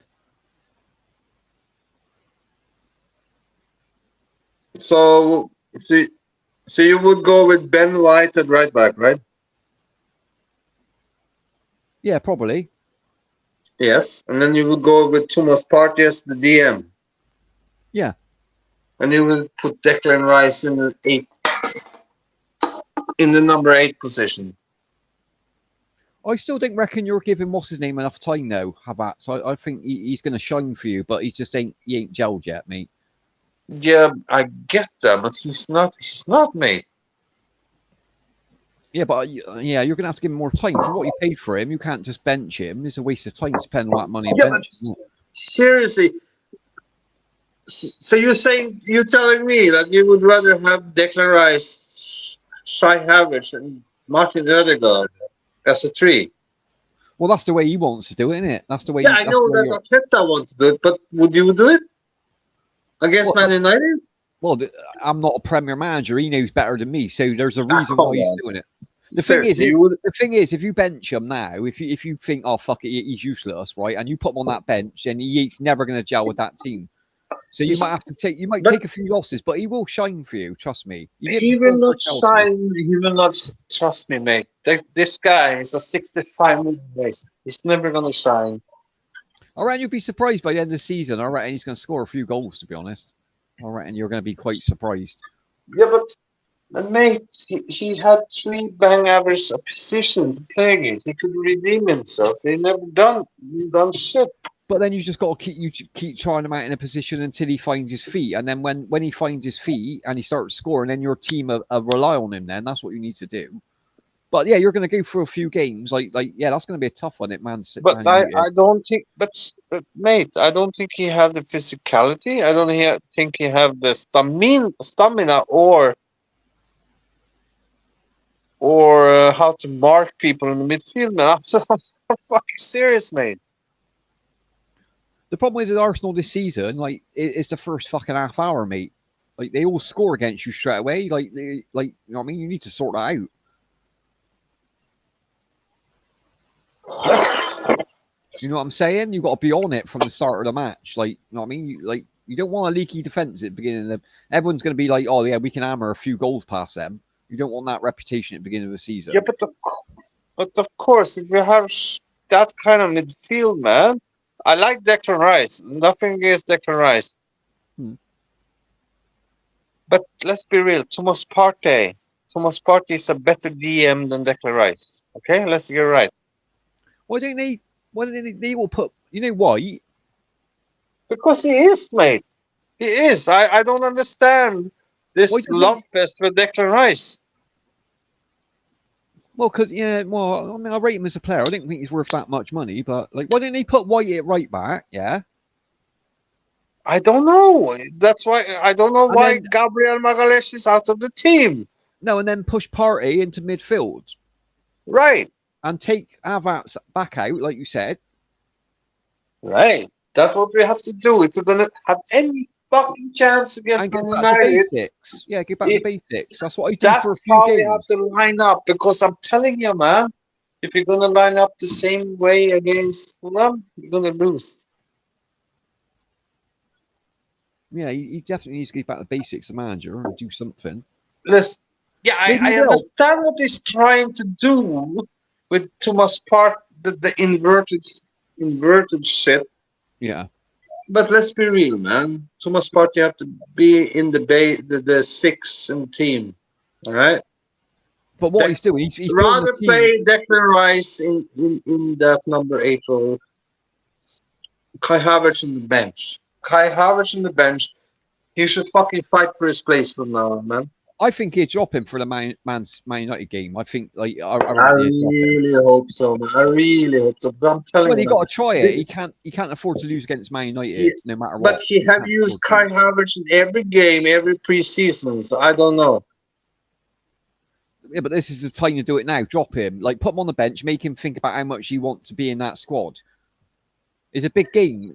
So you would go with Ben White at right back, right?
Yeah, probably.
Yes, and then you would go with Thomas Partey as the DM.
Yeah.
And you will put Declan Rice in the number 8 position.
I still don't reckon you're giving what's his name enough time though, Havertz. I think he's going to shine for you, but he ain't gelled yet, mate.
Yeah, I get that, but he's not, mate.
Yeah, but yeah, you're going to have to give him more time. For what you paid for him, you can't just bench him. It's a waste of time spending all that money.
Yeah, but seriously. So you're telling me that you would rather have Declan Rice, Shai Havertz, and Martin Odegaard as a 3?
Well, that's the way he wants to do it, isn't it? That's the way.
Yeah, I know that Arteta wants to do it, but would you do it against Man United?
Well, I'm not a Premier manager. He knows better than me, so there's a reason why he's doing it. The thing is, if you bench him now, if you think, oh fuck it, he's useless, right, and you put him on that bench, then he's never going to gel with that team. So you might have to take a few losses, but he will shine for you. Trust me.
He will not shine. He will not trust me, mate. This guy is a 65 million race. He's never going to shine.
I reckon you'll be surprised by the end of the season. I reckon he's going to score a few goals. To be honest, I reckon you're going to be quite surprised.
Yeah, but mate, he had 3 bang average positions to play against. He could redeem himself. They never done shit.
But then you just got to keep trying him out in a position until he finds his feet, and then when he finds his feet and he starts scoring, then your team rely on him. Then that's what you need to do. But yeah, you're going to go through a few games. Like yeah, that's going to be a tough one. Man
I don't think. But mate, I don't think he had the physicality. I don't think he have the stamina or how to mark people in the midfield. Man, I'm fucking serious, mate.
The problem is with Arsenal this season, like it's the first fucking half hour, mate. Like they all score against you straight away. Like you know what I mean, you need to sort that out. You know what I'm saying? You got to be on it from the start of the match. Like, you know what I mean? You don't want a leaky defense at the beginning of the. Everyone's going to be like, oh yeah, we can hammer a few goals past them. You don't want that reputation at the beginning of the season.
Yeah, but of course, if you have that kind of midfield, man, I like Declan Rice. Nothing against Declan Rice.
Hmm.
But let's be real, Thomas Partey. Thomas Partey is a better DM than Declan Rice. Okay, let's get right.
Why don't they? Why don't they all put? You know why?
Because he is, mate. He is. I don't understand
Why
this
doesn't?
love fest for Declan Rice.
Well, because yeah, well, I mean, I rate him as a player. I don't think he's worth that much money, but like, why didn't they put White at right back? Yeah,
I don't know. That's why I don't know
and
why
then
Gabriel Magalhaes is out of the team.
no, and then push Partey into midfield
Right,
and take Havertz back out, like you said,
right. That's what we have to do if we're gonna have any fucking chance
and
against
get
Man
back to
United.
basics. Yeah, get back to basics. That's what I do for a
That's
few
how we have
games.
to line up. Because I'm telling you, man, if you're gonna line up the same way against Fulham, you're gonna lose.
Yeah, he definitely needs to get back to basics, the manager, and do something.
Listen, yeah,
Maybe he
I
will.
understand what he's trying to do with Thomas Part, the inverted shit.
Yeah,
But let's be real, man. Thomas Partey have to be in the six in the team. All right.
but what
Dec-
he's doing, he's building
rather
a team.
play Declan Rice in that number 8 role. Kai Havertz on the bench. Kai Havertz on the bench. He should fucking fight for his place from now on, man.
I think he'd drop him for the Man United game. I think, like, I
I
reckon he'd drop him.
really hope so, man. I really hope so. But I'm telling
Well,
you,
he
man.
got to try it.
The-
He can't afford to lose against Man
he-
United, no matter
but
what.
he have
can't
used
afford
Kai
to.
Havertz in every game, every preseason. So I don't know.
Yeah, but this is the time to do it now. Drop him, like put him on the bench, make him think about how much you want to be in that squad. It's a big game.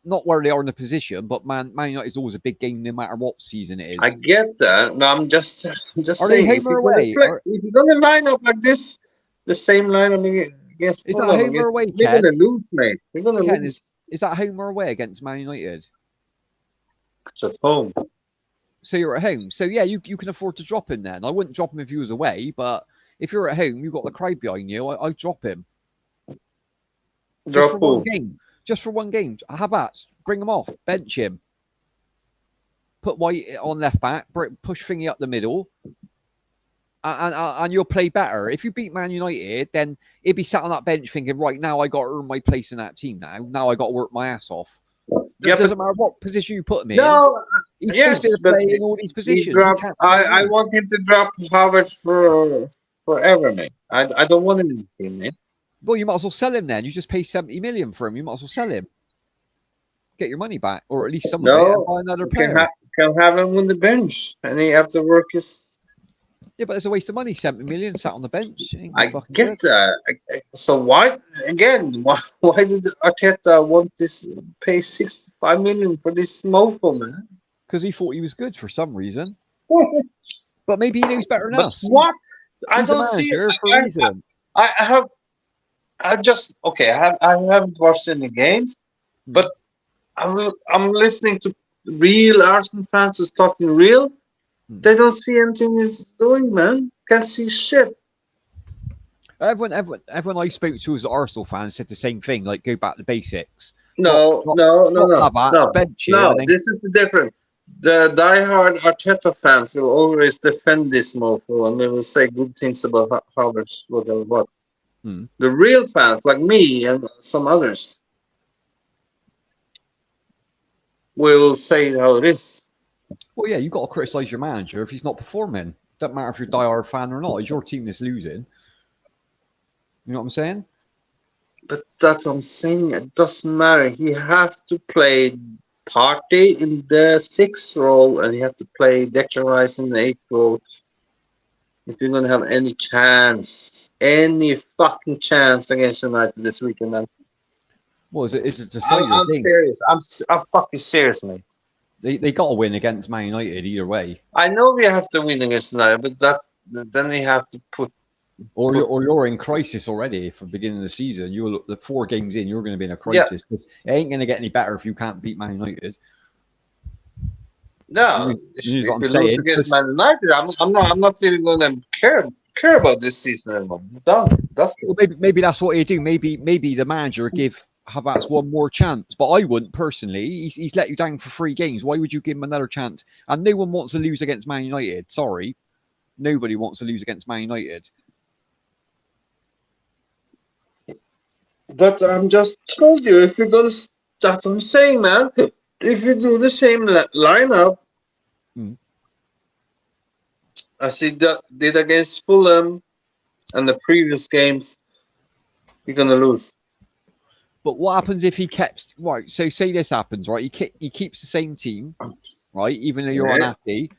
Not where they are in the position, but Man United is always a big game, no matter what season it is.
I get that. No, I'm just
Are they
saying
home or away?
if you're gonna line up like this, the same lineup against
Is that
Fulham,
home or away,
we're
Ken?
gonna lose, mate. We're gonna
Ken,
lose.
is that home or away against Man United?
It's at home.
So you're at home. So yeah, you can afford to drop him then. I wouldn't drop him if he was away, but if you're at home, you've got the crowd behind you. I'd drop him. Just
Drop
for one
who?
game. Just for one game. Havertz, bring him off, bench him. Put White on left back, push Thingy up the middle, and you'll play better. If you beat Man United, then he'd be sat on that bench thinking, right, now I got to earn my place in that team now I got to work my ass off.
Yeah,
It doesn't matter what position you put him in.
No,
He's
yes,
supposed to
but
play in all these
he
positions.
drop.
He can't
I want him to drop Harvard for forever, mate. I don't want him in the team, mate.
Well, you might as well sell him then. You just pay 70 million for him. You might as well sell him. Get your money back, or at least some of it, and
No,
buy another
you
player.
can have him on the bench, and he have to work his.
Yeah, but it's a waste of money. 70 million sat on the bench. Ain't
I
fucking
get
good.
that. So why again? Why did Arteta want this? Pay 65 million for this mofo, man?
Because he thought he was good for some reason. But maybe he knows better than
But
us.
what? I
He's a
don't see.
manager for a reason.
I have. I just okay. I haven't watched any games, but I'm listening to real Arsenal fans who's talking real. They don't see anything he's doing, man. Can't see shit.
Everyone I spoke to as Arsenal fans said the same thing. Like, go back to basics.
No,
Drop Havertz,
no.
bench him,
No,
and then
this is the difference. The diehard Arteta fans will always defend this mofo and they will say good things about Havertz, whatever. What? The real fans, like me and some others, will say how it is.
well, yeah, you got to criticize your manager if he's not performing. Doesn't matter if you're a diehard fan or not. It's your team that's losing. You know what I'm saying?
But that's what I'm saying. It doesn't matter. He have to play Partey in the 6th role and he have to play Declan Rice in the 8th role. If you're gonna have any chance, any fucking chance against United this weekend, man.
Well, it's a decided
I'm
thing.
serious. I'm fucking serious, mate.
They got to win against Man United either way.
I know we have to win against United, but then they have to put
Or you're in crisis already from the beginning of the season. You're the 4 games in. You're going to be in a
Yeah.
crisis because it ain't going to get any better if you can't beat Man United.
No,
You know what
if
I'm
you lose
saying?
against Man United, I'm not even going to care about this season anymore. It's done. That's
Well, maybe that's what you do. Maybe the manager give Havertz one more chance, but I wouldn't personally. He's let you down for 3 games. Why would you give him another chance? And no one wants to lose against Man United. Sorry, nobody wants to lose against Man United.
But I'm just told you if you're going to. That's what I'm saying, man. If you do the same lineup
Hmm.
as he did against Fulham and the previous games, you're going to lose.
But what happens if he keeps right? So say this happens, right? He keeps the same team, right? Even though you're
Yeah.
unhappy.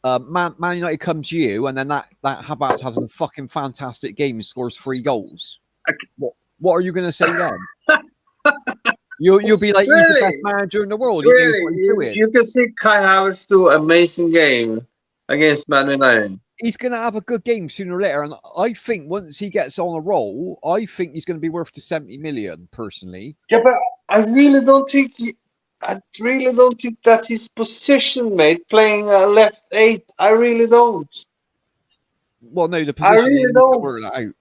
Man United comes to you, and then that Havertz has a fucking fantastic game and scores 3 goals. What are you going to say then? You'll be like, he's the best manager in the world. He knows what he's doing.
You can see Kai Havertz do an amazing game against Man United.
He's going to have a good game sooner or later, and I think once he gets on a roll, I think he's going to be worth the 70 million. Personally,
Yeah, but I really don't think that his position, mate, playing left 8. I really don't.
well, no, the
I
position
really
you need to
don't.
work that out.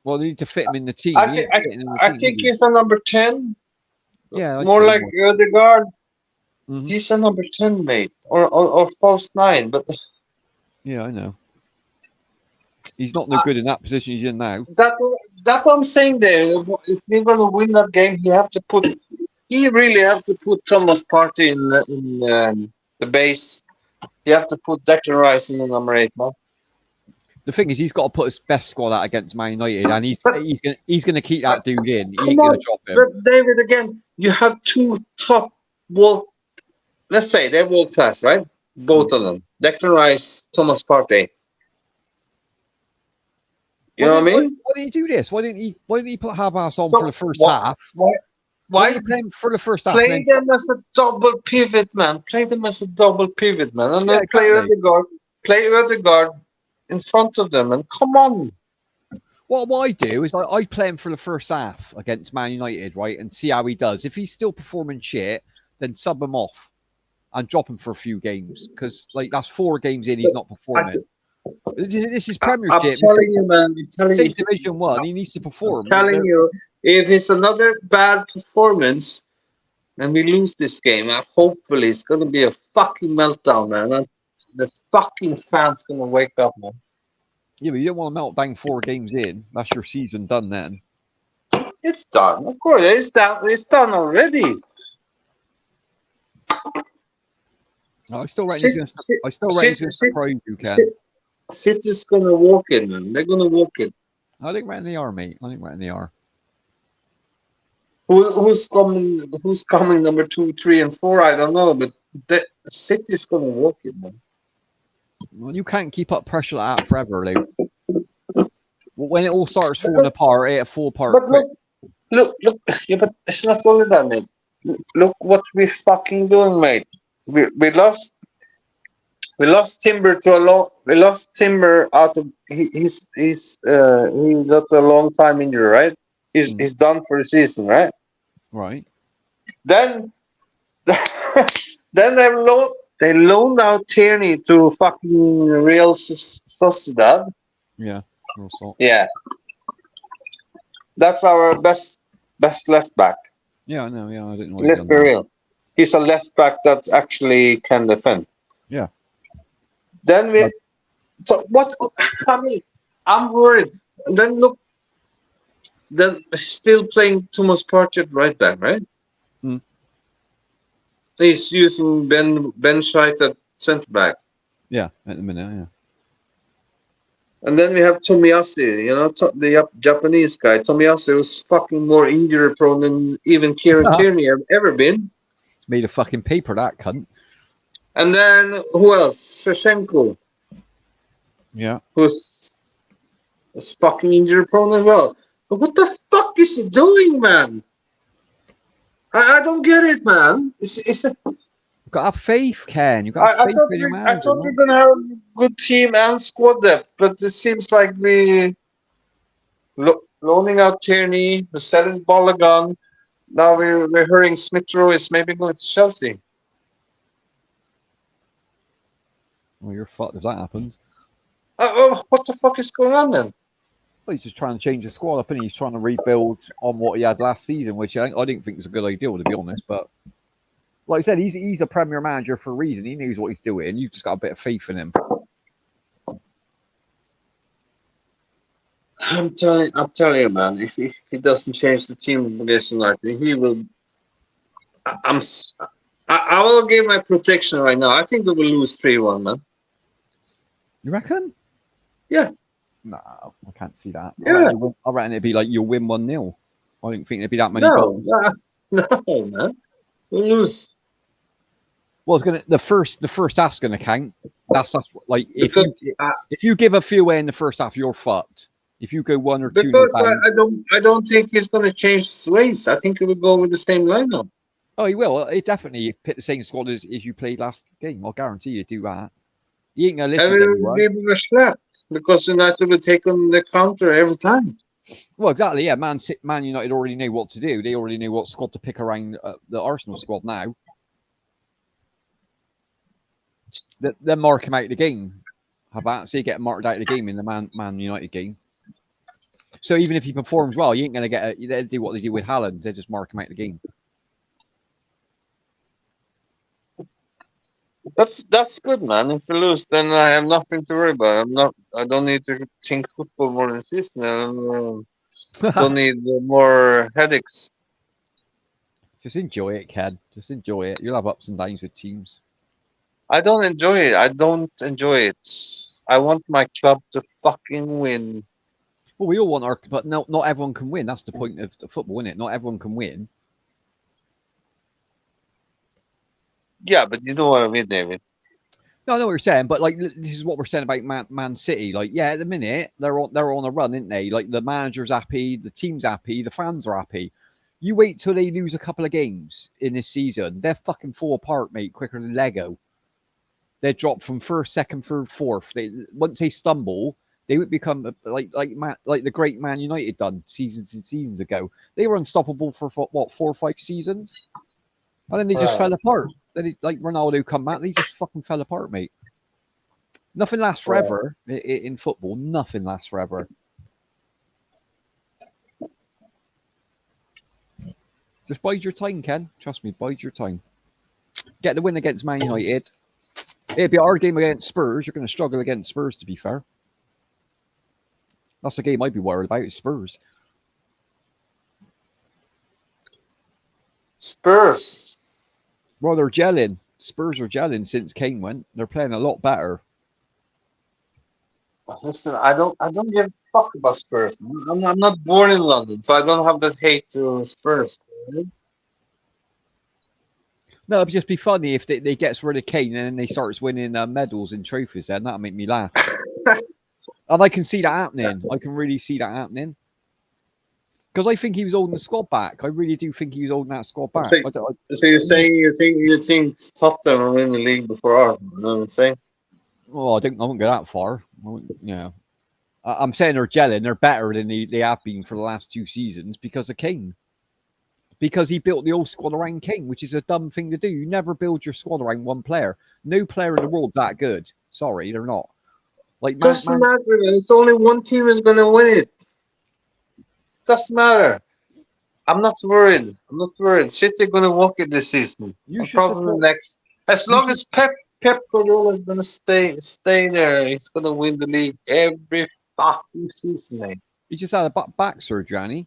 Well, they need to fit him in the team.
I think he's a number 10.
Yeah, I'd
more
say
like
more.
Odegaard.
Mhm.
He's a number 10, mate, or false 9. But
Yeah, I know. He's not no good in that position he's in now.
that's what I'm saying. There, if we're gonna win that game, he really have to put Thomas Partey in the base. You have to put Declan Rice in the number 8, man.
The thing is, he's got to put his best squad out against Man United, and he's gonna keep that dude in. He ain't gonna drop him.
But David, again, you have 2 top world. Let's say they're world class, right? Both of them, Declan Rice, Thomas Partey. You know what I mean?
Why didn't he do this? Why didn't he put Havertz on
So
for the first
why-
half?
Why?
Why didn't he play him for the first half?
Play them as a double pivot, man. Play them as a double pivot, man. And
Yeah,
then play
exactly.
Play Odegaard in front of them. And come on.
What I do is I play him for the first half against Man United, right, and see how he does. If he's still performing shit, then sub him off and drop him for a few games because like that's 4 games in, he's not performing. This is Premiership.
I'm telling you, man. I'm telling
Say
you.
Division 1, he needs to perform.
I'm telling you, if it's another bad performance and we lose this game, hopefully it's going to be a fucking meltdown, man. And the fucking fans going to wake up, man.
Yeah, but you don't want to melt down 4 games in. That's your season done then.
It's done. Of course, it's done. It's done already.
No, I still reckon he's going to surprise you, Ken.
City's going to walk in, man. They're going to walk in.
I think right in the R, mate. I think right in the R.
Who's coming? Who's coming? Number 2, 3, and 4? I don't know, but the City's going to walk in, man.
Well, you can't keep up pressure like that forever, Luke. When it all starts falling apart, it'll fall apart
But
quick.
look. Yeah, but it's not only that, mate. Look what we fucking doing, mate. We lost Timber to a long. We lost Timber out of he got a long time injury, right? He's done for the season, right?
Right.
Then they loaned out Tierney to fucking Real Sociedad.
Yeah.
Yeah. That's our best left back.
Yeah, I know. Yeah, I didn't know.
Let's be real. He's a left back that actually can defend.
Yeah.
Then we. So what? I mean, I'm worried. Then look. Then still playing Thomas Partey at right back, right?
Hmm.
He's using Ben Scheidt at centre back.
Yeah, at the minute, yeah.
And then we have Tomiyasu, the Japanese guy. Tomiyasu was fucking more injury prone than even Kieran Tierney have ever been.
Made a fucking paper, that cunt.
And then who else? Shevchenko.
Yeah.
Who's fucking injury prone as well. But what the fuck is he doing, man? I don't get it, man.
You've got to have faith, Ken. You've got to have faith in your manager.
I thought we're gonna have good team and squad depth, but it seems like we loaning out Tierney, we're selling Balogun. Now we're hearing Smith Rowe is maybe going to Chelsea.
Well, you're fucked if that happens.
What the fuck is going on then?
Well, he's just trying to change the squad up, and he's trying to rebuild on what he had last season, which I didn't think was a good idea, to be honest. But like I said, he's a Premier manager for a reason. He knows what he's doing. You've just got a bit of faith in him.
I'm telling you, man. If he doesn't change the team against United, he will. I, I'm. s- I will give my protection right now. I think we will lose 3-1, man.
You reckon?
Yeah.
No, I can't see that.
Yeah.
I reckon it'd be like you'll win 1-0. I didn't think there'd be that many
No,
goals.
no, man. We'll lose.
Well, it's gonna the first half's gonna count. That's like
Because
if you give a few away in the first half, you're fucked. If you go 1 or 2
because
down,
I don't think he's going to change his ways. I think he will go with the same lineup.
oh, he will. It definitely pick the same squad as you played last game. I'll guarantee you do that. You ain't gonna
And
listen
we
to
will
anyone.
give him a slap because United will take on the counter every time.
Well, exactly. Yeah, Man United already knew what to do. They already knew what squad to pick around the Arsenal squad now. Then mark him out of the game. How about so you get marked out of the game in the Man United game? So even if he performs well, you ain't gonna get. They do what they do with Haaland. They just mark him out of the game.
That's good, man. If we lose, then I have nothing to worry about. I don't need to think football more than this. Now. Don't need more headaches.
Just enjoy it, Ken. Just enjoy it. You'll have ups and downs with teams.
I don't enjoy it. I don't enjoy it. I want my club to fucking win.
Well, we all want our, but not everyone can win. That's the point of the football, isn't it? Not everyone can win.
Yeah, but you know what I mean, David.
No, I know what you're saying, but like this is what we're saying about Man City. Like, yeah, at the minute they're on a run, aren't they? Like the manager's happy, the team's happy, the fans are happy. You wait till they lose a couple of games in this season, they're fucking fall apart, mate, quicker than Lego. They drop from first, second, third, fourth. Once they stumble, they would become like the great Man United done seasons and seasons ago. They were unstoppable for what 4 or 5 seasons, and then they just fell apart. Then like Ronaldo come back, they just fucking fell apart, mate. Nothing lasts forever in football. Nothing lasts forever. Just bide your time, Ken. Trust me, bide your time. Get the win against Man United. It'd be a hard game against Spurs. You're going to struggle against Spurs, to be fair. That's the game I'd be worried about, is Spurs.
Spurs.
Well, they're gelling. Spurs are gelling since Kane went. They're playing a lot better.
Listen, I don't give a fuck about Spurs. I'm not born in London, so I don't have that hate to Spurs.
No, it'd just be funny if they gets rid of Kane and then they starts winning medals and trophies. Then that'll make me laugh. And I can see that happening. I can really see that happening. Because I think he was holding the squad back. I really do think he was holding that squad back.
So you're saying you think Tottenham will win the league before Arsenal? You know what I'm saying?
Oh, I won't go that far. I'm saying they're gelling. They're better than they have been for the last 2 seasons because of Kane. Because he built the whole squad around Kane, which is a dumb thing to do. You never build your squad around one player. No player in the world's that good. Sorry, they're not. Like
Doesn't matter. It's only one team is gonna win it. Doesn't matter. I'm not worried. City gonna walk it this season. Probably next. As long as Pep Guardiola is gonna stay there, he's gonna win the league every fucking season, mate.
He just had a back surgery, Annie.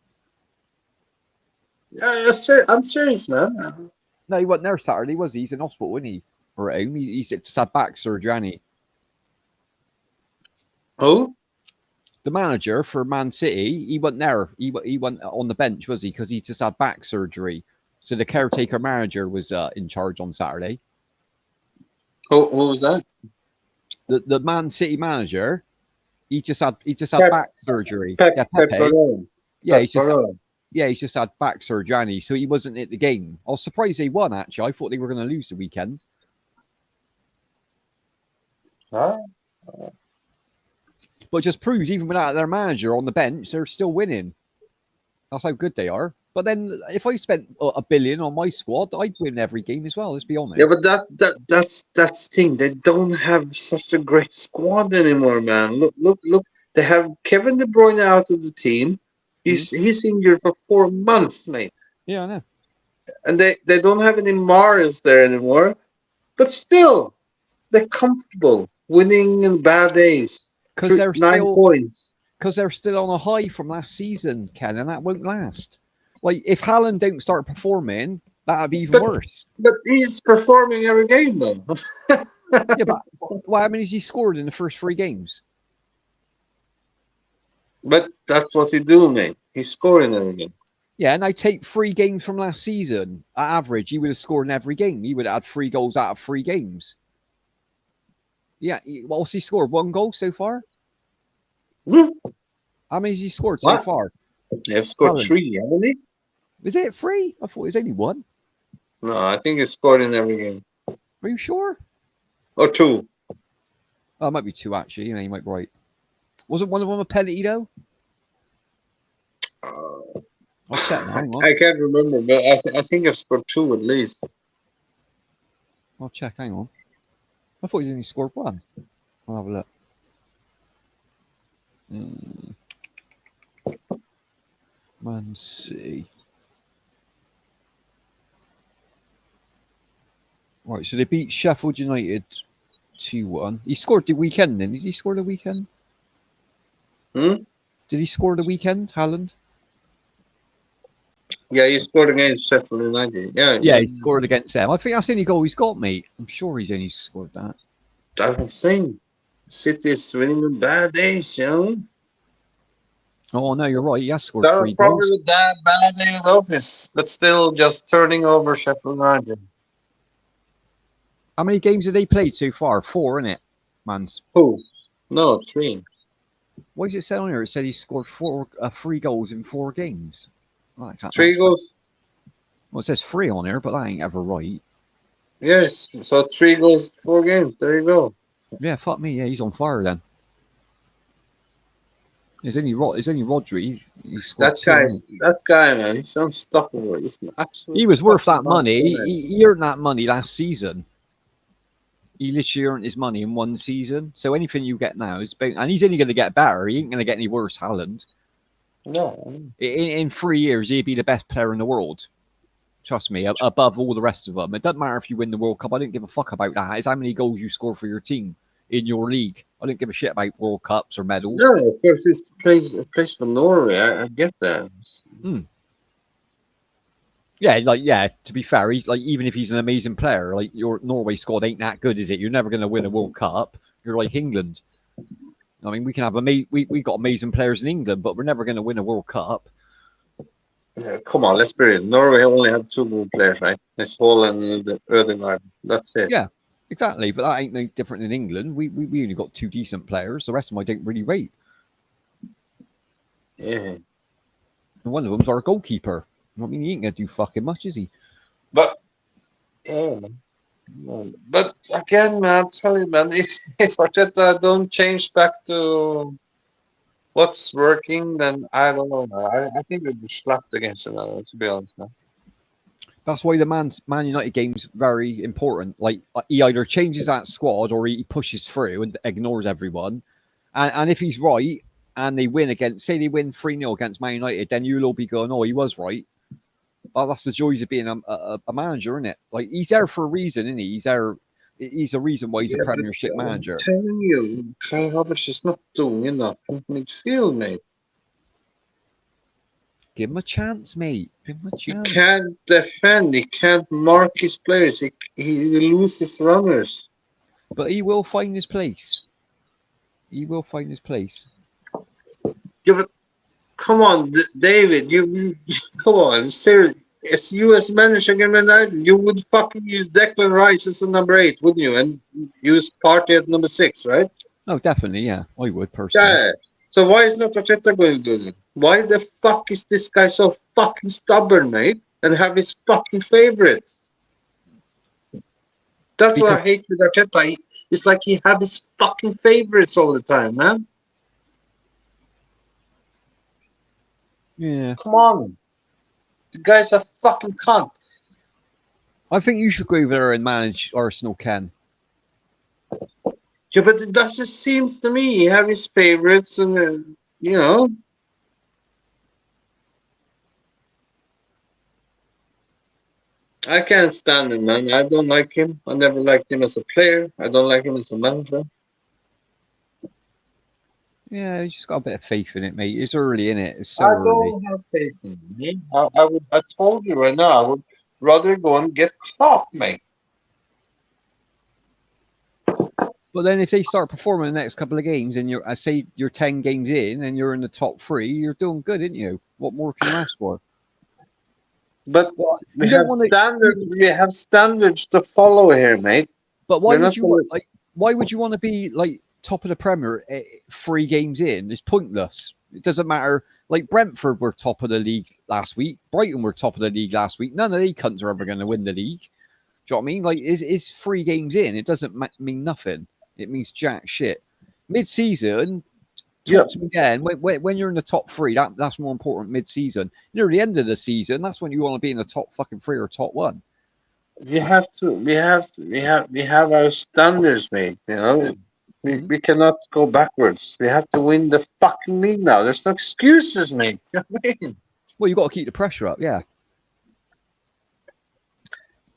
Yeah, I'm serious, man.
No, he wasn't there Saturday, was he? He's in hospital, wasn't he? Or at home. He's just had back surgery, Annie.
Who?
The manager for Man City, he wasn't there. He wasn't on the bench, was he? Because he just had back surgery. So the caretaker manager was in charge on Saturday.
Who was that?
The Man City manager, he just had back surgery.
Pep
Pepe.
Yeah,
he's just had back surgery, Annie, so he wasn't at the game. I was surprised they won, actually. I thought they were going to lose the weekend.
Huh?
But it just proves even without their manager on the bench, they're still winning. That's how good they are. But then if I spent a billion on my squad, I'd win every game as well. Let's be honest.
Yeah, but that's the thing. They don't have such a great squad anymore, man. Look. They have Kevin De Bruyne out of the team. He's injured for 4 months, mate.
Yeah, I know.
And they don't have any Maris there anymore. But still, they're comfortable winning in bad days.
Because they're
9 points.
Because they're still on a high from last season, Ken, and that won't last. Like if Haaland don't start performing, that'd be even worse.
But he's performing every game, though.
Yeah, but how many has he scored in the first 3 games?
But that's what he do, mate. He's scoring every game.
Yeah, and I take 3 games from last season. At average, he would have scored in every game. He would have had 3 goals out of 3 games. Yeah, what's he scored? 1 goal so far?
Hmm.
How many has he scored
What?
so far?
They've scored
Haaland.
3, haven't they?
Is it 3? I thought it was only 1.
No, I think he scored in every game.
Are you sure?
Or 2.
Oh, it might be 2 actually. You might be right. Wasn't one of them a penalty though? I'll check now. Hang on.
I can't remember, but I think I've scored 2 at least.
I'll check. Hang on. I thought you only scored 1. I'll have a look. Man City. Right, so they beat Sheffield United 2-1. He scored the weekend then. Did he score the weekend?
Hmm?
Did he score the weekend, Haaland?
Yeah, he scored against Sheffield United.
Yeah, he scored against them. I think that's the only goal he's got, mate. I'm sure he's only scored that.
That's what I'm saying. City is winning in bad days, you know?
Oh, no, you're right. He has scored
That
3
was probably
goals.
the bad day in office, but still just turning over Sheffield United.
How many games have they played so far? 4, innit, Mans?
Who? No, 3.
What does it say on here? It said he scored 3 goals in 4 games. Oh,
3 goals.
Well, it says 3 on here, but that ain't ever right.
Yes, so 3 goals, 4 games. There you go.
Yeah, fuck me. Yeah, he's on fire then. There's only Rodri. He scored 2.
That guy, man, he's unstoppable. He's an absolute.
He was worth that
fucking
money.
monster, man.
He earned that money last season. He literally earned his money in 1 season. So anything you get now is and he's only going to get better. He ain't going to get any worse, Haaland.
No.
In 3 years, he'd be the best player in the world. Trust me, above all the rest of them. It doesn't matter if you win the World Cup. I don't give a fuck about that. It's how many goals you score for your team in your league. I don't give a shit about World Cups or medals.
No, of course he plays for Norway. I get that.
Yeah, to be fair, he's like, even if he's an amazing player, like your Norway squad ain't that good, is it? You're never going to win a World Cup. You're like England. I mean, we can have we got amazing players in England, but we're never going to win a World Cup.
Yeah, come on, let's be real. Norway only had 2 good players, right? It's Holland and the Ødegaard. That's it.
Yeah, exactly. But that ain't no different than England. We only got 2 decent players. The rest of them I don't really rate.
Yeah.
And one of them's our goalkeeper. I mean, he ain't going to do fucking much, is he?
But yeah, man. But again, man, I'm telling you, man, if Arteta don't change back to what's working, then I don't know, man. I think we'll be slapped against another, to be honest, man.
That's why the Man United game's very important. Like, he either changes that squad or he pushes through and ignores everyone. And if he's right and they win say they win 3-0 against Man United, then you'll all be going, oh, he was right. Well, that's the joys of being a manager, isn't it? Like, he's there for a reason, isn't he? He's there. He's a reason why he's a Premiership manager.
I'm telling you, Kai Havertz is not doing enough in midfield, mate.
Give him a chance, mate. Give him a chance.
He can't defend. He can't mark his players. He loses runners.
But he will find his place. He will find his place.
Yeah, but come on, David. You come on. Seriously, as you as manager against United, you would fucking use Declan Rice as a number 8, wouldn't you? And use Partey at number 6, right?
Oh, definitely, yeah. I would personally.
Yeah. So why is not Arteta going to do that? Why the fuck is this guy so fucking stubborn, mate? And have his fucking favorites? That's what I hate with Arteta. It's like he have his fucking favorites all the time, man.
Yeah.
Come on. The guy's a fucking cunt.
I think you should go over there and manage Arsenal, Ken.
Yeah, but it just seems to me he have his favorites and, you know. I can't stand him, man. I don't like him. I never liked him as a player. I don't like him as a manager.
Yeah, you just got a bit of faith in it, mate. It's early, in it? It's so
I
early.
don't have faith in him. I told you right now, I would rather go and get Klopp, mate.
But then if they start performing the next couple of games and I say you're 10 games in and you're in the top 3, you're doing good, aren't you? What more can you ask for?
But
Well,
we
you don't
have
want to.
standards. We have standards to follow here, mate.
But why
We're
would
not
you
gonna.
want why would you want to be like top of the Premier 3 games in? It's pointless. It doesn't matter. Like Brentford were top of the league last week. Brighton were top of the league last week. None of these cunts are ever going to win the league. Do you know what I mean? Like it's 3 games in. It doesn't mean nothing. It means jack shit. Mid-season,
Yeah,
talk to me again. When you're in the top 3, that's more important. Mid-season, near the end of the season, that's when you want to be in the top fucking 3 or top 1.
we have to. We have our standards, mate. You know, we cannot go backwards. We have to win the fucking league now. There's no excuses, mate. You know what I mean?
Well, you got to keep the pressure up. Yeah.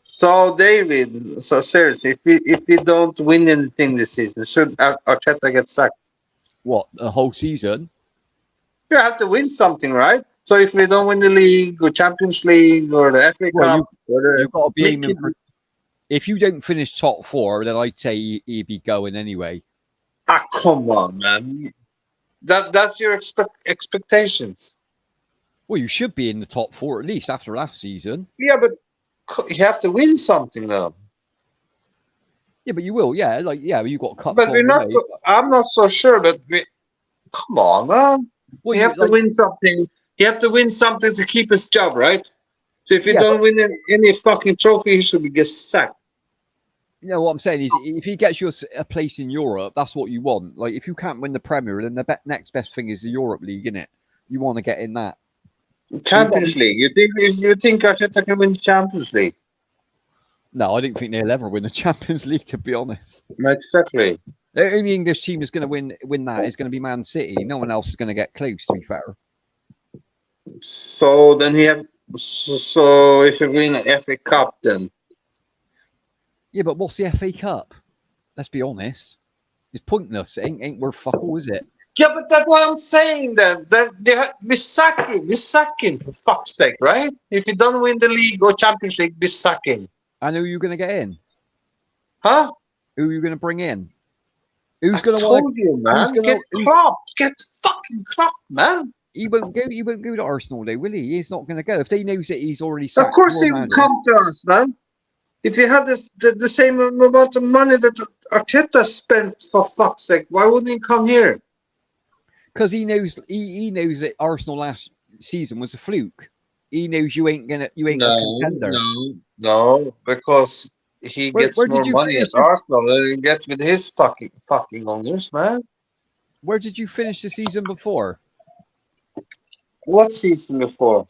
So David, so seriously, if we don't win anything this season, should Arteta get sacked?
What, the whole season?
You have to win something, right? So if we don't win the league or Champions League or the FA
Well,
Cup or the
you've got to be aiming
Mickey,
for. If you don't finish top 4, then I'd say he'd be going anyway.
come on, man. That's your expectations.
Well, you should be in the top 4 at least after last season.
Yeah, but you have to win something now.
Yeah, but you will. Yeah, like you got cups
But we're
on the
not.
way.
I'm not so sure. But come on, man.
Well,
You have to win something. You have to win something to keep his job, right? So if you
Yeah,
don't win any fucking trophy, he should get sacked.
you know what I'm saying is, if he gets you a place in Europe, that's what you want. Like, if you can't win the Premier, then the next best thing is the Europe League, isn't it? You want to get in that. So
Champions League. You think Arteta can win the Champions League?
No, I don't think they'll ever win the Champions League, to be honest.
Exactly.
The only English team that's going to win that is going to be Man City. No one else is going to get close, to be fair.
So then he have. So if you win an FA Cup, then
Yeah, but what's the FA Cup? Let's be honest. It's pointless. It ain't worth fuck all, is it?
yeah, but that's what I'm saying. Then we sack him. We sack him for fuck's sake, right? If you don't win the league or Champions League, we sack him.
And who are you going to get in?
Huh?
Who are you going to bring in? Who's
I
going to
told you, man.
gonna-
Get Klopp. Get fucking Klopp, man.
He won't go. He won't go to Arsenal, though, will he? He's not going to go. If they knows that he's already
Of
sacked
course
your
he will
manager-
come to us, man. If you had the same amount of money that Arteta spent, for fuck's sake, why wouldn't he come here?
because he knows that Arsenal last season was a fluke. He knows you ain't a contender.
No, because he
Where
gets
did
more
you
money
finish
at Arsenal than he gets with his fucking owners, man.
Where did you finish the season before?
What season before?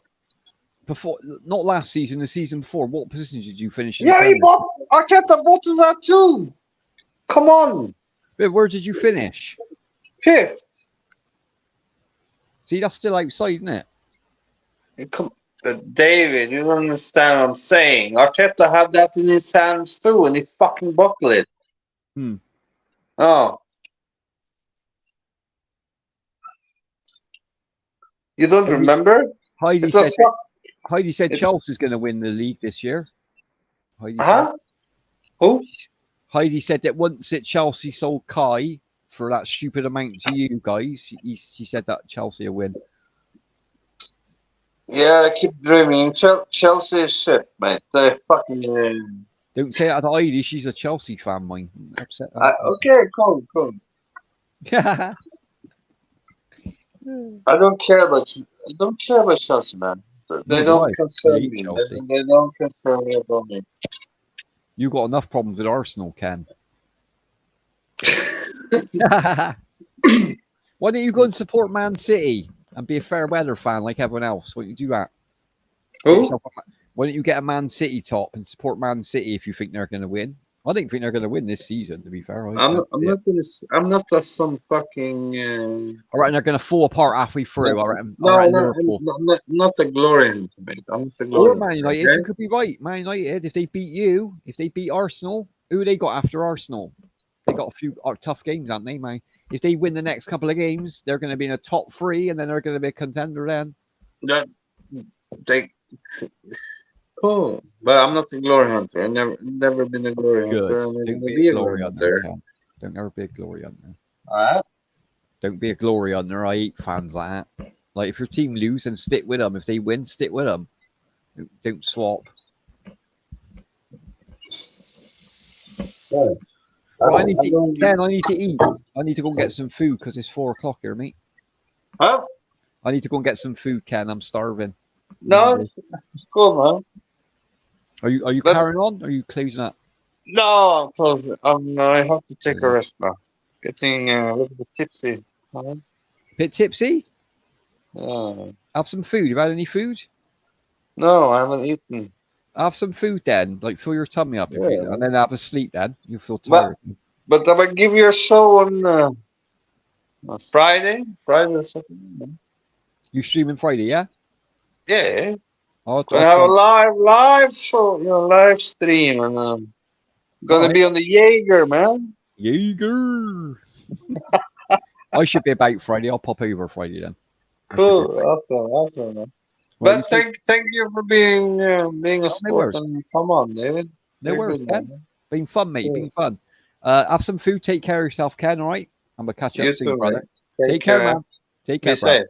Before, not last season, the season before. What position did you finish in?
Yeah,
the
Arteta bought that too. Come on,
Premier? Where did you finish?
5th.
See, that's still outside, isn't it?
David, you don't understand what I'm saying. Arteta had that in his hands too, and he fucking buckled it.
Hmm.
Oh. You don't remember?
Heidi
It was
said Chelsea's going to win the league this year.
Huh? Who?
Heidi said that once that Chelsea sold Kai for that stupid amount to you guys, she said that Chelsea will win.
Yeah, I keep dreaming. Chelsea is shit, mate. They fucking.
Don't say that to Heidi. She's a Chelsea fan, mine. Upset.
Okay, cool.
Yeah.
I don't care about Chelsea, man. They don't concern me. They don't concern me about me.
You got enough problems with Arsenal, Ken. Why don't you go and support Man City? and be a fair weather fan like everyone else. Why don't you do that? Get
Who?
yourself Why don't you get a Man City top and support Man City if you think they're going to win? I don't think they're going to win this season. To be fair, I
I'm
don't
not, I'm
see it.
not gonna. I'm not some fucking.
I reckon they're going to fall apart halfway through.
No,
I
no,
reckon
no,
Liverpool
not a glory hunter, mate. I'm not a
or
glory
Man
hunter.
United. You
Okay.
could be right. Man United, if they beat you, if they beat Arsenal, who they got after Arsenal? They got a few tough games, haven't they, man? If they win the next couple of games, they're going to be in a top three, and then they're going to be a contender. Then
That they cool, but I'm not a glory hunter. I never been a glory
good.
hunter. I'm not
Don't
gonna
be a
be a
glory
glory
hunter,
hunter.
Ken. Don't ever be a glory hunter.
All right.
Don't be a glory hunter. I hate fans like that. Like if your team lose, then stick with them. If they win, stick with them. Don't swap.
Yeah.
Well, I need
I
to,
don't.
Ken. I need to eat. I need to go and get some food because it's 4 o'clock here, mate.
Huh?
I need to go and get some food, Ken. I'm starving.
No, it's cool, man.
Are you
But
carrying on? Or are you closing up?
no, I'm close. I have to take a rest now. Getting a little bit tipsy. Huh?
Bit tipsy?
Yeah.
Have some food. You had any food?
No, I haven't eaten.
Have some food then. Like fill your tummy up if you,
Yeah.
and then have a sleep. Then you'll feel
But
tired.
I will give you a show on Friday or Saturday.
You streaming Friday, yeah?
Yeah,
I'll
gonna have a
try.
live show, live stream, and
All
gonna
right.
be on the Jaeger, man.
Jaeger. I should be about Friday. I'll pop over Friday then. I should be
Cool,
about.
awesome, man.
Well, you
But
take.
thank you for being a
Oh, no
sport
worries.
and come on, David.
No
You're
worries,
good,
Ken.
man.
Been fun, mate.
Cool.
Been fun. Have some food. Take care of yourself, Ken. All right. I'm gonna catch up
You
soon,
too,
brother.
mate. Take
Take care,
care.
man. Take
Be
care, bro.
safe.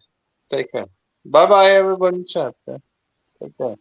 Take care. Bye, bye, everybody in chat. Yeah? Take care.